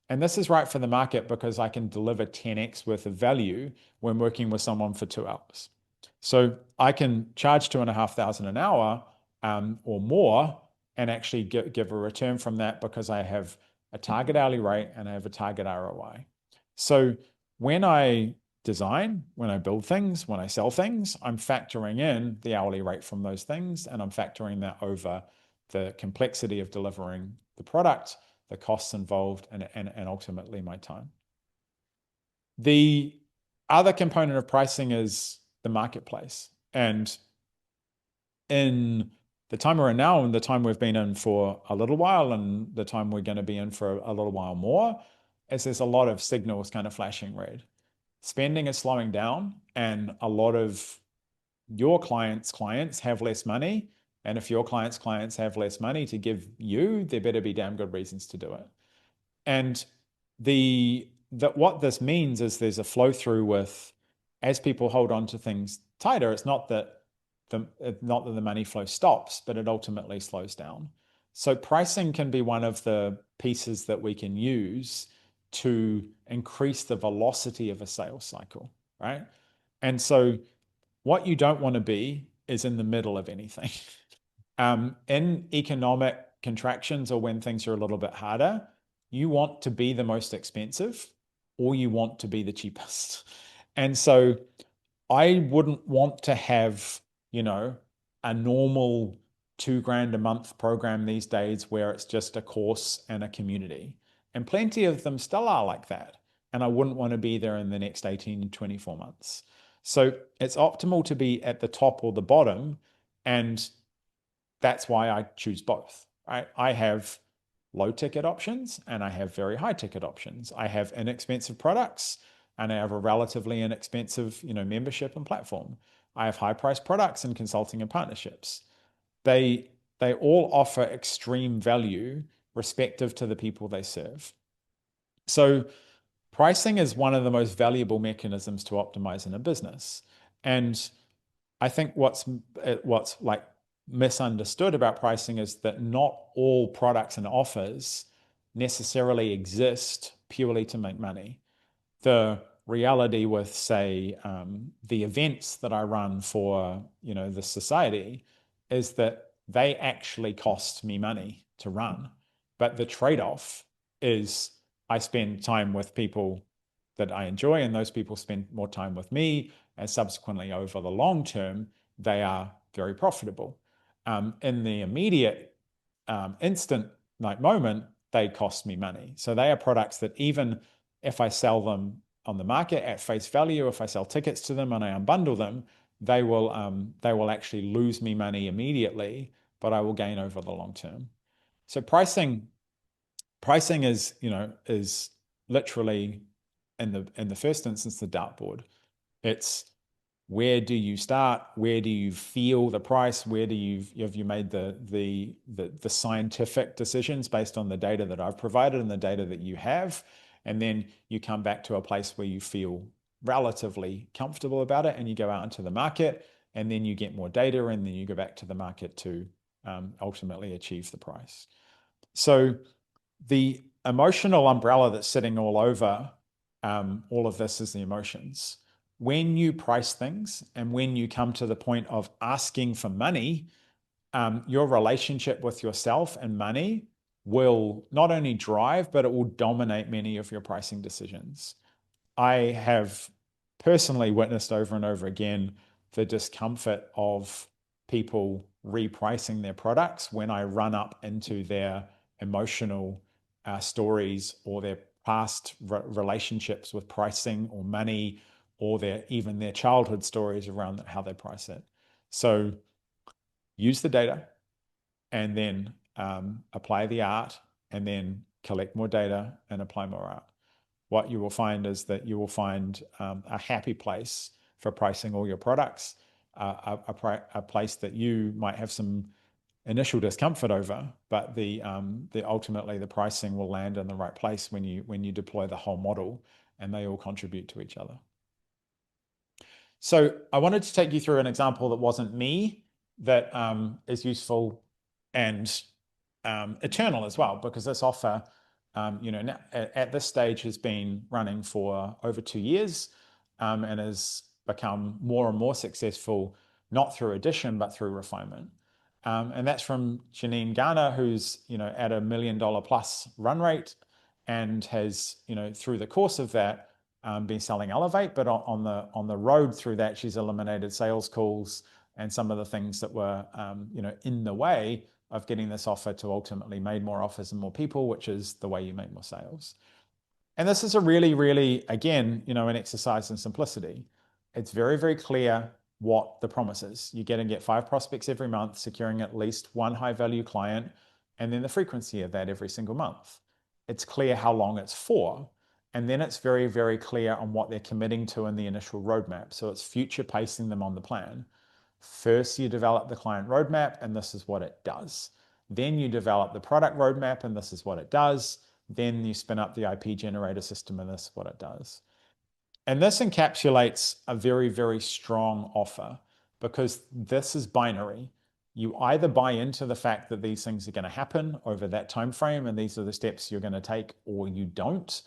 And this is right for the market because I can deliver 10x worth of value when working with someone for 2 hours. So I can charge $2,500 an hour or more, and actually give a return from that because I have a target hourly rate and I have a target ROI. So when I design, when I build things, when I sell things, I'm factoring in the hourly rate from those things, and I'm factoring that over the complexity of delivering the product, the costs involved, and ultimately my time. The other component of pricing is the marketplace. And in the time we're in now, and the time we've been in for a little while, and the time we're going to be in for a little while more, is there's a lot of signals kind of flashing red. Spending is slowing down, and a lot of your clients' clients have less money. And if your clients' clients have less money to give you, there better be damn good reasons to do it. And what this means is there's a flow through with, as people hold on to things tighter, it's not that the money flow stops, but it ultimately slows down. So pricing can be one of the pieces that we can use to increase the velocity of a sales cycle, right? And so what you don't want to be is in the middle of anything. In economic contractions, or when things are a little bit harder, you want to be the most expensive, or you want to be the cheapest. And so I wouldn't want to have, a normal $2,000 a month program these days where it's just a course and a community. And plenty of them still are like that. And I wouldn't want to be there in the next 18 to 24 months. So it's optimal to be at the top or the bottom. And that's why I choose both, right? I have low ticket options and I have very high ticket options. I have inexpensive products and I have a relatively inexpensive, membership and platform. I have high priced products and consulting and partnerships. They all offer extreme value respective to the people they serve. So pricing is one of the most valuable mechanisms to optimize in a business. And I think what's like misunderstood about pricing is that not all products and offers necessarily exist purely to make money. The reality with, say, the events that I run for, the society, is that they actually cost me money to run. But the trade-off is I spend time with people that I enjoy, and those people spend more time with me, and subsequently over the long term, they are very profitable. In the immediate instant moment, they cost me money. So they are products that even if I sell them on the market at face value, if I sell tickets to them and I unbundle them, they will actually lose me money immediately, but I will gain over the long term. So pricing is, is literally in the first instance the dartboard. It's where do you start? Where do you feel the price? Where have you made the scientific decisions based on the data that I've provided and the data that you have? And then you come back to a place where you feel relatively comfortable about it, and you go out into the market, and then you get more data, and then you go back to the market to ultimately achieve the price. So the emotional umbrella that's sitting all over all of this is the emotions. When you price things and when you come to the point of asking for money, your relationship with yourself and money will not only drive, but it will dominate many of your pricing decisions. I have personally witnessed over and over again the discomfort of people repricing their products when I run up into their emotional stories or their past relationships with pricing or money, or even their childhood stories around how they price it. So use the data and then apply the art, and then collect more data and apply more art. What you will find is that you will find a happy place for pricing all your products, a place that you might have some initial discomfort over, but ultimately the pricing will land in the right place when you deploy the whole model, and they all contribute to each other. So I wanted to take you through an example that wasn't me, that is useful and eternal as well, because this offer, at this stage has been running for over 2 years, and has become more and more successful, not through addition, but through refinement. And that's from Janine Garner, who's, at $1 million plus run rate, and has, through the course of that, been selling Elevate, but on the road through that, she's eliminated sales calls and some of the things that were, in the way of getting this offer to ultimately made more offers and more people, which is the way you make more sales. And this is a really, really, again, an exercise in simplicity. It's very, very clear what the promise is. You get 5 prospects every month, securing at least 1 high value client, and then the frequency of that every single month. It's clear how long it's for. And then it's very, very clear on what they're committing to in the initial roadmap. So it's future pacing them on the plan. First, you develop the client roadmap, and this is what it does. Then you develop the product roadmap, and this is what it does. Then you spin up the IP generator system, and this is what it does. And this encapsulates a very, very strong offer, because this is binary. You either buy into the fact that these things are going to happen over that time frame, and these are the steps you're going to take, or you don't,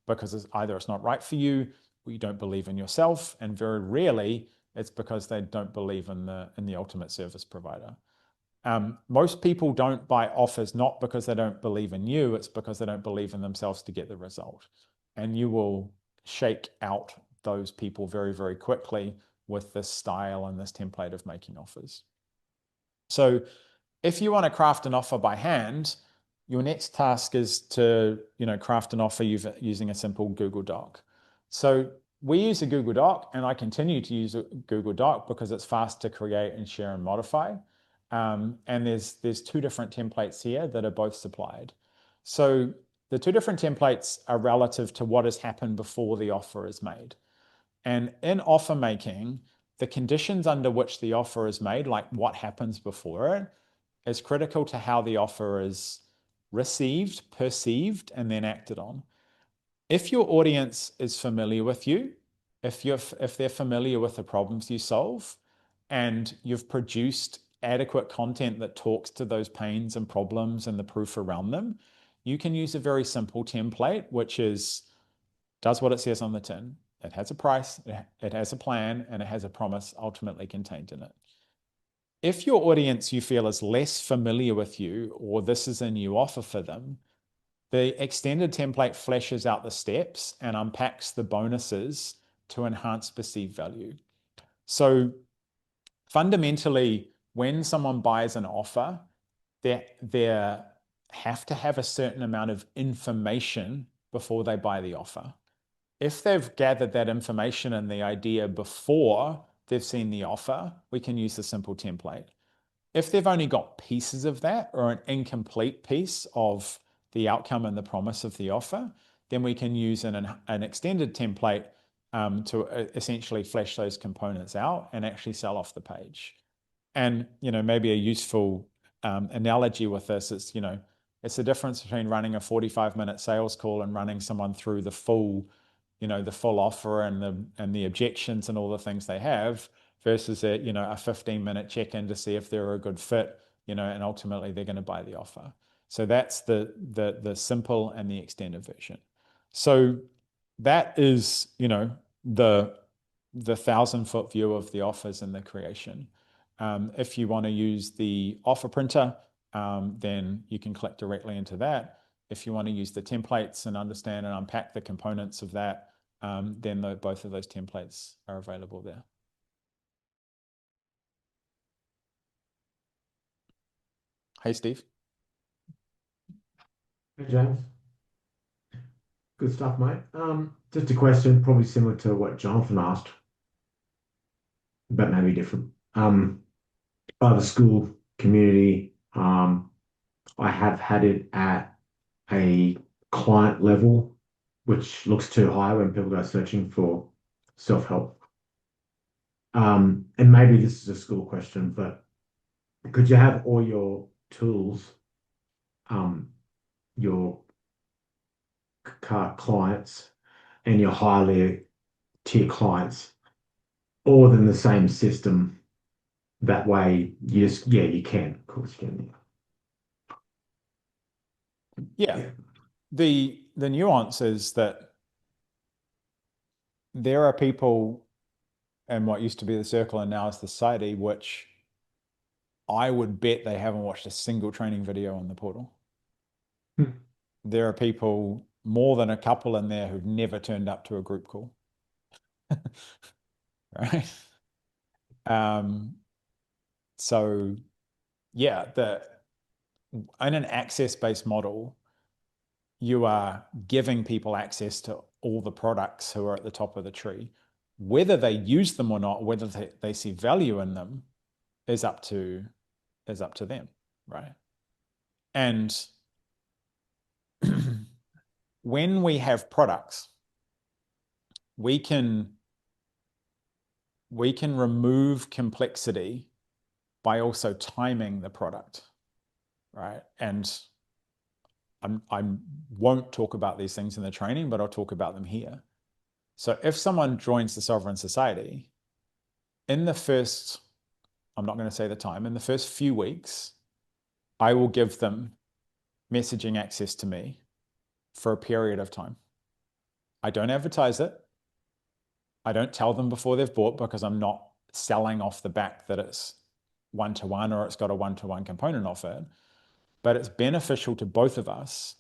because either it's not right for you, or you don't believe in yourself, and very rarely it's because they don't believe in the ultimate service provider. Most people don't buy offers not because they don't believe in you, it's because they don't believe in themselves to get the result. And you will shake out those people very, very quickly with this style and this template of making offers. So if you want to craft an offer by hand, your next task is to craft an offer using a simple Google Doc. So we use a Google Doc, and I continue to use a Google Doc because it's fast to create and share and modify. And there's 2 different templates here that are both supplied. So the 2 different templates are relative to what has happened before the offer is made. And in offer making, the conditions under which the offer is made, like what happens before it, is critical to how the offer is received, perceived, and then acted on. If your audience is familiar with you, if they're familiar with the problems you solve, and you've produced adequate content that talks to those pains and problems and the proof around them, you can use a very simple template, which does what it says on the tin. It has a price, it has a plan, and it has a promise ultimately contained in it. If your audience you feel is less familiar with you, or this is a new offer for them, the extended template fleshes out the steps and unpacks the bonuses to enhance perceived value. So fundamentally, when someone buys an offer, they have to have a certain amount of information before they buy the offer. If they've gathered that information and the idea before they've seen the offer, we can use the simple template. If they've only got pieces of that or an incomplete piece of the outcome and the promise of the offer, then we can use an extended template to essentially flesh those components out and actually sell off the page. And, maybe a useful analogy with this is, it's the difference between running a 45-minute sales call and running someone through the full offer and the objections and all the things they have versus a 15-minute check-in to see if they're a good fit, and ultimately they're going to buy the offer. So that's the simple and the extended version. So that is, the 1,000-foot view of the offers and the creation. If you want to use the offer printer, then you can click directly into that. If you want to use the templates and understand and unpack the components of that, then both of those templates are available there. Hey, Steve. Hey, James. Good stuff, mate. Just a question, probably similar to what Jonathan asked, but maybe different. By the school community, I have had it at a client level, which looks too high when people go searching for self-help. And maybe this is a school question, but could you have all your tools, your clients and your higher tier clients all within the same system? That way, you can, of course, you can. Yeah. The nuance is that there are people in what used to be the circle and now is the society, which I would bet they haven't watched a single training video on the portal. There are people, more than a couple in there, who've never turned up to a group call. Right? So yeah, in an access-based model, you are giving people access to all the products who are at the top of the tree. Whether they use them or not, whether they see value in them, is up to them, right? And when we have products, we can remove complexity by also timing the product, right? And I won't talk about these things in the training, but I'll talk about them here. So if someone joins the Sovereign Society, in the first, I'm not going to say the time, in the first few weeks, I will give them messaging access to me for a period of time. I don't advertise it. I don't tell them before they've bought, because I'm not selling off the back that it's one-to-one or it's got a one-to-one component of it. But it's beneficial to both of us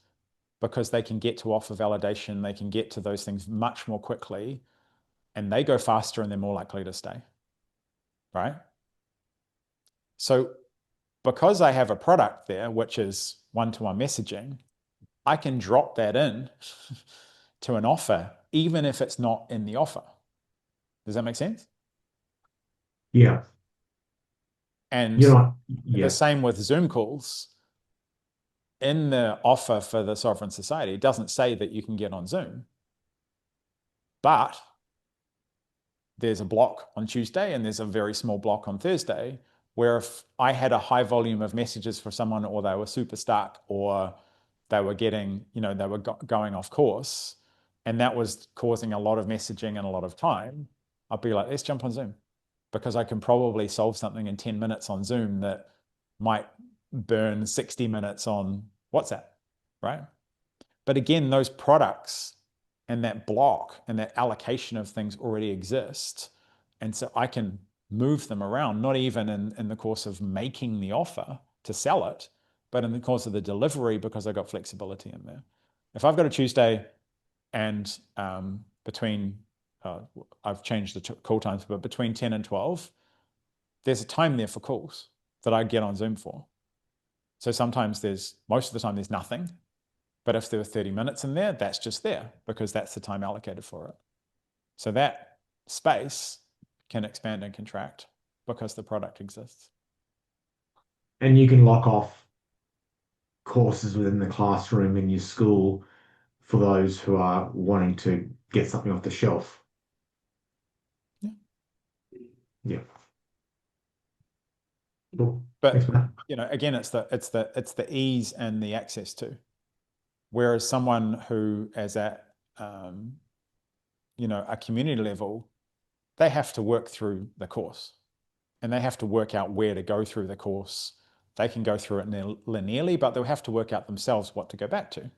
because they can get to offer validation, they can get to those things much more quickly, and they go faster and they're more likely to stay, right? So because I have a product there, which is one-to-one messaging, I can drop that in to an offer, even if it's not in the offer. Does that make sense? Yeah. And the same with Zoom calls. In the offer for the Sovereign Society, it doesn't say that you can get on Zoom, but there's a block on Tuesday and there's a very small block on Thursday, where if I had a high volume of messages for someone, or they were super stuck, or they were getting, they were going off course, and that was causing a lot of messaging and a lot of time, I'd be like, let's jump on Zoom, because I can probably solve something in 10 minutes on Zoom that might burn 60 minutes on WhatsApp, right? But again, those products and that block and that allocation of things already exist. And so I can move them around, not even in the course of making the offer to sell it, but in the course of the delivery, because I got flexibility in there. If I've got a Tuesday and I've changed the call times, but between 10 and 12, there's a time there for calls. that I get on Zoom for. So sometimes most of the time there's nothing, but if there were 30 minutes in there, that's just there because that's the time allocated for it. So that space can expand and contract because the product exists. And you can lock off courses within the classroom in your school for those who are wanting to get something off the shelf. Yeah. Yeah. Cool. But Thanks, Matt. again, it's the ease and the access to. Whereas someone who is at a community level, they have to work through the course, and they have to work out where to go through the course. They can go through it linearly, but they'll have to work out themselves what to go back to.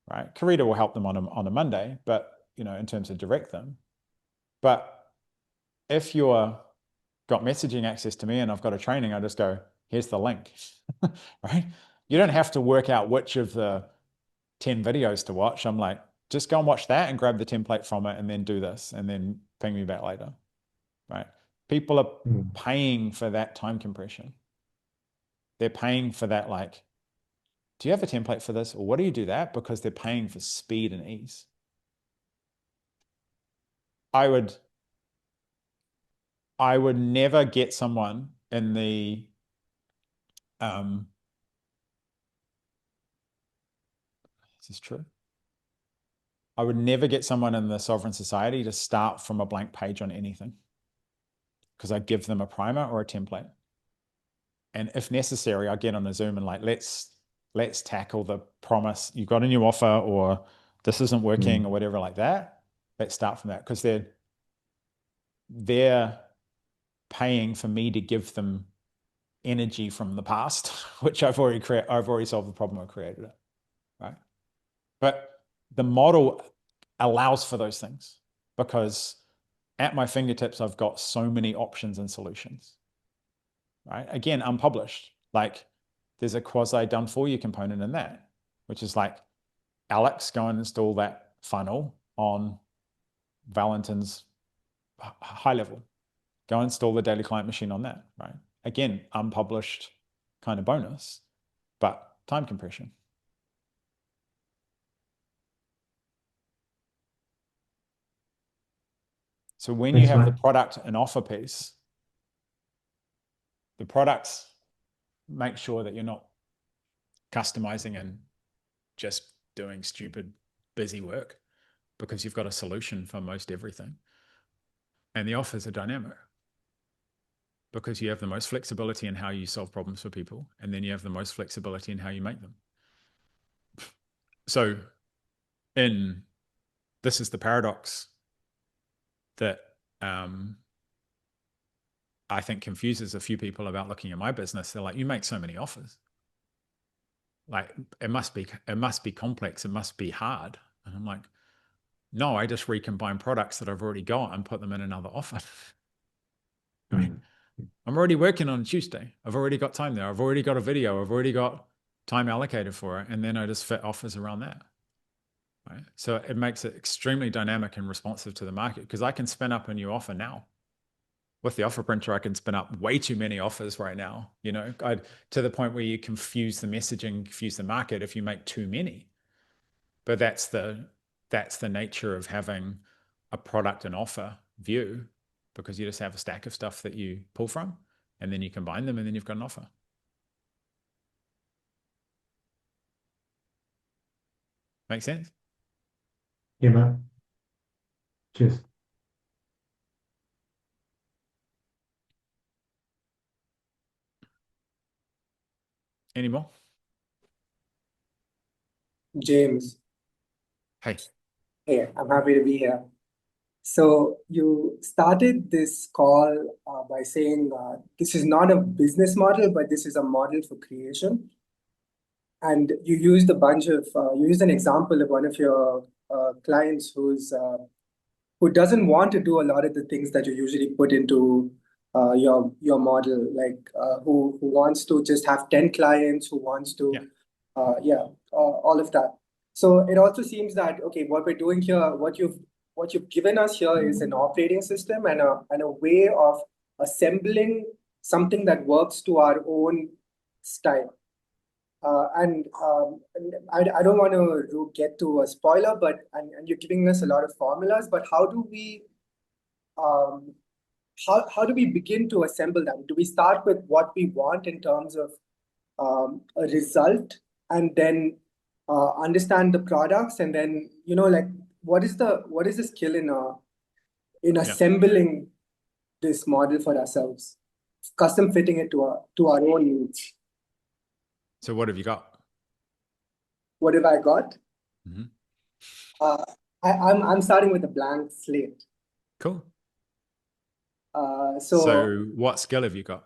Right? Charade will help them on a Monday, but in terms of direct them. But if you're got messaging access to me and I've got a training, I just go, here's the link, right? You don't have to work out which of the 10 videos to watch. I'm like, just go and watch that and grab the template from it and then do this and then ping me back later, right? People are paying for that time compression. They're paying for that, like, do you have a template for this? Or what do you do that? Because they're paying for speed and ease. I would never get someone in the is this true? I would never get someone in the sovereign society to start from a blank page on anything, because I give them a primer or a template. And if necessary, I get on a Zoom and like, let's tackle the promise. You got a new offer, or this isn't working, or whatever like that. Let's start from that, because they're paying for me to give them energy from the past, which I've already solved the problem or created it, right? But the model allows for those things, because at my fingertips, I've got so many options and solutions, right? Again, unpublished. Like, there's a quasi done for you component in that, which is like, Alex, go and install that funnel on Valentin's high level. Go install the daily client machine on that, right? Again, unpublished kind of bonus, but time compression. So when you have the product and offer piece, the products make sure that you're not customizing and just doing stupid, busy work, because you've got a solution for most everything. And the offers are dynamic, because you have the most flexibility in how you solve problems for people, and then you have the most flexibility in how you make them. So this is the paradox that I think confuses a few people about looking at my business. They're like, you make so many offers. Like, it must be complex. It must be hard. And I'm like, no, I just recombine products that I've already got and put them in another offer. I mean, I'm already working on Tuesday. I've already got time there. I've already got a video. I've already got time allocated for it. And then I just fit offers around that. Right? So it makes it extremely dynamic and responsive to the market, because I can spin up a new offer now. With the offer printer, I can spin up way too many offers right now, to the point where you confuse the messaging, confuse the market if you make too many. But that's the nature of having a product and offer view, because you just have a stack of stuff that you pull from, and then you combine them, and then you've got an offer. Make sense? Yeah, man. Cheers. Any more? James, Hey. hey, I'm happy to be here. So you started this call by saying this is not a business model, but this is a model for creation. And you used you used an example of one of your clients who doesn't want to do a lot of the things that you usually put into your model, like who wants to just have 10 clients, who wants to, all of that. So it also seems that, okay, what we're doing here, what you've given us here is an operating system and a way of assembling something that works to our own style. And I don't want to get to a spoiler, but and you're giving us a lot of formulas, but how do we how do we begin to assemble that? Do we start with what we want in terms of a result, and then understand the products, and then like what is the skill in assembling this model for ourselves, custom fitting it to our own needs? So what have you got? What have I got? Mhm. I'm starting with a blank slate. Cool. So So what skill have you got?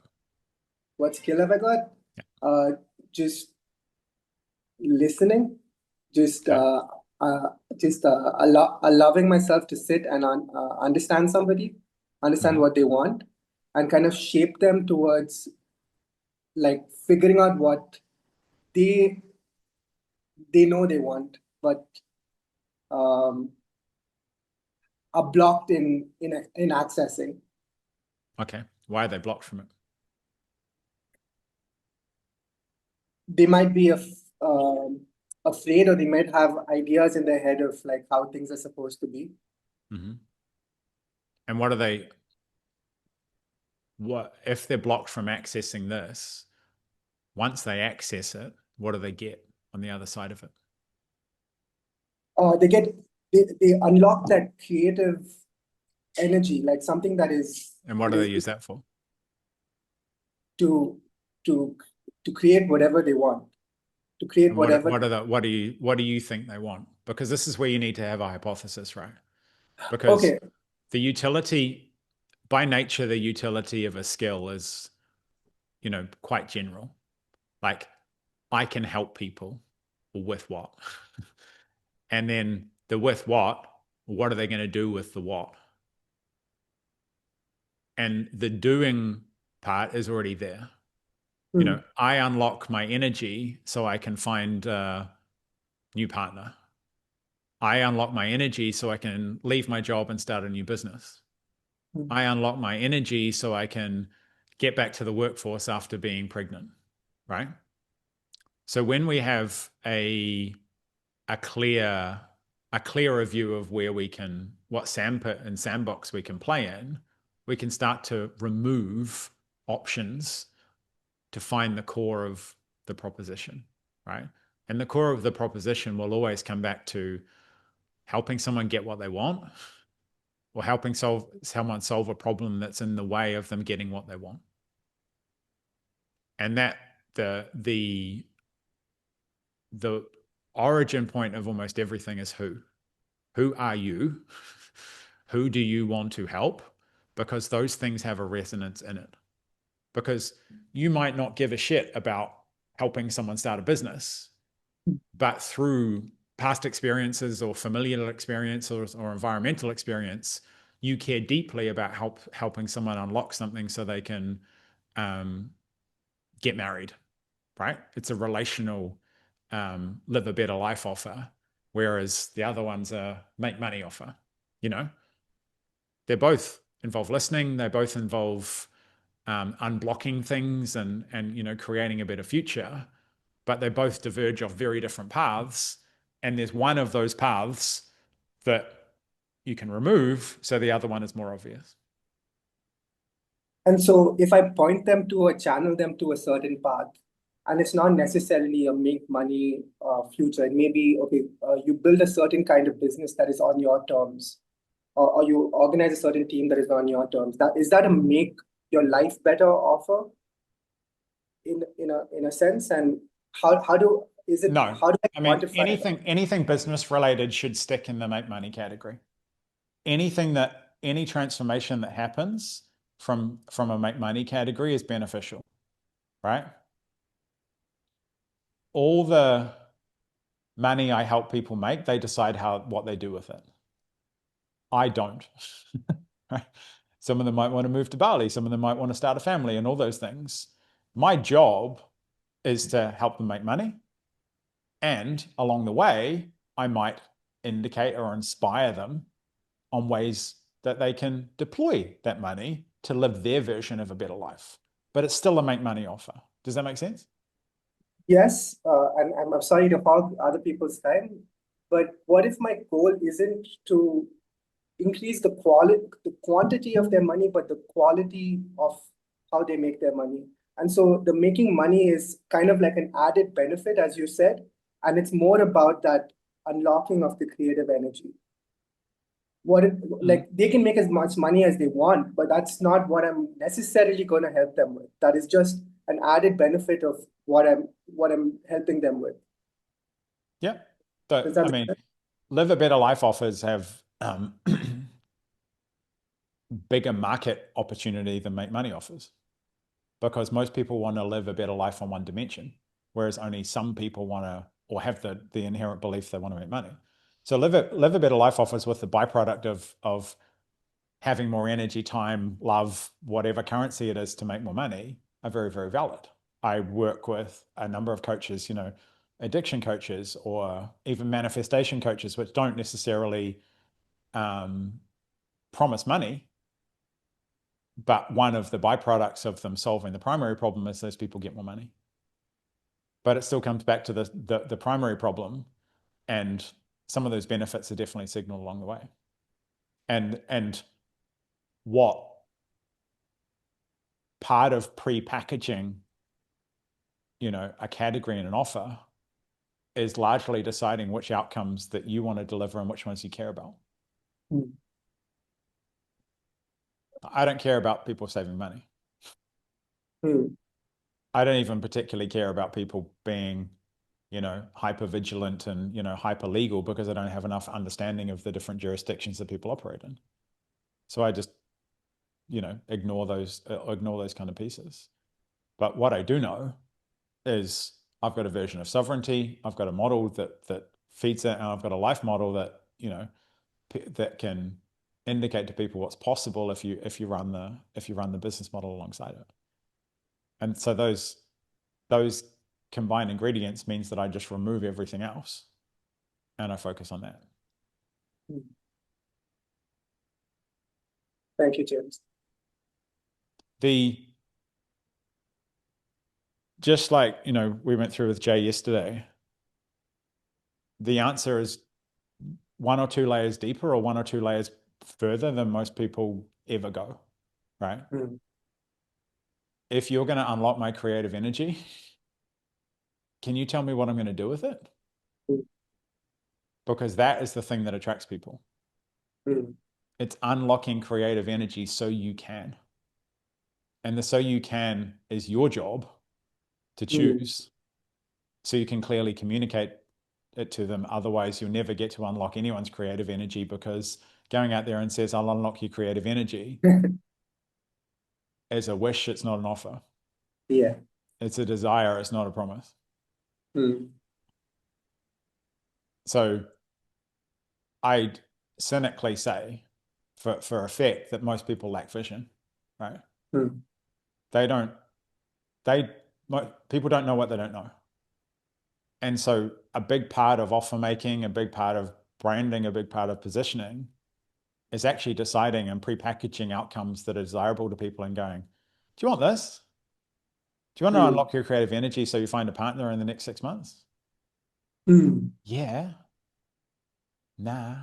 what skill have I got? Yeah. Just listening, just Okay. allowing myself to sit and understand somebody, understand Mhm. what they want, and kind of shape them towards like figuring out what they know they want, but are blocked in accessing. Okay. Why are they blocked from it? They might be afraid, or they might have ideas in their head of like how things are supposed to be. Mm-hmm. And what if they're blocked from accessing this? Once they access it, what do they get on the other side of it? They unlock that creative energy, like something that is. And what do they use that for? To create whatever they want, to create And whatever. what do you think they want? Because this is where you need to have a hypothesis, right? Because Okay. the utility, by nature, the utility of a skill is, quite general. Like, I can help people with what? And then the with what are they going to do with the what? And the doing part is already there. I unlock my energy so I can find a new partner. I unlock my energy so I can leave my job and start a new business. I unlock my energy so I can get back to the workforce after being pregnant, right? So when we have a clearer view of where what sandpit and sandbox we can play in, we can start to remove options to find the core of the proposition, right? And the core of the proposition will always come back to helping someone get what they want, or helping someone solve a problem that's in the way of them getting what they want. And that the origin point of almost everything is who. Who are you? Who do you want to help? Because those things have a resonance in it. Because you might not give a shit about helping someone start a business, but through past experiences or familial experience or environmental experience, you care deeply about helping someone unlock something so they can get married, right? It's a relational live a better life offer, whereas the other one's a make money offer. They both involve listening. They both involve unblocking things and creating a better future, but they both diverge off very different paths. And there's one of those paths that you can remove, so the other one is more obvious. And so if I point them to channel them to a certain path, and it's not necessarily a make money future, it may be, okay, you build a certain kind of business that is on your terms, or you organize a certain team that is on your terms. Is that a make your life better offer in a sense? And how do is it? No, How do I mean, quantify that? anything business related should stick in the make money category. Any transformation that happens from a make money category is beneficial, right? All the money I help people make, they decide what they do with it. I don't. Right? Some of them might want to move to Bali. Some of them might want to start a family and all those things. My job is to help them make money. And along the way, I might indicate or inspire them on ways that they can deploy that money to live their version of a better life. but it's still a make money offer. Does that make sense? Yes, and I'm sorry to hog other people's time, but what if my goal isn't to increase the quantity of their money, but the quality of how they make their money? And so the making money is kind of like an added benefit, as you said, and it's more about that unlocking of the creative energy. Like they can make as much money as they want, but that's not what I'm necessarily going to help them with. That is just an added benefit of what I'm helping them with. Yeah. So, I mean, Live a Better Life offers have bigger market opportunity than make money offers, because most people want to live a better life on one dimension, whereas only some people want to, or have the inherent belief they want to make money. So live a better life offers with the byproduct of having more energy, time, love, whatever currency it is to make more money are very, very valid. I work with a number of coaches, addiction coaches or even manifestation coaches, which don't necessarily promise money. But one of the byproducts of them solving the primary problem is those people get more money. But it still comes back to the primary problem, and some of those benefits are definitely signaled along the way. And what part of pre-packaging, a category and an offer is largely deciding which outcomes that you want to deliver and which ones you care about. I don't care about people saving money. I don't even particularly care about people being, hyper vigilant and, hyper legal, because I don't have enough understanding of the different jurisdictions that people operate in. So I just, ignore those kind of pieces. But what I do know is I've got a version of sovereignty. I've got a model that feeds it, and I've got a life model that, that can indicate to people what's possible if you run the business model alongside it. And so those combined ingredients means that I just remove everything else and I focus on that. Thank you, James. Just like, we went through with Jay yesterday, the answer is 1 or 2 layers deeper or 1 or 2 layers further than most people ever go, right? If you're going to unlock my creative energy, can you tell me what I'm going to do with it? Because that is the thing that attracts people. It's unlocking creative energy so you can. And the so you can is your job to choose, so you can clearly communicate it to them. Otherwise, you'll never get to unlock anyone's creative energy, because going out there and says, I'll unlock your creative energy is a wish, it's not an offer. Yeah. It's a desire, it's not a promise. So I'd cynically say, for effect, that most people lack vision, right? People don't know what they don't know. And so a big part of offer making, a big part of branding, a big part of positioning is actually deciding and pre-packaging outcomes that are desirable to people and going, do you want this? Do you want to unlock your creative energy so you find a partner in the next 6 months? Yeah. Nah.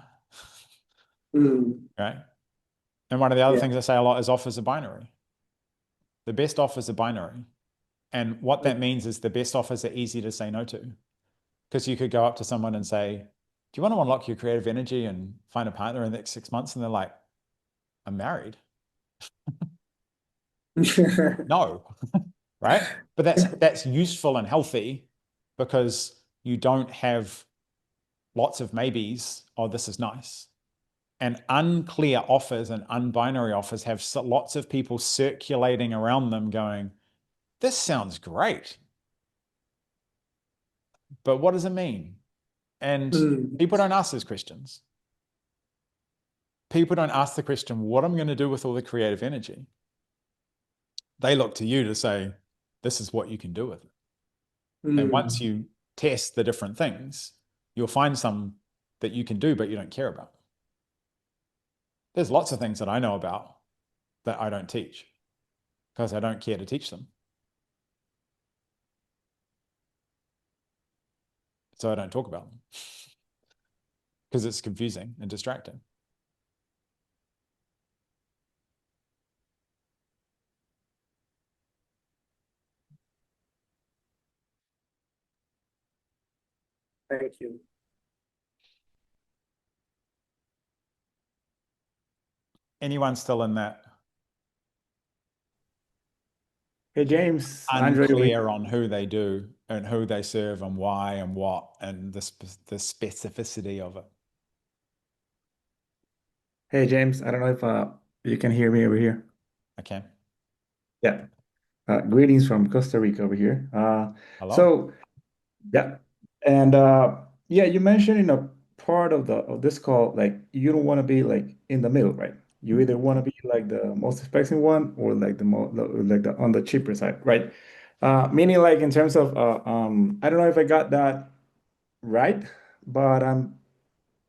Right? And one of the other things I say a lot is offers are binary. The best offers are binary. And what that means is the best offers are easy to say no to. Because you could go up to someone and say, do you want to unlock your creative energy and find a partner in the next 6 months? And they're like, I'm married. No. Right? But that's useful and healthy, because you don't have lots of maybes. Oh, this is nice. And unclear offers and unbinary offers have lots of people circulating around them going, this sounds great, but what does it mean? And people don't ask those questions. People don't ask the question, what am I going to do with all the creative energy? They look to you to say, this is what you can do with it. And once you test the different things, you'll find some that you can do, but you don't care about. There's lots of things that I know about that I don't teach. because I don't care to teach them. So I don't talk about them because it's confusing and distracting. Thank you. Anyone still in that Hey, James, Andre, unclear on who they do and who they serve and why and what and the specificity of it? hey, James, I don't know if you can hear me over here. I can. Yeah. Greetings from Costa Rica over here. Hello. So yeah, and yeah, you mentioned in a part of this call, like you don't want to be like in the middle, right? You either want to be like the most expensive one or like the on the cheaper side, right? Meaning like in terms of I don't know if I got that right, but I'm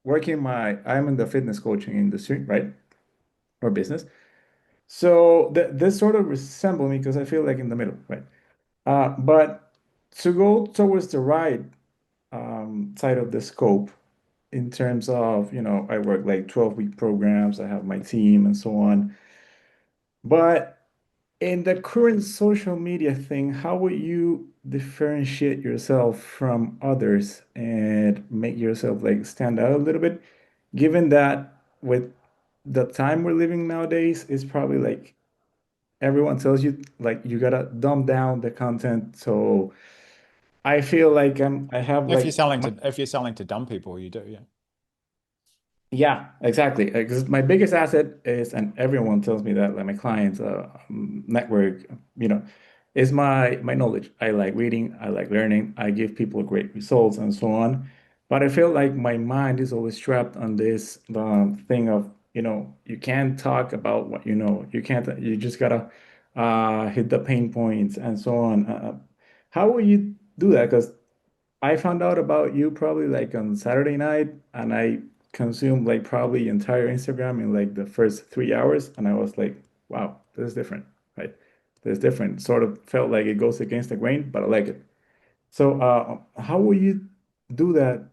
in the fitness coaching industry, right? Or business. So this sort of resemble me because I feel like in the middle, right? But to go towards the right side of the scope in terms of, I work like 12-week programs, I have my team and so on. But in the current social media thing, how would you differentiate yourself from others and make yourself like stand out a little bit, given that with the time we're living nowadays, is probably like everyone tells you like you gotta dumb down the content. So I feel like I have If you're like selling to dumb people, you do, yeah. yeah, exactly. Because my biggest asset is, and everyone tells me that, like my clients, network, is my knowledge. I like reading, I like learning, I give people great results and so on. But I feel like my mind is always trapped on this thing of, you can't talk about what you know. You can't, you just gotta hit the pain points and so on. How will you do that? Because I found out about you probably like on Saturday night, and I consumed like probably entire Instagram in like the first 3 hours, and I was like, wow, this is different, right? This is different. Sort of felt like it goes against the grain, but I like it. So, how will you do that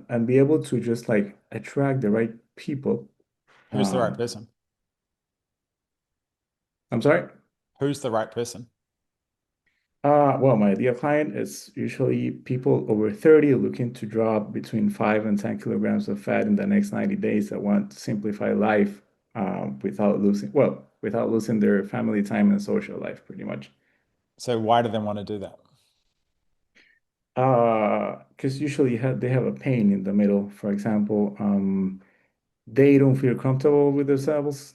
and be able to just like attract the right people? Who's the right Um, person? I'm sorry. Who's the right person? Well, my ideal client is usually people over 30 looking to drop between 5 and 10 kilograms of fat in the next 90 days that want to simplify life without losing their family time and social life, pretty much. So why do they want to do that? Because usually they have a pain in the middle. For example, they don't feel comfortable with themselves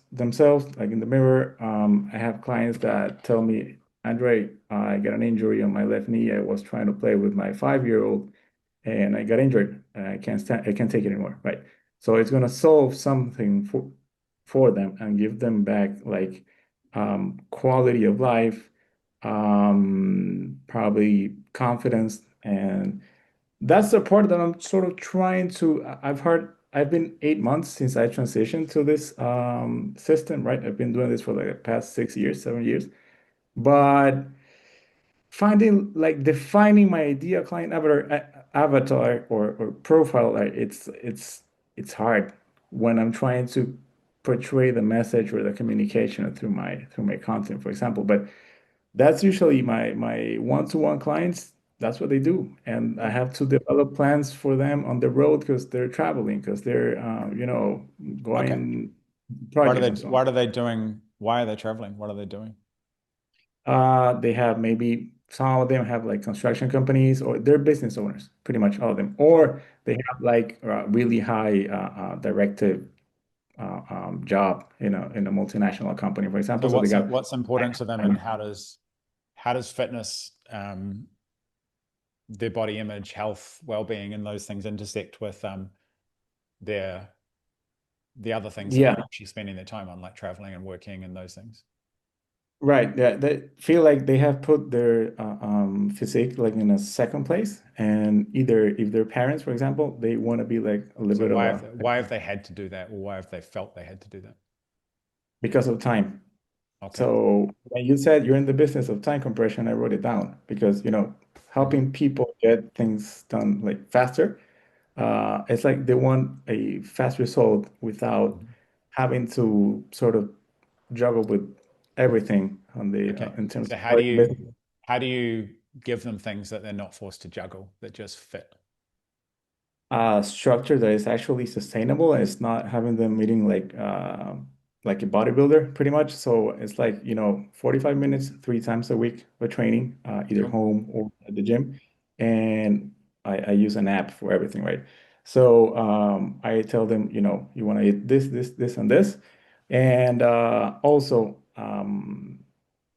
like in the mirror. I have clients that tell me, Andre, I got an injury on my left knee. I was trying to play with my 5-year-old and I got injured. I can't take it anymore, right? So it's gonna solve something for them and give them back like quality of life, probably confidence, and that's the part that I'm sort of trying to. I've been 8 months since I transitioned to this system, right? I've been doing this for like the past 6 years, 7 years, but finding like defining my ideal client avatar or profile, like it's hard when I'm trying to portray the message or the communication through my content, for example. But that's usually my one-to-one clients. That's what they do, and I have to develop plans for them on the road because they're traveling, because they're Okay. going projects and so on. Why are they traveling? What are they doing? They have maybe some of them have like construction companies, or they're business owners, pretty much all of them, or they have like really high directive job in a multinational company, for example. So So they got what's important to them, and how does fitness, their body image, health, well-being, and those things intersect with the other things that yeah, they're actually spending their time on, like traveling and working and those things? right. Yeah, they feel like they have put their physique like in a second place, and either if they're parents, for example, they want to be like a little So bit of why have they had to do that, or why have they felt they had to do that? because of time. Okay. So when you said you're in the business of time compression, I wrote it down because, helping people get things done like faster, it's like they want a fast result without having to sort of juggle with everything on the Okay. in terms So of how do you give them things that they're not forced to juggle, that just fit? Structure that is actually sustainable and it's not having them meeting like a bodybuilder pretty much. So it's like, 45 minutes, 3 times a week for training, either Cool. home or at the gym. And I use an app for everything, right? So I tell them, you want to eat this, and this. And also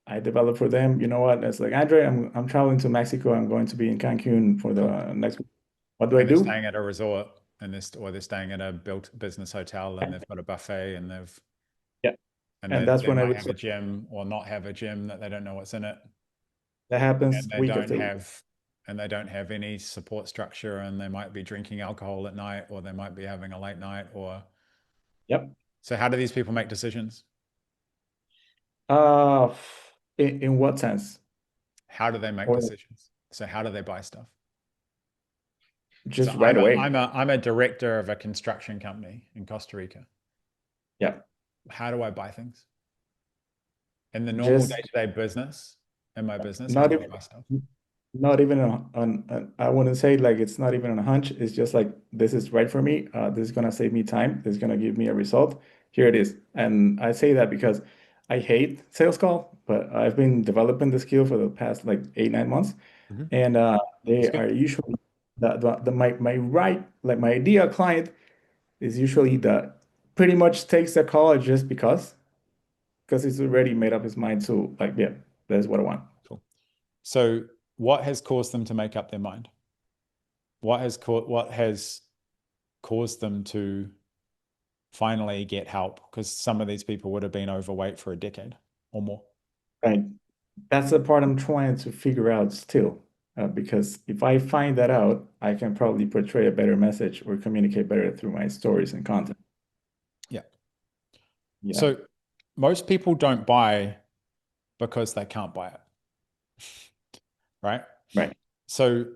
I develop for them, you know what? It's like, Andre, I'm traveling to Mexico. I'm going to be in Cancun for the Cool. next week. What do I And they're do? staying at a resort or they're staying at a built business hotel and they've got a buffet and Yeah. And that's they when I might have a research. gym or not have a gym that they don't know what's in it. That happens And they week don't after week. have any support structure, and they might be drinking alcohol at night, or they might be having a late night, or Yep. so how do these people make decisions? Uh, in what sense? How do they make Or decisions? So how do they buy stuff? So just right away? I'm a director of a construction company in Costa Rica. Yeah. How do I buy things? In the normal Just day-to-day business, in my business, how not do I even buy stuff? not even on I wouldn't say like it's not even on a hunch. It's just like this is right for me. This is gonna save me time. This is gonna give me a result. Here it is. And I say that because I hate sales call, but I've been developing the skill for the past like 8, 9 months. Mhm. And That's they good. are usually my right, like my ideal client is usually the pretty much takes the call just because he's already made up his mind to like, yeah, that's what I want. Cool. So what has caused them to make up their mind? What has caused them to finally get help? Because some of these people would have been overweight for a decade or more. Right. That's the part I'm trying to figure out still. Because if I find that out, I can probably portray a better message or communicate better through my stories and content. Yeah. Yeah. So most people don't buy because they can't buy it. Right? Right. So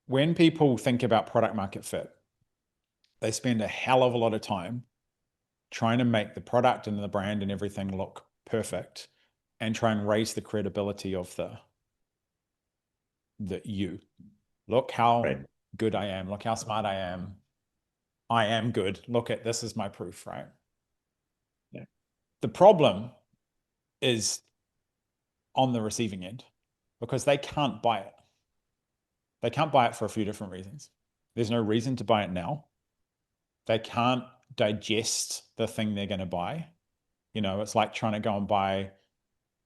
when people think about product market fit, they spend a hell of a lot of time trying to make the product and the brand and everything look perfect and try and raise the credibility of the you. Look how Right. good I am. Look how smart I am. I am good. Look at this is my proof, right? Yeah. The problem is on the receiving end because they can't buy it. They can't buy it for a few different reasons. There's no reason to buy it now. They can't digest the thing they're going to buy. It's like trying to go and buy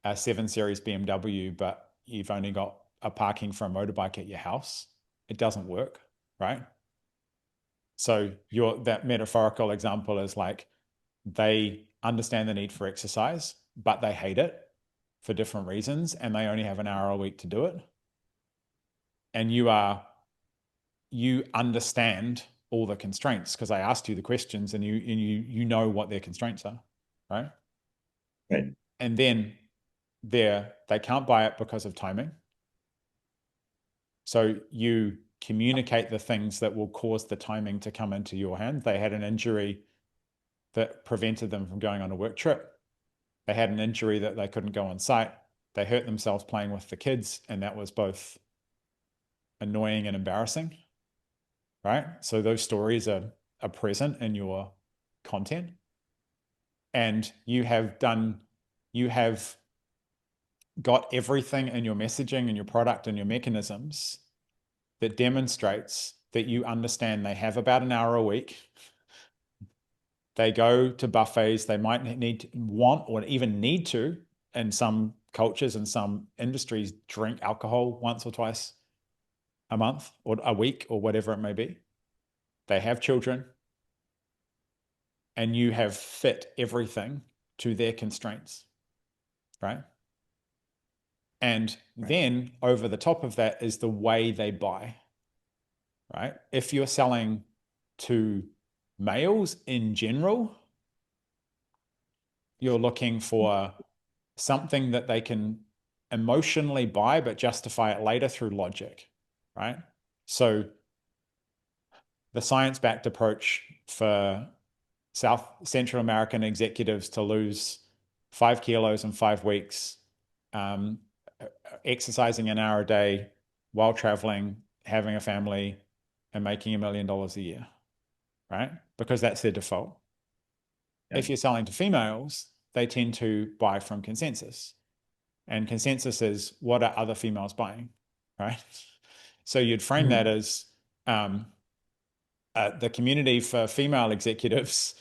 a 7 Series BMW, but you've only got a parking for a motorbike at your house. It doesn't work, right? So that metaphorical example is like they understand the need for exercise, but they hate it for different reasons, and they only have an hour a week to do it. And you understand all the constraints because I asked you the questions, and you know what their constraints are, right? Right. And then they can't buy it because of timing. So you communicate the things that will cause the timing to come into your hands. They had an injury that prevented them from going on a work trip. They had an injury that they couldn't go on site. They hurt themselves playing with the kids, and that was both annoying and embarrassing, right? So those stories are present in your content, and you have got everything in your messaging and your product and your mechanisms that demonstrates that you understand they have about an hour a week. They go to buffets. They might want or even need to, in some cultures and some industries, drink alcohol once or twice a month or a week or whatever it may be. They have children, and you have fit everything to their constraints, right? And then over the top of that is the way they buy, right? If you're selling to males in general, you're looking for something that they can emotionally buy but justify it later through logic, right? So the science-backed approach for South Central American executives to lose 5 kilos in 5 weeks, exercising an hour a day while traveling, having a family, and making $1 million a year, right? Because that's their default. Yeah. If you're selling to females, they tend to buy from consensus. And consensus is, what are other females buying, right? So you'd frame that as the community for female executives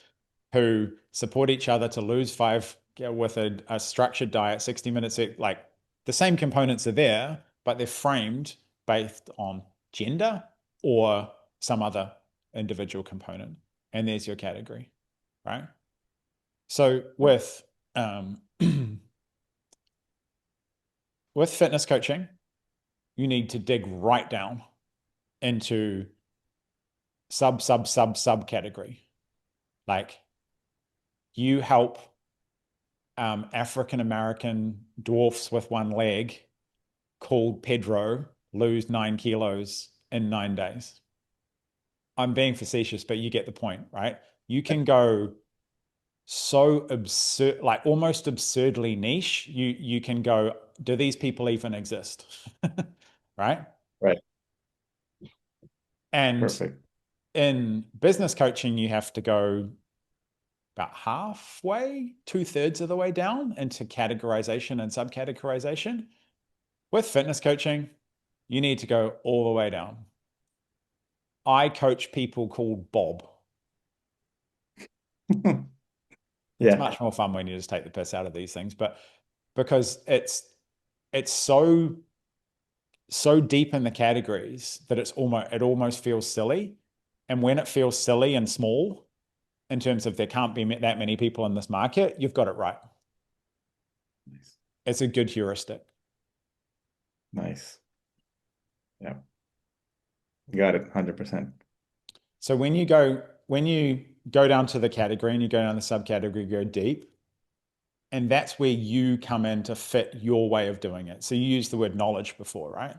who support each other to lose 5 with a structured diet, 60 minutes, like the same components are there, but they're framed based on gender or some other individual component. And there's your category, right? So with with fitness coaching, you need to dig right down into sub category. Like, you help African American dwarfs with one leg called Pedro lose 9 kilos in 9 days. I'm being facetious, but you get the point, right? You can go so absurd, like almost absurdly niche. You can go, do these people even exist? Right? Right. And Perfect. in business coaching, you have to go about halfway, 2/3 of the way down into categorization and subcategorization. With fitness coaching, you need to go all the way down. I coach people called Bob. It's Yeah. much more fun when you just take the piss out of these things, but because it's so deep in the categories that it almost feels silly. And when it feels silly and small, in terms of there can't be that many people in this market, you've got it right. Nice. It's a good heuristic. Nice. Yeah. Got it. 100%. So when you go down to the category and you go down the subcategory, you go deep, and that's where you come in to fit your way of doing it. So you used the word knowledge before, right?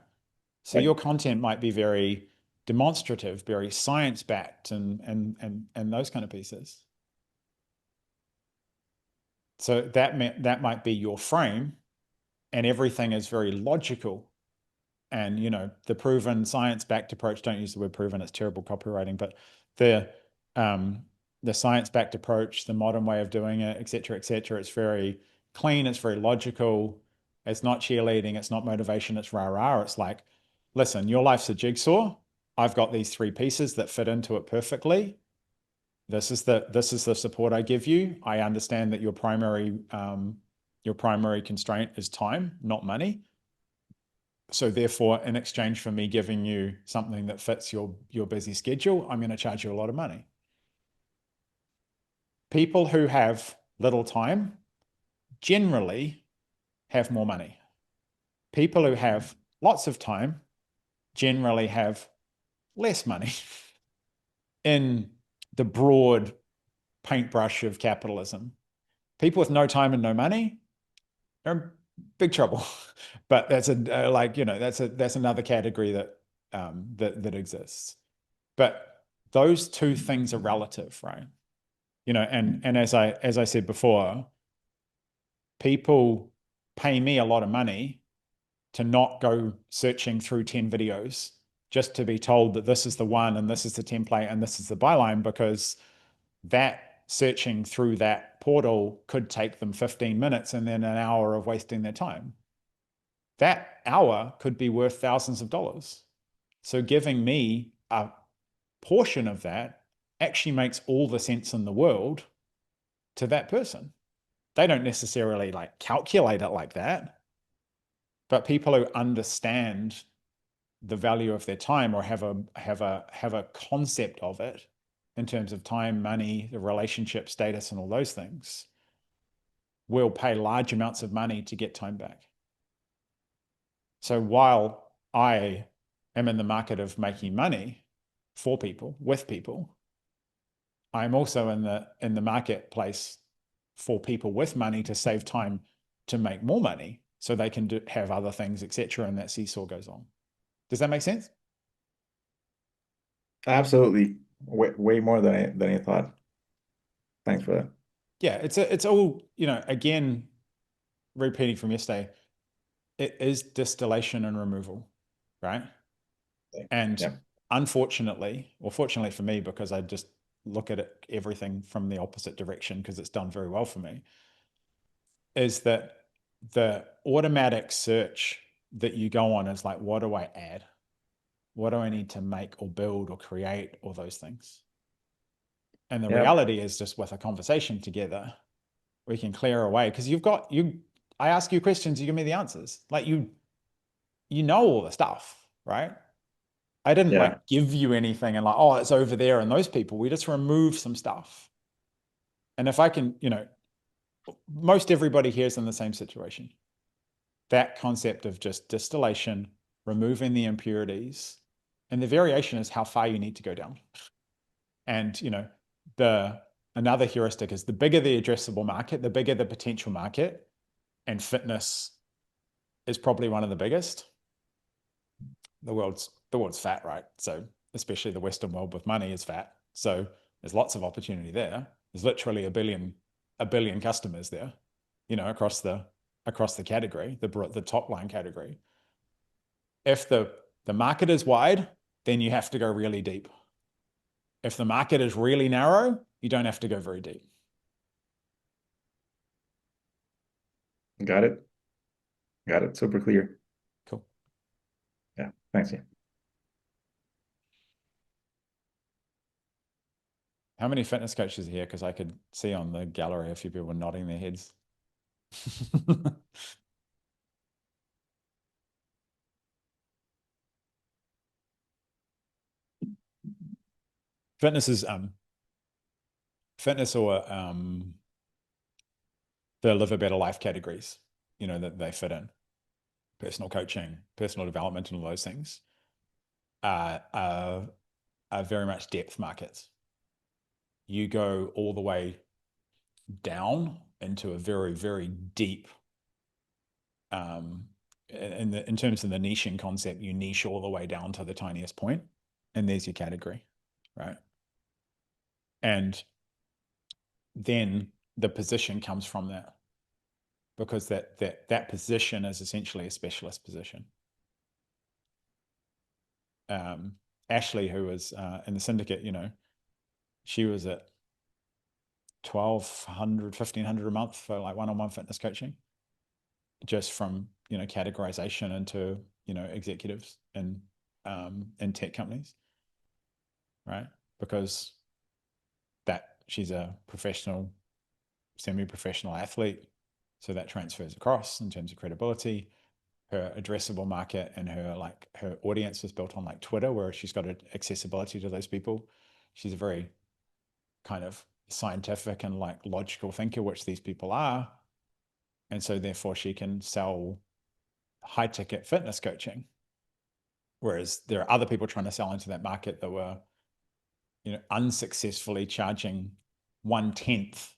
So Right. your content might be very demonstrative, very science-backed, and those kind of pieces. So that might be your frame, and everything is very logical. And the proven science-backed approach, don't use the word proven, it's terrible copywriting, but the science-backed approach, the modern way of doing it, et cetera, it's very clean, it's very logical, it's not cheerleading, it's not motivation, it's rah-rah. It's like, listen, your life's a jigsaw. I've got these 3 pieces that fit into it perfectly. This is the support I give you. I understand that your primary constraint is time, not money. So therefore, in exchange for me giving you something that fits your busy schedule, I'm going to charge you a lot of money. People who have little time generally have more money. People who have lots of time generally have less money in the broad paintbrush of capitalism. People with no time and no money are in big trouble. But that's that's another category that exists. But those two things are relative, right? And as I said before, people pay me a lot of money to not go searching through 10 videos just to be told that this is the one and this is the template and this is the byline, because that searching through that portal could take them 15 minutes and then an hour of wasting their time. That hour could be worth thousands of dollars. So giving me a portion of that actually makes all the sense in the world to that person. They don't necessarily calculate it like that, but people who understand the value of their time or have a concept of it in terms of time, money, the relationship status, and all those things will pay large amounts of money to get time back. So while I am in the market of making money for people, with people, I'm also in the marketplace for people with money to save time to make more money so they can have other things, etc. And that seesaw goes on. Does that make sense? Absolutely. Way more than I thought. Thanks for that. Yeah, it's all, again, repeating from yesterday, it is distillation and removal, right? And Yeah. unfortunately, or fortunately for me, because I just look at it, everything from the opposite direction, because it's done very well for me, is that the automatic search that you go on is like, what do I add? What do I need to make or build or create, or those things? And the reality is, just with a conversation together, we can clear away, because I ask you questions, you give me the answers. Like you know all the stuff, right? I didn't like give you anything and like, oh, it's over there and those people. We just remove some stuff. And if I can, most everybody here is in the same situation. That concept of just distillation, removing the impurities, and the variation is how far you need to go down. And, another heuristic is the bigger the addressable market, the bigger the potential market, and fitness is probably one of the biggest. The world's fat, right? So especially the Western world with money is fat. So there's lots of opportunity there. There's literally a billion customers there, across the category, the top line category. If the market is wide, then you have to go really deep. If the market is really narrow, you don't have to go very deep. Got it. Super clear. Cool. Yeah. Thanks. Yeah. How many fitness coaches are here? Because I could see on the gallery a few people nodding their heads. Fitness is fitness or the live a better life categories, that they fit in. Personal coaching, personal development, and all those things are very much depth markets. You go all the way down into a very, very deep, in terms of the niching concept, you niche all the way down to the tiniest point, and there's your category, right? And then the position comes from that, because that position is essentially a specialist position. Ashley, who was in the syndicate, she was at 1,200, 1,500 a month for like one-on-one fitness coaching, just from categorization into executives in tech companies, right? Because that she's a professional, semi-professional athlete, so that transfers across in terms of credibility. Her addressable market and her audience was built on like Twitter, where she's got accessibility to those people. She's a very kind of scientific and like logical thinker, which these people are. And so therefore she can sell high ticket fitness coaching. Whereas there are other people trying to sell into that market that were, unsuccessfully charging 1/10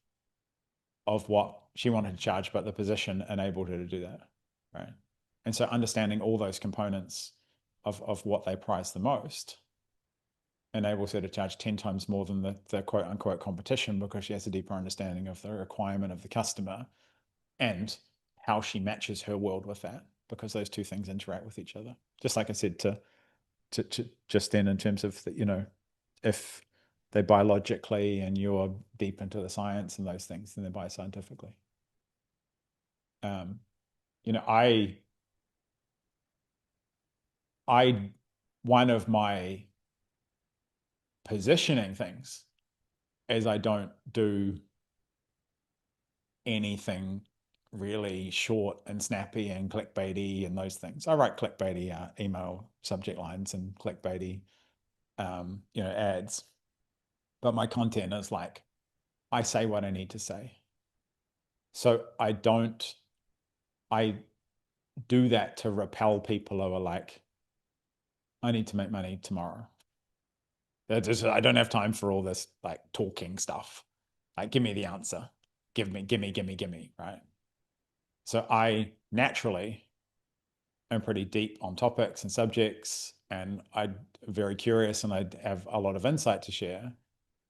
of what she wanted to charge, but the position enabled her to do that, right? And so understanding all those components of what they price the most enables her to charge 10 times more than the quote unquote competition, because she has a deeper understanding of the requirement of the customer and how she matches her world with that, because those two things interact with each other. Just like I said to just then, in terms of if they buy logically and you're deep into the science and those things, then they buy scientifically. One of my positioning things is I don't do anything really short and snappy and clickbaity and those things. I write clickbaity email subject lines and clickbaity ads, but my content is like, I say what I need to say. So I do that to repel people who are like, I need to make money tomorrow. I don't have time for all this like talking stuff. Like, give me the answer. Give me, right? So I naturally am pretty deep on topics and subjects, and I'm very curious, and I have a lot of insight to share.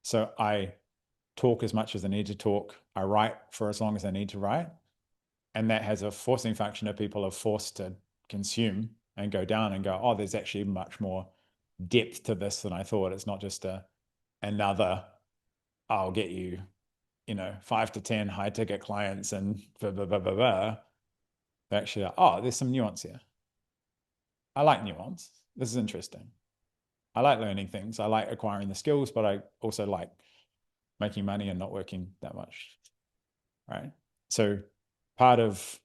So I talk as much as I need to talk. I write for as long as I need to write. And that has a forcing function of people are forced to consume and go down and go, oh, there's actually much more depth to this than I thought. It's not just another, I'll get you, 5 to 10 high ticket clients and blah, blah, blah, blah, blah. They're actually like, oh, there's some nuance here. I like nuance. This is interesting. I like learning things. I like acquiring the skills, but I also like making money and not working that much, right? So part of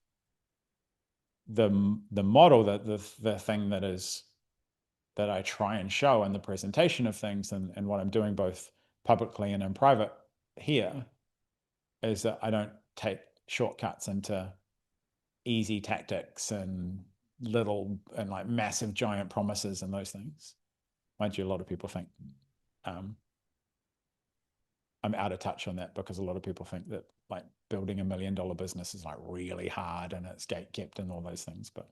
the model, that the thing that I try and show in the presentation of things, and what I'm doing both publicly and in private here, is that I don't take shortcuts into easy tactics and little and like massive giant promises and those things. Mind you, a lot of people think I'm out of touch on that, because a lot of people think that like building $1 million business is like really hard and it's gate kept and all those things, but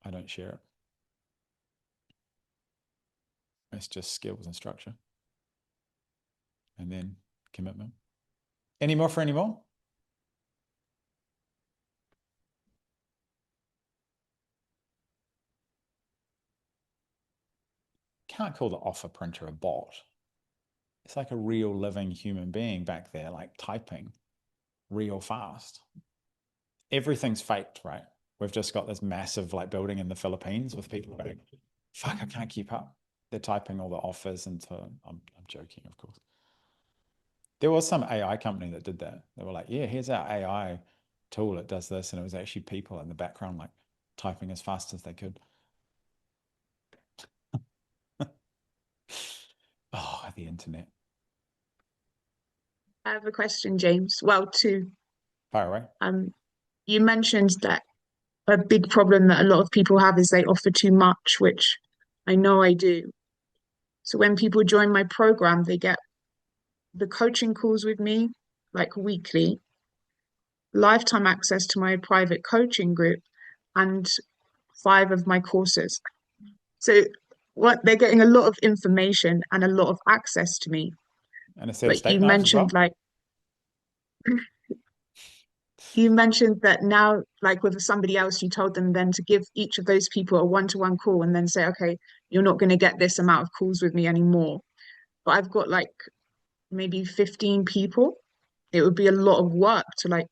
I don't share it. It's just skills and structure, and then commitment. Any more for any more? Can't call the offer printer a bot. It's like a real living human being back there, like typing real fast. Everything's faked, right? We've just got this massive like building in the Philippines with people going, fuck, I can't keep up. They're typing all the offers into, I'm joking, of course. There was some AI company that did that. They were like, yeah, here's our AI tool. It does this. And it was actually people in the background, like typing as fast as they could. Oh, the internet. I have a question, James. Well, two. Fire away. You mentioned that a big problem that a lot of people have is they offer too much, which I know I do. So when people join my program, they get the coaching calls with me, like weekly, lifetime access to my private coaching group, and 5 of my courses. So they're getting a lot of information and a lot of access to me. And a set of But you steak knives as well? mentioned like you mentioned that now, like with somebody else, you told them then to give each of those people a one-to-one call and then say, okay, you're not going to get this amount of calls with me anymore. But I've got like maybe 15 people. It would be a lot of work to like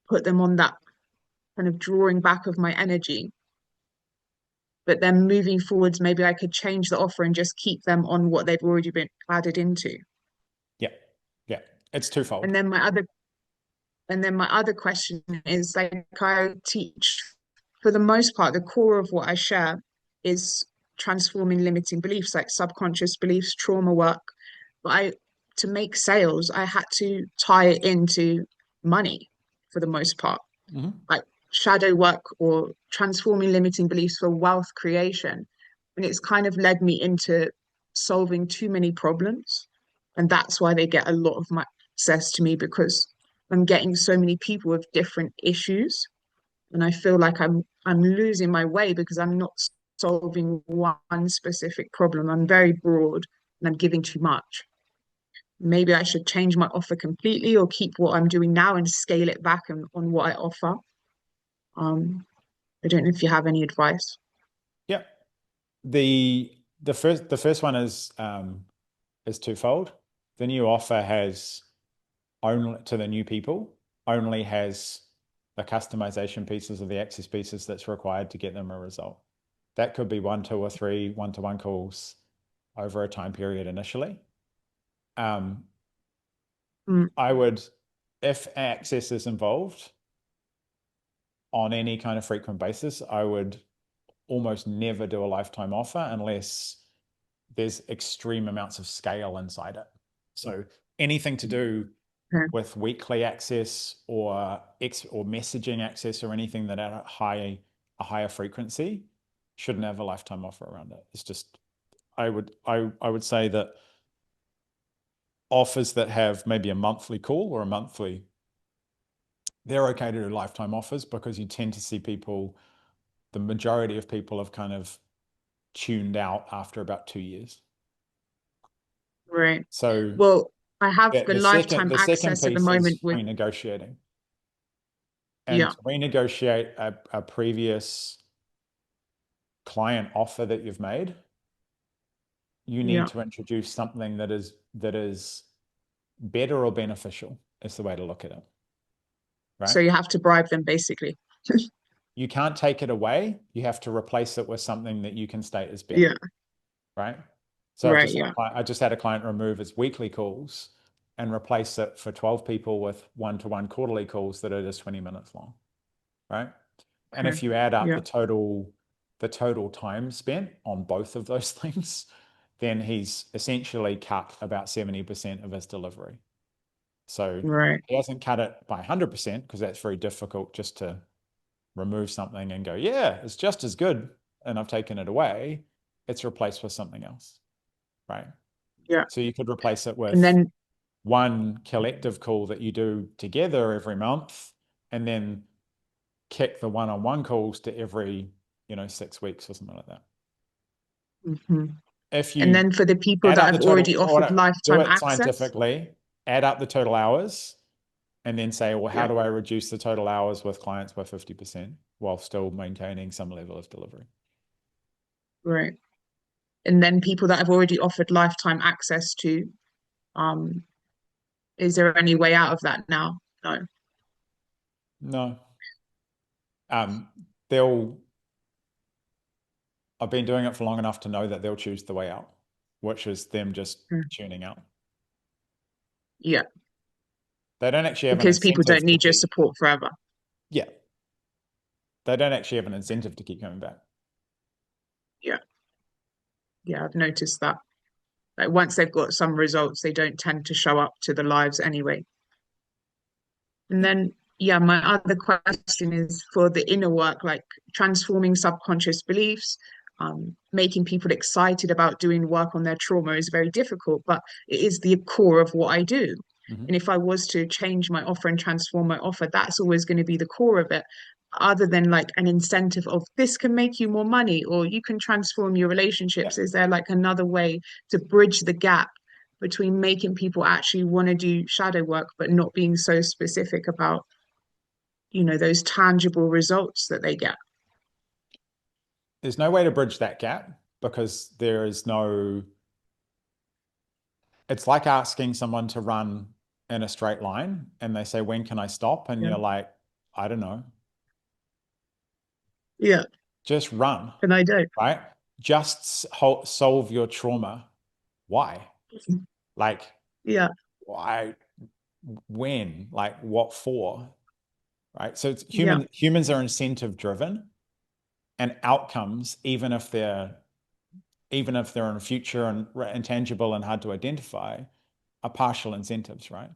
put them on that kind of drawing back of my energy. But then moving forwards, maybe I could change the offer and just keep them on what they've already been added into. Yeah. Yeah. It's twofold. And then my other question is, like, I teach, for the most part, the core of what I share is transforming limiting beliefs, like subconscious beliefs, trauma work. But to make sales, I had to tie it into money for the most part, like shadow work or transforming limiting beliefs for wealth creation. And it's kind of led me into solving too many problems. And that's why they get a lot of my access to me, because I'm getting so many people with different issues, and I feel like I'm losing my way because I'm not solving one specific problem. I'm very broad and I'm giving too much. Maybe I should change my offer completely or keep what I'm doing now and scale it back on what I offer. I don't know if you have any advice. Yeah. The first one is twofold. The new offer has only, to the new people, only has the customization pieces or the access pieces that's required to get them a result. That could be 1, 2, or 3 one-to-one calls over a time period initially. I would, if access is involved on any kind of frequent basis, I would almost never do a lifetime offer unless there's extreme amounts of scale inside it. So anything to do with weekly access or messaging access or anything that at a higher frequency shouldn't have a lifetime offer around it. It's just, I would say that offers that have maybe a monthly call or a monthly they're okay to do lifetime offers because you tend to see people, the majority of people have kind of tuned out after about 2 years. Right. So Well, I have the the lifetime second access at the piece moment is with, renegotiating. And yeah, to renegotiate a previous client offer that you've made, you need yeah. to introduce something that is better or beneficial, is the way to look at it. So Right? you have to bribe them basically. You can't take it away. You have to replace it with something that you can state is better. Yeah. Right? So Right. Yeah. I just had a client remove its weekly calls and replace it for 12 people with one-to-one quarterly calls that are just 20 minutes long. Right? And Okay. if you add up Yeah. the total time spent on both of those things, then he's essentially cut about 70% of his delivery. So Right. he hasn't cut it by 100% because that's very difficult just to remove something and go, yeah, it's just as good, and I've taken it away. It's replaced with something else, right? Yeah. So you could replace it And with then, one collective call that you do together every month, and then kick the one-on-one calls to every 6 weeks or something like that. mhm. If And you then for the people add that up the have total, already or offered do lifetime it access, scientifically, add up the total hours, and then say, well, how yeah, do I reduce the total hours with clients by 50% while still maintaining some level of delivery? right. And then people that have already offered lifetime access to, um, is there any way out of that now? No. No. I've been doing it for long enough to know that they'll choose the way out, which is them just Mm. tuning out. Yeah. They don't actually have an Because people incentive don't to need your keep, support forever. yeah. They don't actually have an incentive to keep coming back. Yeah. Yeah. I've noticed that. Like once they've got some results, they don't tend to show up to the lives anyway. And then, yeah, my other question is for the inner work, like transforming subconscious beliefs, making people excited about doing work on their trauma is very difficult, but it is the core of what I do. Mm-hmm. And if I was to change my offer and transform my offer, that's always going to be the core of it, other than like an incentive of this can make you more money or you can transform your relationships. Yeah. Is there like another way to bridge the gap between making people actually want to do shadow work, but not being so specific about, those tangible results that they get? There's no way to bridge that gap because there is no, it's like asking someone to run in a straight line and they say, when can I stop? And Yeah. you're like, I don't know. Yeah. Just run, And I don't. right? Just solve your trauma. Why? Like, Yeah. why? When? Like, what for? Right? So it's Yeah. humans are incentive driven, and outcomes, even if they're in the future and intangible and hard to identify, are partial incentives, right?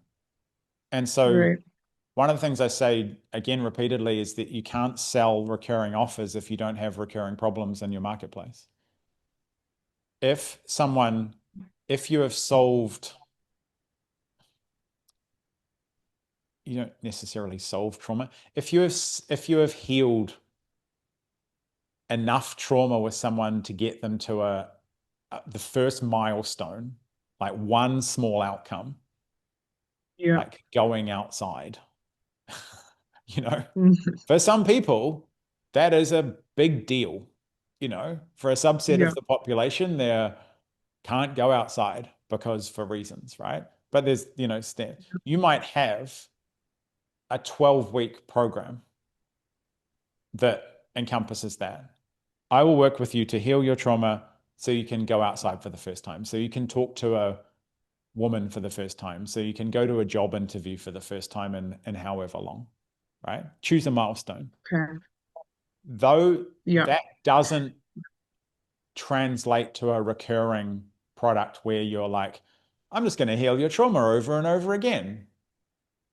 And so Right. one of the things I say again repeatedly is that you can't sell recurring offers if you don't have recurring problems in your marketplace. If you have solved, you don't necessarily solve trauma. If you have healed enough trauma with someone to get them to the first milestone, like one small outcome, Yeah. like going outside, Mhm. for some people, that is a big deal. For a subset Yeah. of the population, they can't go outside because for reasons, right? But there's, you might have a 12-week program that encompasses that. I will work with you to heal your trauma so you can go outside for the first time, so you can talk to a woman for the first time, so you can go to a job interview for the first time in however long, right? Choose a milestone. Okay. Though Yeah. that doesn't translate to a recurring product where you're like, I'm just going to heal your trauma over and over again,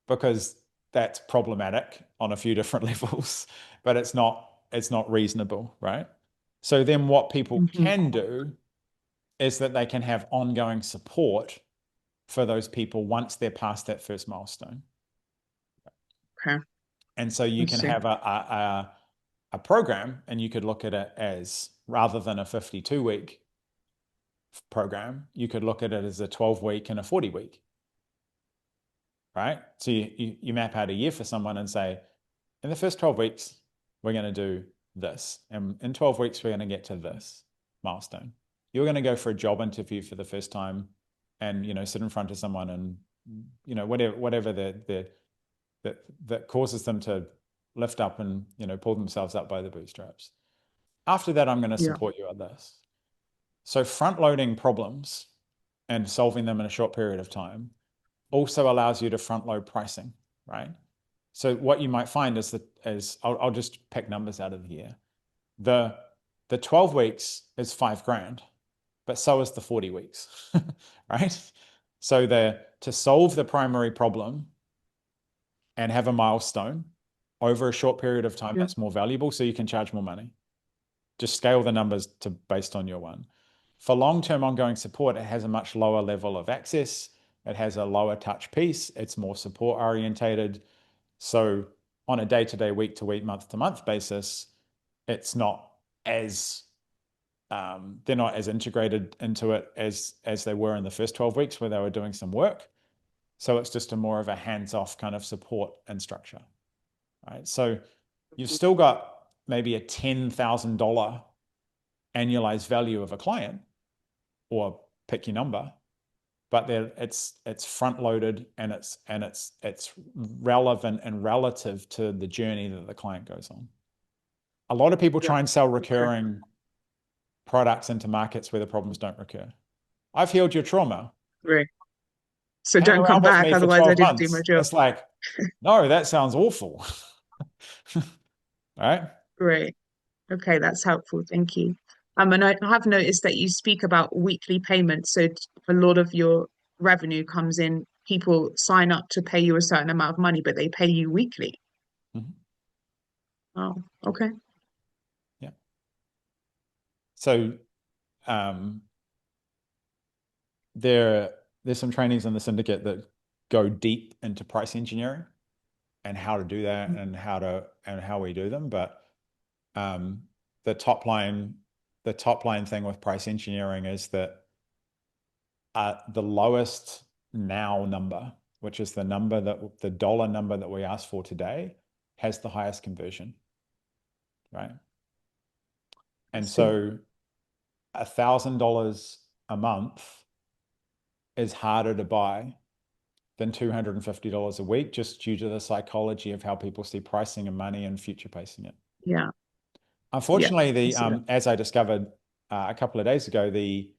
because that's problematic on a few different levels, but it's not reasonable, right? So then what people Mhm. can do is that they can have ongoing support for those people once they're past that first milestone. Okay. And so you can have a program, and you could look at it as, rather than a 52-week program, you could look at it as a 12-week and a 40-week, right? So you map out a year for someone and say, in the first 12 weeks, we're going to do this. And in 12 weeks, we're going to get to this milestone. You're going to go for a job interview for the first time and, sit in front of someone and, whatever that causes them to lift up and, pull themselves up by the bootstraps. After that, I'm going to support you on this. So front loading problems and solving them in a short period of time also allows you to front load pricing, right? So what you might find is that, I'll just pick numbers out of here. The 12 weeks is $5,000, but so is the 40 weeks, right? So to solve the primary problem and have a milestone over a short period of time, that's more valuable, so you can charge more money. Just scale the numbers based on your one. For long-term ongoing support, it has a much lower level of access. It has a lower touch piece. It's more support orientated. So on a day-to-day, week-to-week, month-to-month basis, it's not as they're not as integrated into it as they were in the first 12 weeks where they were doing some work. So it's just a more of a hands-off kind of support and structure, right? So you've still got maybe a $10,000 annualized value of a client, or pick your number, but it's front loaded and it's relevant and relative to the journey that the client goes on. A lot of people try and sell recurring products into markets where the problems don't recur. I've healed your trauma. Right. So Hang don't come around with back, me for otherwise 12 I didn't do months. my job. It's like, no, that sounds awful. Right? Great. Okay, that's helpful. Thank you. And I have noticed that you speak about weekly payments. So a lot of your revenue comes in, people sign up to pay you a certain amount of money, but they pay you weekly. Mm-hmm. Oh, okay. Yeah. So there's some trainings in the syndicate that go deep into price engineering and how to do that and how we do them. But the top line thing with price engineering is that the lowest now number, which is the dollar number that we ask for today, has the highest conversion, right? And so $1,000 a month is harder to buy than $250 a week, just due to the psychology of how people see pricing and money and future pacing it. Yeah. Unfortunately, as I discovered a couple of days ago, the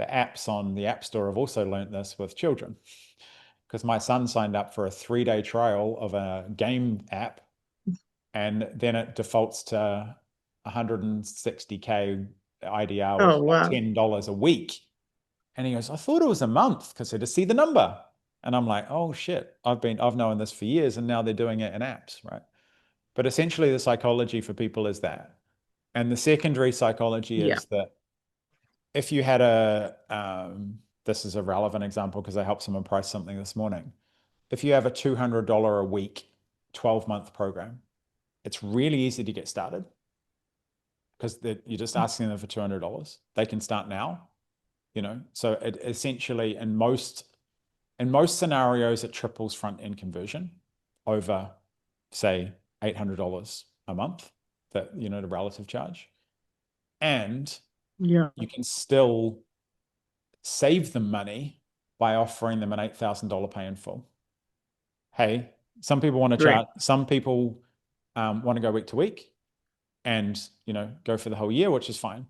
apps on the App Store have also learned this with children, because my son signed up for a 3-day trial of a game app, and then it defaults to 160K IDR, which is like $10 a week. And he goes, I thought it was a month, because I just see the number. And I'm like, oh shit, I've known this for years, and now they're doing it in apps, right? But essentially the psychology for people is that. And the secondary psychology is that if you had this is a relevant example because I helped someone price something this morning. If you have a $200 a week, 12-month program, it's really easy to get started because you're just asking them for $200. They can start now, So it essentially, in most scenarios, it triples front-end conversion over, say, $800 a month, the relative charge. And you can still save them money by offering them an $8,000 pay in full. Hey, some people want to charge, some people want to go week to week and, go for the whole year, which is fine.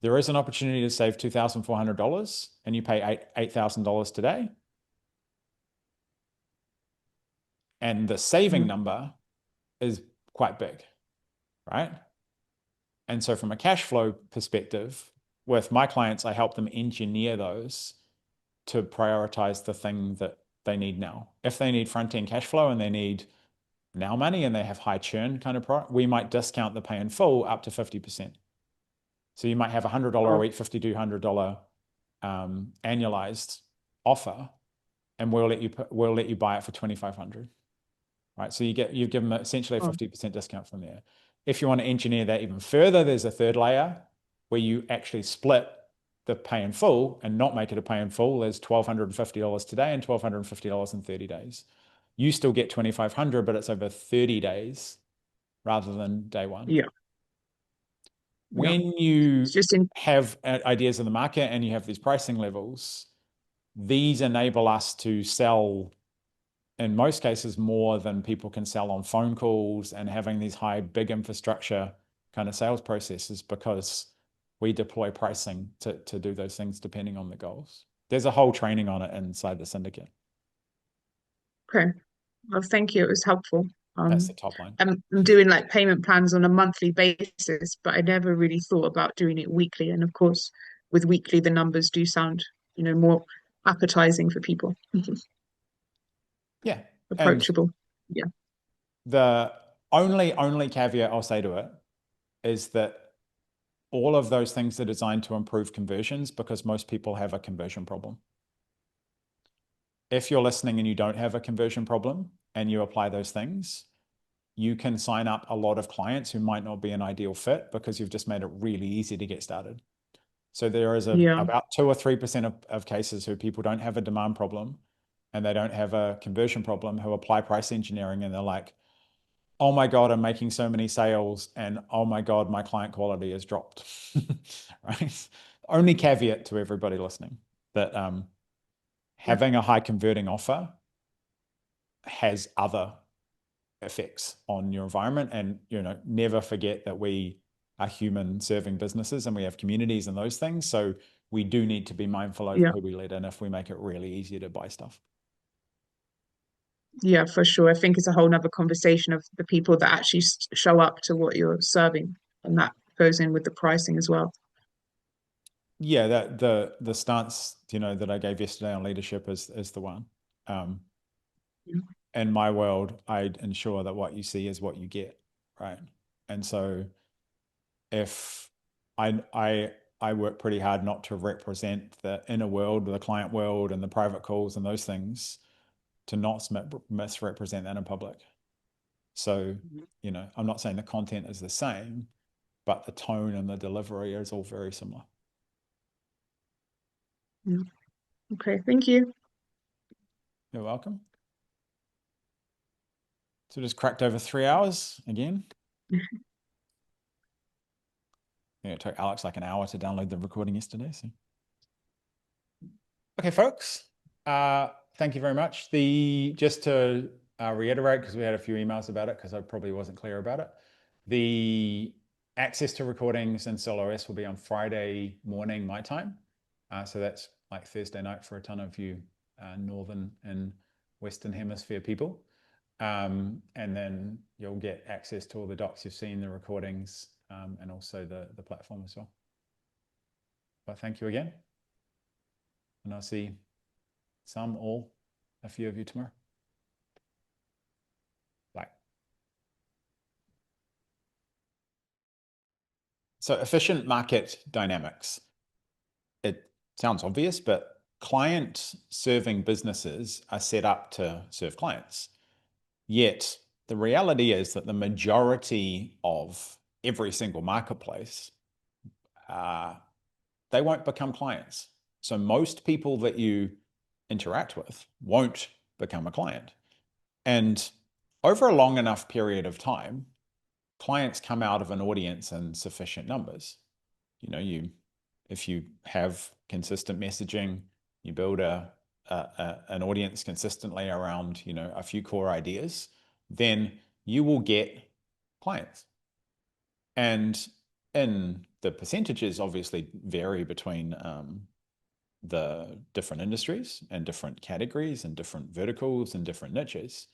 There is an opportunity to save $2,400 and you pay $8,000 today. And the saving number is quite big, right? And so from a cash flow perspective, with my clients, I help them engineer those to prioritize the thing that they need now. If they need front-end cash flow and they need now money and they have high churn kind of product, we might discount the pay in full up to 50%. So you might have $100 a week, $5,200 annualized offer, and we'll let you buy it for $2,500, right? So you give them essentially a Oh. 50% discount from there. If you want to engineer that even further, there's a third layer where you actually split the pay in full and not make it a pay in full. There's $1,250 today and $1,250 in 30 days. You still get $2,500, but it's over 30 days rather than day one. Yeah. When you It's just in have ideas in the market and you have these pricing levels, these enable us to sell, in most cases, more than people can sell on phone calls and having these high, big infrastructure kind of sales processes, because we deploy pricing to do those things depending on the goals. There's a whole training on it inside the syndicate. okay. Well, thank you. It was helpful. That's the top line. I'm doing like payment plans on a monthly basis, but I never really thought about doing it weekly. And of course, with weekly, the numbers do sound, more appetizing for people, Yeah. And approachable. Yeah. the only caveat I'll say to it is that all of those things are designed to improve conversions, because most people have a conversion problem. If you're listening and you don't have a conversion problem and you apply those things, you can sign up a lot of clients who might not be an ideal fit because you've just made it really easy to get started. So there is Yeah. about 2 or 3% of cases who people don't have a demand problem and they don't have a conversion problem, who apply price engineering and they're like, oh my God, I'm making so many sales, and oh my God, my client quality has dropped. Right? Only caveat to everybody listening that having a high converting offer has other effects on your environment. And never forget that we are human serving businesses and we have communities and those things. So we do need to be mindful of Yeah. who we let in if we make it really easy to buy stuff. Yeah, for sure. I think it's a whole nother conversation of the people that actually show up to what you're serving, and that goes in with the pricing as well. Yeah, that the stance that I gave yesterday on leadership is the one. In my world, I ensure that what you see is what you get, right? And so if I work pretty hard not to represent the inner world, the client world, and the private calls and those things, to not misrepresent that in public. So, I'm not saying the content is the same, but the tone and the delivery is all very similar. Yeah. Okay, thank you. You're welcome. So just cracked over 3 hours again. Yeah, it took Alex like an hour to download the recording yesterday. So, okay, folks. Thank you very much. Just to reiterate, because we had a few emails about it, because I probably wasn't clear about it. The access to recordings in SoloS will be on Friday morning my time. So that's like Thursday night for a ton of you Northern and Western Hemisphere people. And then you'll get access to all the docs you've seen, the recordings, and also the platform as well. But thank you again. And I'll see some, all, a few of you tomorrow. Bye. So efficient market dynamics. It sounds obvious, but client serving businesses are set up to serve clients. Yet the reality is that the majority of every single marketplace, they won't become clients. So most people that you interact with won't become a client. And over a long enough period of time, clients come out of an audience in sufficient numbers. If you have consistent messaging, you build an audience consistently around a few core ideas, then you will get clients. And in the percentages obviously vary between the different industries and different categories and different verticals and different niches.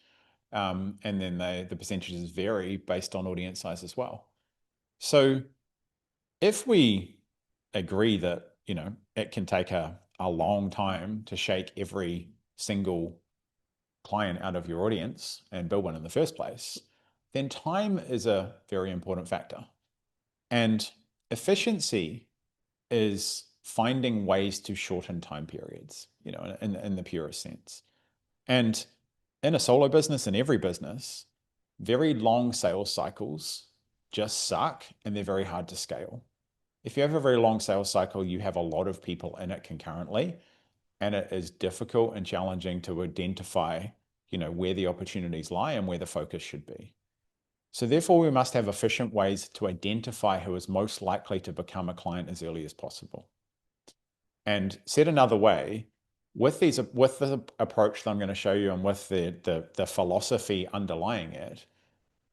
And then the percentages vary based on audience size as well. So if we agree that, it can take a long time to shake every single client out of your audience and build one in the first place, then time is a very important factor. And efficiency is finding ways to shorten time periods, in the purest sense. And in a solo business, in every business, very long sales cycles just suck and they're very hard to scale. If you have a very long sales cycle, you have a lot of people in it concurrently, and it is difficult and challenging to identify, where the opportunities lie and where the focus should be. So therefore, we must have efficient ways to identify who is most likely to become a client as early as possible. And said another way, with the approach that I'm going to show you and with the philosophy underlying it,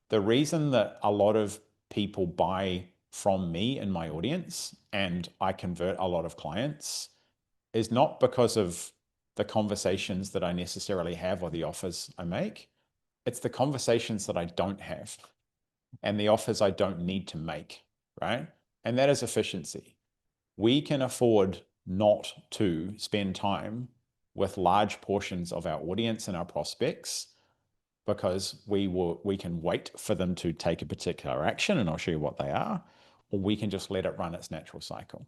the reason that a lot of people buy from me in my audience and I convert a lot of clients is not because of the conversations that I necessarily have or the offers I make. It's the conversations that I don't have and the offers I don't need to make, right? And that is efficiency. We can afford not to spend time with large portions of our audience and our prospects because we can wait for them to take a particular action, and I'll show you what they are, or we can just let it run its natural cycle.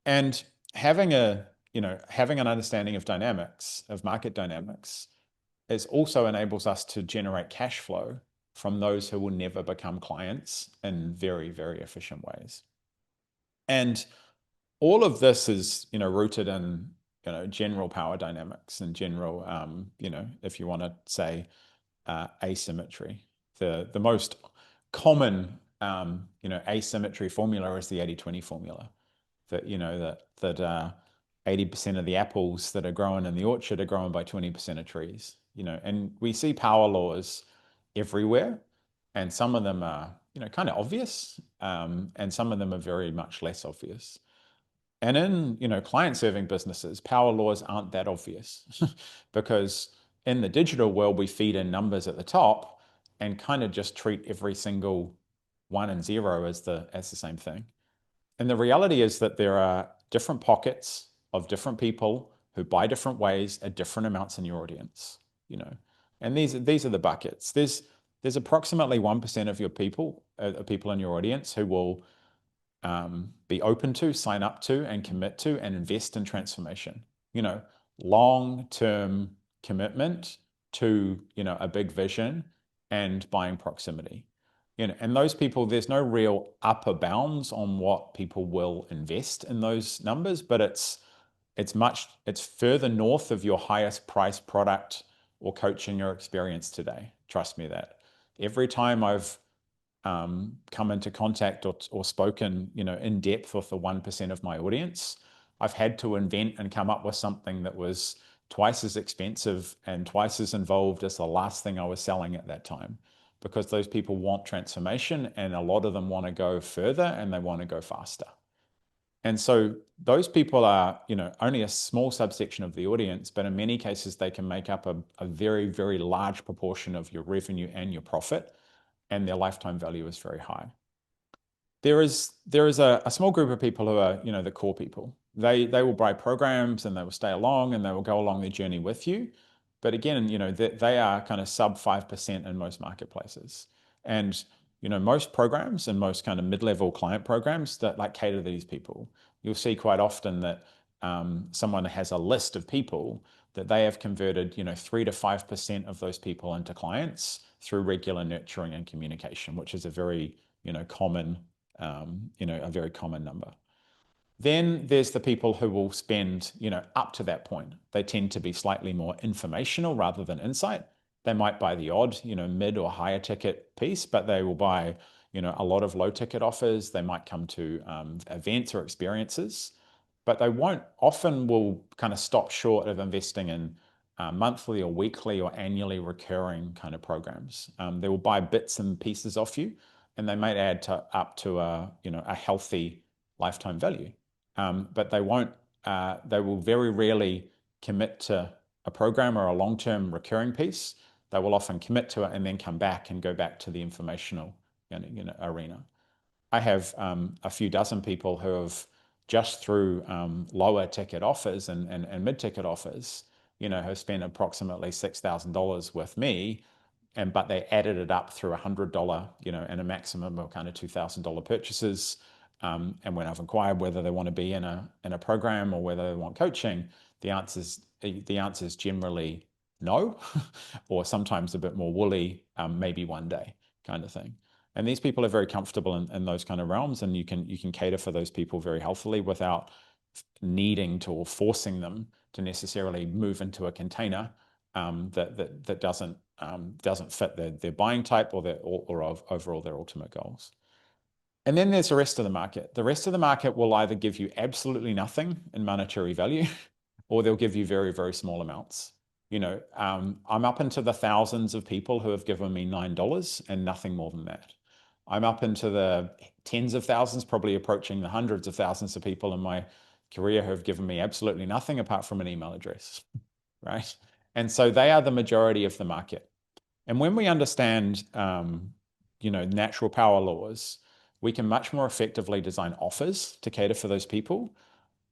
And having an understanding of dynamics, of market dynamics, also enables us to generate cash flow from those who will never become clients in very, very efficient ways. And all of this is, rooted in, general power dynamics and general, if you want to say, asymmetry. The most common, asymmetry formula is the 80-20 formula. That 80% of the apples that are grown in the orchard are grown by 20% of trees. And we see power laws everywhere, and some of them are kind of obvious, and some of them are very much less obvious. And in client serving businesses, power laws aren't that obvious because in the digital world we feed in numbers at the top and kind of just treat every single 1 and 0 as the same thing. And the reality is that there are different pockets of different people who buy different ways at different amounts in your audience, and these are the buckets. There's approximately 1% of your people in your audience who will be open to, sign up to, and commit to, and invest in transformation. Long-term commitment to, a big vision and buying proximity. And those people, there's no real upper bounds on what people will invest in those numbers, but it's further north of your highest price product or coaching or experience today. Trust me that. Every time I've come into contact or spoken, in depth with the 1% of my audience, I've had to invent and come up with something that was twice as expensive and twice as involved as the last thing I was selling at that time, because those people want transformation and a lot of them want to go further and they want to go faster. And so those people are, only a small subsection of the audience, but in many cases they can make up a very, very large proportion of your revenue and your profit, and their lifetime value is very high. There is a small group of people who are, the core people. They will buy programs and they will stay along and they will go along their journey with you. But again, they are kind of sub 5% in most marketplaces. And, most programs and most kind of mid-level client programs that cater to these people, you'll see quite often that someone has a list of people that they have converted, 3 to 5% of those people into clients through regular nurturing and communication, which is a very, common, a very common number. Then there's the people who will spend, up to that point. They tend to be slightly more informational rather than insight. They might buy the odd, mid or higher ticket piece, but they will buy, a lot of low ticket offers. They might come to events or experiences, but they often will kind of stop short of investing in monthly or weekly or annually recurring kind of programs. They will buy bits and pieces off you, and they might add up to a healthy lifetime value. But they will very rarely commit to a program or a long-term recurring piece. They will often commit to it and then come back and go back to the informational arena. I have a few dozen people who have just through lower ticket offers and mid-ticket offers, have spent approximately $6,000 with me, but they added it up through $100, and a maximum of kind of $2,000 purchases. And when I've inquired whether they want to be in a program or whether they want coaching, the answer is generally no, or sometimes a bit more woolly, maybe one day kind of thing. And these people are very comfortable in those kind of realms, and you can cater for those people very healthily without needing to or forcing them to necessarily move into a container that doesn't fit their buying type or overall their ultimate goals. And then there's the rest of the market. The rest of the market will either give you absolutely nothing in monetary value, or they'll give you very, very small amounts. I'm up into the thousands of people who have given me $9 and nothing more than that. I'm up into the tens of thousands, probably approaching the hundreds of thousands of people in my career who have given me absolutely nothing apart from an email address, right? And so they are the majority of the market. And when we understand, natural power laws, we can much more effectively design offers to cater for those people,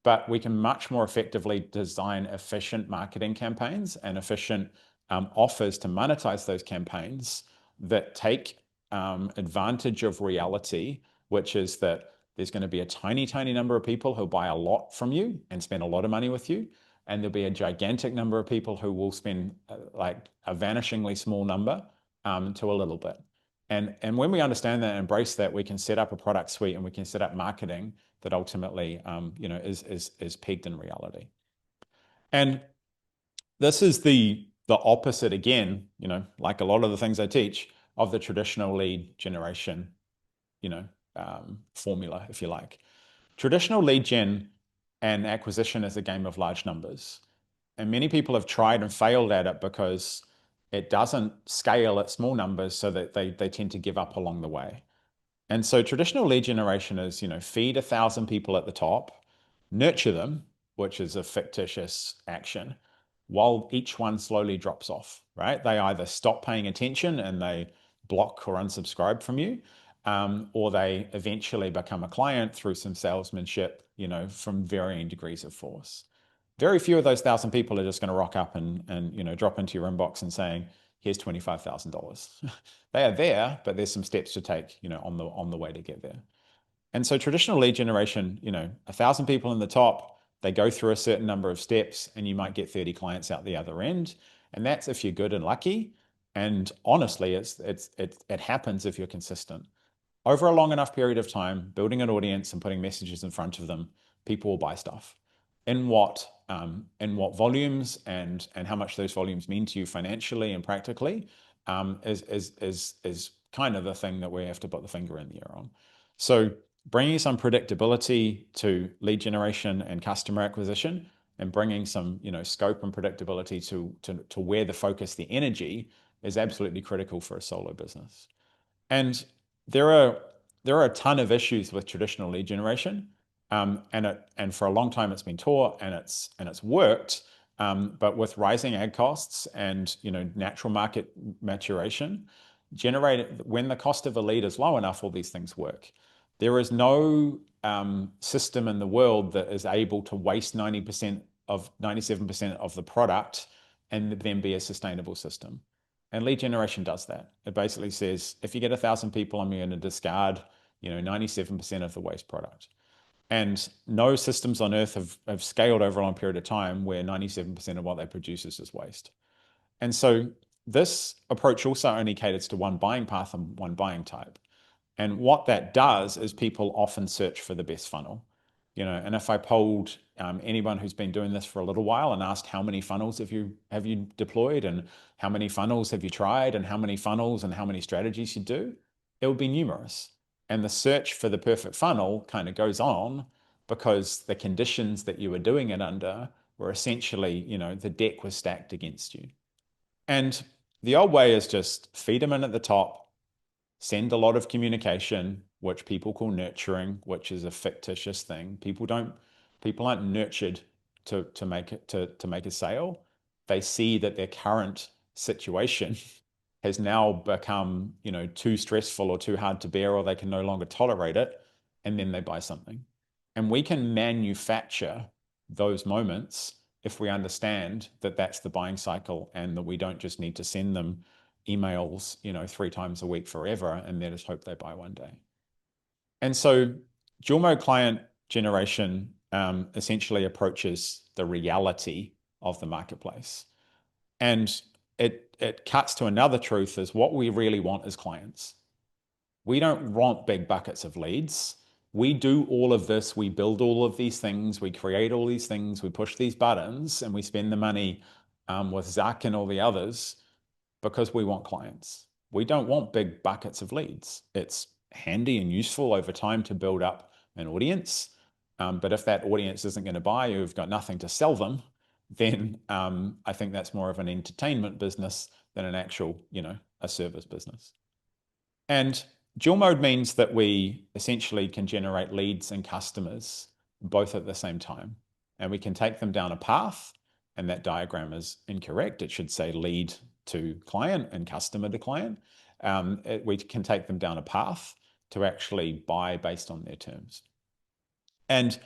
but we can much more effectively design efficient marketing campaigns and efficient offers to monetize those campaigns that take advantage of reality, which is that there's going to be a tiny, tiny number of people who buy a lot from you and spend a lot of money with you. And there'll be a gigantic number of people who will spend like a vanishingly small number to a little bit. And when we understand that and embrace that, we can set up a product suite and we can set up marketing that ultimately, is pegged in reality. And this is the opposite again, like a lot of the things I teach, of the traditional lead generation, formula, if you like. Traditional lead gen and acquisition is a game of large numbers. And many people have tried and failed at it because it doesn't scale at small numbers, so that they tend to give up along the way. And so traditional lead generation is, feed 1,000 people at the top, nurture them, which is a fictitious action, while each one slowly drops off, right? They either stop paying attention and they block or unsubscribe from you, or they eventually become a client through some salesmanship, from varying degrees of force. Very few of those 1,000 people are just going to rock up and drop into your inbox and saying, here's $25,000. They are there, but there's some steps to take, on the way to get there. And so traditional lead generation, 1,000 people in the top, they go through a certain number of steps, and you might get 30 clients out the other end. And that's if you're good and lucky. And honestly, it happens if you're consistent. Over a long enough period of time, building an audience and putting messages in front of them, people will buy stuff. In what volumes and how much those volumes mean to you financially and practically is kind of the thing that we have to put the finger in the air on. So bringing some predictability to lead generation and customer acquisition, and bringing some scope and predictability to where the focus, the energy, is absolutely critical for a solo business. And there are a ton of issues with traditional lead generation. And for a long time it's been taught and it's worked, but with rising ad costs and natural market maturation, when the cost of a lead is low enough, all these things work. There is no system in the world that is able to waste 97% of the product and then be a sustainable system. And lead generation does that. It basically says, if you get 1,000 people, I'm going to discard 97% of the waste product. And no systems on earth have scaled over a long period of time where 97% of what they produce is just waste. And so this approach also only caters to one buying path and one buying type. And what that does is people often search for the best funnel. And if I polled anyone who's been doing this for a little while and asked how many funnels have you deployed, and how many funnels have you tried, and how many funnels and how many strategies you do, it would be numerous. And the search for the perfect funnel kind of goes on because the conditions that you were doing it under were essentially, the deck was stacked against you. And the old way is just feed them in at the top, send a lot of communication, which people call nurturing, which is a fictitious thing. People aren't nurtured to make a sale. They see that their current situation has now become, too stressful or too hard to bear, or they can no longer tolerate it, and then they buy something. And we can manufacture those moments if we understand that that's the buying cycle, and that we don't just need to send them emails, 3 times a week forever, and then just hope they buy one day. And so dual mode client generation essentially approaches the reality of the marketplace. And it cuts to another truth, is what we really want is clients. We don't want big buckets of leads. We do all of this, we build all of these things, we create all these things, we push these buttons, and we spend the money with Zuck and all the others because we want clients. We don't want big buckets of leads. It's handy and useful over time to build up an audience. But if that audience isn't going to buy, you've got nothing to sell them, then I think that's more of an entertainment business than an actual, a service business. And dual mode means that we essentially can generate leads and customers both at the same time. And we can take them down a path, and that diagram is incorrect. It should say lead to client and customer to client. We can take them down a path to actually buy based on their terms. And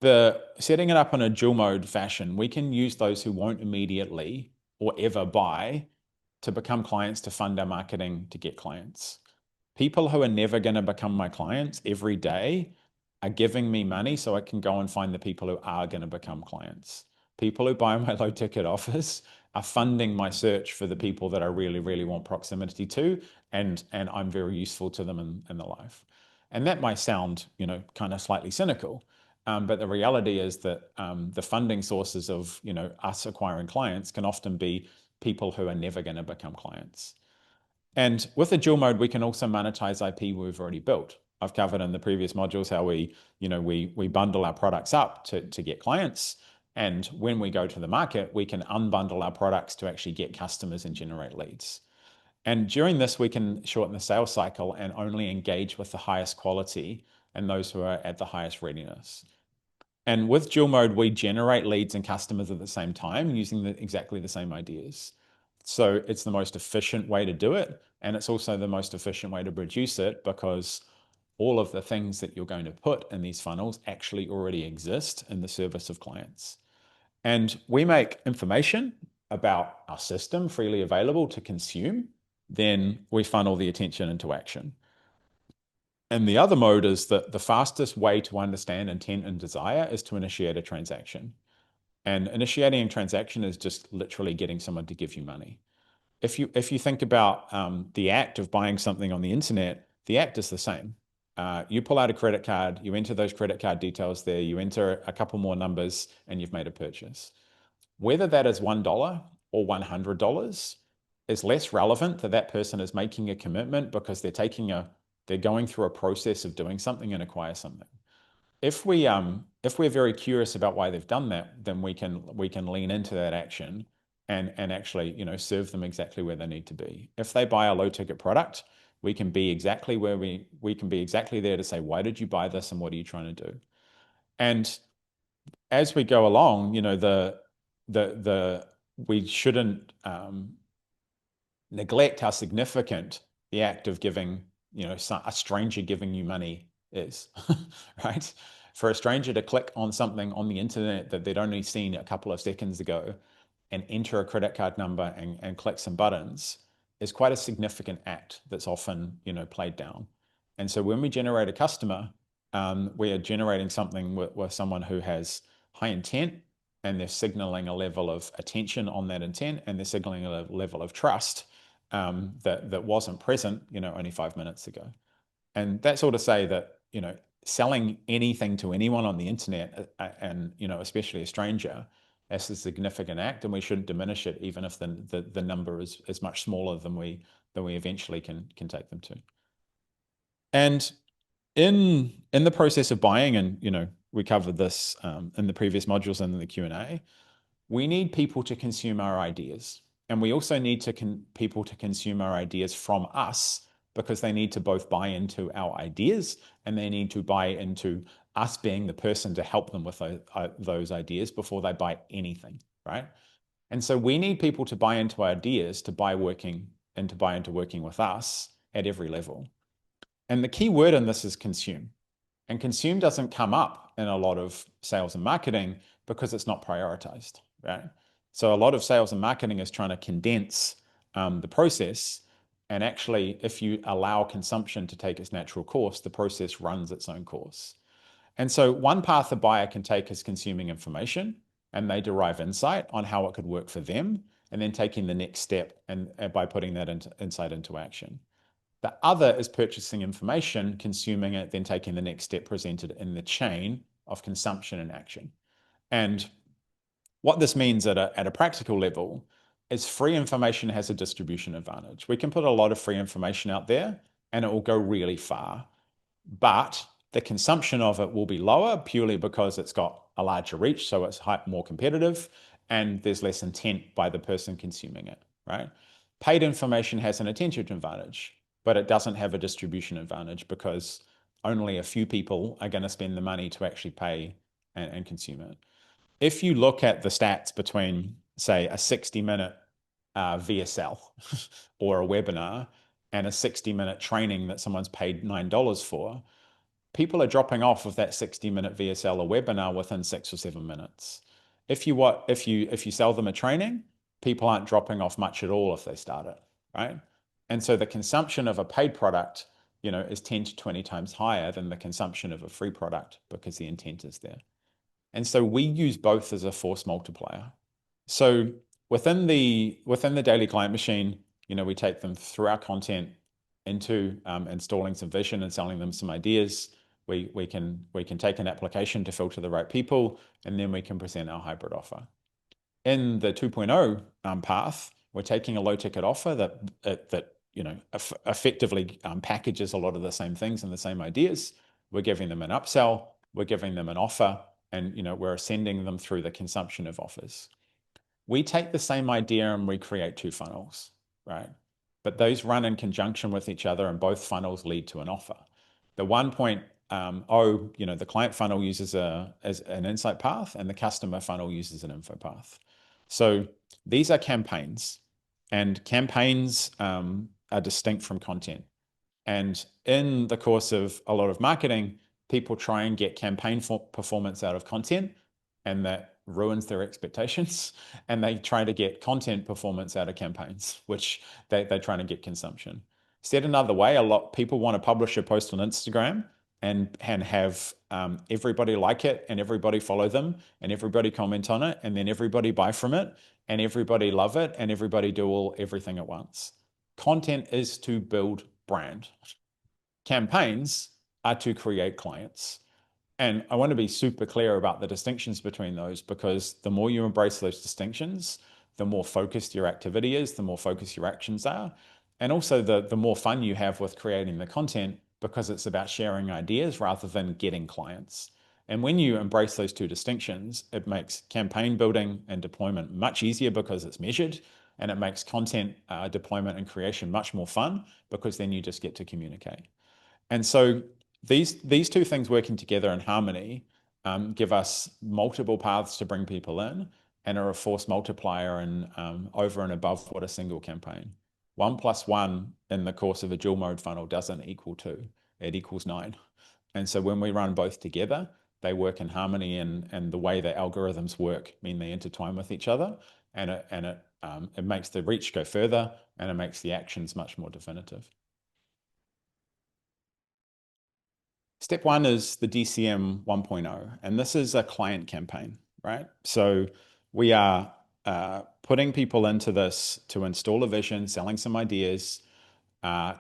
the setting it up in a dual mode fashion, we can use those who won't immediately or ever buy to become clients, to fund our marketing, to get clients. People who are never going to become my clients every day are giving me money so I can go and find the people who are going to become clients. People who buy my low ticket offers are funding my search for the people that I really, really want proximity to, and I'm very useful to them in their life. And that might sound, kind of slightly cynical, but the reality is that the funding sources of, us acquiring clients can often be people who are never going to become clients. And with the dual mode, we can also monetize IP we've already built. I've covered in the previous modules how we bundle our products up to get clients. And when we go to the market, we can unbundle our products to actually get customers and generate leads. And during this, we can shorten the sales cycle and only engage with the highest quality and those who are at the highest readiness. And with dual mode, we generate leads and customers at the same time using exactly the same ideas. So it's the most efficient way to do it. And it's also the most efficient way to produce it, because all of the things that you're going to put in these funnels actually already exist in the service of clients. And we make information about our system freely available to consume, then we funnel the attention into action. And the other mode is that the fastest way to understand intent and desire is to initiate a transaction. And initiating a transaction is just literally getting someone to give you money. If you think about the act of buying something on the internet, the act is the same. You pull out a credit card, you enter those credit card details there, you enter a couple more numbers, and you've made a purchase. Whether that is $1 or $100 is less relevant to that person is making a commitment because they're going through a process of doing something and acquire something. If we're very curious about why they've done that, then we can lean into that action and actually, serve them exactly where they need to be. If they buy a low ticket product, we can be exactly where we can be exactly there to say, why did you buy this and what are you trying to do? And as we go along, we shouldn't neglect how significant the act of giving, a stranger giving you money is, right? For a stranger to click on something on the internet that they'd only seen a couple of seconds ago and enter a credit card number and click some buttons is quite a significant act that's often, played down. And so when we generate a customer, we are generating something with someone who has high intent, and they're signaling a level of attention on that intent, and they're signaling a level of trust that wasn't present, only 5 minutes ago. And that's all to say that, selling anything to anyone on the internet, and, especially a stranger, that's a significant act, and we shouldn't diminish it, even if the number is much smaller than we eventually can take them to. And in the process of buying, and, we covered this in the previous modules and in the Q&A, we need people to consume our ideas. And we also need people to consume our ideas from us, because they need to both buy into our ideas and they need to buy into us being the person to help them with those ideas before they buy anything, right? And so we need people to buy into our ideas, to buy into working with us at every level. And the key word in this is consume. And consume doesn't come up in a lot of sales and marketing because it's not prioritized, right? So a lot of sales and marketing is trying to condense the process. And actually, if you allow consumption to take its natural course, the process runs its own course. And so one path a buyer can take is consuming information, and they derive insight on how it could work for them. and then taking the next step and by putting that insight into action. The other is purchasing information, consuming it, then taking the next step presented in the chain of consumption and action. And what this means at a practical level is free information has a distribution advantage. We can put a lot of free information out there and it will go really far, but the consumption of it will be lower purely because it's got a larger reach, so it's more competitive, and there's less intent by the person consuming it, right? Paid information has an attention advantage, but it doesn't have a distribution advantage because only a few people are going to spend the money to actually pay and consume it. If you look at the stats between, say, a 60-minute VSL or a webinar and a 60-minute training that someone's paid $9 for, people are dropping off of that 60-minute VSL or webinar within 6 or 7 minutes. If you sell them a training, people aren't dropping off much at all if they start it, right? And so the consumption of a paid product, is 10 to 20 times higher than the consumption of a free product because the intent is there. And so we use both as a force multiplier. So within the daily client machine, we take them through our content into installing some vision and selling them some ideas. We can take an application to filter the right people, and then we can present our hybrid offer. In the 2.0 path, we're taking a low ticket offer that effectively packages a lot of the same things and the same ideas. We're giving them an upsell, we're giving them an offer, and we're sending them through the consumption of offers. We take the same idea and we create 2 funnels, right? But those run in conjunction with each other, and both funnels lead to an offer. The 1.0, the client funnel uses as an insight path, and the customer funnel uses an info path. So these are campaigns, and campaigns are distinct from content. And in the course of a lot of marketing, people try and get campaign performance out of content, and that ruins their expectations. And they try to get content performance out of campaigns, which they're trying to get consumption. Said another way, a lot of people want to publish a post on Instagram and have everybody like it, and everybody follow them, and everybody comment on it, and then everybody buy from it, and everybody love it, and everybody do everything at once. Content is to build brand. Campaigns are to create clients. And I want to be super clear about the distinctions between those, because the more you embrace those distinctions, the more focused your activity is, the more focused your actions are, and also the more fun you have with creating the content, because it's about sharing ideas rather than getting clients. And when you embrace those 2 distinctions, it makes campaign building and deployment much easier because it's measured, and it makes content deployment and creation much more fun because then you just get to communicate. And so these 2 things working together in harmony give us multiple paths to bring people in, and are a force multiplier and over and above what a single campaign. 1 + 1 in the course of a dual mode funnel doesn't equal 2, it equals 9. And so when we run both together, they work in harmony, and the way that algorithms work mean they intertwine with each other, and it makes the reach go further, and it makes the actions much more definitive. Step 1 is the DCM 1.0, and this is a client campaign, right? So we are putting people into this to install a vision, selling some ideas,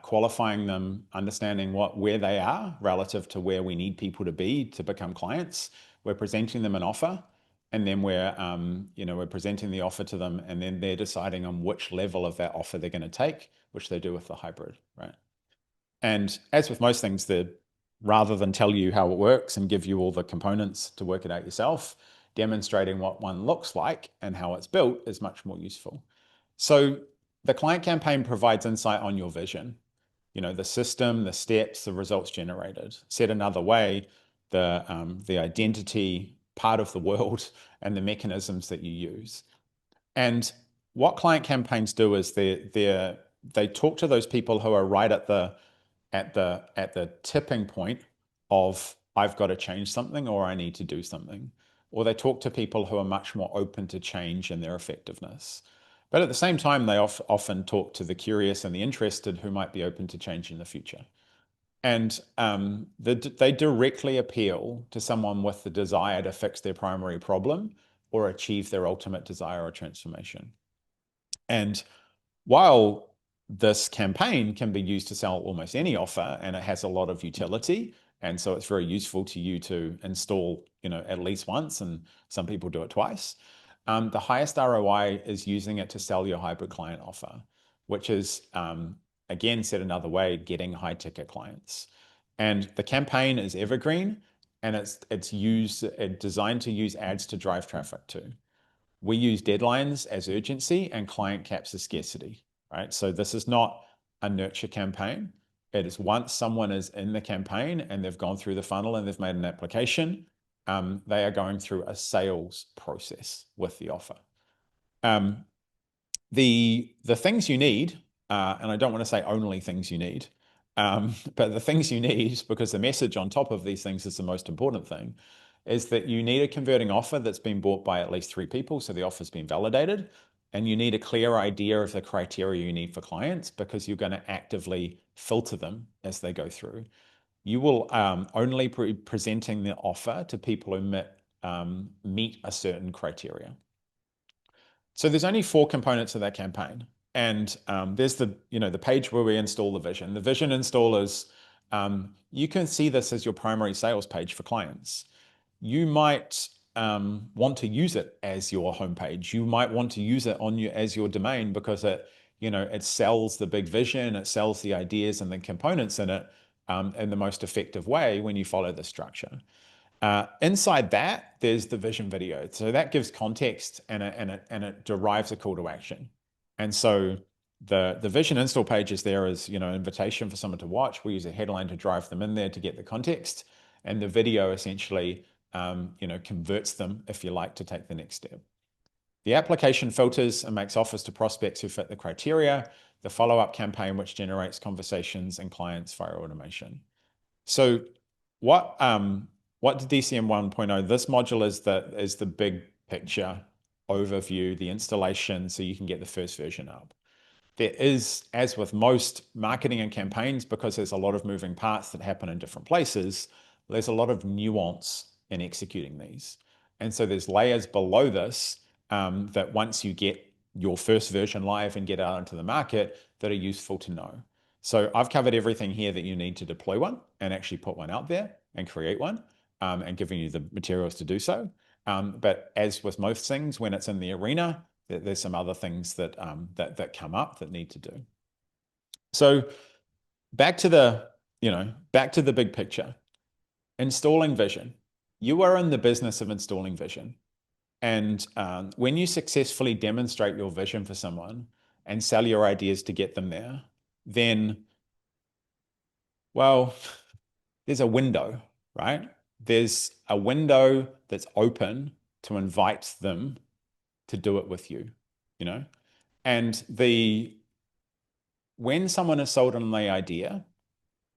qualifying them, understanding where they are relative to where we need people to be to become clients. We're presenting them an offer, and then we're presenting the offer to them, and then they're deciding on which level of that offer they're going to take, which they do with the hybrid, right? And as with most things, rather than tell you how it works and give you all the components to work it out yourself, demonstrating what one looks like and how it's built is much more useful. So the client campaign provides insight on your vision, the system, the steps, the results generated. Said another way, the identity, part of the world, and the mechanisms that you use. And what client campaigns do is they talk to those people who are right at the tipping point of I've got to change something, or I need to do something. Or they talk to people who are much more open to change in their effectiveness. But at the same time, they often talk to the curious and the interested who might be open to change in the future. And they directly appeal to someone with the desire to fix their primary problem or achieve their ultimate desire or transformation. And while this campaign can be used to sell almost any offer, and it has a lot of utility, and so it's very useful to you to install, at least once, and some people do it twice. The highest ROI is using it to sell your hybrid client offer, which is, again, said another way, getting high ticket clients. And the campaign is evergreen, and it's designed to use ads to drive traffic too. We use deadlines as urgency and client caps as scarcity, right? So this is not a nurture campaign. It is once someone is in the campaign and they've gone through the funnel and they've made an application, they are going through a sales process with the offer. The things you need, and I don't want to say only things you need, but the things you need, because the message on top of these things is the most important thing, is that you need a converting offer that's been bought by at least 3 people, so the offer's been validated, and you need a clear idea of the criteria you need for clients, because you're going to actively filter them as they go through. You will only be presenting the offer to people who meet a certain criteria. So there's only 4 components of that campaign. And there's the page where we install the vision. The vision install is, you can see this as your primary sales page for clients. You might want to use it as your homepage. You might want to use it as your domain, because it sells the big vision, it sells the ideas and the components in it in the most effective way when you follow the structure. Inside that, there's the vision video. So that gives context and it derives a call to action. And so the vision install page is there as, an invitation for someone to watch. We use a headline to drive them in there to get the context. And the video essentially, converts them, if you like, to take the next step. The application filters and makes offers to prospects who fit the criteria. The follow-up campaign, which generates conversations and clients via automation. So what did DCM 1.0? This module is the big picture overview, the installation, so you can get the first version up. There is, as with most marketing and campaigns, because there's a lot of moving parts that happen in different places, there's a lot of nuance in executing these. And so there's layers below this that once you get your first version live and get out into the market, that are useful to know. So I've covered everything here that you need to deploy one and actually put one out there and create one, and giving you the materials to do so. But as with most things, when it's in the arena, there's some other things that come up that need to do. So back to the big picture. Installing vision. You are in the business of installing vision. And when you successfully demonstrate your vision for someone and sell your ideas to get them there, then, well, there's a window, right? There's a window that's open to invite them to do it with you, And when someone is sold on the idea,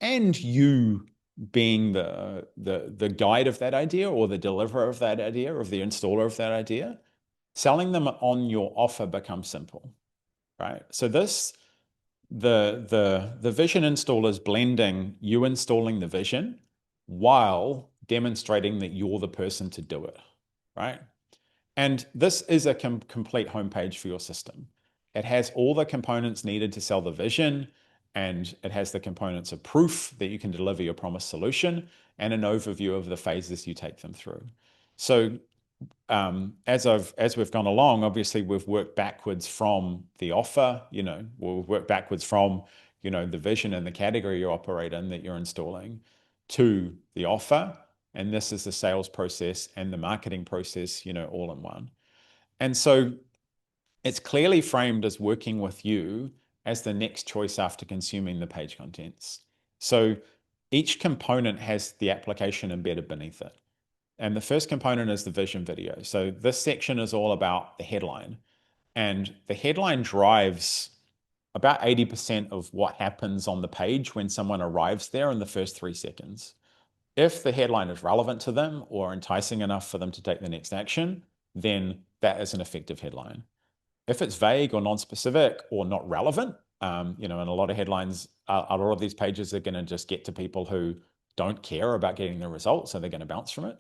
and you being the guide of that idea, or the deliverer of that idea, or the installer of that idea, selling them on your offer becomes simple, right? So the vision install is blending you installing the vision while demonstrating that you're the person to do it, right? And this is a complete homepage for your system. It has all the components needed to sell the vision, and it has the components of proof that you can deliver your promised solution, and an overview of the phases you take them through. So as we've gone along, obviously we've worked backwards from the offer, we've worked backwards from, the vision and the category you operate in that you're installing, to the offer. And this is the sales process and the marketing process, all in one. And so it's clearly framed as working with you as the next choice after consuming the page contents. So each component has the application embedded beneath it. And the first component is the vision video. So this section is all about the headline. And the headline drives about 80% of what happens on the page when someone arrives there in the first 3 seconds. If the headline is relevant to them or enticing enough for them to take the next action, then that is an effective headline. If it's vague or non-specific or not relevant, and a lot of headlines, a lot of these pages are going to just get to people who don't care about getting the results, so they're going to bounce from it,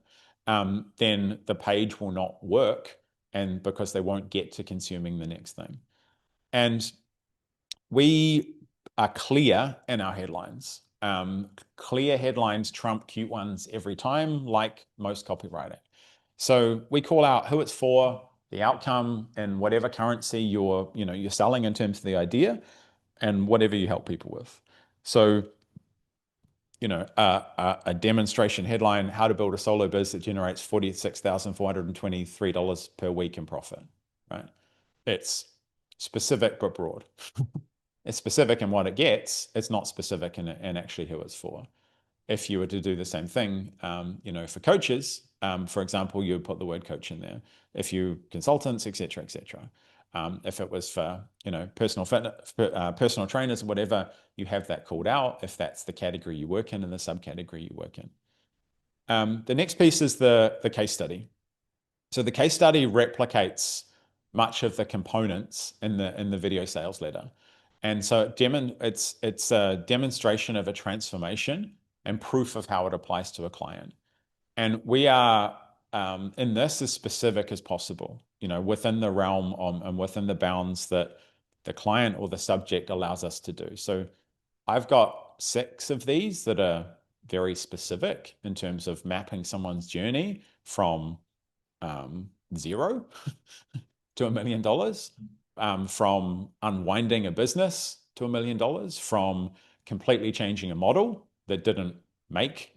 then the page will not work, and because they won't get to consuming the next thing. And we are clear in our headlines. Clear headlines trump cute ones every time, like most copywriting. So we call out who it's for, the outcome, and whatever currency you're selling in terms of the idea, and whatever you help people with. So, a demonstration headline: how to build a solo biz that generates $46,423 per week in profit. Right? It's specific but broad. It's specific in what it gets. It's not specific in actually who it's for. If you were to do the same thing, for coaches, for example, you would put the word coach in there. If you consultants, etc., etc. If it was for personal fitness, personal trainers, whatever, you have that called out if that's the category you work in and the subcategory you work in. The next piece is the case study. So the case study replicates much of the components in the video sales letter. And so it's a demonstration of a transformation and proof of how it applies to a client. And we are in this as specific as possible, within the realm and within the bounds that the client or the subject allows us to do. So I've got 6 of these that are very specific in terms of mapping someone's journey from 0 to $1 million, from unwinding a business to $1 million, from completely changing a model that didn't make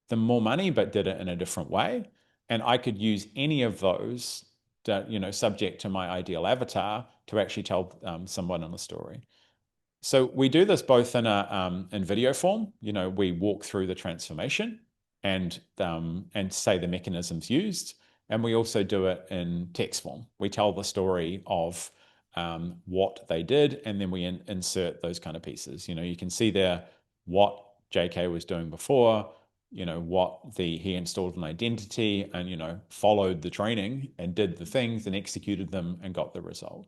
them more money but did it in a different way. And I could use any of those that, subject to my ideal avatar, to actually tell someone in a story. So we do this both in video form. We walk through the transformation and say the mechanisms used. And we also do it in text form. We tell the story of what they did, and then we insert those kind of pieces. You can see there what JK was doing before, he installed an identity and, followed the training and did the things and executed them and got the result.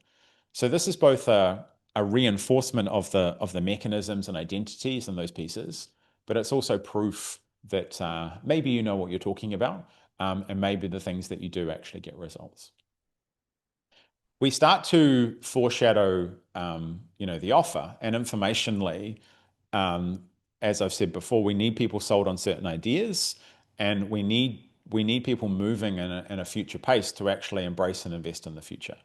So this is both a reinforcement of the mechanisms and identities and those pieces, but it's also proof that maybe you know what you're talking about, and maybe the things that you do actually get results. We start to foreshadow, the offer, and informationally, as I've said before, we need people sold on certain ideas, and we need people moving in a future pace to actually embrace and invest in the future.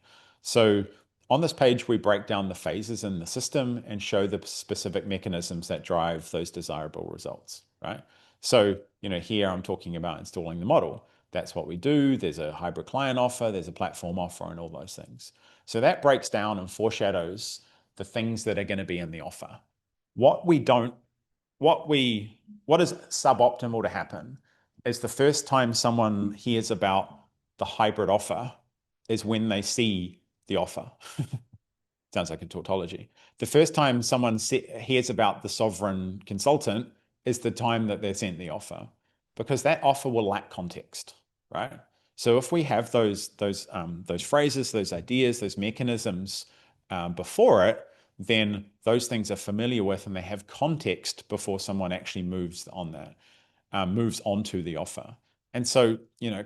So on this page, we break down the phases in the system and show the specific mechanisms that drive those desirable results, right? So, here I'm talking about installing the model. That's what we do. There's a hybrid client offer, there's a platform offer, and all those things. So that breaks down and foreshadows the things that are going to be in the offer. What is suboptimal to happen is the first time someone hears about the hybrid offer is when they see the offer. Sounds like a tautology. The first time someone hears about the sovereign consultant is the time that they're sent the offer, because that offer will lack context, right? So if we have those phrases, those ideas, those mechanisms before it, then those things are familiar with and they have context before someone actually moves onto the offer. And so,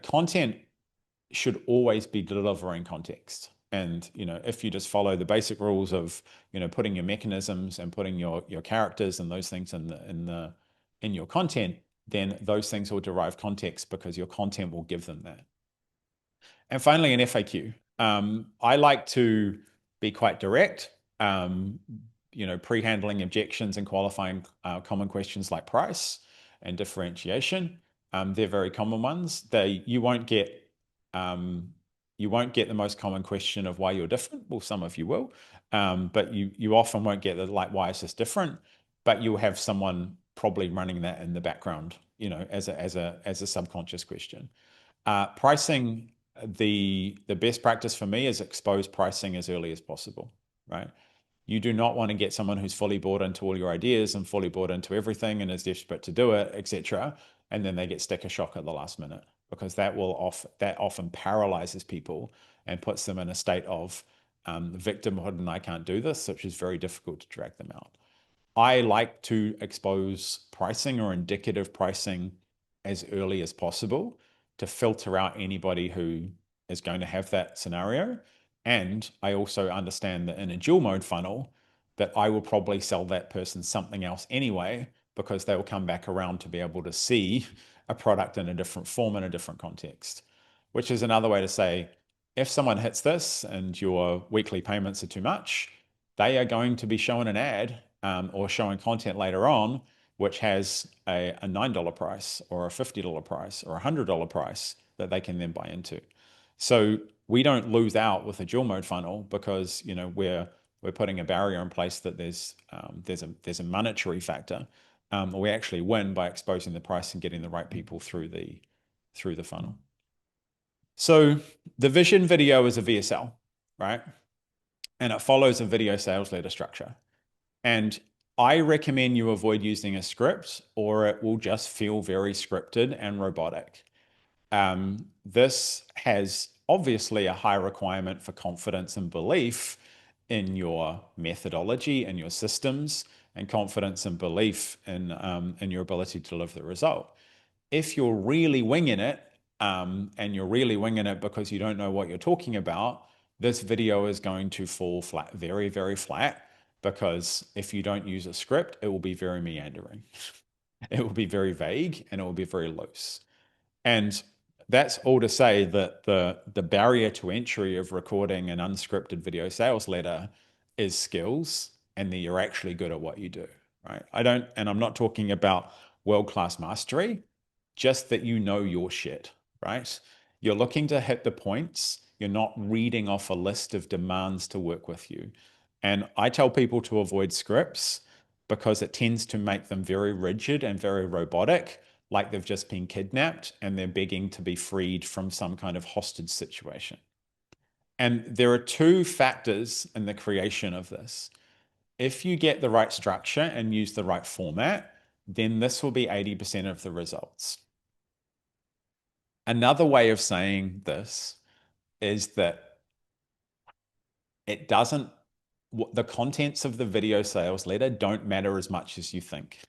content should always be delivering context. And, if you just follow the basic rules of, putting your mechanisms and putting your characters and those things in your content, then those things will derive context because your content will give them that. And finally, an FAQ. I like to be quite direct, pre-handling objections and qualifying common questions like price and differentiation. They're very common ones. You won't get the most common question of why you're different. Well, some of you will, but you often won't get why is this different? But you'll have someone probably running that in the background, as a subconscious question. Pricing, the best practice for me is expose pricing as early as possible, right? You do not want to get someone who's fully bought into all your ideas and fully bought into everything and is desperate to do it, etc., and then they get sticker shock at the last minute, because that often paralyzes people and puts them in a state of victimhood and I can't do this, which is very difficult to drag them out. I like to expose pricing or indicative pricing as early as possible to filter out anybody who is going to have that scenario And I also understand that in a dual mode funnel, that I will probably sell that person something else anyway, because they will come back around to be able to see a product in a different form, in a different context, which is another way to say, if someone hits this and your weekly payments are too much, they are going to be shown an ad or showing content later on, which has a $9 price or a $50 price or a $100 price that they can then buy into. So we don't lose out with a dual mode funnel because, you know, we're putting a barrier in place that there's a monetary factor. We actually win by exposing the price and getting the right people through the funnel. So the vision video is a VSL, right? And it follows a video sales letter structure. And I recommend you avoid using a script, or it will just feel very scripted and robotic. This has obviously a high requirement for confidence and belief in your methodology and your systems, and confidence and belief in your ability to deliver the result. If you're really winging it, and you're really winging it because you don't know what you're talking about, this video is going to fall flat, very, very flat, because if you don't use a script, it will be very meandering. It will be very vague and it will be very loose. And that's all to say that the barrier to entry of recording an unscripted video sales letter is skills, and that you're actually good at what you do, right? I'm not talking about world-class mastery, just that you know your shit, right? You're looking to hit the points. You're not reading off a list of demands to work with you. And I tell people to avoid scripts because it tends to make them very rigid and very robotic, like they've just been kidnapped and they're begging to be freed from some kind of hostage situation. And there are two factors in the creation of this. If you get the right structure and use the right format, then this will be 80% of the results. Another way of saying this is that the contents of the video sales letter don't matter as much as you think.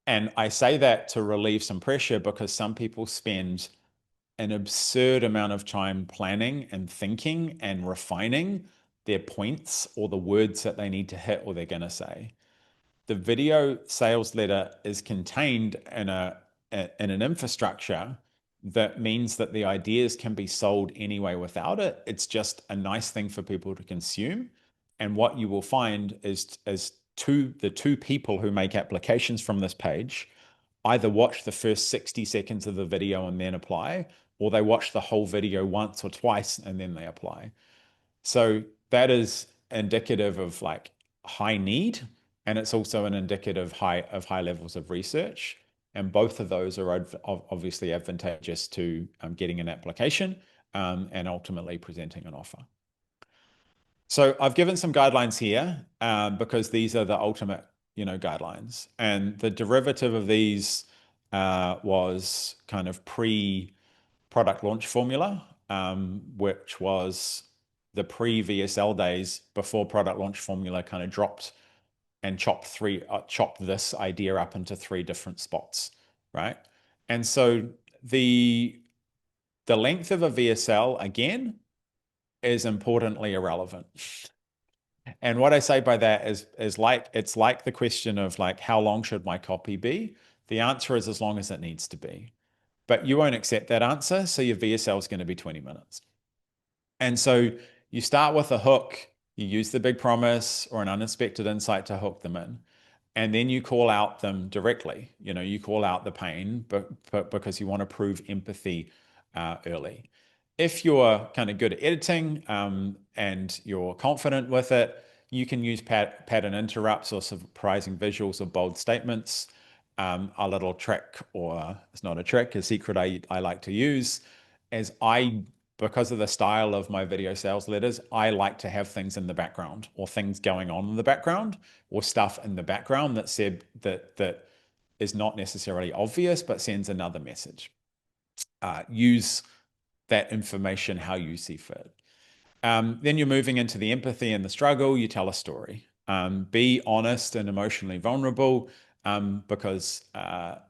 And I say that to relieve some pressure, because some people spend an absurd amount of time planning and thinking and refining their points or the words that they need to hit or they're going to say. The video sales letter is contained in an infrastructure that means that the ideas can be sold anyway without it. It's just a nice thing for people to consume. And what you will find is the two people who make applications from this page either watch the first 60 seconds of the video and then apply, or they watch the whole video once or twice and then they apply. So that is indicative of like high need, and it's also an indicative of high levels of research. And both of those are obviously advantageous to getting an application and ultimately presenting an offer. So I've given some guidelines here because these are the ultimate, guidelines. And the derivative of these was kind of pre-product launch formula, which was the pre-VSL days before product launch formula kind of dropped and chopped this idea up into 3 different spots, right? And so the length of a VSL, again, is importantly irrelevant. And what I say by that is it's like the question of like, how long should my copy be? The answer is as long as it needs to be. But you won't accept that answer, so your VSL is going to be 20 minutes. And so you start with a hook, you use the big promise or an unexpected insight to hook them in. And then you call out them directly. You call out the pain, but because you want to prove empathy early. If you're kind of good at editing and you're confident with it, you can use pattern interrupts or surprising visuals or bold statements. A little trick, or it's not a trick, a secret I like to use is because of the style of my video sales letters, I like to have things in the background or things going on in the background or stuff in the background that is not necessarily obvious, but sends another message. Use that information how you see fit. Then you're moving into the empathy and the struggle. You tell a story. Be honest and emotionally vulnerable because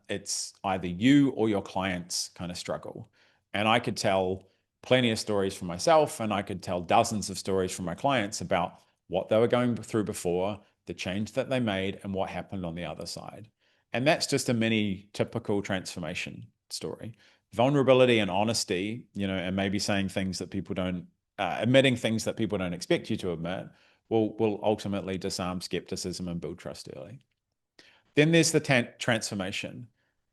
it's either you or your clients kind of struggle. And I could tell plenty of stories for myself, and I could tell dozens of stories from my clients about what they were going through before, the change that they made, and what happened on the other side. And that's just a mini typical transformation story. Vulnerability and honesty, and maybe saying things that people don't, admitting things that people don't expect you to admit, will ultimately disarm skepticism and build trust early. Then there's the transformation.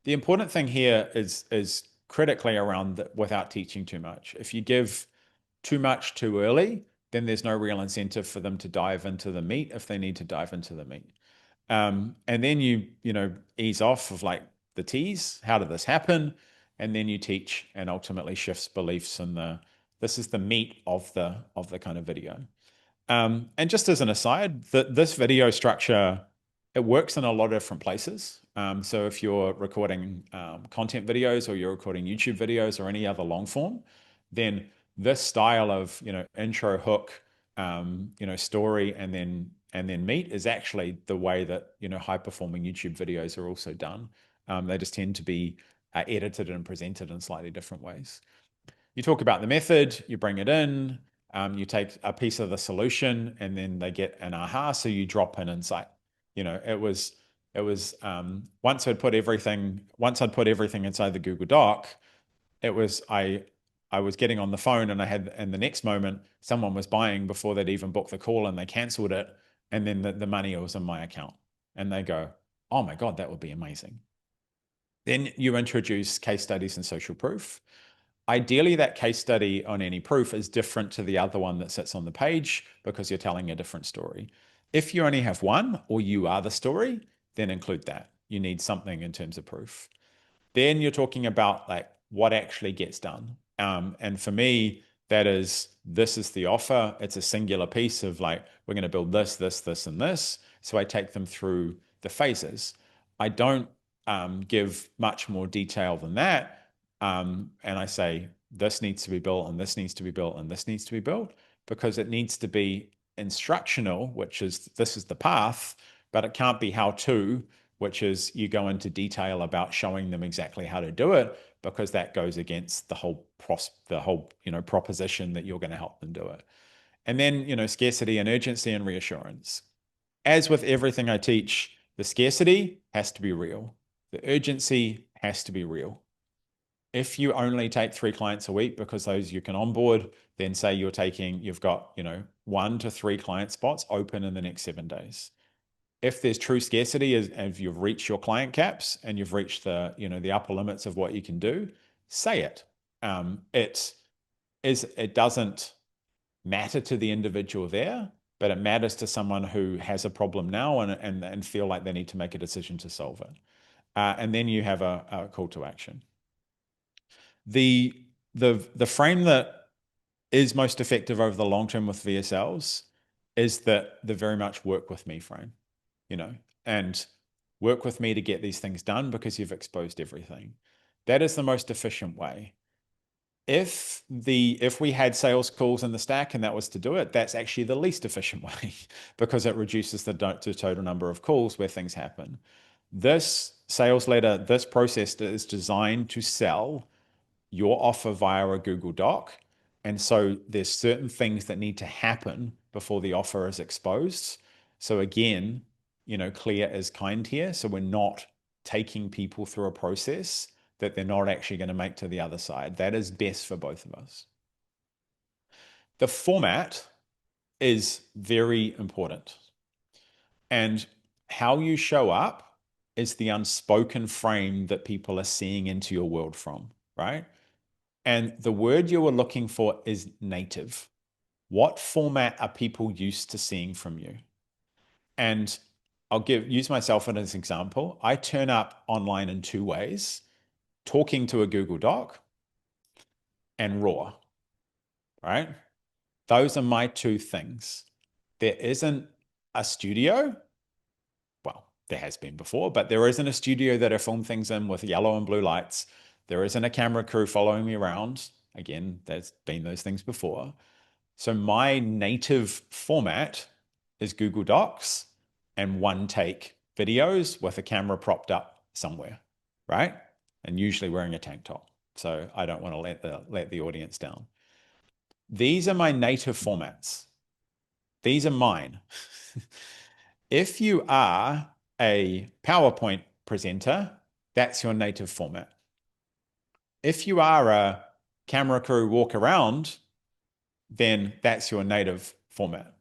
The important thing here is critically around without teaching too much. If you give too much too early, then there's no real incentive for them to dive into the meat if they need to dive into the meat. And then you ease off of like the tease. How did this happen? And then you teach, and ultimately shifts beliefs, and this is the meat of the kind of video. And just as an aside, this video structure, it works in a lot of different places. So if you're recording content videos, or you're recording YouTube videos, or any other long form, then this style of intro, hook, story, and then meat is actually the way that high performing YouTube videos are also done. They just tend to be edited and presented in slightly different ways. You talk about the method, you bring it in, you take a piece of the solution, and then they get an aha, so you drop in insight. It was once I'd put everything inside the Google Doc, it was I was getting on the phone, and in the next moment, someone was buying before they'd even booked the call, and they canceled it, and then the money was in my account, and they go, "Oh my God, that would be amazing." Then you introduce case studies and social proof. Ideally, that case study on any proof is different to the other one that sits on the page, because you're telling a different story. If you only have one, or you are the story, then include that. You need something in terms of proof. Then you're talking about like what actually gets done. And for me, this is the offer. It's a singular piece of like, we're going to build this, this, this, and this. So I take them through the phases. I don't give much more detail than that. And I say, this needs to be built, and this needs to be built, and this needs to be built, because it needs to be instructional, which is, this is the path, but it can't be how to, which is you go into detail about showing them exactly how to do it, because that goes against the whole proposition that you're going to help them do it. And then, scarcity and urgency and reassurance. As with everything I teach, the scarcity has to be real. The urgency has to be real. If you only take 3 clients a week because those you can onboard, then say you've got 1 to 3 client spots open in the next 7 days. If there's true scarcity, if you've reached your client caps and you've reached the upper limits of what you can do, say it. It doesn't matter to the individual there, but it matters to someone who has a problem now and feel like they need to make a decision to solve it. And then you have a call to action. The frame that is most effective over the long term with VSLs is the very much work with me frame, and work with me to get these things done because you've exposed everything. That is the most efficient way. If we had sales calls in the stack and that was to do it, that's actually the least efficient way because it reduces the total number of calls where things happen. This sales letter, this process is designed to sell your offer via a Google Doc. And so there's certain things that need to happen before the offer is exposed. So again, clear is kind here. So we're not taking people through a process that they're not actually going to make to the other side. That is best for both of us. The format is very important. And how you show up is the unspoken frame that people are seeing into your world from, right? And the word you were looking for is native. What format are people used to seeing from you? And I'll use myself as an example. I turn up online in 2 ways: talking to a Google Doc and raw, right? Those are my 2 things. There isn't a studio. Well, there has been before, but there isn't a studio that I film things in with yellow and blue lights. There isn't a camera crew following me around. Again, there's been those things before. So my native format is Google Docs and 1-take videos with a camera propped up somewhere, right? And usually wearing a tank top. So I don't want to let the audience down. these are my native formats. These are mine. If you are a PowerPoint presenter, that's your native format. If you are a camera crew walk around, then that's your native format.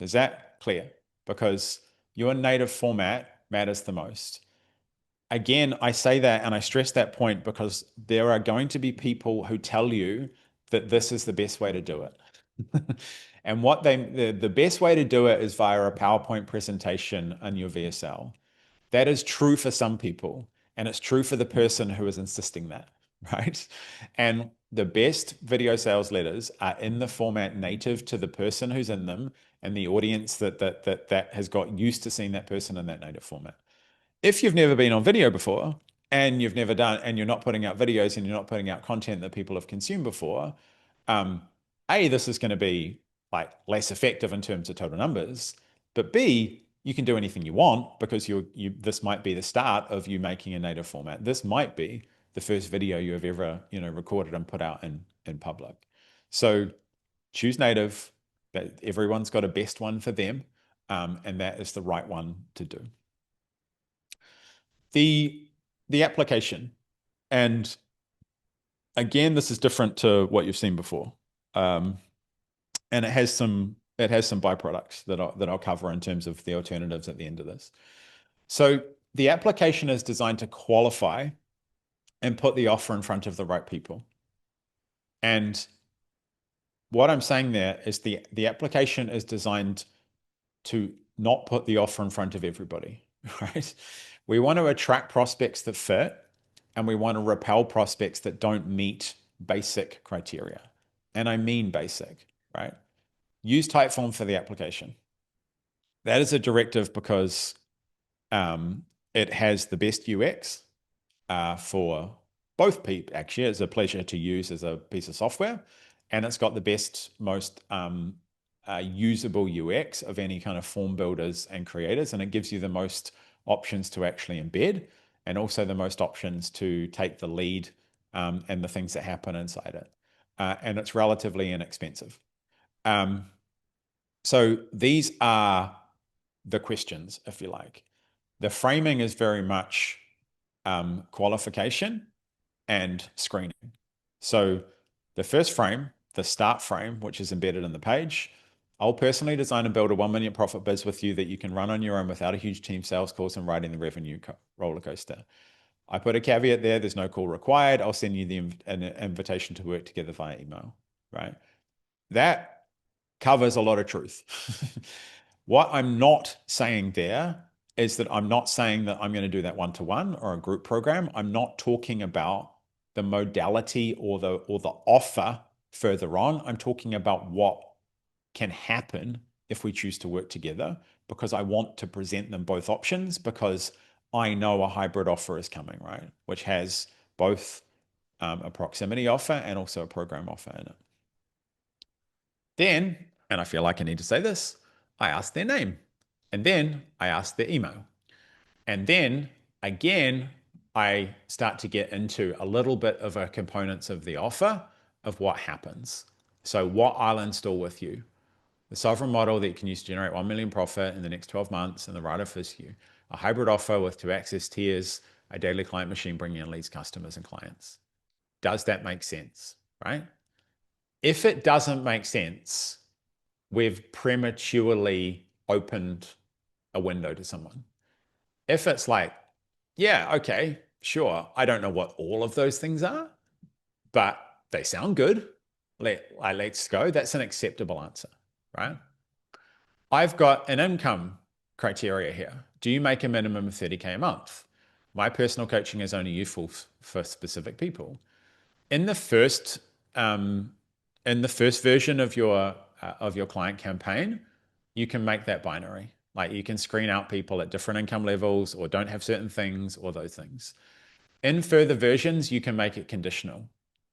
Is that clear? Because your native format matters the most. Again, I say that and I stress that point because there are going to be people who tell you that this is the best way to do it. And what the best way to do it is via a PowerPoint presentation in your VSL. That is true for some people, and it's true for the person who is insisting that, right? And the best video sales letters are in the format native to the person who's in them and the audience that has got used to seeing that person in that native format. If you've never been on video before and you've never done, and you're not putting out videos and you're not putting out content that people have consumed before, this is going to be like less effective in terms of total numbers, but B, you can do anything you want because this might be the start of you making a native format. This might be the first video you have ever, recorded and put out in public. So choose native. That everyone's got a best one for them, and that is the right one to do. The application, and again, this is different to what you've seen before, and it has some byproducts that I'll cover in terms of the alternatives at the end of this. So the application is designed to qualify and put the offer in front of the right people. And what I'm saying there is the application is designed to not put the offer in front of everybody, right? We want to attract prospects that fit, and we want to repel prospects that don't meet basic criteria. And I mean basic, right? Use Typeform for the application. That is a directive because it has the best UX for both people. Actually, it's a pleasure to use as a piece of software, and it's got the best, most usable UX of any kind of form builders and creators, and it gives you the most options to actually embed, and also the most options to take the lead and the things that happen inside it. And it's relatively inexpensive. So these are the questions, if you like. The framing is very much qualification and screening. So the first frame, the start frame, which is embedded in the page, I'll personally design and build a 1 million profit biz with you that you can run on your own without a huge team sales calls and riding the revenue roller coaster. I put a caveat there, there's no call required. I'll send you an invitation to work together via email, right? That covers a lot of truth. What I'm not saying there is that I'm not saying that I'm going to do that one-to-one or a group program. I'm not talking about the modality or the offer further on. I'm talking about what can happen if we choose to work together, because I want to present them both options, because I know a hybrid offer is coming, right? Which has both a proximity offer and also a program offer in it. Then, and I feel like I need to say this, I ask their name, and then I ask their email. And then again, I start to get into a little bit of a components of the offer of what happens. So what I'll install with you, the sovereign model that you can use to generate 1 million profit in the next 12 months, and the right offer for you, a hybrid offer with 2 access tiers, a daily client machine bringing in leads, customers, and clients. Does that make sense, right? If it doesn't make sense, we've prematurely opened a window to someone. If it's like, yeah, okay, sure, I don't know what all of those things are, but they sound good, let's go, that's an acceptable answer, right? I've got an income criteria here. Do you make a minimum of 30K a month? My personal coaching is only useful for specific people. In the first version of your client campaign, you can make that binary. Like you can screen out people at different income levels or don't have certain things or those things. In further versions, you can make it conditional,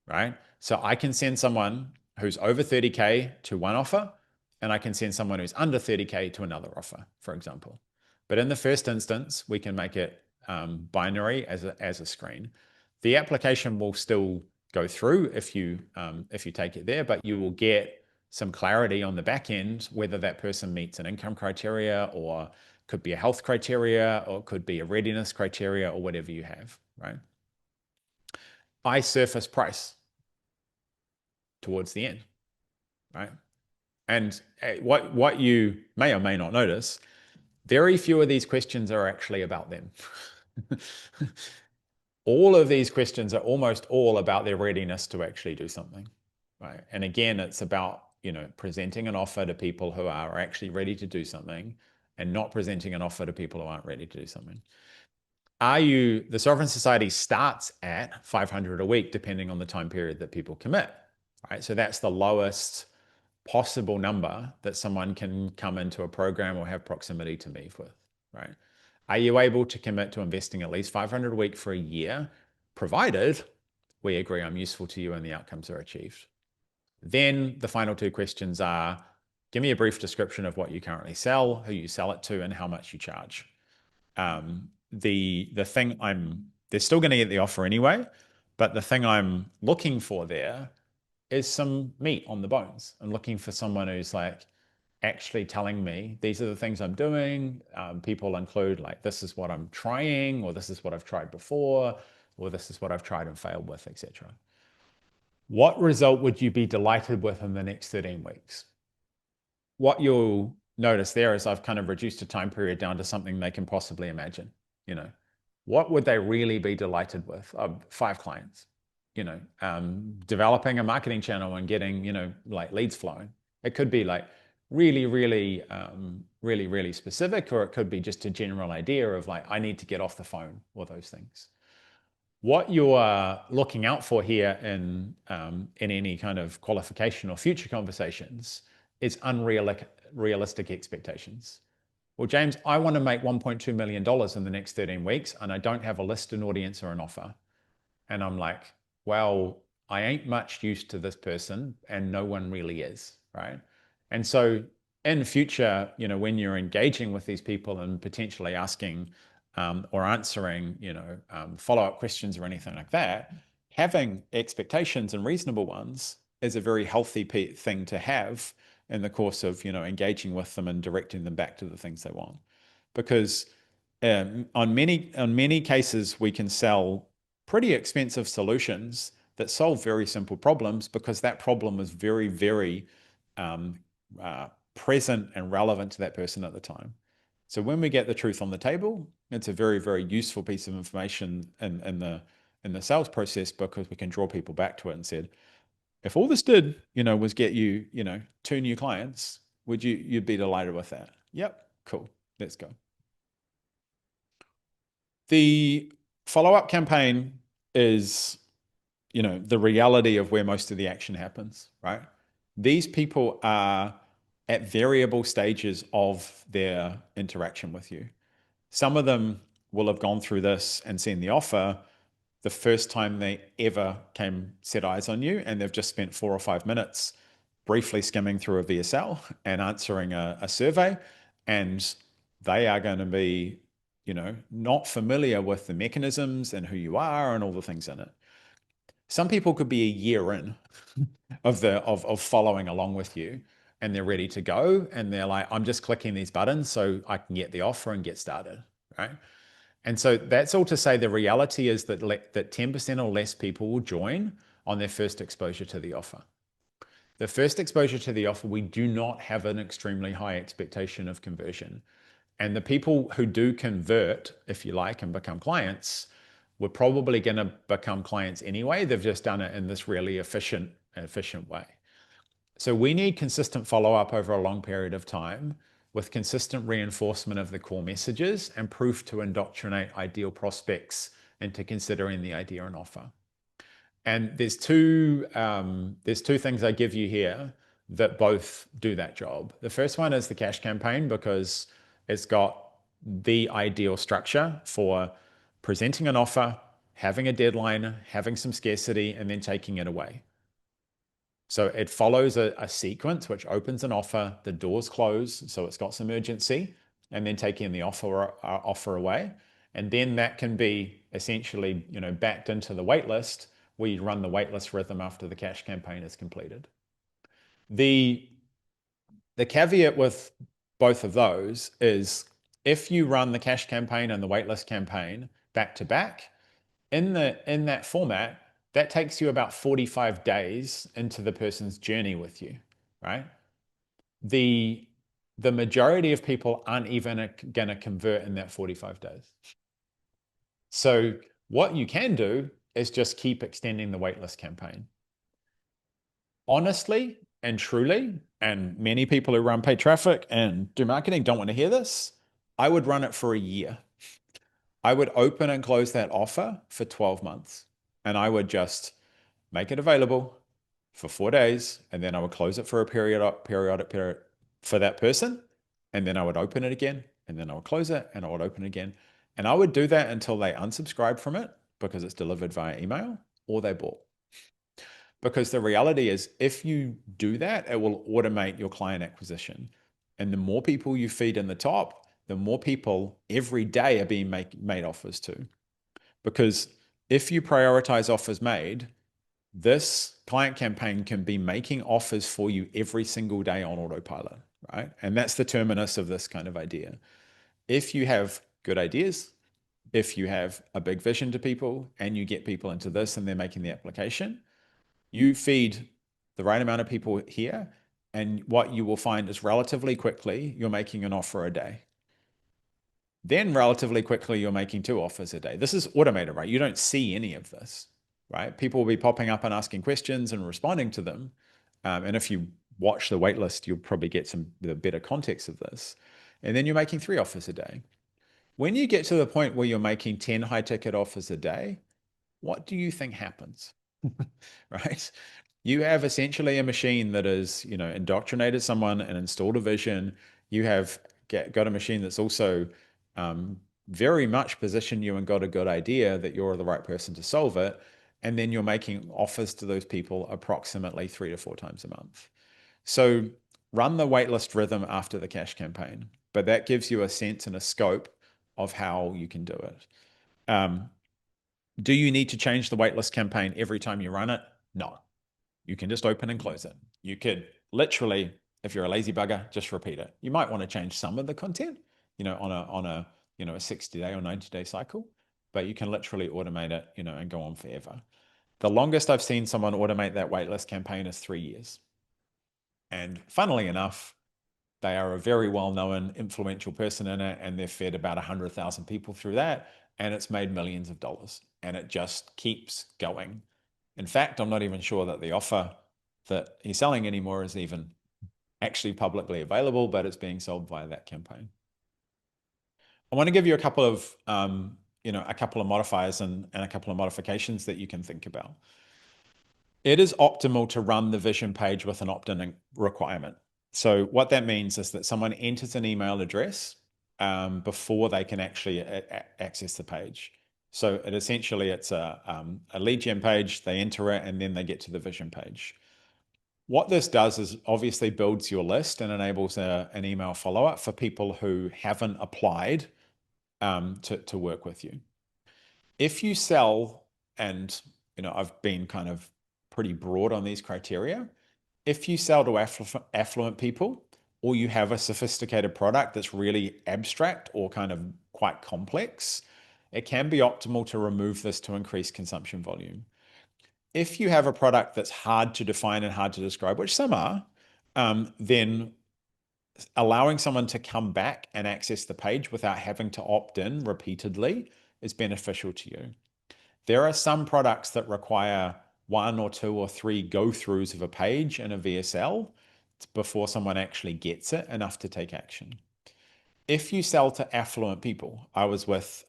right? So I can send someone who's over 30K to one offer, and I can send someone who's under 30K to another offer, for example. But in the first instance, we can make it binary as a screen. The application will still go through if you take it there, but you will get some clarity on the back end, whether that person meets an income criteria, or could be a health criteria, or could be a readiness criteria, or whatever you have, right? I surface price towards the end, right? And what you may or may not notice, very few of these questions are actually about them. All of these questions are almost all about their readiness to actually do something, right? And again, it's about, presenting an offer to people who are actually ready to do something, and not presenting an offer to people who aren't ready to do something. The Sovereign Society starts at 500 a week, depending on the time period that people commit, right? So that's the lowest possible number that someone can come into a program or have proximity to me with, right? Are you able to commit to investing at least 500 a week for a year, provided we agree I'm useful to you and the outcomes are achieved? Then the final two questions are, give me a brief description of what you currently sell, who you sell it to, and how much you charge. The thing they're still going to get the offer anyway, but the thing I'm looking for there is some meat on the bones. I'm looking for someone who's like actually telling me, these are the things I'm doing. People include like, this is what I'm trying, or this is what I've tried before, or this is what I've tried and failed with, etc. What result would you be delighted with in the next 13 weeks? What you'll notice there is I've kind of reduced the time period down to something they can possibly imagine. What would they really be delighted with? 5 clients. Developing a marketing channel and getting, like leads flowing. It could be like really, really, really specific, or it could be just a general idea of like, I need to get off the phone, or those things. What you are looking out for here in any kind of qualification or future conversations is unrealistic expectations. Well, James, I want to make $1.2 million in the next 13 weeks, and I don't have a list, an audience, or an offer. And I'm like, well, I ain't much use to this person, and no one really is, right? And so in the future, when you're engaging with these people and potentially asking or answering, follow-up questions or anything like that, having expectations and reasonable ones is a very healthy thing to have in the course of, engaging with them and directing them back to the things they want. Because on many cases, we can sell pretty expensive solutions that solve very simple problems, because that problem is very, very present and relevant to that person at the time. So when we get the truth on the table, it's a very, very useful piece of information in the sales process, because we can draw people back to it and said, if all this did, was get you, 2 new clients, you'd be delighted with that? Yep, cool, let's go. The follow-up campaign is, the reality of where most of the action happens, right? These people are at variable stages of their interaction with you. Some of them will have gone through this and seen the offer the first time they ever set eyes on you, and they've just spent 4 or 5 minutes briefly skimming through a VSL and answering a survey, and they are going to be, not familiar with the mechanisms and who you are and all the things in it. Some people could be a year in of following along with you, and they're ready to go, and they're like, I'm just clicking these buttons so I can get the offer and get started, right? And so that's all to say the reality is that 10% or less people will join on their first exposure to the offer. The first exposure to the offer, we do not have an extremely high expectation of conversion. And the people who do convert, if you like, and become clients, we're probably going to become clients anyway. They've just done it in this really efficient way. So we need consistent follow-up over a long period of time, with consistent reinforcement of the core messages and proof to indoctrinate ideal prospects into considering the idea and offer. And there's two things I give you here that both do that job. The first one is the cash campaign, because it's got the ideal structure for presenting an offer, having a deadline, having some scarcity, and then taking it away. So it follows a sequence which opens an offer, the doors close, so it's got some urgency, and then taking the offer away. And then that can be essentially, backed into the wait list where you run the waitlist rhythm after the cash campaign is completed. The caveat with both of those is if you run the cash campaign and the waitlist campaign back to back, in that format, that takes you about 45 days into the person's journey with you, right? The majority of people aren't even going to convert in that 45 days. So what you can do is just keep extending the waitlist campaign. Honestly and truly, and many people who run paid traffic and do marketing don't want to hear this, I would run it for a year. I would open and close that offer for 12 months. And I would just make it available for 4 days. And then I would close it for a periodic period for that person. And then I would open it again. And then I would close it and I would open it again. And I would do that until they unsubscribe from it because it's delivered via email or they bought. Because the reality is, if you do that, it will automate your client acquisition. And the more people you feed in the top, the more people every day are being made offers to. Because if you prioritize offers made, this client campaign can be making offers for you every single day on autopilot, right? And that's the terminus of this kind of idea. If you have good ideas, if you have a big vision to people and you get people into this and they're making the application, you feed the right amount of people here, and what you will find is relatively quickly, you're making an offer a day. Then relatively quickly, you're making 2 offers a day. This is automated, right? You don't see any of this, right? People will be popping up and asking questions and responding to them. And if you watch the waitlist, you'll probably get the better context of this. And then you're making 3 offers a day. When you get to the point where you're making 10 high ticket offers a day, what do you think happens? Right? You have essentially a machine that is, indoctrinated someone and installed a vision. You have got a machine that's also very much positioned you and got a good idea that you're the right person to solve it. And then you're making offers to those people approximately 3 to 4 times a month. So run the waitlist rhythm after the cash campaign, but that gives you a sense and a scope of how you can do it. Do you need to change the waitlist campaign every time you run it? No. You can just open and close it. You could literally, if you're a lazy bugger, just repeat it. You might want to change some of the content, on a 60-day or 90-day cycle, but you can literally automate it, and go on forever. The longest I've seen someone automate that waitlist campaign is 3 years. And funnily enough, they are a very well-known, influential person in it, and they've fed about 100,000 people through that, and it's made millions of dollars, and it just keeps going. In fact, I'm not even sure that the offer that he's selling anymore is even actually publicly available, but it's being sold via that campaign. I want to give you a couple of, modifiers and a couple of modifications that you can think about. It is optimal to run the vision page with an opt-in requirement. So what that means is that someone enters an email address before they can actually access the page. So it's a lead gen page, they enter it, and then they get to the vision page. What this does is obviously builds your list and enables an email follow-up for people who haven't applied to work with you. If you sell, and I've been kind of pretty broad on these criteria, if you sell to affluent people, or you have a sophisticated product that's really abstract or kind of quite complex, it can be optimal to remove this to increase consumption volume. If you have a product that's hard to define and hard to describe, which some are, then allowing someone to come back and access the page without having to opt in repeatedly is beneficial to you. There are some products that require 1 or 2 or 3 go-throughs of a page in a VSL before someone actually gets it enough to take action. If you sell to affluent people, I was with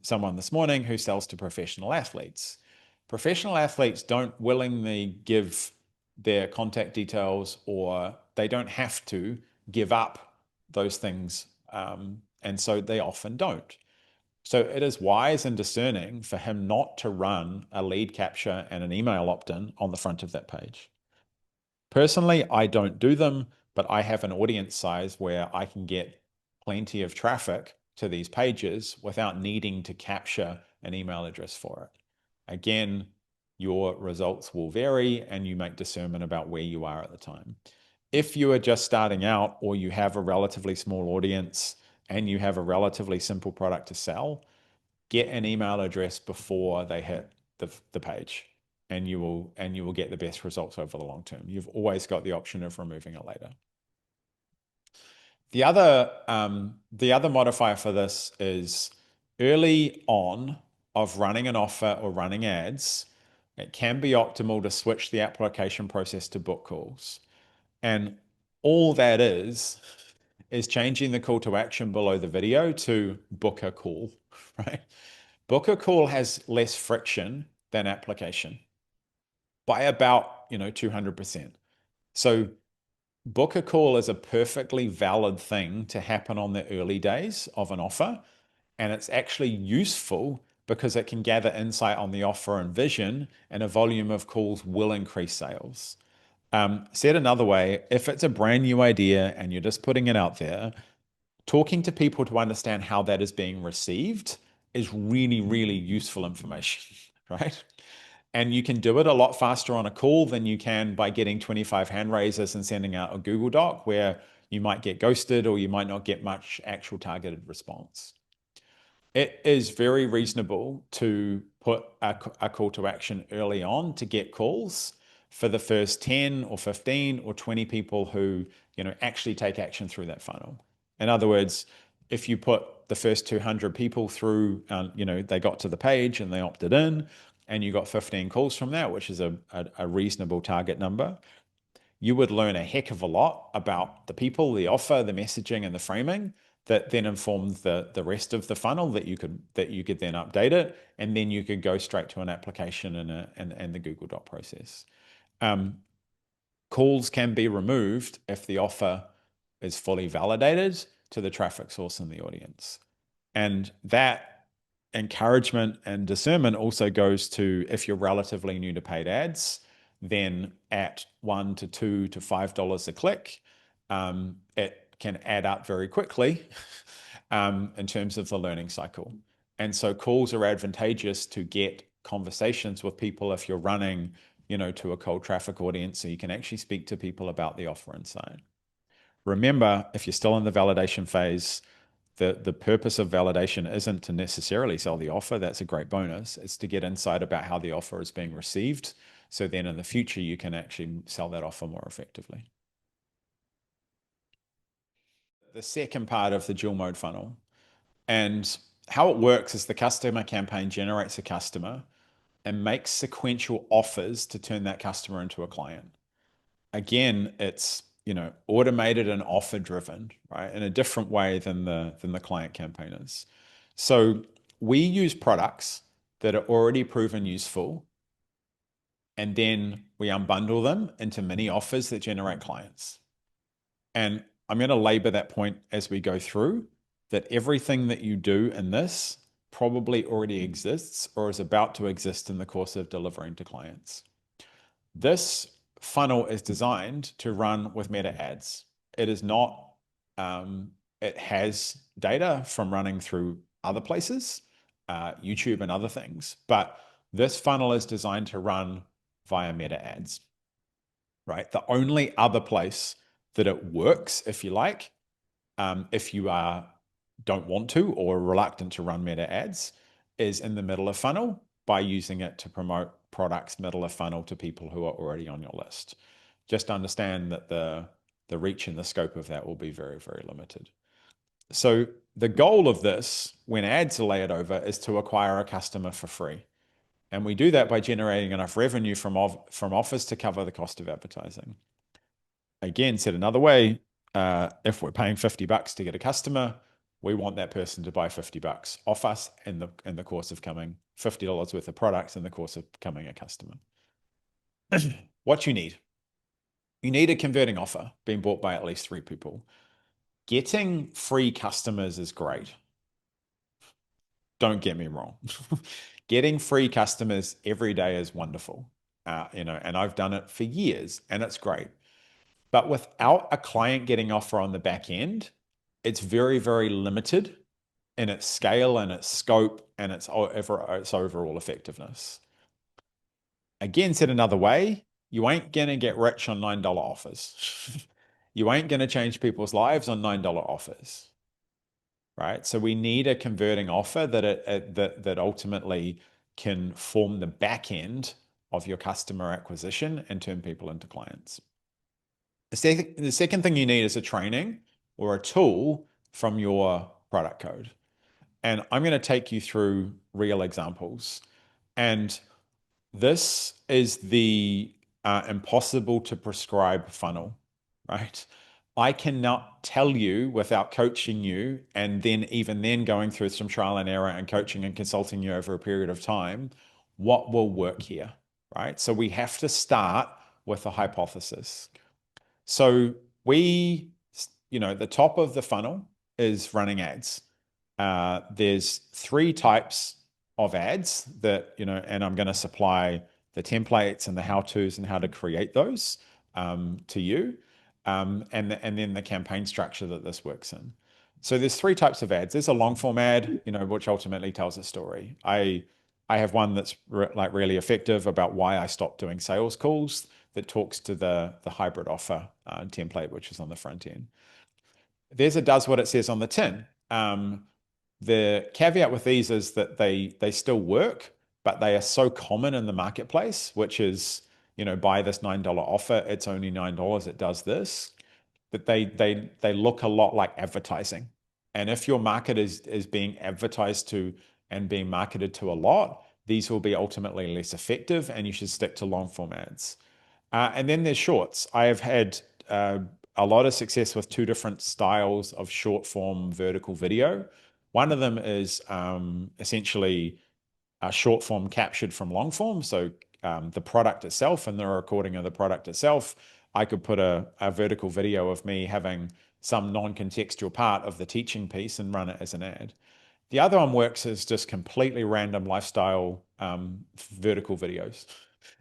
someone this morning who sells to professional athletes. Professional athletes don't willingly give their contact details, or they don't have to give up those things. And so they often don't. So it is wise and discerning for him not to run a lead capture and an email opt-in on the front of that page. Personally, I don't do them, but I have an audience size where I can get plenty of traffic to these pages without needing to capture an email address for it. Again, your results will vary and you make discernment about where you are at the time. If you are just starting out, or you have a relatively small audience and you have a relatively simple product to sell, get an email address before they hit the page, and you will get the best results over the long term. You've always got the option of removing it later. The other modifier for this is early on of running an offer or running ads, it can be optimal to switch the application process to book calls. And all that is changing the call to action below the video to book a call, right? Book a call has less friction than application by about 200%. So book a call is a perfectly valid thing to happen on the early days of an offer. And it's actually useful because it can gather insight on the offer and vision, and a volume of calls will increase sales. Said another way, if it's a brand new idea and you're just putting it out there, talking to people to understand how that is being received is really, really useful information, right? And you can do it a lot faster on a call than you can by getting 25 hand raisers and sending out a Google Doc, where you might get ghosted or you might not get much actual targeted response. It is very reasonable to put a call to action early on to get calls for the first 10 or 15 or 20 people who actually take action through that funnel. In other words, if you put the first 200 people through, they got to the page and they opted in, and you got 15 calls from that, which is a reasonable target number, you would learn a heck of a lot about the people, the offer, the messaging, and the framing that then informed the rest of the funnel that you could then update it, and then you could go straight to an application and the Google Doc process. Calls can be removed if the offer is fully validated to the traffic source and the audience. And that encouragement and discernment also goes to, if you're relatively new to paid ads, then at $1 to $2 to $5 a click, it can add up very quickly in terms of the learning cycle. And so calls are advantageous to get conversations with people if you're running, to a cold traffic audience, so you can actually speak to people about the offer inside. Remember, if you're still in the validation phase, the purpose of validation isn't to necessarily sell the offer. That's a great bonus. It's to get insight about how the offer is being received, so then in the future you can actually sell that offer more effectively. The second part of the dual mode funnel, and how it works is the customer campaign generates a customer and makes sequential offers to turn that customer into a client. Again, it's automated and offer driven, right, in a different way than the client campaign is. So we use products that are already proven useful, and then we unbundle them into mini offers that generate clients. And I'm going to labor that point as we go through, that everything that you do in this probably already exists or is about to exist in the course of delivering to clients. This funnel is designed to run with meta ads. It is not, it has data from running through other places, YouTube and other things, but this funnel is designed to run via meta ads, right? The only other place that it works, if you like, if you don't want to or reluctant to run meta ads, is in the middle of funnel, by using it to promote products middle of funnel to people who are already on your list. Just understand that the reach and the scope of that will be very, very limited. So the goal of this, when ads are layered over, is to acquire a customer for free. And we do that by generating enough revenue from offers to cover the cost of advertising. Again, said another way, if we're paying $50 to get a customer, we want that person to buy $50 off us in the course of coming, $50 worth of products in the course of becoming a customer. What you need a converting offer being bought by at least 3 people. Getting free customers is great. Don't get me wrong. Getting free customers every day is wonderful. And I've done it for years and it's great. But without a client getting offer on the back end, it's very, very limited in its scale and its scope and its overall effectiveness. Again, said another way, you ain't going to get rich on $9 offers. You ain't going to change people's lives on $9 offers, right? So we need a converting offer that ultimately can form the back end of your customer acquisition and turn people into clients. The second thing you need is a training or a tool from your product code. And I'm going to take you through real examples. And this is the impossible to prescribe funnel, right? I cannot tell you without coaching you and then even then going through some trial and error and coaching and consulting you over a period of time what will work here, right? So we have to start with a hypothesis. So we, the top of the funnel is running ads. There's 3 types of ads that, and I'm going to supply the templates and the how-tos and how to create those to you, and then the campaign structure that this works in. So there's 3 types of ads. There's a long form ad, which ultimately tells a story. I have one that's really effective about why I stopped doing sales calls that talks to the hybrid offer template, which is on the front end. There's a does what it says on the tin. The caveat with these is that they still work, but they are so common in the marketplace, which is, buy this $9 offer, it's only $9, it does this, that they look a lot like advertising. And if your market is being advertised to and being marketed to a lot, these will be ultimately less effective, and you should stick to long form ads. And then there's shorts. I have had a lot of success with 2 different styles of short form vertical video. One of them is essentially a short form captured from long form. So the product itself and the recording of the product itself. I could put a vertical video of me having some non-contextual part of the teaching piece and run it as an ad. The other one works as just completely random lifestyle vertical videos.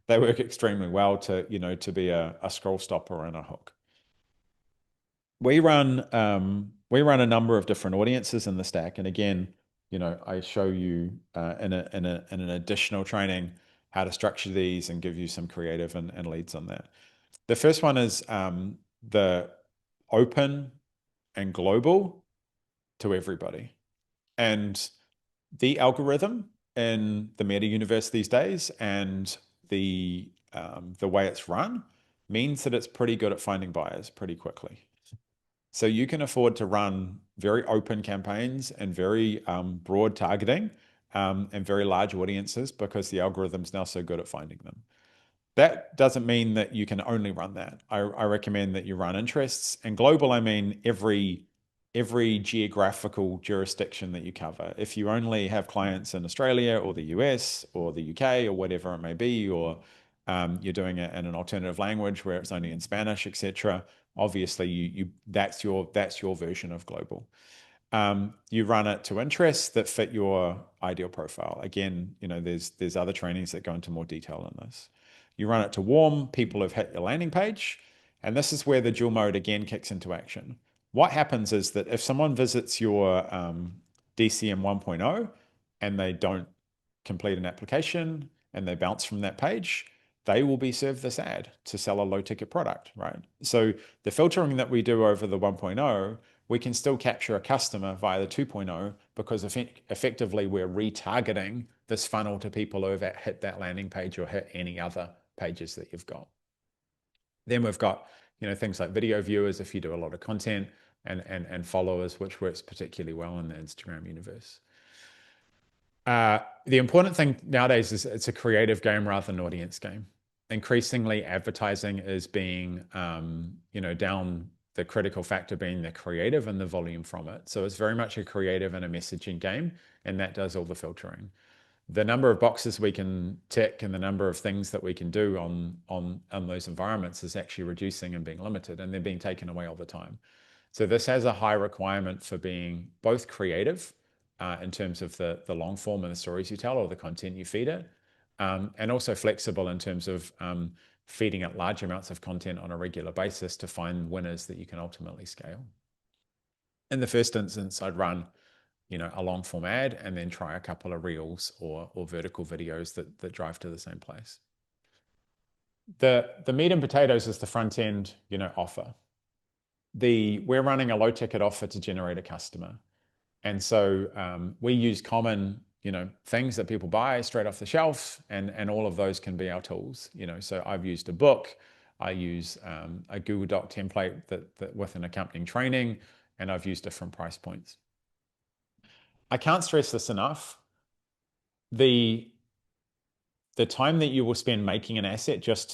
They work extremely well to be a scroll stopper and a hook. We run a number of different audiences in the stack, and again, I show you in an additional training how to structure these and give you some creative and leads on that. The first one is the open and global to everybody, and the algorithm in the meta universe these days and the way it's run means that it's pretty good at finding buyers pretty quickly. So you can afford to run very open campaigns and very broad targeting and very large audiences because the algorithm's now so good at finding them. That doesn't mean that you can only run that. I recommend that you run interests. And global, I mean every geographical jurisdiction that you cover. If you only have clients in Australia or the US or the UK or whatever it may be, or you're doing it in an alternative language where it's only in Spanish, etc., obviously that's your version of global. You run it to interests that fit your ideal profile. Again, there's other trainings that go into more detail on this. You run it to warm, people have hit your landing page, and this is where the dual mode again kicks into action. What happens is that if someone visits your DCM 1.0 and they don't complete an application and they bounce from that page, they will be served this ad to sell a low ticket product, right? So the filtering that we do over the 1.0, we can still capture a customer via the 2.0 because effectively we're retargeting this funnel to people who have hit that landing page or hit any other pages that you've got. Then we've got things like video viewers if you do a lot of content, and followers, which works particularly well in the Instagram universe. The important thing nowadays is it's a creative game rather than an audience game. Increasingly, advertising is being, down the critical factor being the creative and the volume from it. So it's very much a creative and a messaging game, and that does all the filtering. The number of boxes we can tick and the number of things that we can do on those environments is actually reducing and being limited, and they're being taken away all the time. So this has a high requirement for being both creative in terms of the long form and the stories you tell or the content you feed it, and also flexible in terms of feeding it large amounts of content on a regular basis to find winners that you can ultimately scale. In the first instance, I'd run a long form ad and then try a couple of reels or vertical videos that drive to the same place. The meat and potatoes is the front end, offer. We're running a low ticket offer to generate a customer. And so we use common, things that people buy straight off the shelf, and all of those can be our tools. So I've used a book, I use a Google Doc template that with an accompanying training, and I've used different price points. I can't stress this enough. The time that you will spend making an asset just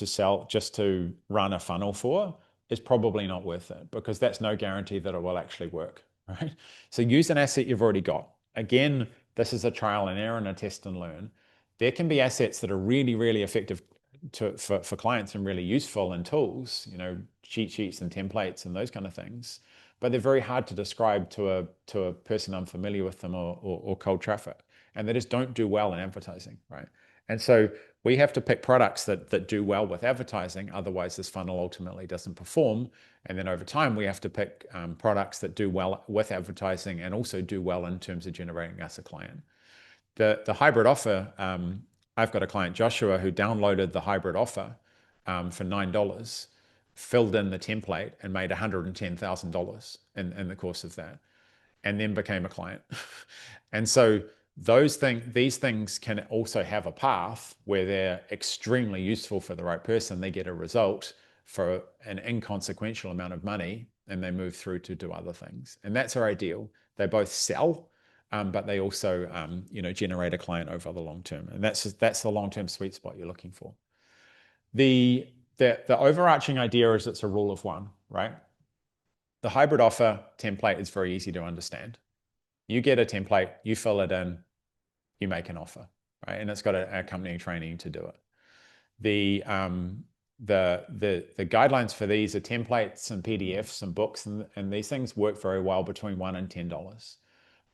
to run a funnel for is probably not worth it, because that's no guarantee that it will actually work, right? So use an asset you've already got. Again, this is a trial and error and a test and learn. There can be assets that are really, really effective for clients and really useful in tools, cheat sheets and templates and those kind of things, but they're very hard to describe to a person unfamiliar with them or cold traffic, and they just don't do well in advertising, right? And so we have to pick products that do well with advertising, otherwise this funnel ultimately doesn't perform. And then over time, we have to pick products that do well with advertising and also do well in terms of generating us a client. The hybrid offer, I've got a client, Joshua, who downloaded the hybrid offer for $9, filled in the template and made $110,000 in the course of that, and then became a client. And so these things can also have a path where they're extremely useful for the right person. They get a result for an inconsequential amount of money, and they move through to do other things. And that's our ideal. They both sell, but they also generate a client over the long term. And that's the long-term sweet spot you're looking for. The overarching idea is it's a rule of one, right? The hybrid offer template is very easy to understand. You get a template, you fill it in, you make an offer, right? And it's got an accompanying training to do it. The guidelines for these are templates and PDFs and books, and these things work very well between $1 and $10.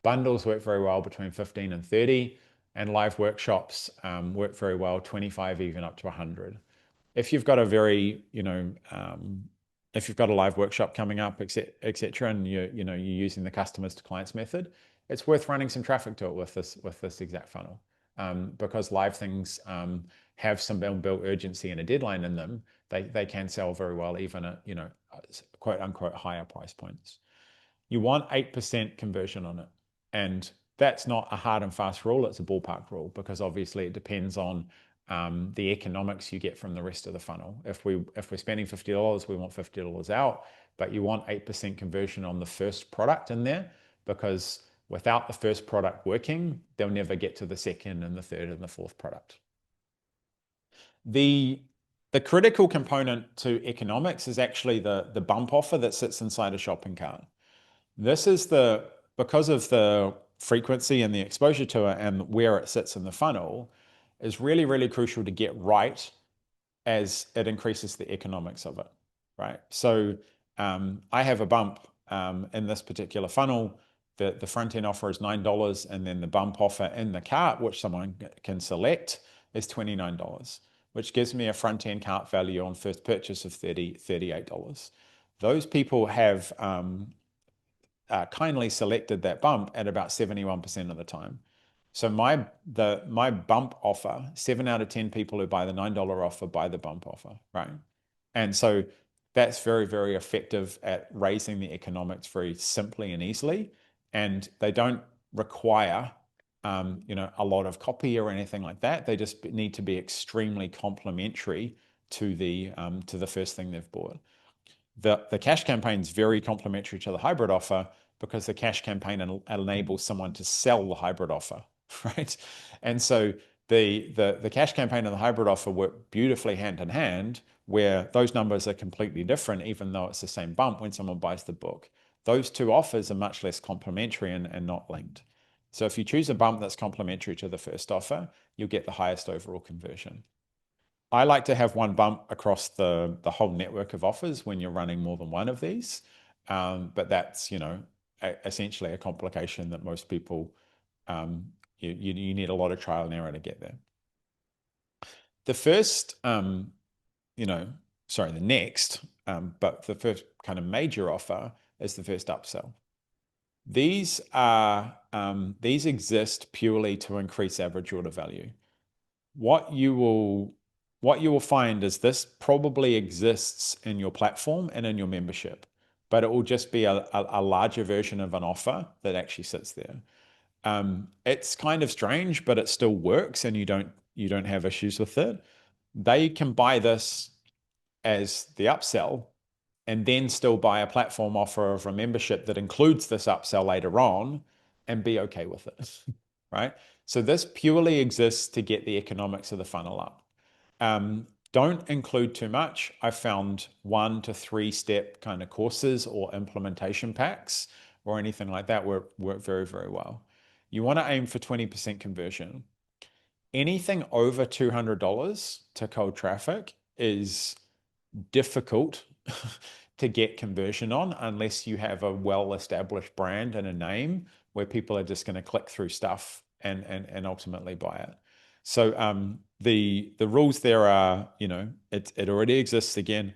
Bundles work very well between 15 and 30, and live workshops work very well, 25 even up to 100. If you've got a very, if you've got a live workshop coming up, etc., and you're using the customers to clients method, it's worth running some traffic to it with this exact funnel, because live things have some built urgency and a deadline in them. They can sell very well even at quote unquote higher price points. You want 8% conversion on it, and that's not a hard and fast rule. It's a ballpark rule, because obviously it depends on the economics you get from the rest of the funnel. If we're spending $50, we want $50 out, but you want 8% conversion on the first product in there, because without the first product working, they'll never get to the second and the third and the fourth product. The critical component to economics is actually the bump offer that sits inside a shopping cart. This is because of the frequency and the exposure to it and where it sits in the funnel, is really, really crucial to get right as it increases the economics of it, right? So I have a bump in this particular funnel. The front end offer is $9, and then the bump offer in the cart, which someone can select, is $29, which gives me a front end cart value on first purchase of $38. Those people have kindly selected that bump at about 71% of the time. So my bump offer, 7 out of 10 people who buy the $9 offer buy the bump offer, right? And so that's very, very effective at raising the economics very simply and easily. And they don't require a lot of copy or anything like that. They just need to be extremely complementary to the first thing they've bought. The cash campaign is very complementary to the hybrid offer, because the cash campaign enables someone to sell the hybrid offer, right? And so the cash campaign and the hybrid offer work beautifully hand in hand, where those numbers are completely different, even though it's the same bump when someone buys the book. Those two offers are much less complementary and not linked. So if you choose a bump that's complementary to the first offer, you'll get the highest overall conversion. I like to have one bump across the whole network of offers when you're running more than one of these. But that's, essentially a complication that most people, you need a lot of trial and error to get there. The first, the next, but the first kind of major offer is the first upsell. These exist purely to increase average order value. What what you will find is this probably exists in your platform and in your membership, but it will just be a larger version of an offer that actually sits there. It's kind of strange, but it still works, and you don't have issues with it. They can buy this as the upsell and then still buy a platform offer of a membership that includes this upsell later on and be okay with it, right? So this purely exists to get the economics of the funnel up. Don't include too much. I found 1 to 3 step kind of courses or implementation packs or anything like that work very, very well. You want to aim for 20% conversion. Anything over $200 to cold traffic is difficult to get conversion on unless you have a well-established brand and a name where people are just going to click through stuff and ultimately buy it. So the rules there are, it already exists again.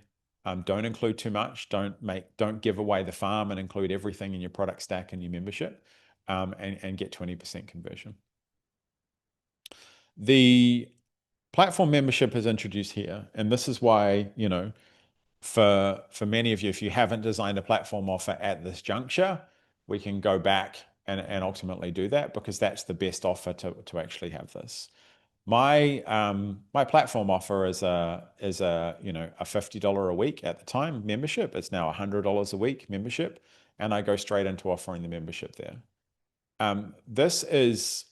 Don't include too much. Don't give away the farm and include everything in your product stack and your membership, and get 20% conversion. The platform membership is introduced here, and this is why, for many of you, if you haven't designed a platform offer at this juncture, we can go back and ultimately do that, because that's the best offer to actually have this. My platform offer is a $50 a week at the time membership. It's now $100 a week membership, and I go straight into offering the membership there. This is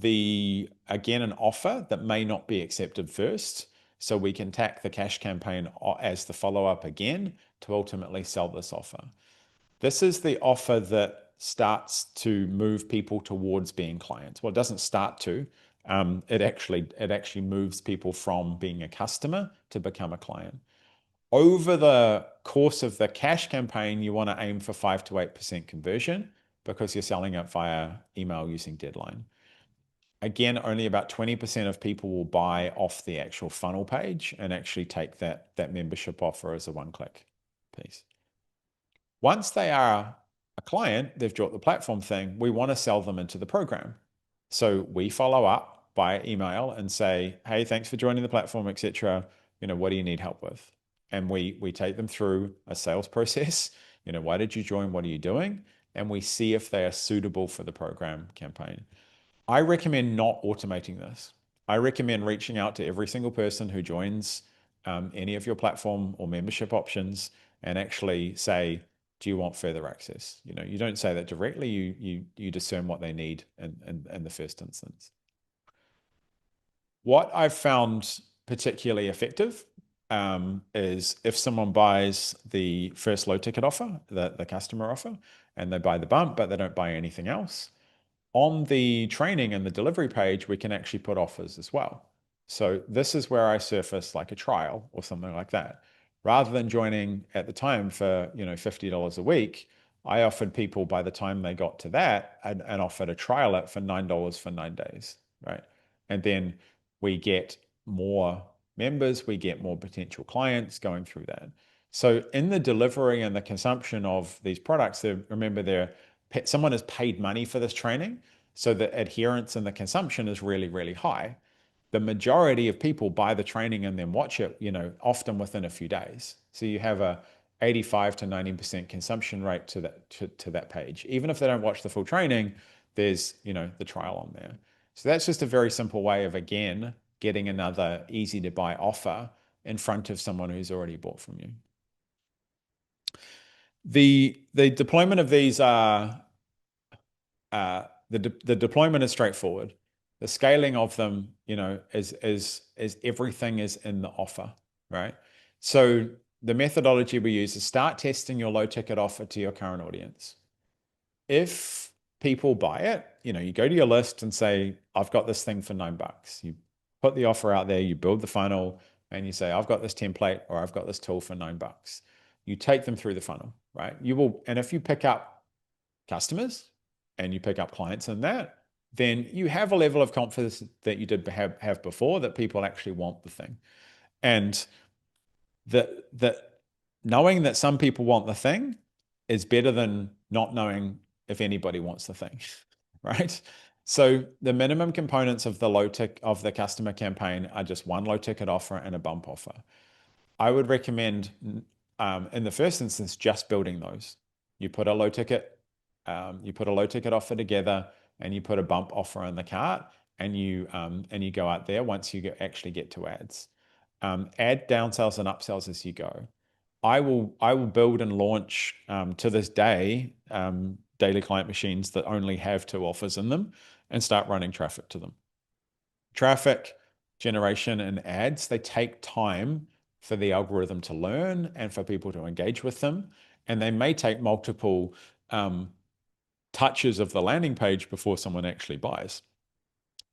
again an offer that may not be accepted first, so we can tack the cash campaign as the follow-up again to ultimately sell this offer. This is the offer that starts to move people towards being clients. Well, it doesn't start to. It actually moves people from being a customer to become a client. Over the course of the cash campaign, you want to aim for 5 to 8% conversion, because you're selling it via email using deadline. Again, only about 20% of people will buy off the actual funnel page and actually take that membership offer as a one-click piece. Once they are a client, they've dropped the platform thing, we want to sell them into the program. So we follow up by email and say, hey, thanks for joining the platform, etc. What do you need help with? And we take them through a sales process. Why did you join? What are you doing? And we see if they are suitable for the program campaign. I recommend not automating this. I recommend reaching out to every single person who joins any of your platform or membership options and actually say, do you want further access? You don't say that directly. You discern what they need in the first instance. What I've found particularly effective is if someone buys the first low ticket offer, the customer offer, and they buy the bump, but they don't buy anything else. On the training and the delivery page, we can actually put offers as well. So this is where I surface like a trial or something like that. Rather than joining at the time for $50 a week, I offered people, by the time they got to that, and offered to trial it for $9 for 9 days, right? And then we get more members, we get more potential clients going through that. So in the delivery and the consumption of these products, remember someone has paid money for this training, so the adherence and the consumption is really, really high. The majority of people buy the training and then watch it, often within a few days. So you have a 85 to 90% consumption rate to that page. Even if they don't watch the full training, there's the trial on there. So that's just a very simple way of, again, getting another easy to buy offer in front of someone who's already bought from you. The deployment of these are the deployment is straightforward. The scaling of them, is everything is in the offer, right? So the methodology we use is start testing your low ticket offer to your current audience. If people buy it, you go to your list and say, I've got this thing for $9. You put the offer out there, you build the funnel, and you say, I've got this template or I've got this tool for $9. You take them through the funnel, right? And if you pick up customers and you pick up clients in that, then you have a level of confidence that you did have before, that people actually want the thing. And that knowing that some people want the thing is better than not knowing if anybody wants the thing, right? So the minimum components of the customer campaign are just one low ticket offer and a bump offer. I would recommend, in the first instance, just building those. You put a low ticket offer together, and you put a bump offer in the cart, and you go out there once you actually get to ads. Add downsells and upsells as you go. I will build and launch, to this day, daily client machines that only have 2 offers in them, and start running traffic to them. Traffic generation and ads, they take time for the algorithm to learn and for people to engage with them. And they may take multiple touches of the landing page before someone actually buys.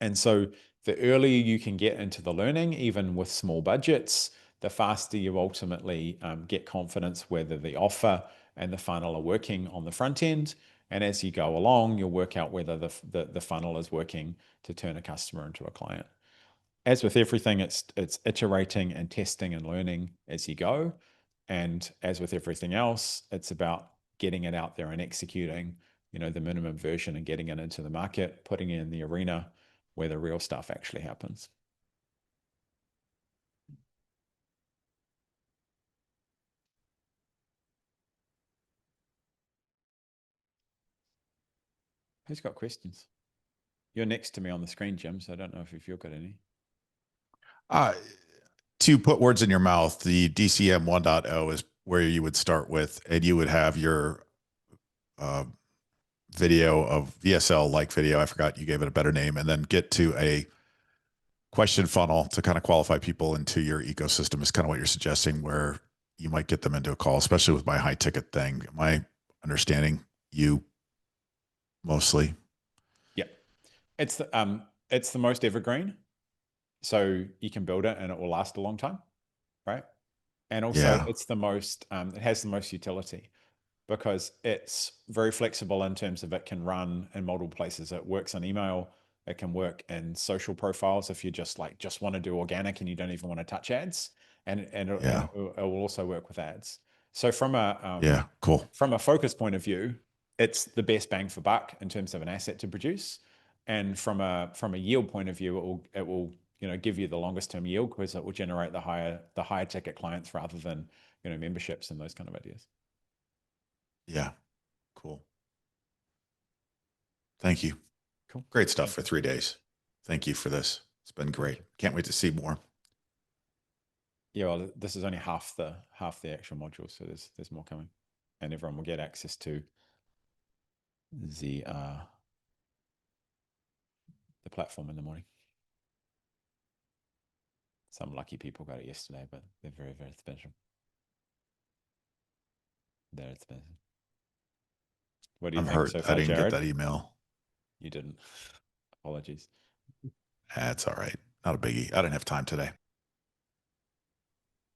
And so the earlier you can get into the learning, even with small budgets, the faster you ultimately get confidence whether the offer and the funnel are working on the front end. And as you go along, you'll work out whether the funnel is working to turn a customer into a client. As with everything, it's iterating and testing and learning as you go. And as with everything else, it's about getting it out there and executing, the minimum version, and getting it into the market, putting it in the arena where the real stuff actually happens. Who's got questions? You're next to me on the screen, Jim, so I don't know if you've got any. To put words in your mouth, the DCM 1.0 is where you would start with, and you would have your video of VSL like video. I forgot, you gave it a better name, and then get to a question funnel to kind of qualify people into your ecosystem is kind of what you're suggesting, where you might get them into a call, especially with my high ticket thing. Am I understanding you mostly? Yeah. It's the most evergreen. So you can build it and it will last a long time, right? And also it's the most, it has the most utility, because it's very flexible in terms of it can run in multiple places. It works on email. It can work in social profiles if you just want to do organic and you don't even want to touch ads, and it will also work with ads. So from a from a focus point of view, it's the best bang for buck in terms of an asset to produce. And from a yield point of view, it will give you the longest term yield, because it will generate the higher ticket clients rather than memberships and those kind of ideas. Yeah. Cool. Thank you. Cool. Great stuff for 3 days. Thank you for this. It's been great. Can't wait to see more. Yeah, well, this is only half the actual module, so there's more coming, and everyone will get access to the platform in the morning. Some lucky people got it yesterday, but they're very, very special. They're expensive. What do you I'm think hurt. so far, I didn't Jared? get that email. You didn't. Apologies. That's all right. Not a biggie. I didn't have time today.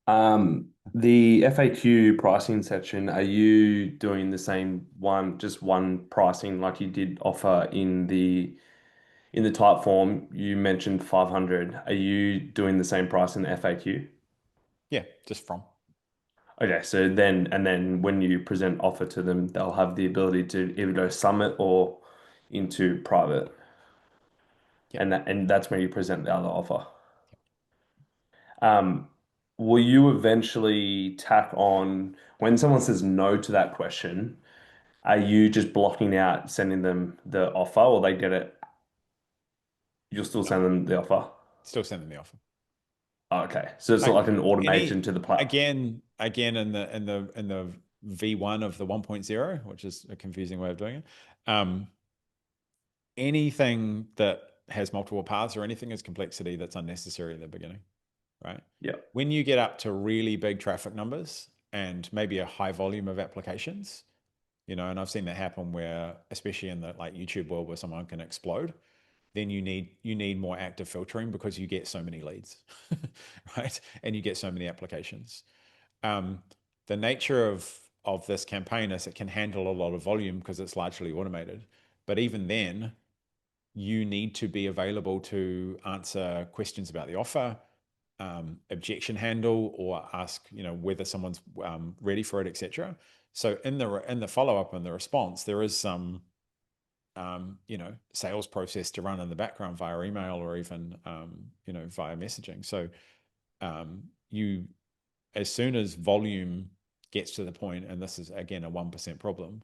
The FAQ pricing section, are you doing the same one, just one pricing like you did offer in the type form? You mentioned 500. Are you doing the same price in the FAQ? Yeah, just from. Okay, so then when you present offer to them, they'll have the ability to either go summit or into private. Yep. And that's when you present the other offer. Will you eventually tack on, when someone says no to that question, are you just blocking out sending them the offer, or they get it? You'll still send them the offer? Still send them the offer. Oh, okay, so it's not like an automation to the platform. Again, in the V1 of the 1.0, which is a confusing way of doing it. Anything that has multiple paths or anything is complexity that's unnecessary at the beginning, right? Yeah. When you get up to really big traffic numbers and maybe a high volume of applications, and I've seen that happen where, especially in the YouTube world, where someone can explode, then you need more active filtering, because you get so many leads, right? And you get so many applications. The nature of this campaign is it can handle a lot of volume because it's largely automated. But even then, you need to be available to answer questions about the offer, objection handle, or ask whether someone's ready for it, etc. So in the follow-up and the response, there is some sales process to run in the background via email or even, via messaging. So as soon as volume gets to the point, and this is again a 1% problem,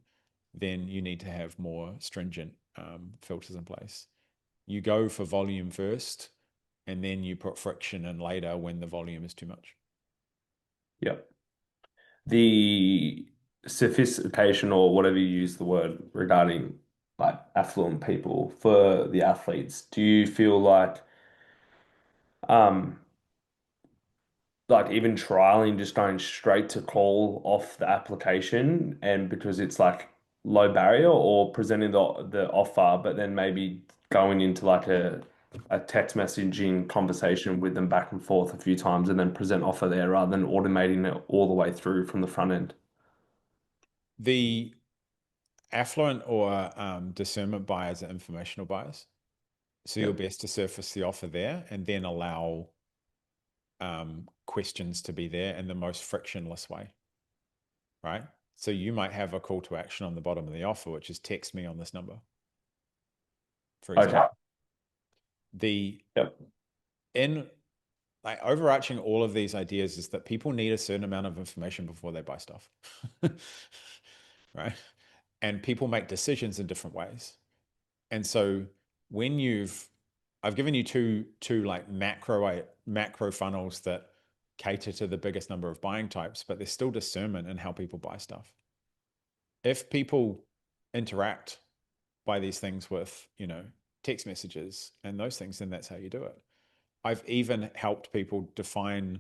then you need to have more stringent filters in place. You go for volume first, and then you put friction in later when the volume is too much. Yep. The sophistication, or whatever you use the word, regarding like affluent people for the athletes, do you feel like even trialing, just going straight to call off the application, and because it's like low barrier, or presenting the offer, but then maybe going into like a text messaging conversation with them back and forth a few times and then present offer there, rather than automating it all the way through from the front end? The affluent or discernment buyers are informational buyers. So you're best to surface the offer there and then allow questions to be there in the most frictionless way, right? So you might have a call to action on the bottom of the offer, which is text me on this number, for example. Overarching all of these ideas is that people need a certain amount of information before they buy stuff, right? And people make decisions in different ways. And so when I've given you two like macro funnels that cater to the biggest number of buying types, but there's still discernment in how people buy stuff. If people interact by these things with, text messages and those things, then that's how you do it. I've even helped people define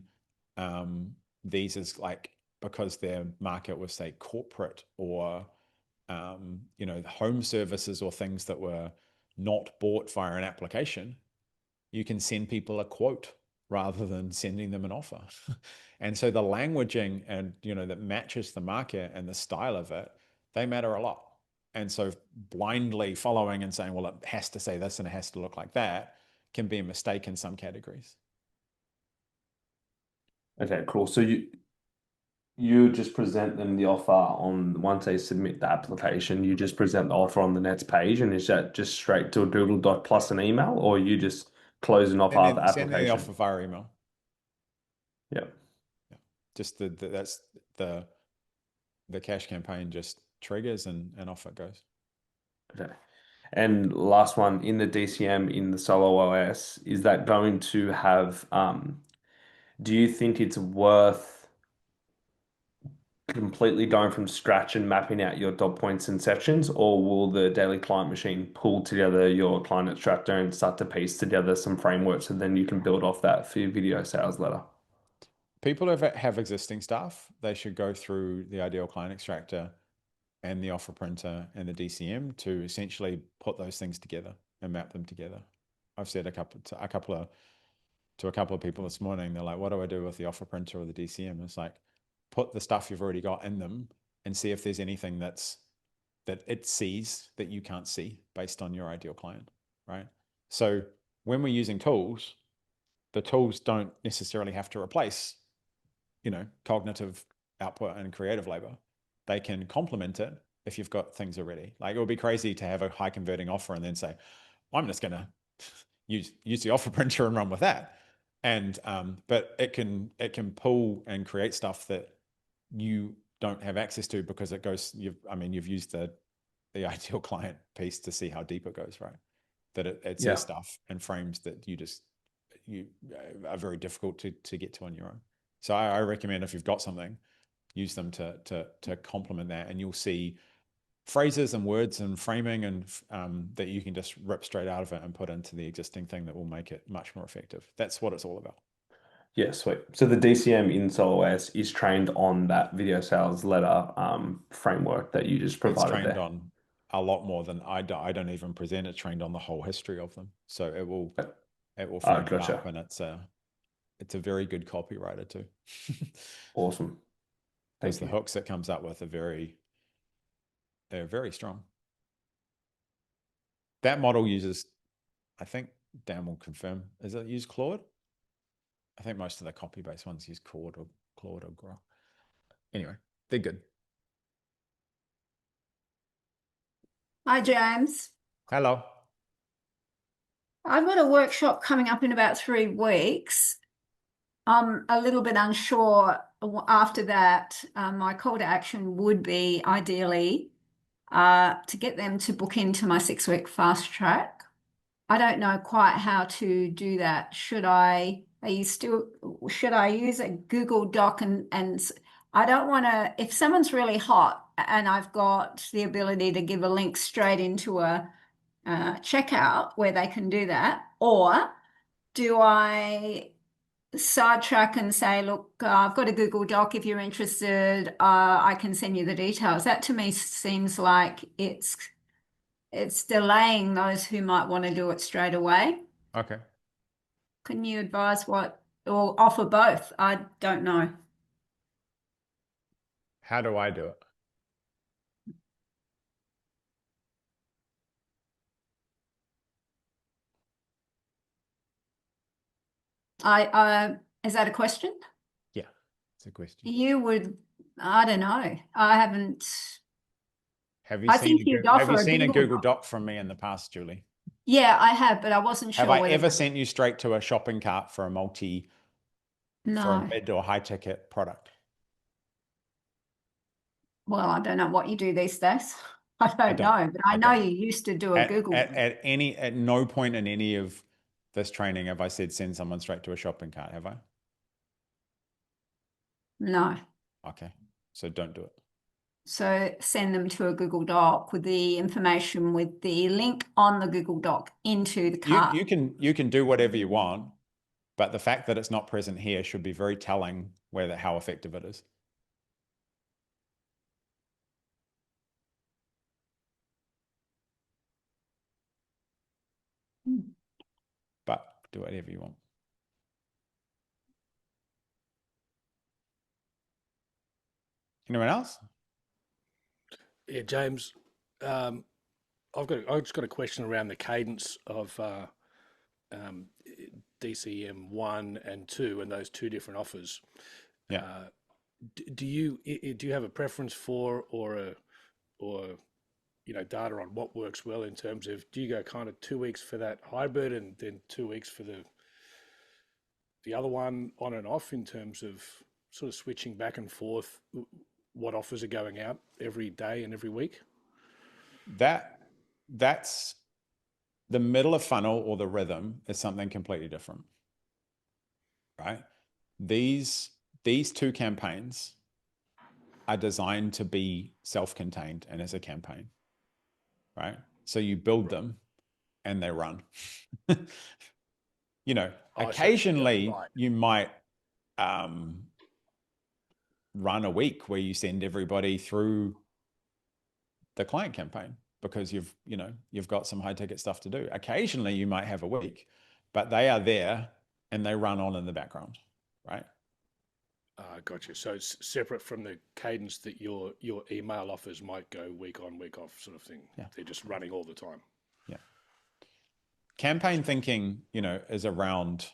these as like, because their market was, say, corporate or home services or things that were not bought via an application, you can send people a quote rather than sending them an offer. And so the languaging and, that matches the market and the style of it, they matter a lot. And so blindly following and saying, well, it has to say this and it has to look like that, can be a mistake in some categories. Okay, cool. So you just present them the offer on, once they submit the application, you just present the offer on the next page, and is that just straight to a Doodle Doc plus an email, or you just close an offer after Send the application? offer via email. Yeah. Just that's the cash campaign just triggers and off it goes. Okay. And last one, in the DCM in the Solo OS, is that going to have, do you think it's worth completely going from scratch and mapping out your dot points and sections, or will the daily client machine pull together your client extractor and start to piece together some frameworks, and then you can build off that for your video sales letter? People who have existing stuff, they should go through the ideal client extractor and the offer printer and the DCM to essentially put those things together and map them together. I've said to a couple of people this morning, they're like, what do I do with the offer printer or the DCM? It's like, put the stuff you've already got in them and see if there's anything that it sees that you can't see based on your ideal client, right? So when we're using tools, the tools don't necessarily have to replace, cognitive output and creative labor. They can complement it if you've got things already. Like, it would be crazy to have a high converting offer and then say, I'm just going to use the offer printer and run with that. And but it can pull and create stuff that you don't have access to because it goes. You've used the ideal client piece to see how deep it goes, right? That it says stuff and frames that you are very difficult to get to on your own. So I recommend, if you've got something, use them to complement that, and you'll see phrases and words and framing and that you can just rip straight out of it and put into the existing thing that will make it much more effective. That's what it's all about. Yeah, sweet. So the DCM in Solo OS is trained on that video sales letter framework that you just provided there. It's trained on a lot more than I don't even present. It's trained on the whole history of them. So it will frame it up, and it's a very good copywriter too. Awesome. Because the hooks it comes up with they're very strong. That model uses, I think Dan will confirm, does it use Claude? I think most of the copy-based ones use Claude or Grok. Anyway, they're good. Hi, James. Hello. I've got a workshop coming up in about 3 weeks. I'm a little bit unsure after that. My call to action would be ideally to get them to book into my 6-week fast track. I don't know quite how to do that. Should I use a Google Doc and I don't want to, if someone's really hot and I've got the ability to give a link straight into a checkout where they can do that, or do I sidetrack and say, look, I've got a Google Doc. If you're interested, I can send you the details. That to me seems like it's delaying those who might want to do it straight away. Okay. Can you advise what, or offer both? I don't know. How do I do it? Is that a question? Yeah, it's a question. You would, I don't know. I haven't. Have you I seen think you'd have you offer a seen a Google Google Doc. Doc from me in the past, Julie? Yeah, I have, but I wasn't sure Have I whether ever sent you straight to a shopping cart for a for a no. mid or high ticket product? Well, I don't know what you do these days. I don't know, but I know you used to do a Google. At no point in any of this training have I said send someone straight to a shopping cart, have I? No. Okay, so don't do it. So send them to a Google Doc with the information, with the link on the Google Doc into the cart. You can do whatever you want, but the fact that it's not present here should be very telling how effective it is. But do whatever you want. Anyone else? Yeah, James, I've just got a question around the cadence of DCM 1 and 2 and those 2 different offers. Yeah. Do you have a preference for or data on what works well in terms of, do you go kind of 2 weeks for that hybrid and then 2 weeks for the other one on and off, in terms of sort of switching back and forth what offers are going out every day and every week? That's the middle of funnel, or the rhythm is something completely different, right? These 2 campaigns are designed to be self-contained and as a campaign, right? So you build them and they run. Occasionally you might run a week where you send everybody through the client campaign because you've got some high ticket stuff to do. Occasionally you might have a week, but they are there and they run on in the background, right? Gotcha. So it's separate from the cadence that your email offers might go week on, week off, sort of thing. Yeah. They're just running all the time. Yeah. Campaign thinking, is around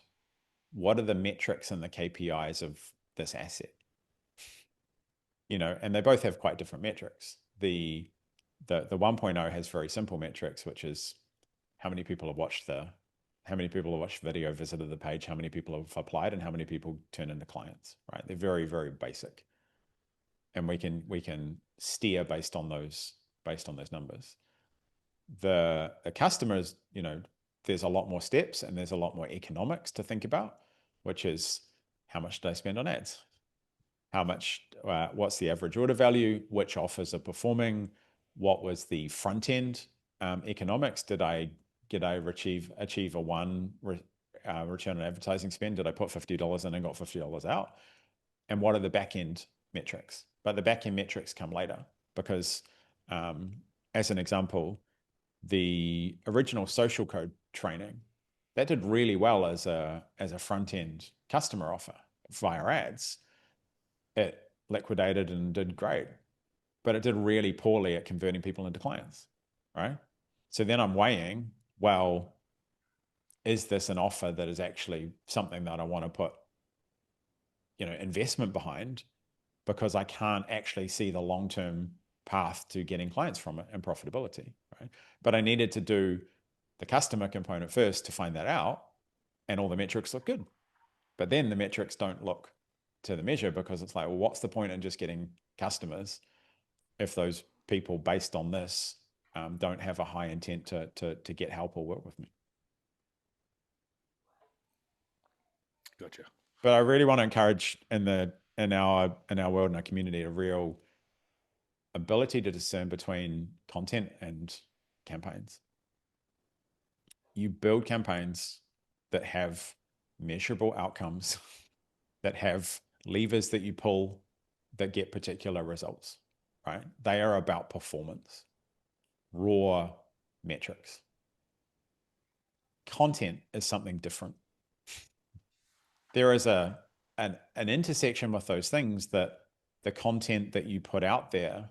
what are the metrics and the KPIs of this asset, and they both have quite different metrics. The 1.0 has very simple metrics, which is how many people have watched the video, visited the page, how many people have applied, and how many people turn into clients, right? They're very, very basic. And we can steer based on those numbers. The customers, there's a lot more steps and there's a lot more economics to think about, which is how much did I spend on ads? How much, what's the average order value? Which offers are performing? What was the front end economics? Did I achieve a return on advertising spend? Did I put $50 in and got $50 out? And what are the back end metrics? But the back end metrics come later because, as an example, the original social code training, that did really well as a front end customer offer via ads. It liquidated and did great, but it did really poorly at converting people into clients, right? So then I'm weighing, well, is this an offer that is actually something that I want to put, investment behind, because I can't actually see the long-term path to getting clients from it and profitability, right? right? But I needed to do the customer component first to find that out, and all the metrics look good. But then the metrics don't look to the measure, because it's like, well, what's the point in just getting customers if those people based on this don't have a high intent to get help or work with me? Gotcha. But I really want to encourage in our world, in our community, a real ability to discern between content and campaigns. You build campaigns that have measurable outcomes, that have levers that you pull that get particular results, right? They are about performance, raw metrics. Content is something different. There is an intersection with those things, that the content that you put out there,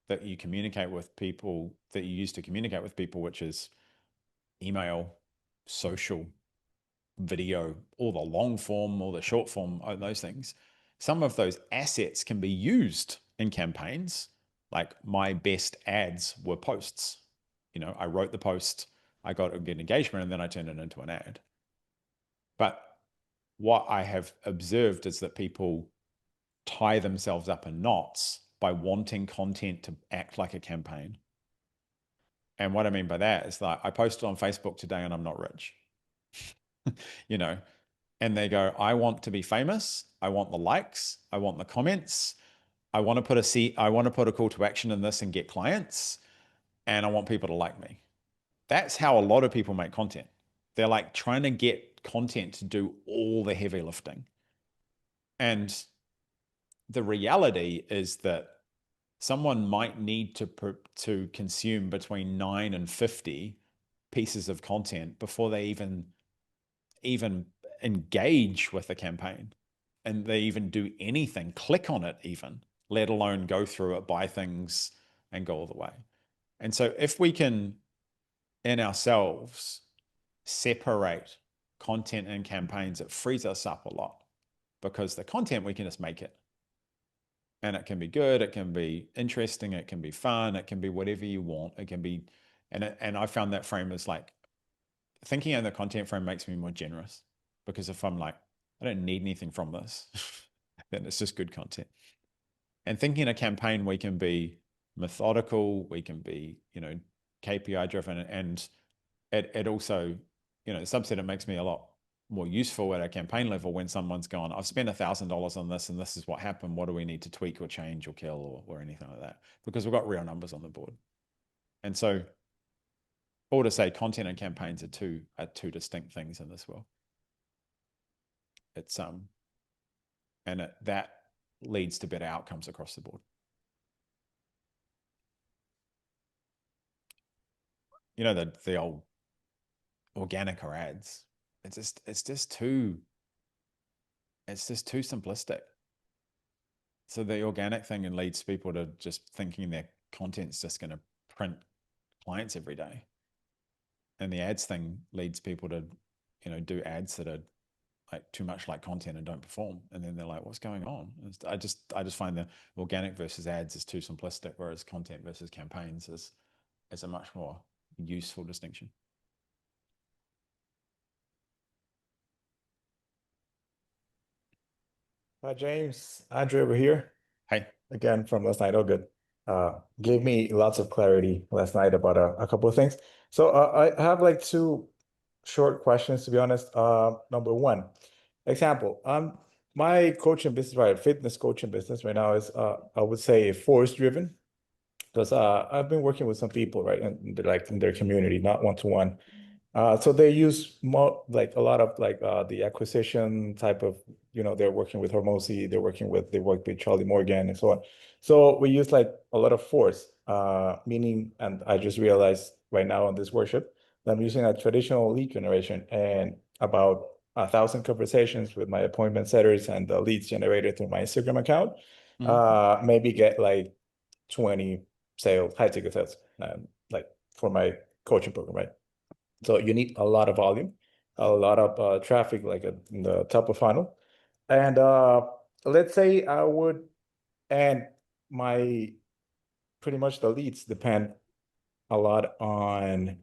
that you communicate with people, that you use to communicate with people, which is email, social, video, all the long form, all the short form, all those things. Some of those assets can be used in campaigns. Like my best ads were posts. You know, I wrote the post, I got a good engagement, and then I turned it into an ad. But what I have observed is that people tie themselves up in knots by wanting content to act like a campaign. And what I mean by that is, like, I posted on Facebook today and I'm not rich, you know, and they go, I want to be famous. I want the likes. I want the comments. I want to put a call to action in this and get clients. And I want people to like me. That's how a lot of people make content. They're like trying to get content to do all the heavy lifting. And the reality is that someone might need to consume between 9 and 50 pieces of content before they even engage with the campaign, and they even do anything, click on it even, let alone go through it, buy things, and go all the way. And so if we can, in ourselves, separate content and campaigns, it frees us up a lot, because the content, we can just make it. And it can be good, it can be interesting, it can be fun, it can be whatever you want. It can be, and I found that frame is like, thinking in the content frame makes me more generous, because if I'm like, I don't need anything from this, then it's just good content. And thinking in a campaign, we can be methodical, we can be, you know, KPI driven, and it also, you know, subset, it makes me a lot more useful at a campaign level when someone's gone, I've spent $1,000 on this and this is what happened. What do we need to tweak or change or kill or anything like that? Because we've got real numbers on the board. And so, all to say, content and campaigns are two distinct things in this world. It's and that leads to better outcomes across the board. You know, the old organic or ads. It's just too simplistic. So the organic thing leads people to just thinking their content's just going to print clients every day. And the ads thing leads people to, you know, do ads that are like too much like content and don't perform. And then they're like, what's going on? I just find the organic versus ads is too simplistic, whereas content versus campaigns is a much more useful distinction. Hi, James. Andrew over here. Hey. Again, from last night. Oh, good. Gave me lots of clarity last night about a couple of things. So I have like two short questions, to be honest. Number one, example. My coaching business, right, fitness coaching business right now is, I would say, force driven, because I've been working with some people, right, and they're like in their community, not one-to-one. So they use more like a lot of like the acquisition type of, you know, they're working with Hormozy, they work with Charlie Morgan and so on. So we use like a lot of force, meaning, and I just realized right now on this workshop that I'm using a traditional lead generation, and about 1,000 conversations with my appointment setters and the leads generated through my Instagram account, maybe get like 20 sales, high ticket sales, like for my coaching program, right? So you need a lot of volume, a lot of traffic, like in the top of funnel. And let's say I would, and my pretty much the leads depend a lot on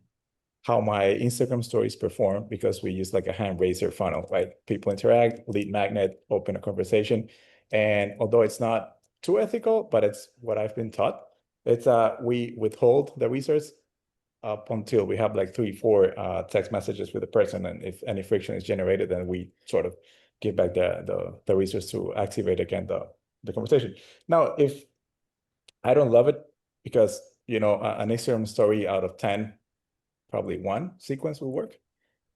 how my Instagram stories perform because we use like a hand raiser funnel, right? People interact, lead magnet, open a conversation. And although it's not too ethical, but it's what I've been taught, it's we withhold the resource up until we have like 3-4 text messages with the person. And if any friction is generated, then we sort of give back the resource to activate again the conversation. Now, if I don't love it because, you know, an Instagram story out of 10, probably one sequence will work,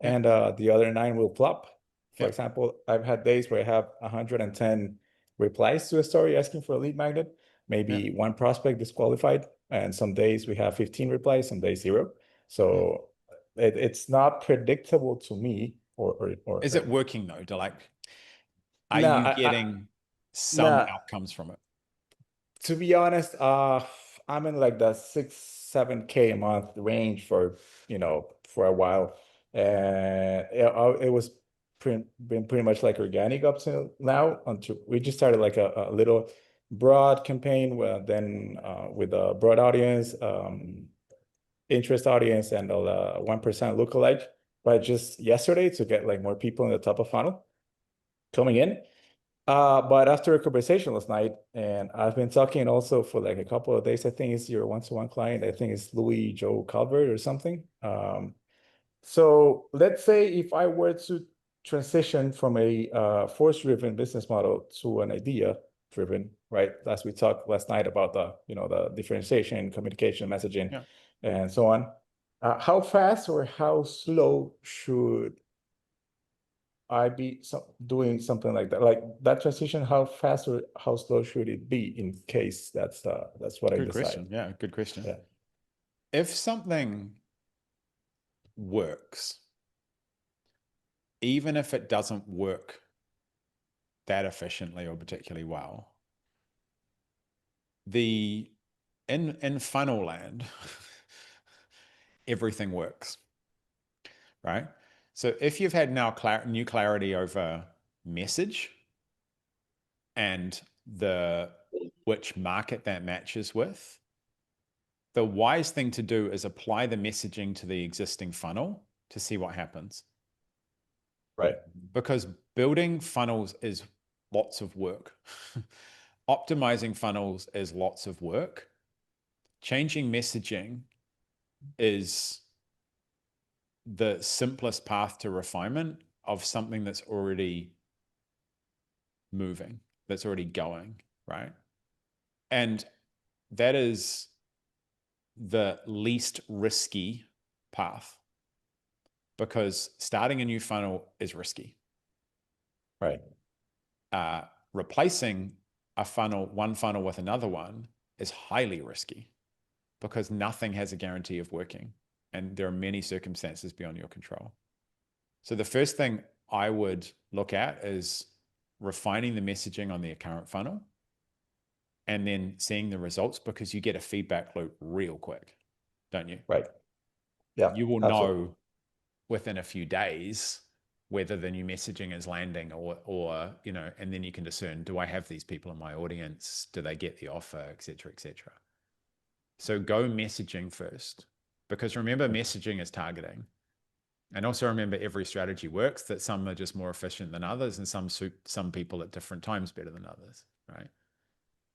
and the other 9 will flop. For example, I've had days where I have 110 replies to a story asking for a lead magnet, maybe one prospect disqualified, and some days we have 15 replies, some days 0. So it's not predictable to me. Or is it working though? Are No, you getting some outcomes from it? To be honest, I'm in like the 6-7K a month range for, you know, for a while. And it was been pretty much like organic up to now until we just started like a little broad campaign then with a broad audience, interest audience, and a 1% lookalike. But just yesterday to get like more people in the top of funnel coming in. But after a conversation last night, and I've been talking also for like a couple of days, I think it's your one-to-one client. I think it's Louis Joe Calvert or something. So let's say if I were to transition from a force-driven business model to an idea-driven, right? As we talked last night about the differentiation, communication, messaging, and so on. How fast or how slow should I be doing something like that? Like that transition, how fast or how slow should it be in case that's what I decide? Good question. Yeah, good question. Yeah. If something works, even if it doesn't work that efficiently or particularly well, in funnel land, everything works, right? So if you've had now new clarity over message and which market that matches with, the wise thing to do is apply the messaging to the existing funnel to see what happens. Right. Because building funnels is lots of work. Optimizing funnels is lots of work. Changing messaging is the simplest path to refinement of something that's already moving, that's already going, right? And that is the least risky path, because starting a new funnel is risky. Right. Replacing one funnel with another one is highly risky, because nothing has a guarantee of working, and there are many circumstances beyond your control. So the first thing I would look at is refining the messaging on the current funnel, and then seeing the results, because you get a feedback loop real quick, don't you? Right. Yeah. You will know within a few days whether the new messaging is landing or and then you can discern, do I have these people in my audience? Do they get the offer, et cetera, et cetera. So go messaging first, because remember, messaging is targeting. And also remember, every strategy works, that some are just more efficient than others, and some suit some people at different times better than others, right?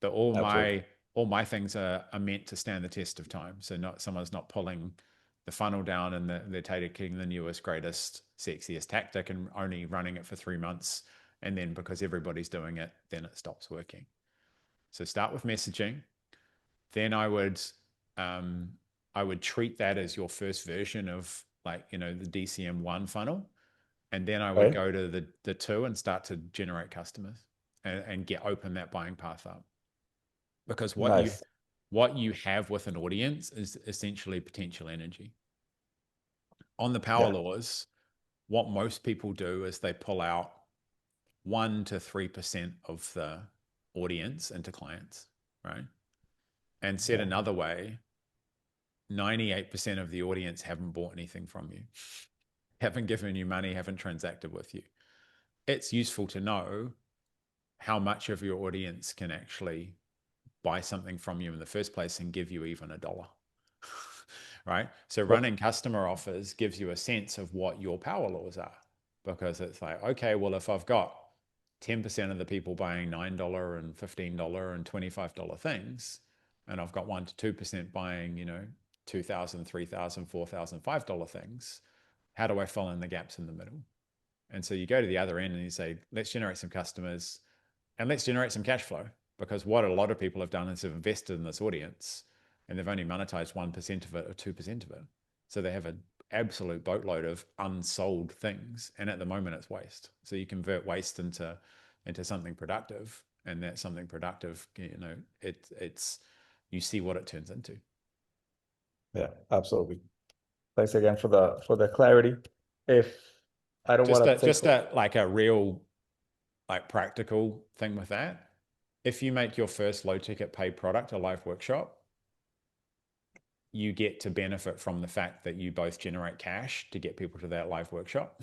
But all my things are meant to stand the test of time. So someone's not pulling the funnel down and they're taking the newest, greatest, sexiest tactic and only running it for 3 months. And then because everybody's doing it, then it stops working. So start with messaging. Then I would treat that as your first version of the DCM1 funnel. And then I would go to the 2 and start to generate customers and open that buying path up. Because what you have with an audience is essentially potential energy. On the power laws, what most people do is they pull out 1 to 3% of the audience into clients, right? And said another way, 98% of the audience haven't bought anything from you, haven't given you money, haven't transacted with you. It's useful to know how much of your audience can actually buy something from you in the first place and give you even $1. right? So running customer offers gives you a sense of what your power laws are, because it's like, okay, well, if I've got 10% of the people buying $9 and $15 and $25 things, and I've got 1 to 2% buying, you know, $2,000, $3,000, $4,000, $5 things, how do I fill in the gaps in the middle? And so you go to the other end and you say, let's generate some customers and let's generate some cash flow. Because what a lot of people have done is they've invested in this audience and they've only monetized 1% of it or 2% of it. So they have an absolute boatload of unsold things. And at the moment it's waste. So you convert waste into something productive, and that something productive, you know, it's you see what it turns into. Yeah, absolutely. Thanks again for the clarity. If I don't want to just like a real like practical thing with that, if you make your first low ticket paid product a live workshop, you get to benefit from the fact that you both generate cash to get people to that live workshop,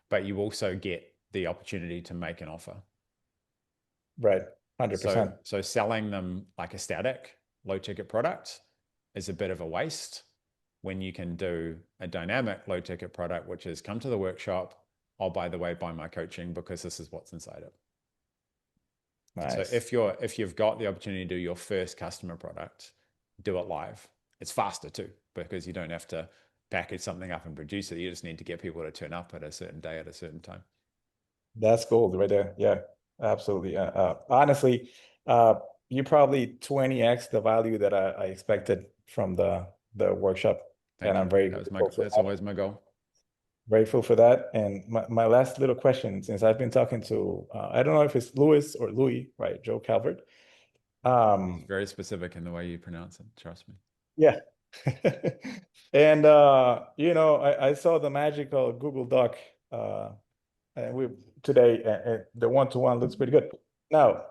but you also get the opportunity to make an offer. Right, 100%. So selling them like a static low ticket product is a bit of a waste when you can do a dynamic low ticket product, which is come to the workshop. Oh, by the way, buy my coaching because this is what's inside it. Nice. So if you've got the opportunity to do your first customer product, do it live. It's faster too, because you don't have to package something up and produce it. You just need to get people to turn up at a certain day at a certain time. That's gold right there. Yeah, absolutely. Honestly, you probably 20x the value that I expected from the workshop. Thank you. I'm very That's always my goal. Grateful for that. And my last little question, since I've been talking to, I don't know if it's Louis or Louis, right? Joe Calvert. It's very specific in the way you pronounce it. Trust me. Yeah. And, you know, I saw the magical Google Doc and we today, the one-to-one looks pretty good. Now,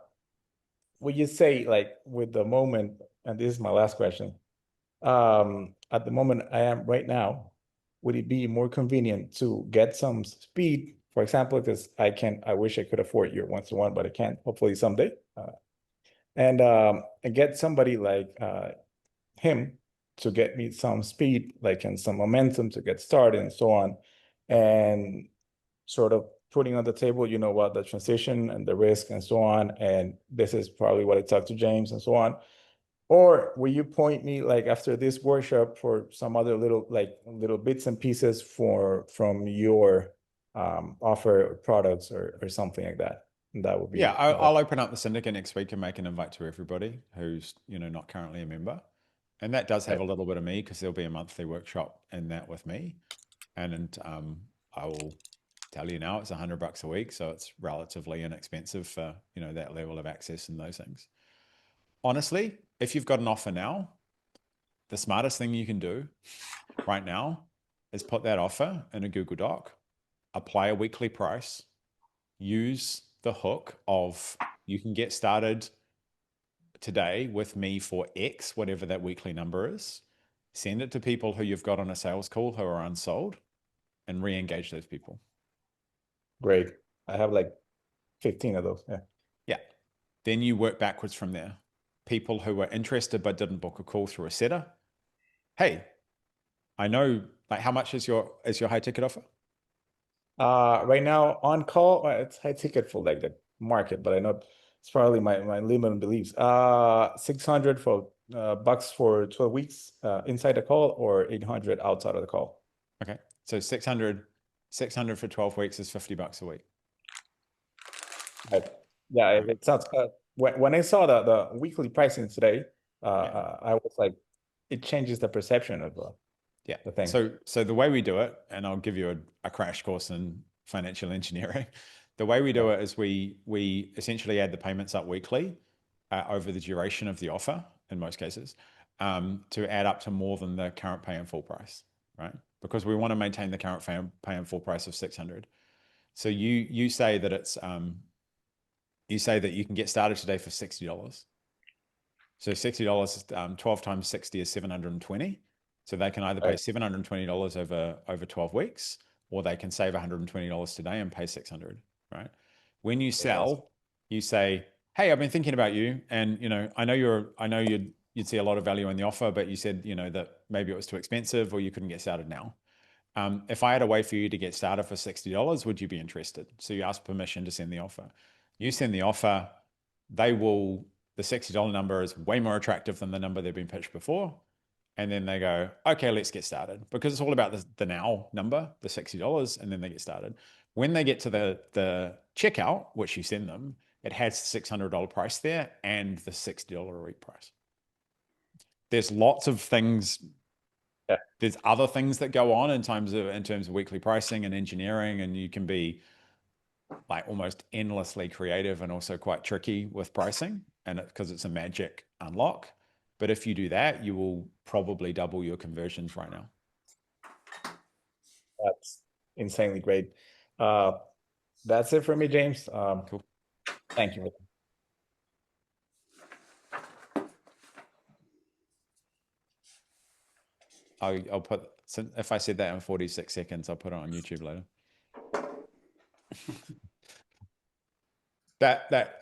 would you say, like, with the moment, and this is my last question, at the moment I am right now, would it be more convenient to get some speed, for example, because I wish I could afford your one-to-one, but I can't, hopefully someday, and get somebody like him to get me some speed, like, and some momentum to get started and so on, and sort of putting on the table, you know what, the transition and the risk and so on. And this is probably what I talked to James and so on. Or will you point me, like, after this workshop for some other little bits and pieces from your offer products or something like that? And that would be, yeah, I'll open up the syndicate next week and make an invite to everybody who's, you know, not currently a member. And that does have a little bit of me, because there'll be a monthly workshop in that with me. And I will tell you now, it's $100 a week. So it's relatively inexpensive for, you know, that level of access and those things. Honestly, if you've got an offer now, the smartest thing you can do right now is put that offer in a Google Doc, apply a weekly price, use the hook of you can get started today with me for X, whatever that weekly number is, send it to people who you've got on a sales call who are unsold, and re-engage those people. Great. I have like 15 of those. Yeah. Yeah. Then you work backwards from there. People who were interested but didn't book a call through a setter. Hey, I know, like, how much is your high ticket offer? Right now on call, it's high ticket for like the market, but I know it's probably my limited beliefs. 600 for bucks for 12 weeks inside the call, or 800 outside of the call. Okay, so 600 for 12 weeks is $50 a week. Right. Yeah, it sounds. When I saw the weekly pricing today, I was like, it changes the perception of the thing. So the way we do it, and I'll give you a crash course in financial engineering. The way we do it is we essentially add the payments up weekly over the duration of the offer in most cases, to add up to more than the current pay in full price, right? Because we want to maintain the current pay in full price of 600. So you say that it's you say that you can get started today for $60. So $60, 12 times 60 is 720. So they can either pay $720 over 12 weeks, or they can save $120 today and pay 600, right? When you sell, you say, hey, I've been thinking about you, and, you know, I know you're you'd see a lot of value in the offer, but you said, you know, that maybe it was too expensive or you couldn't get started now. If I had a way for you to get started for $60, would you be interested? So you ask permission to send the offer. You send the offer, the $60 number is way more attractive than the number they've been pitched before. And then they go, okay, let's get started, because it's all about the now number, the $60, and then they get started. When they get to the checkout, which you send them, it has the $600 price there and the $60 a week price. There's lots of things. Yeah. There's other things that go on in terms of weekly pricing and engineering, and you can be like almost endlessly creative and also quite tricky with pricing, and because it's a magic unlock. But if you do that, you will probably double your conversions right now. That's insanely great. That's it for me, James. Cool. Thank you. I'll put, if I said that in 46 seconds, I'll put it on YouTube later.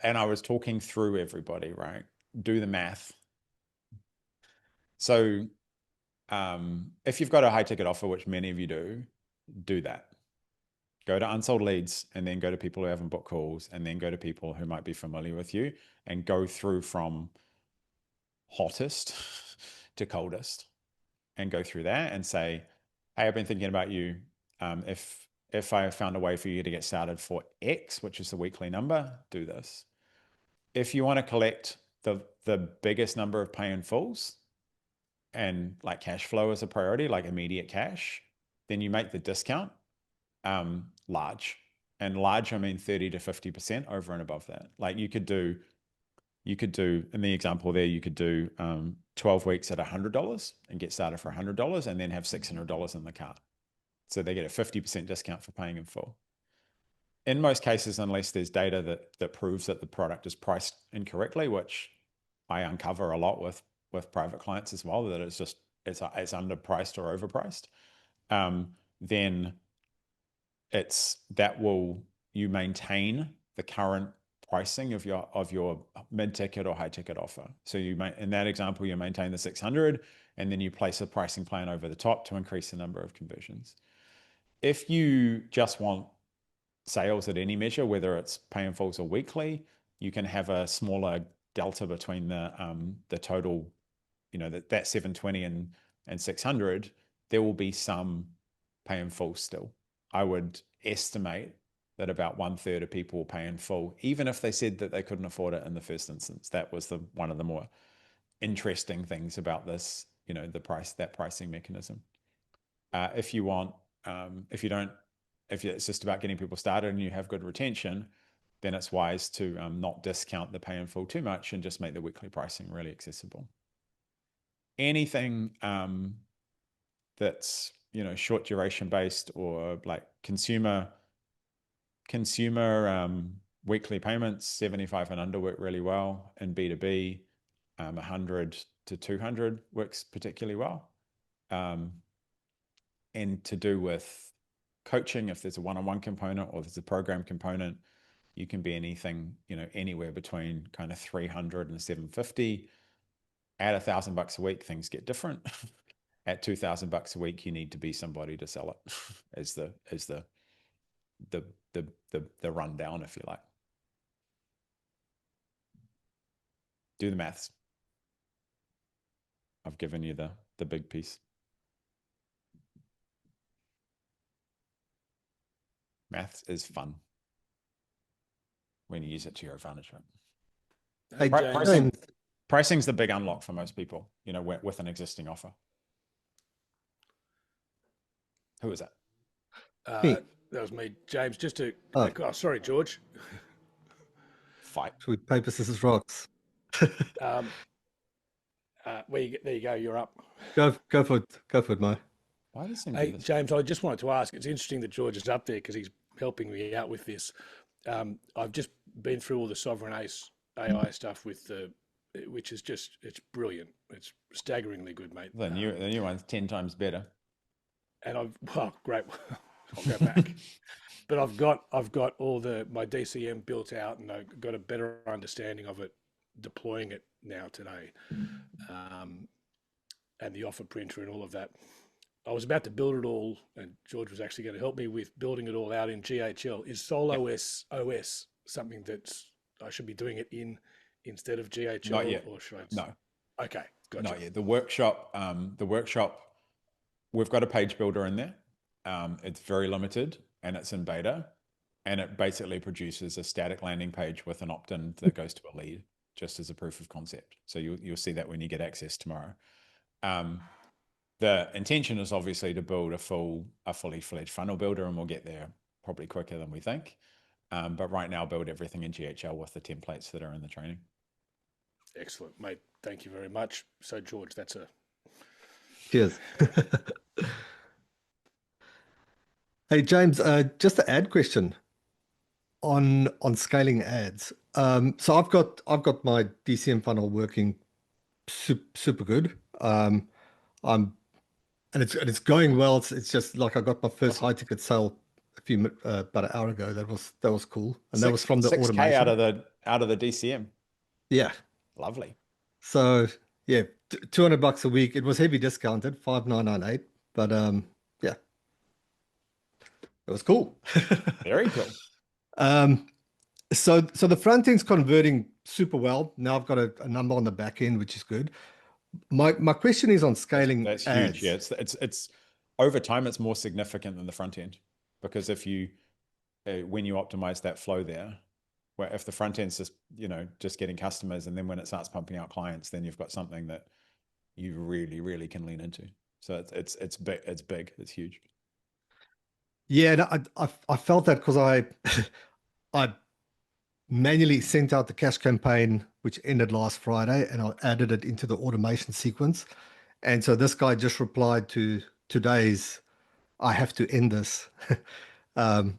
And I was talking through everybody, right? Do the math. So if you've got a high ticket offer, which many of you do that. Go to unsold leads, and then go to people who haven't booked calls, and then go to people who might be familiar with you, and go through from hottest to coldest, and go through that and say, hey, I've been thinking about you. If I found a way for you to get started for X, which is the weekly number, do this. If you want to collect the biggest number of pay in fulls, and like cash flow is a priority, like immediate cash, then you make the discount large. And large, I mean 30 to 50% over and above that. Like you could do in the example there, you could do 12 weeks at $100 and get started for $100, and then have $600 in the cart. So they get a 50% discount for paying in full. In most cases, unless there's data that proves that the product is priced incorrectly, which I uncover a lot with private clients as well, that it's underpriced or overpriced, then you maintain the current pricing of your mid-ticket or high-ticket offer. So in that example, you maintain the 600, and then you place a pricing plan over the top to increase the number of conversions. If you just want sales at any measure, whether it's pay in fulls or weekly, you can have a smaller delta between the total, that 720 and 600. There will be some pay in full still. I would estimate that about 1/3 of people will pay in full, even if they said that they couldn't afford it in the first instance. That was one of the more interesting things about this, that pricing mechanism. If it's just about getting people started and you have good retention, then it's wise to not discount the pay in full too much and just make the weekly pricing really accessible. Anything that's short duration based, or like consumer weekly payments, 75 and under work really well. In B2B, 100 to 200 works particularly well. And to do with coaching, if there's a one-on-one component or there's a program component, you can be anything, anywhere between kind of 300 and 750. At $1,000 a week, things get different. At $2,000 a week, you need to be somebody to sell it, as the rundown, if you like. Do the maths. I've given you the big piece. Maths is fun when you use it to your advantage. Hey, Pricing's the big unlock for most people, with an existing offer. Who was that? That was me, James. Just to sorry, George. Fight. With paper, scissors, rocks. There you go. You're up. Go for it, mate. Why does he Hey, James, I just wanted to ask. It's interesting that George is up there because he's helping me out with this. I've just been through all the Sovereign AI stuff which is it's brilliant. It's staggeringly good, mate. The new one's 10 times better. And great. I'll go back. But I've got all my DCM built out, and I've got a better understanding of it, deploying it now today, and the offer printer and all of that. I was about to build it all, and George was actually going to help me with building it all out in GHL. Is SolOS OS something that I should be doing it in instead of GHL? Not yet. Or should I? No. Okay, gotcha. Not yet. The workshop, we've got a page builder in there. It's very limited and it's in beta, and it basically produces a static landing page with an opt-in that goes to a lead, just as a proof of concept. So you'll see that when you get access tomorrow. The intention is obviously to build a fully fledged funnel builder, and we'll get there probably quicker than we think. But right now, build everything in GHL with the templates that are in the training. Excellent, mate. Thank you very much. So, George, that's a... Cheers. Hey, James, just an ad question on scaling ads. So I've got my DCM funnel working super good. And it's going well. It's just like I got my first high ticket sale about an hour ago. That was cool, and that was from the 6K automation out of the DCM. Yeah, Lovely. so yeah, $200 a week. It was heavy discounted, 5,998, but yeah, it was cool. Very cool. So the front end's converting super well. Now I've got a number on the back end, which is good. My question is on scaling That's ads. huge. Yeah, it's over time, it's more significant than the front end, because if you when you optimize that flow there, where if the front end's just getting customers, and then when it starts pumping out clients, then you've got something that you really can lean into. So it's big. It's huge. Yeah, and I felt that because I manually sent out the cash campaign, which ended last Friday, and I added it into the automation sequence. And so this guy just replied to today's, I have to end this,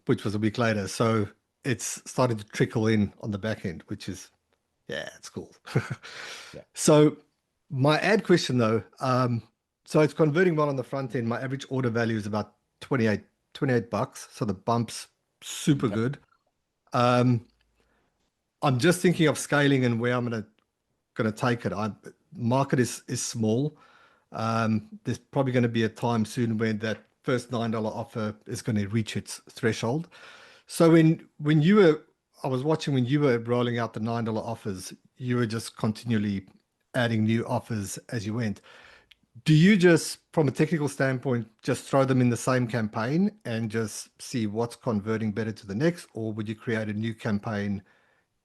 which was a week later. So it's started to trickle in on the back end, which is, yeah, it's cool. Yeah. So my ad question though, so it's converting well on the front end. My average order value is about $28. So the bump's super Okay. good. I'm just thinking of scaling and where I'm gonna take it. Market is small. There's probably going to be a time soon when that first $9 offer is going to reach its threshold. So I was watching when you were rolling out the $9 offers, you were just continually adding new offers as you went. Do you just, from a technical standpoint, just throw them in the same campaign and just see what's converting better to the next, or would you create a new campaign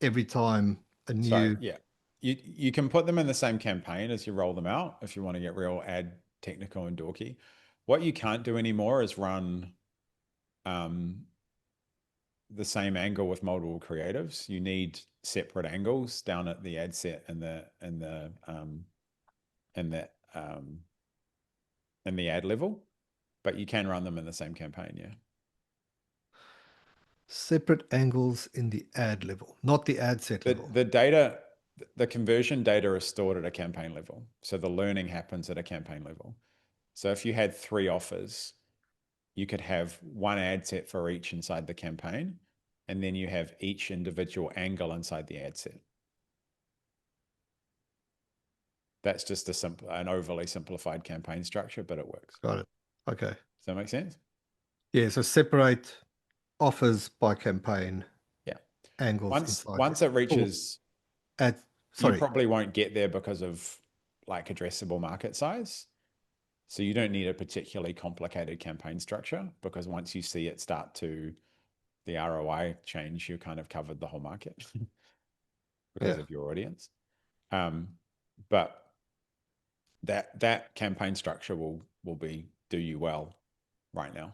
every time a new? So yeah, you can put them in the same campaign as you roll them out if you want to get real ad technical and dorky. What you can't do anymore is run the same angle with multiple creatives. You need separate angles down at the ad set and the ad level, but you can run them in the same campaign. Yeah. Separate angles in the ad level, not the ad set level. The conversion data is stored at a campaign level. So the learning happens at a campaign level. So if you had 3 offers, you could have one ad set for each inside the campaign, and then you have each individual angle inside the ad set. That's just an overly simplified campaign structure, but it works. Got it. Okay. Does that make sense? Yeah, so separate offers by campaign. Yeah. Angles inside. Once it reaches, sorry. you probably won't get there because of like addressable market size. So you don't need a particularly complicated campaign structure, because once you see it start to the ROI change, you kind of covered the whole market because of your audience. But that campaign structure will do you well right now.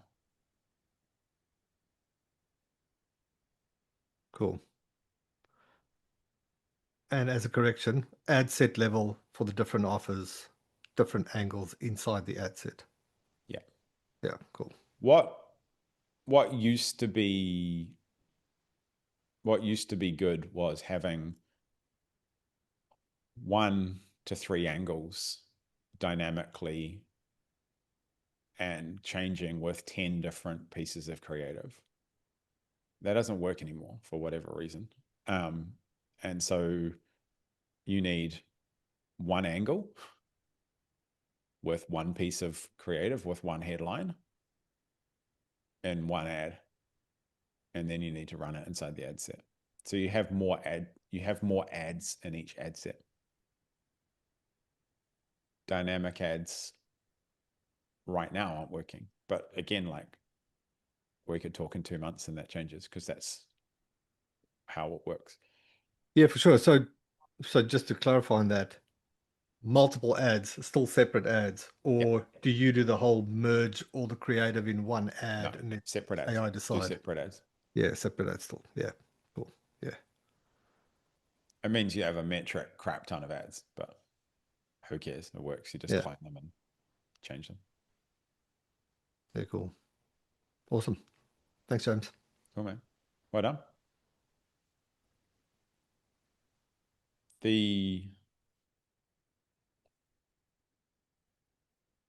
Cool. And as a correction, ad set level for the different offers, different angles inside the ad set. Yeah. Yeah, cool. What used to be good was having 1 to 3 angles dynamically and changing with 10 different pieces of creative. That doesn't work anymore for whatever reason. And so you need one angle with one piece of creative with one headline in one ad, and then you need to run it inside the ad set. So you have more ads in each ad set. Dynamic ads right now aren't working, but again, like, we could talk in 2 months and that changes, because that's how it works. Yeah, for sure. So just to clarify on that, multiple ads, still separate ads, or do you do the whole merge all the creative in one ad and then Separate ads. AI Two decide? separate ads. Yeah, separate ads still. Yeah, cool. Yeah. It means you have a metric crap ton of ads, but who cares? It works. You just Yeah. clone them and change them. Yeah, cool. Awesome. Thanks, James. Cool, man. Well done. The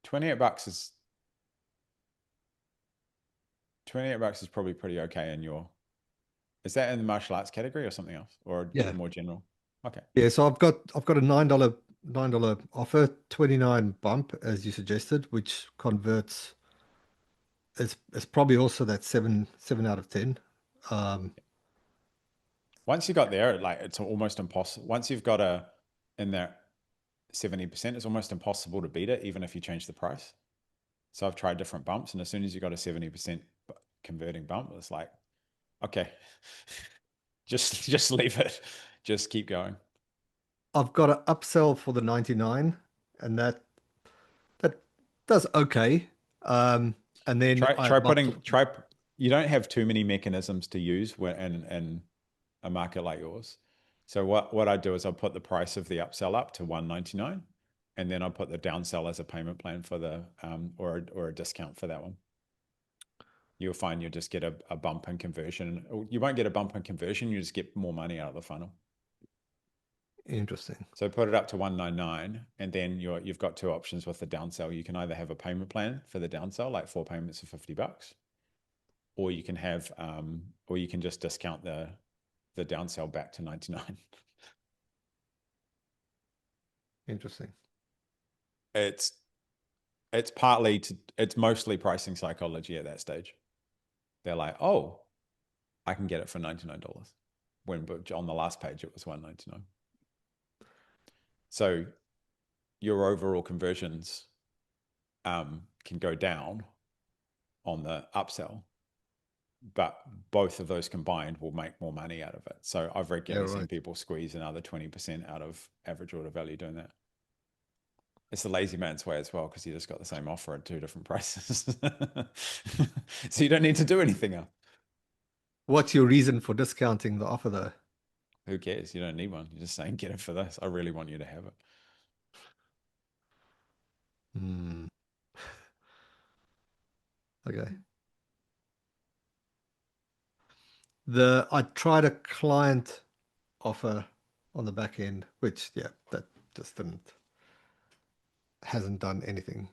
$28 is probably pretty okay in your, is that in the martial arts category or something else, or Yeah. more general? Okay. Yeah, so I've got a $9 offer, 29 bump as you suggested, which converts. It's probably also that 7 out of 10. Once you got there, like, it's almost impossible. Once you've got in there 70%, it's almost impossible to beat it, even if you change the price. So I've tried different bumps, and as soon as you got a 70% converting bump, it's like, okay, just leave it. Just keep going. I've got an upsell for the 99, and that does okay. And then you don't have too many mechanisms to use in a market like yours. So what I do is I'll put the price of the upsell up to $199, and then I'll put the downsell as a payment plan for the or a discount for that one. You'll find you'll just get a bump in conversion. You won't get a bump in conversion, you just get more money out of the funnel. Interesting. So put it up to 199, and then you've got two options with the downsell. You can either have a payment plan for the downsell, like 4 payments of $50, or you can have or you can just discount the downsell back to 99. Interesting. It's mostly pricing psychology at that stage. They're like, oh, I can get it for $99, when on the last page it was $199. So your overall conversions can go down on the upsell, but both of those combined will make more money out of it. So I've regularly seen people squeeze another 20% out of average order value doing that. It's the lazy man's way as well, because you just got the same offer at 2 different prices. So you don't need to do anything else. What's your reason for discounting the offer though? Who cares? You don't need one. You're just saying, get it for this. I really want you to have it. Okay. I tried a client offer on the back end, which that just hasn't done anything.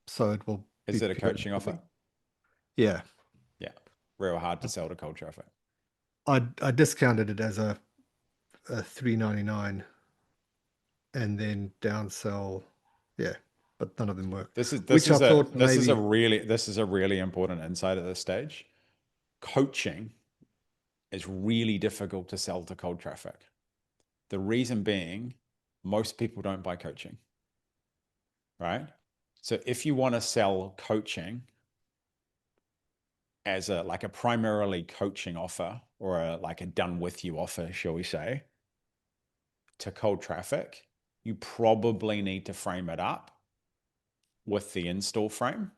So it will. Is it a coaching offer? Yeah. Yeah. Real hard to sell to cold traffic. I discounted it as a $399, and then downsell. Yeah, but none of them work. This is a really important insight at this stage. Coaching is really difficult to sell to cold traffic. The reason being, most people don't buy coaching, right? So if you want to sell coaching as a primarily coaching offer, or like a done with you offer, shall we say, to cold traffic, you probably need to frame it up with the install frame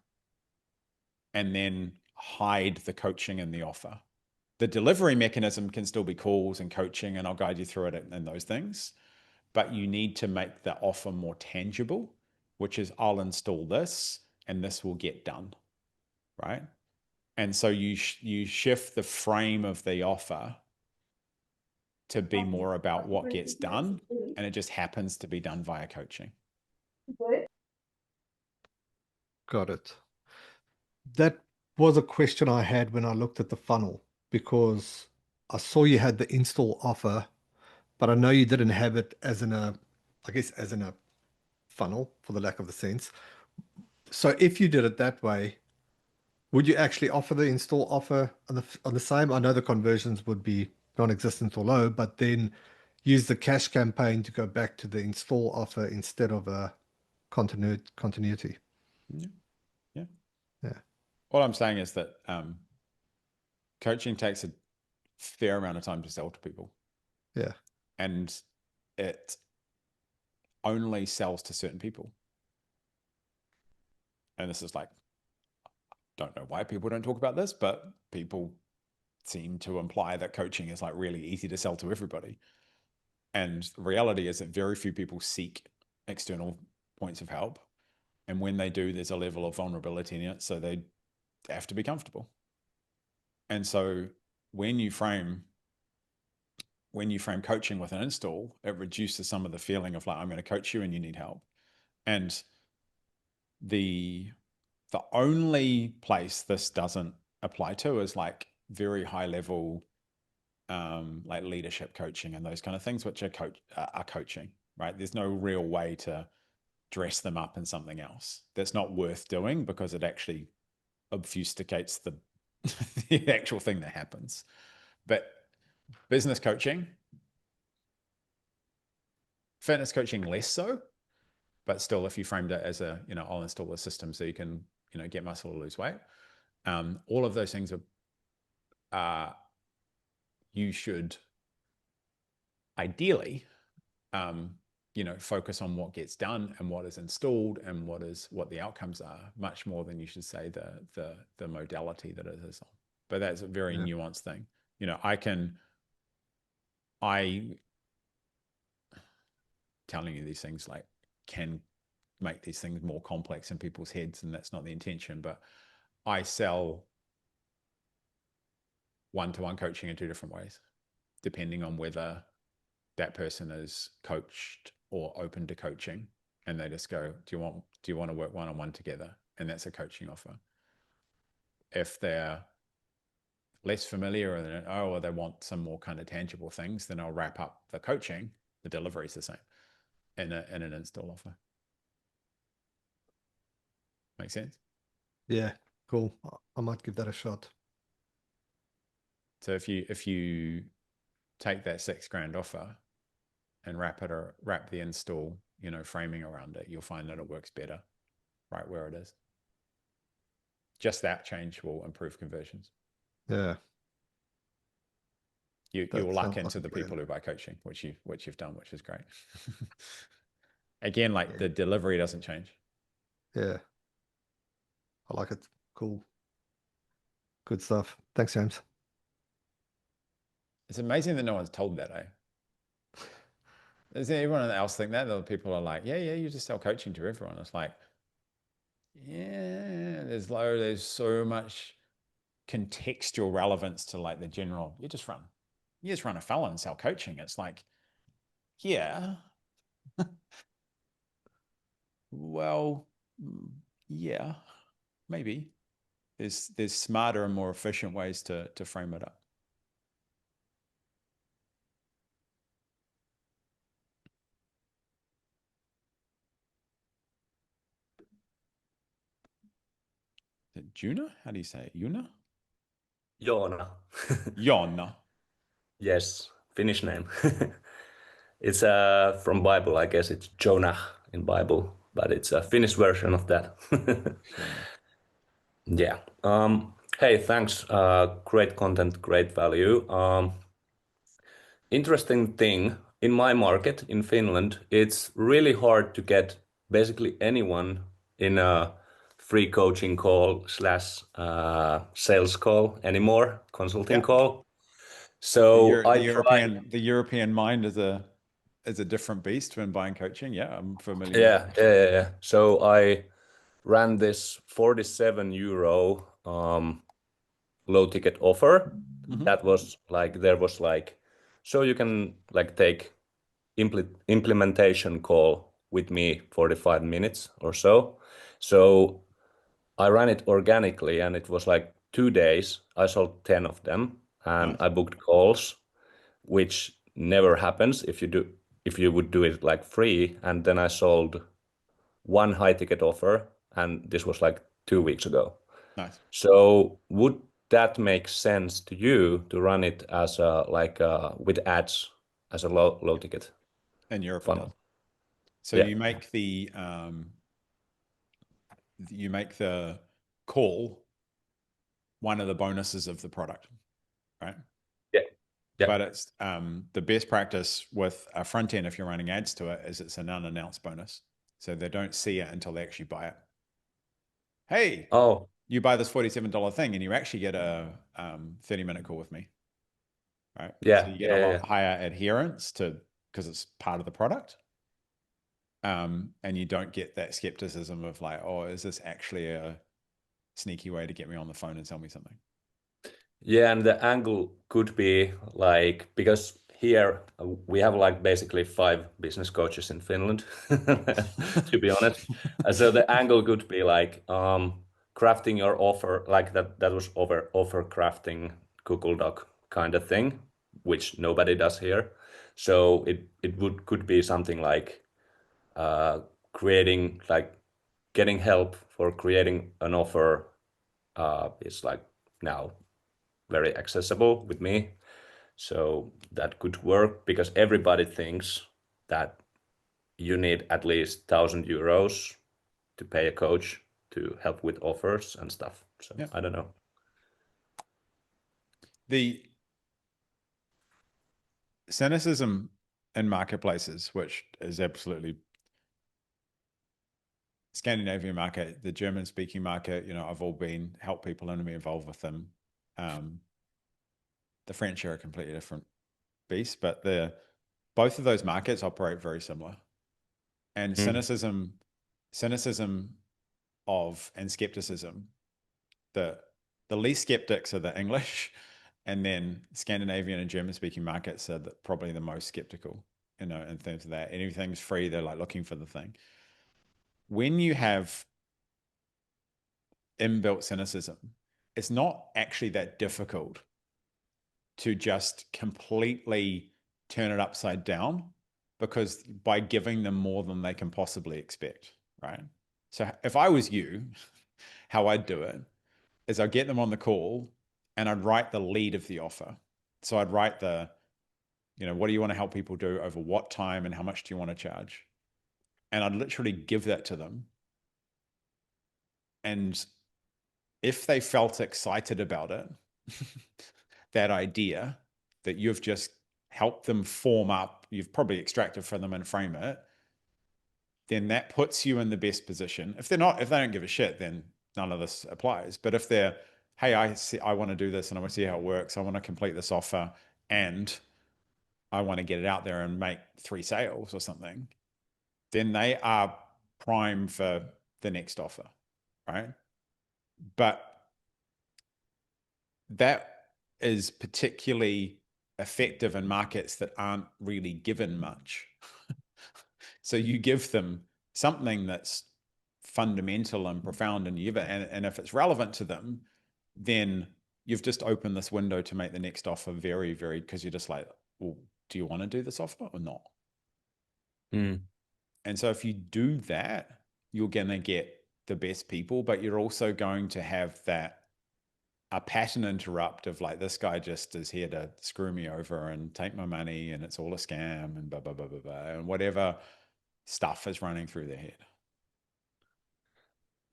and then hide the coaching in the offer. The delivery mechanism can still be calls and coaching, and I'll guide you through it and those things, but you need to make the offer more tangible, which is, I'll install this and this will get done, right? And so you shift the frame of the offer to be more about what gets done, and it just happens to be done via coaching. Got it. That was a question I had when I looked at the funnel, because I saw you had the install offer, but I know you didn't have it as in a funnel, for the lack of the sense. So if you did it that way, would you actually offer the install offer on the same? I know the conversions would be non-existent or low, but then use the cash campaign to go back to the install offer instead of a continuity. Yeah. Yeah. All I'm saying is that coaching takes a fair amount of time to sell to people. Yeah. And it only sells to certain people. And this is like, don't know why people don't talk about this, but people seem to imply that coaching is like really easy to sell to everybody. And the reality is that very few people seek external points of help. And when they do, there's a level of vulnerability in it. So they have to be comfortable. And so when you frame coaching with an install, it reduces some of the feeling of like, I'm going to coach you and you need help. And the only place this doesn't apply to is like very high level, like leadership coaching and those kind of things, which are coaching, right? There's no real way to dress them up in something else. That's not worth doing because it actually obfuscates the the actual thing that happens. But business coaching, fitness coaching less so, but still, if you framed it as a, I'll install a system so you can, get muscle or lose weight, all of those things are, you should ideally, focus on what gets done and what is installed and what the outcomes are, much more than you should say the modality that it is on. But that's a very nuanced thing. I telling you these things like can make these things more complex in people's heads, and that's not the intention. But I sell one-to-one coaching in two different ways, depending on whether that person is coached or open to coaching, and they just go, do you want to work one-on-one together? And that's a coaching offer. If they're less familiar or they want some more kind of tangible things, then I'll wrap up the coaching. The delivery is the same in an install offer. Make sense? Yeah, cool. I might give that a shot. So if you take that $6,000 offer and wrap the install, framing around it, you'll find that it works better right where it is. Just that change will improve conversions. Yeah. You'll luck into the people who buy coaching, which you've done, which is great. Again, like the delivery doesn't change. Yeah. I like it. Cool. Good stuff. Thanks, James. It's amazing that no one's told that, eh? Does everyone else think that? The people are like, yeah, you just sell coaching to everyone. It's like, yeah, there's so much contextual relevance to like the general. You just run a funnel and sell coaching. It's like, yeah. Well, yeah, maybe. There's smarter and more efficient ways to frame it up. Is it Juna? How do you say it? Juna? Joona. Jonna. Yes, Finnish name. It's from Bible, I guess it's Jonah in Bible, but it's a Finnish version of that. Yeah. Hey, thanks. Great content, great value. Interesting thing in my market in Finland, it's really hard to get basically anyone in a free coaching call slash sales call anymore, consulting call. So the European mind is a different beast when buying coaching. Yeah, I'm familiar. Yeah. So I ran this 47 euro low ticket offer. That was like, there was like, so you can like take implementation call with me 45 minutes or so. So I ran it organically and it was like 2 days. I sold 10 of them and I booked calls, which never happens if you would do it like free. And then I sold one high ticket offer, and this was like 2 weeks ago. Nice. So would that make sense to you to run it as a with ads as a low ticket In Europe, it funnel? does. So Yeah. you make the call one of the bonuses of the product, right? Yeah. Yeah. But it's the best practice with a front end, if you're running ads to it, is it's an unannounced bonus. So they don't see it until they actually buy it. Hey, Oh, you buy this $47 thing and you actually get a 30-minute call with me, right? yeah. So you get Yeah. a lot Yeah. higher adherence because it's part of the product. And you don't get that skepticism of like, oh, is this actually a sneaky way to get me on the phone and sell me something? Yeah, and the angle could be like, because here we have like basically 5 business coaches in Finland, to be honest. So the angle could be like crafting your offer, like that was offer crafting Google Doc kind of thing, which nobody does here. So it could be something like creating, like getting help for creating an offer is like now very accessible with me. So that could work because everybody thinks that you need at least €1,000 to pay a coach to help with offers and stuff. So Yeah. I don't know. The cynicism in marketplaces, which is absolutely Scandinavian market, the German speaking market, I've all been help people and be involved with them. The French are a completely different beast, but both of those markets operate very similar. And cynicism and skepticism, the least skeptics are the English, and then Scandinavian and German speaking markets are probably the most skeptical, in terms of that. Anything's free, they're like looking for the thing. When you have inbuilt cynicism, it's not actually that difficult to just completely turn it upside down, because by giving them more than they can possibly expect, right? So if I was you, how I'd do it is I'd get them on the call and I'd write the lead of the offer. So I'd write what do you want to help people do over what time and how much do you want to charge? And I'd literally give that to them. And if they felt excited about it, that idea that you've just helped them form up, you've probably extracted from them and frame it, then that puts you in the best position. If they don't give a shit, then none of this applies. But if they're, hey, I want to do this and I want to see how it works, I want to complete this offer and I want to get it out there and make 3 sales or something, then they are prime for the next offer, right? But that is particularly effective in markets that aren't really given much. So you give them something that's fundamental and profound, and if it's relevant to them, then you've just opened this window to make the next offer very, very, because you're just like, well, do you want to do this offer or not? And so if you do that, you're going to get the best people, but you're also going to have a pattern interrupt of like, this guy just is here to screw me over and take my money and it's all a scam and blah, blah, blah, blah, blah, and whatever stuff is running through their head.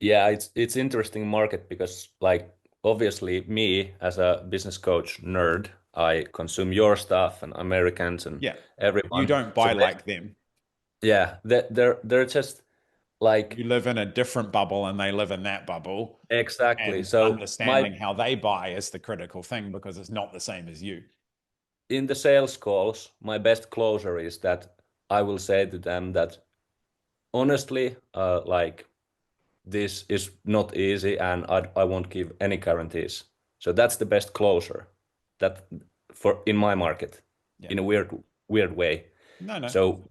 Yeah, it's interesting market because like obviously me as a business coach nerd, I consume your stuff and Americans and everyone. You don't buy like them. Yeah, they're just like, you live in a different bubble and they live in that bubble. Exactly. And so understanding how they buy is the critical thing, because it's not the same as you. In the sales calls, my best closer is that I will say to them that honestly, like this is not easy and I won't give any guarantees. So that's the best closer that for in my market in a weird way. No. So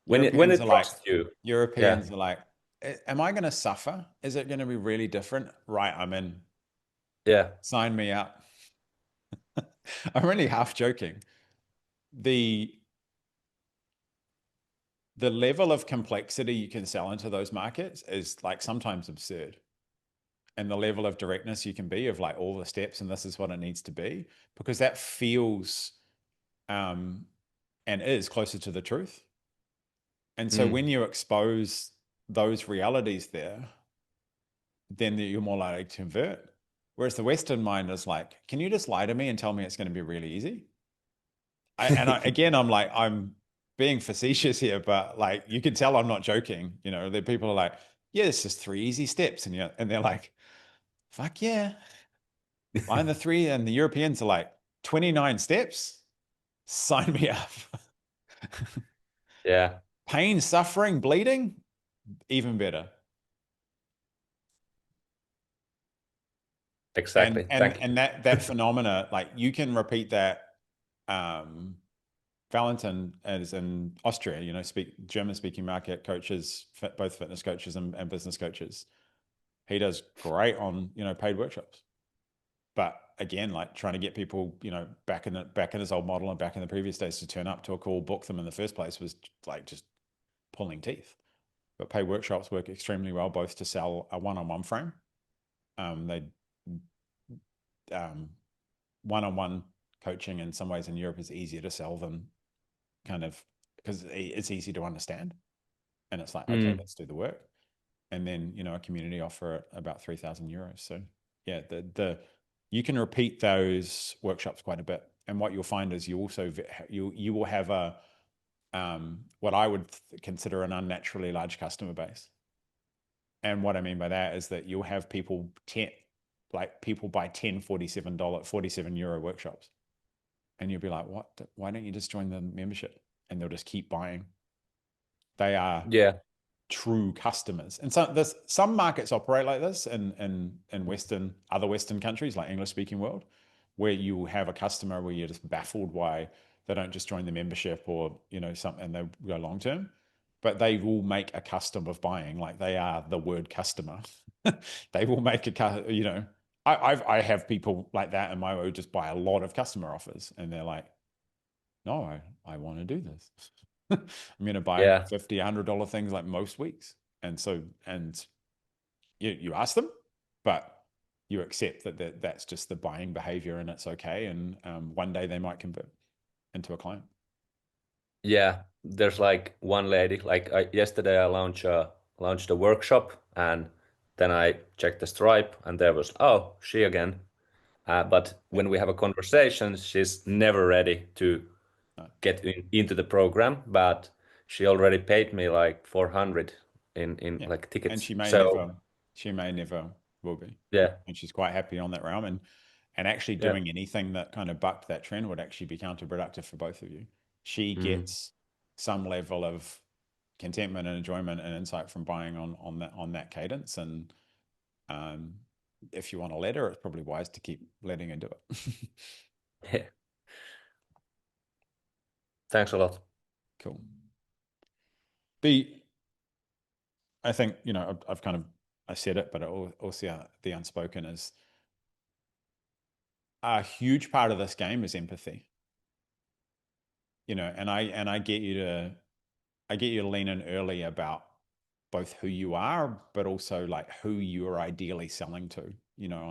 when it trust you, Europeans are like, am I going to suffer? Is it going to be really different? Right, I'm in. Yeah. Sign me up. I'm really half joking. The the level of complexity you can sell into those markets is like sometimes absurd. And the level of directness you can be of like all the steps and this is what it needs to be, because that feels and is closer to the truth. And so when you expose those realities there, then you're more likely to convert. Whereas the Western mind is like, can you just lie to me and tell me it's going to be really easy? Again, I'm being facetious here, but like, you can tell I'm not joking. You know, the people are like, yeah, it's just 3 easy steps. And they're like, fuck yeah. Line the 3, and the Europeans are like, 29 steps? Sign me up. Yeah, Pain, suffering, bleeding, even better. exactly. Thank you. And that phenomena, like you can repeat that. Valentin is in Austria, you know, German speaking market coaches, both fitness coaches and business coaches. He does great on, you know, paid workshops. But again, like trying to get people, you know, back in his old model and back in the previous days to turn up to a call, book them in the first place was like just pulling teeth. But paid workshops work extremely well, both to sell a one-on-one frame. One-on-one coaching in some ways in Europe is easier to sell than kind of, because it's easy to understand. And it's like, okay, let's do the work. And then, you know, a community offer at about 3,000 euros. So yeah, you can repeat those workshops quite a bit. And what you'll find is you will have a, what I would consider an unnaturally large customer base. And what I mean by that is that you'll have people buy 10 47 euro workshops. And you'll be like, what? Why don't you just join the membership? And they'll just keep buying. They are true customers. And so some markets operate like this in other Western countries, like English speaking world, where you have a customer where you're just baffled why they don't just join the membership or, you know, something, and they go long term, but they will make a custom of buying. Like they are the word customer. They will make you know, I have people like that in my way who just buy a lot of customer offers and they're like, no, I want to do this. I'm going to buy $50, $100 things like most weeks. And so, and you ask them, but you accept that that's just the buying behavior and it's okay. And one day they might convert into a client. Yeah, there's like one lady, like yesterday I launched a workshop and then I checked the Stripe and there was, oh, she again. But when we have a conversation, she's never ready to get into the program, but she already paid me like 400 in like tickets. And she may never will be. Yeah. And she's quite happy on that realm. And actually doing anything that kind of bucked that trend would actually be counterproductive for both of you. She gets some level of contentment and enjoyment and insight from buying on that cadence. And if you want to let her, it's probably wise to keep letting her do it. Yeah. Thanks a lot. Cool. I think, you know, I said it, but also the unspoken is a huge part of this game is empathy. You know, and I get you to lean in early about both who you are, but also like who you are ideally selling to, you know,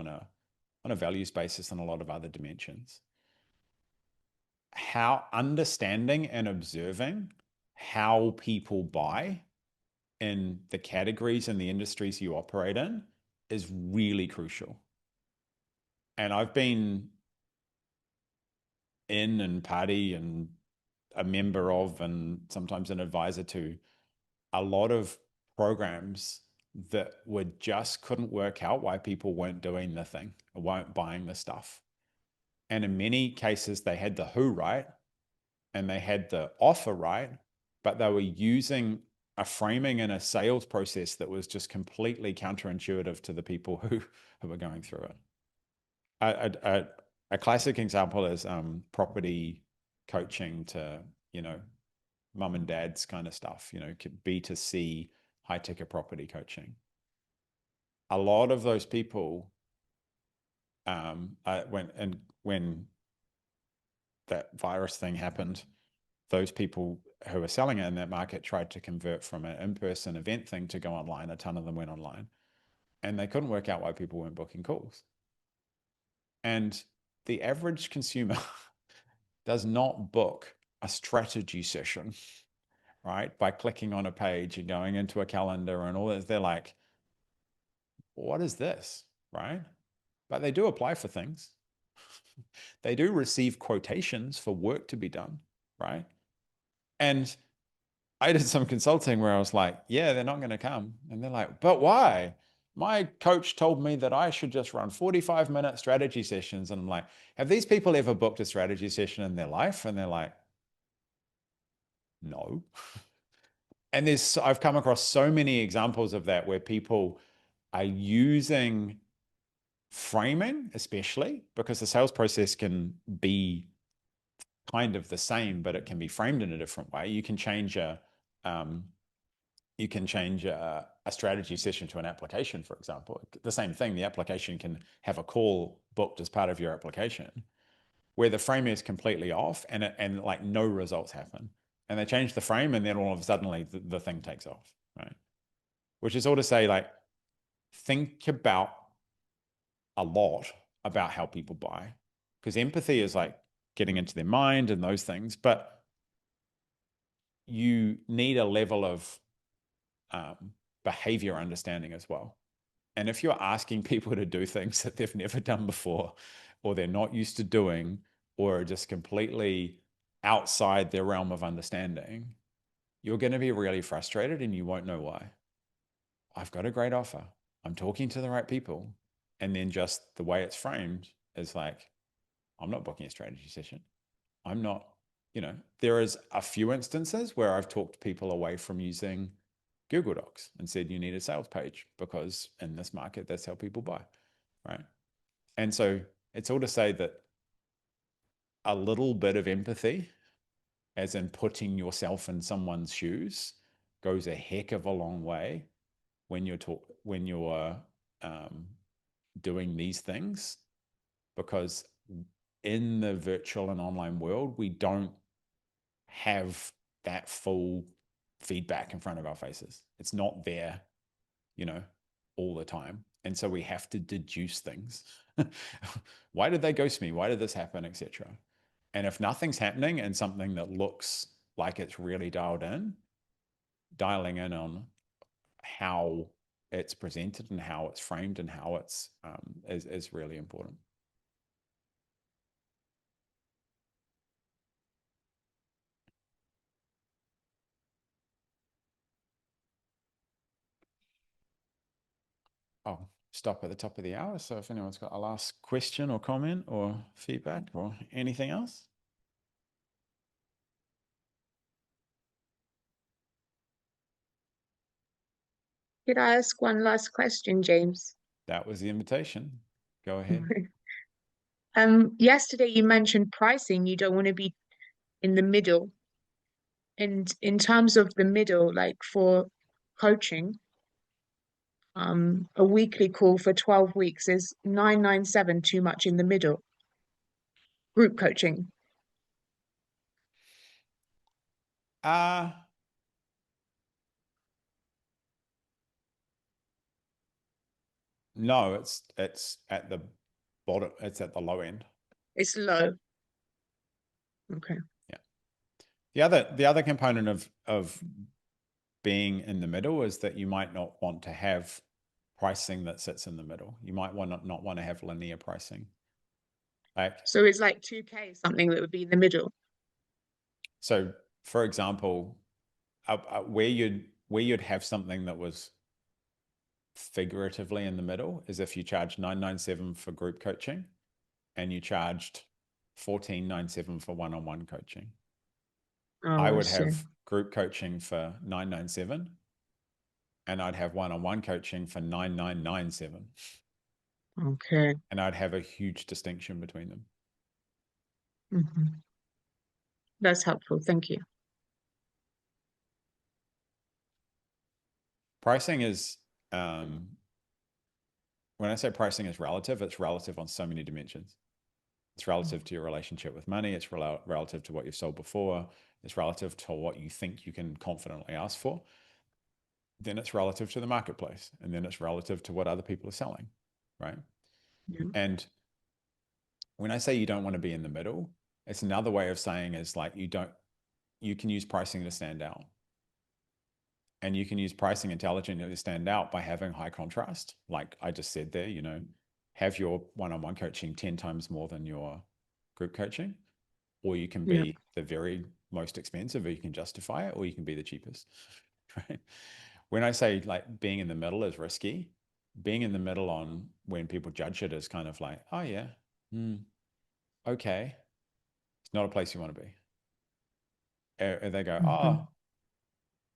on a values basis and a lot of other dimensions. How understanding and observing how people buy in the categories and the industries you operate in is really crucial. And I've been in and party and a member of, and sometimes an advisor to a lot of programs that couldn't work out why people weren't doing the thing or weren't buying the stuff. And in many cases, they had the who right and they had the offer right, but they were using a framing and a sales process that was just completely counterintuitive to the people who were going through it. A classic example is property coaching to, you know, mum and dad's kind of stuff, you know, B2C high ticket property coaching. A lot of those people, when that virus thing happened, those people who were selling it in that market tried to convert from an in-person event thing to go online. A ton of them went online, and they couldn't work out why people weren't booking calls. And the average consumer does not book a strategy session, right, by clicking on a page and going into a calendar and all that. They're like, what is this, right? But they do apply for things. They do receive quotations for work to be done, right? And I did some consulting where I was like, yeah, they're not going to come. And they're like, but why? My coach told me that I should just run 45-minute strategy sessions. And I'm like, have these people ever booked a strategy session in their life? And they're like, no. And I've come across so many examples of that where people are using framing, especially because the sales process can be kind of the same, but it can be framed in a different way. You can change a strategy session to an application, for example. The same thing, the application can have a call booked as part of your application where the frame is completely off and like no results happen. And they change the frame and then all of a sudden the thing takes off, right? Which is all to say, like, think about a lot about how people buy, because empathy is like getting into their mind and those things, but you need a level of behavior understanding as well. And if you're asking people to do things that they've never done before, or they're not used to doing, or are just completely outside their realm of understanding, you're going to be really frustrated and you won't know why. I've got a great offer. I'm talking to the right people. And then just the way it's framed is like, I'm not booking a strategy session. I'm not, there is a few instances where I've talked people away from using Google Docs and said, you need a sales page because in this market, that's how people buy, right? And so it's all to say that a little bit of empathy, as in putting yourself in someone's shoes, goes a heck of a long way when you're doing these things, because in the virtual and online world, we don't have that full feedback in front of our faces. It's not there, all the time. And so we have to deduce things. Why did they ghost me? Why did this happen, etc.? And if nothing's happening and something that looks like it's really dialing in on how it's presented and how it's framed and how it's is really important. I'll stop at the top of the hour. So if anyone's got a last question or comment or feedback or anything else. Could I ask one last question, James? That was the invitation. Go ahead. Yesterday you mentioned pricing. You don't want to be in the middle. And in terms of the middle, like for coaching, a weekly call for 12 weeks is 997 too much in the middle. Group coaching. No, it's at the bottom. It's at the low end. It's low. Okay. Yeah. The other component of being in the middle is that you might not want to have pricing that sits in the middle. You might not want to have linear pricing. So it's like 2K, something that would be in the middle. So, for example, where you'd have something that was figuratively in the middle is if you charged $997 for group coaching and you charged $1497 for one-on-one coaching. I would have group coaching for $997 and I'd have one-on-one coaching for $997. Okay. And I'd have a huge distinction between them. Mm-hmm. That's helpful. Thank you. Pricing is, when I say pricing is relative, it's relative on so many dimensions. It's relative to your relationship with money. It's relative to what you've sold before. it's relative to what you think you can confidently ask for, then it's relative to the marketplace, and then it's relative to what other people are selling, right? Yeah. And when I say you don't want to be in the middle, it's another way of saying is like you can use pricing to stand out. And you can use pricing intelligently to stand out by having high contrast. Like I just said there, you know, have your one-on-one coaching 10 times more than your group coaching, or you can be the very most expensive, or you can justify it, or you can be the cheapest, right? When I say like being in the middle is risky, being in the middle on when people judge it is kind of like, oh yeah, okay. It's not a place you want to be. And they go,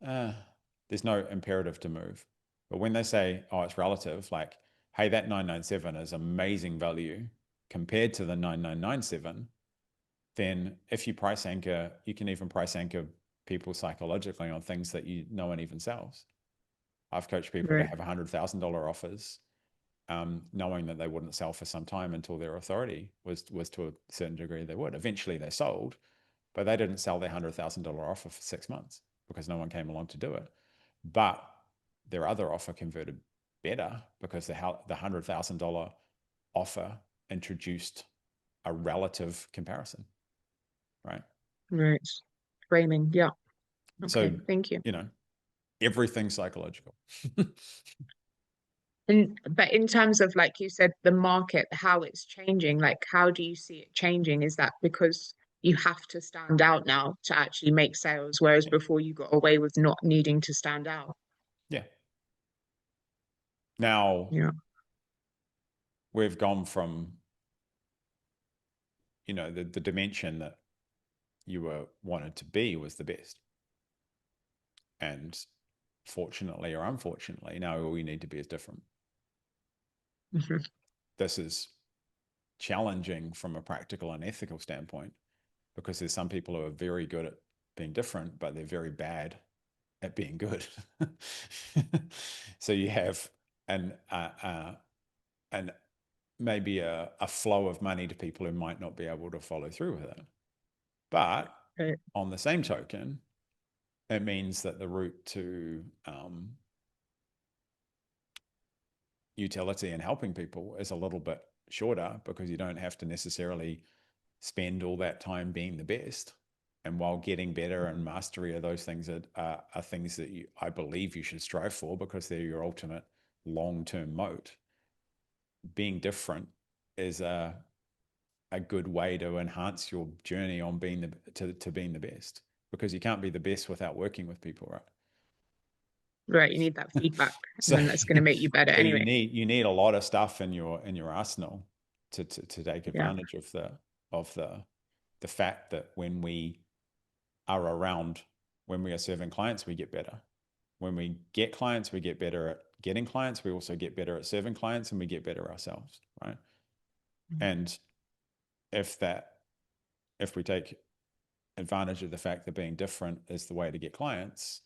there's no imperative to move. But when they say, oh, it's relative, like, hey, that 997 is amazing value compared to the 9997, then if you price anchor, you can even price anchor people psychologically on things that no one even sells. I've coached people to have $100,000 offers, knowing that they wouldn't sell for some time until their authority was to a certain degree they would. Eventually they sold, but they didn't sell their $100,000 offer for 6 months because no one came along to do it. But their other offer converted better because the $100,000 offer introduced a relative comparison, right? Right. Framing. Yeah. Okay. So, thank you. You know, everything's psychological. But in terms of, like you said, the market, how it's changing, like how do you see it changing? Is that because you have to stand out now to actually make sales, whereas before you got away with not needing to stand out? Yeah. Now, we've gone from, you know, the dimension that you were wanted to be was the best. And fortunately or unfortunately, now all you need to be is different. This is challenging from a practical and ethical standpoint because there's some people who are very good at being different, but they're very bad at being good. So you have maybe a flow of money to people who might not be able to follow through with it. But on the same token, it means that the route to utility and helping people is a little bit shorter because you don't have to necessarily spend all that time being the best. And while getting better and mastery of those things are things that I believe you should strive for because they're your ultimate long-term moat, being different is a good way to enhance your journey on being to being the best, because you can't be the best without working with people, right? Right, you need that feedback, so, and that's going to make you better so anyway. You need a lot of stuff in your arsenal to take advantage of the fact that when we are around, when we are serving clients, we get better. When we get clients, we get better at getting clients. We also get better at serving clients, and we get better ourselves, right? And if we take advantage of the fact that being different is the way to get clients,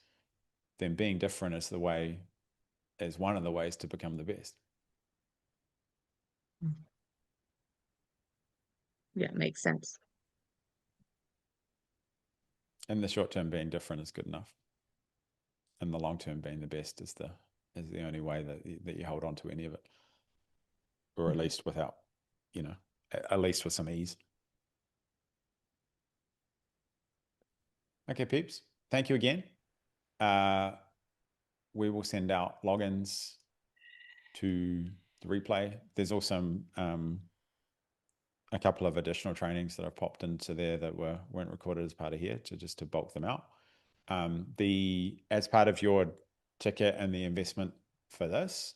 then being different is one of the ways to become the best. Yeah, makes sense. In the short term, being different is good enough. In the long term, being the best is the only way that you hold on to any of it, or at least without, you know, at least with some ease. Okay, peeps. Thank you again. We will send out logins to the replay. There's also a couple of additional trainings that I've popped into there that weren't recorded as part of here to bulk them out. As part of your ticket and the investment for this,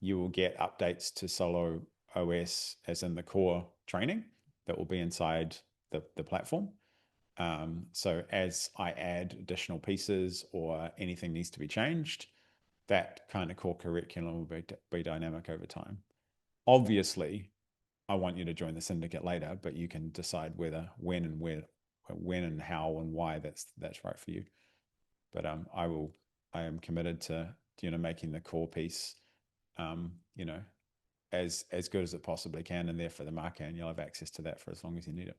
you will get updates to Solo OS, as in the core training that will be inside the platform. So as I add additional pieces or anything needs to be changed, that kind of core curriculum will be dynamic over time. Obviously, I want you to join the syndicate later, but you can decide when and how and why that's right for you. But I am committed to making the core piece as good as it possibly can, and there for the market, and you'll have access to that for as long as you need it.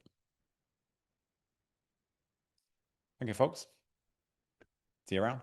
Okay, folks. See you around.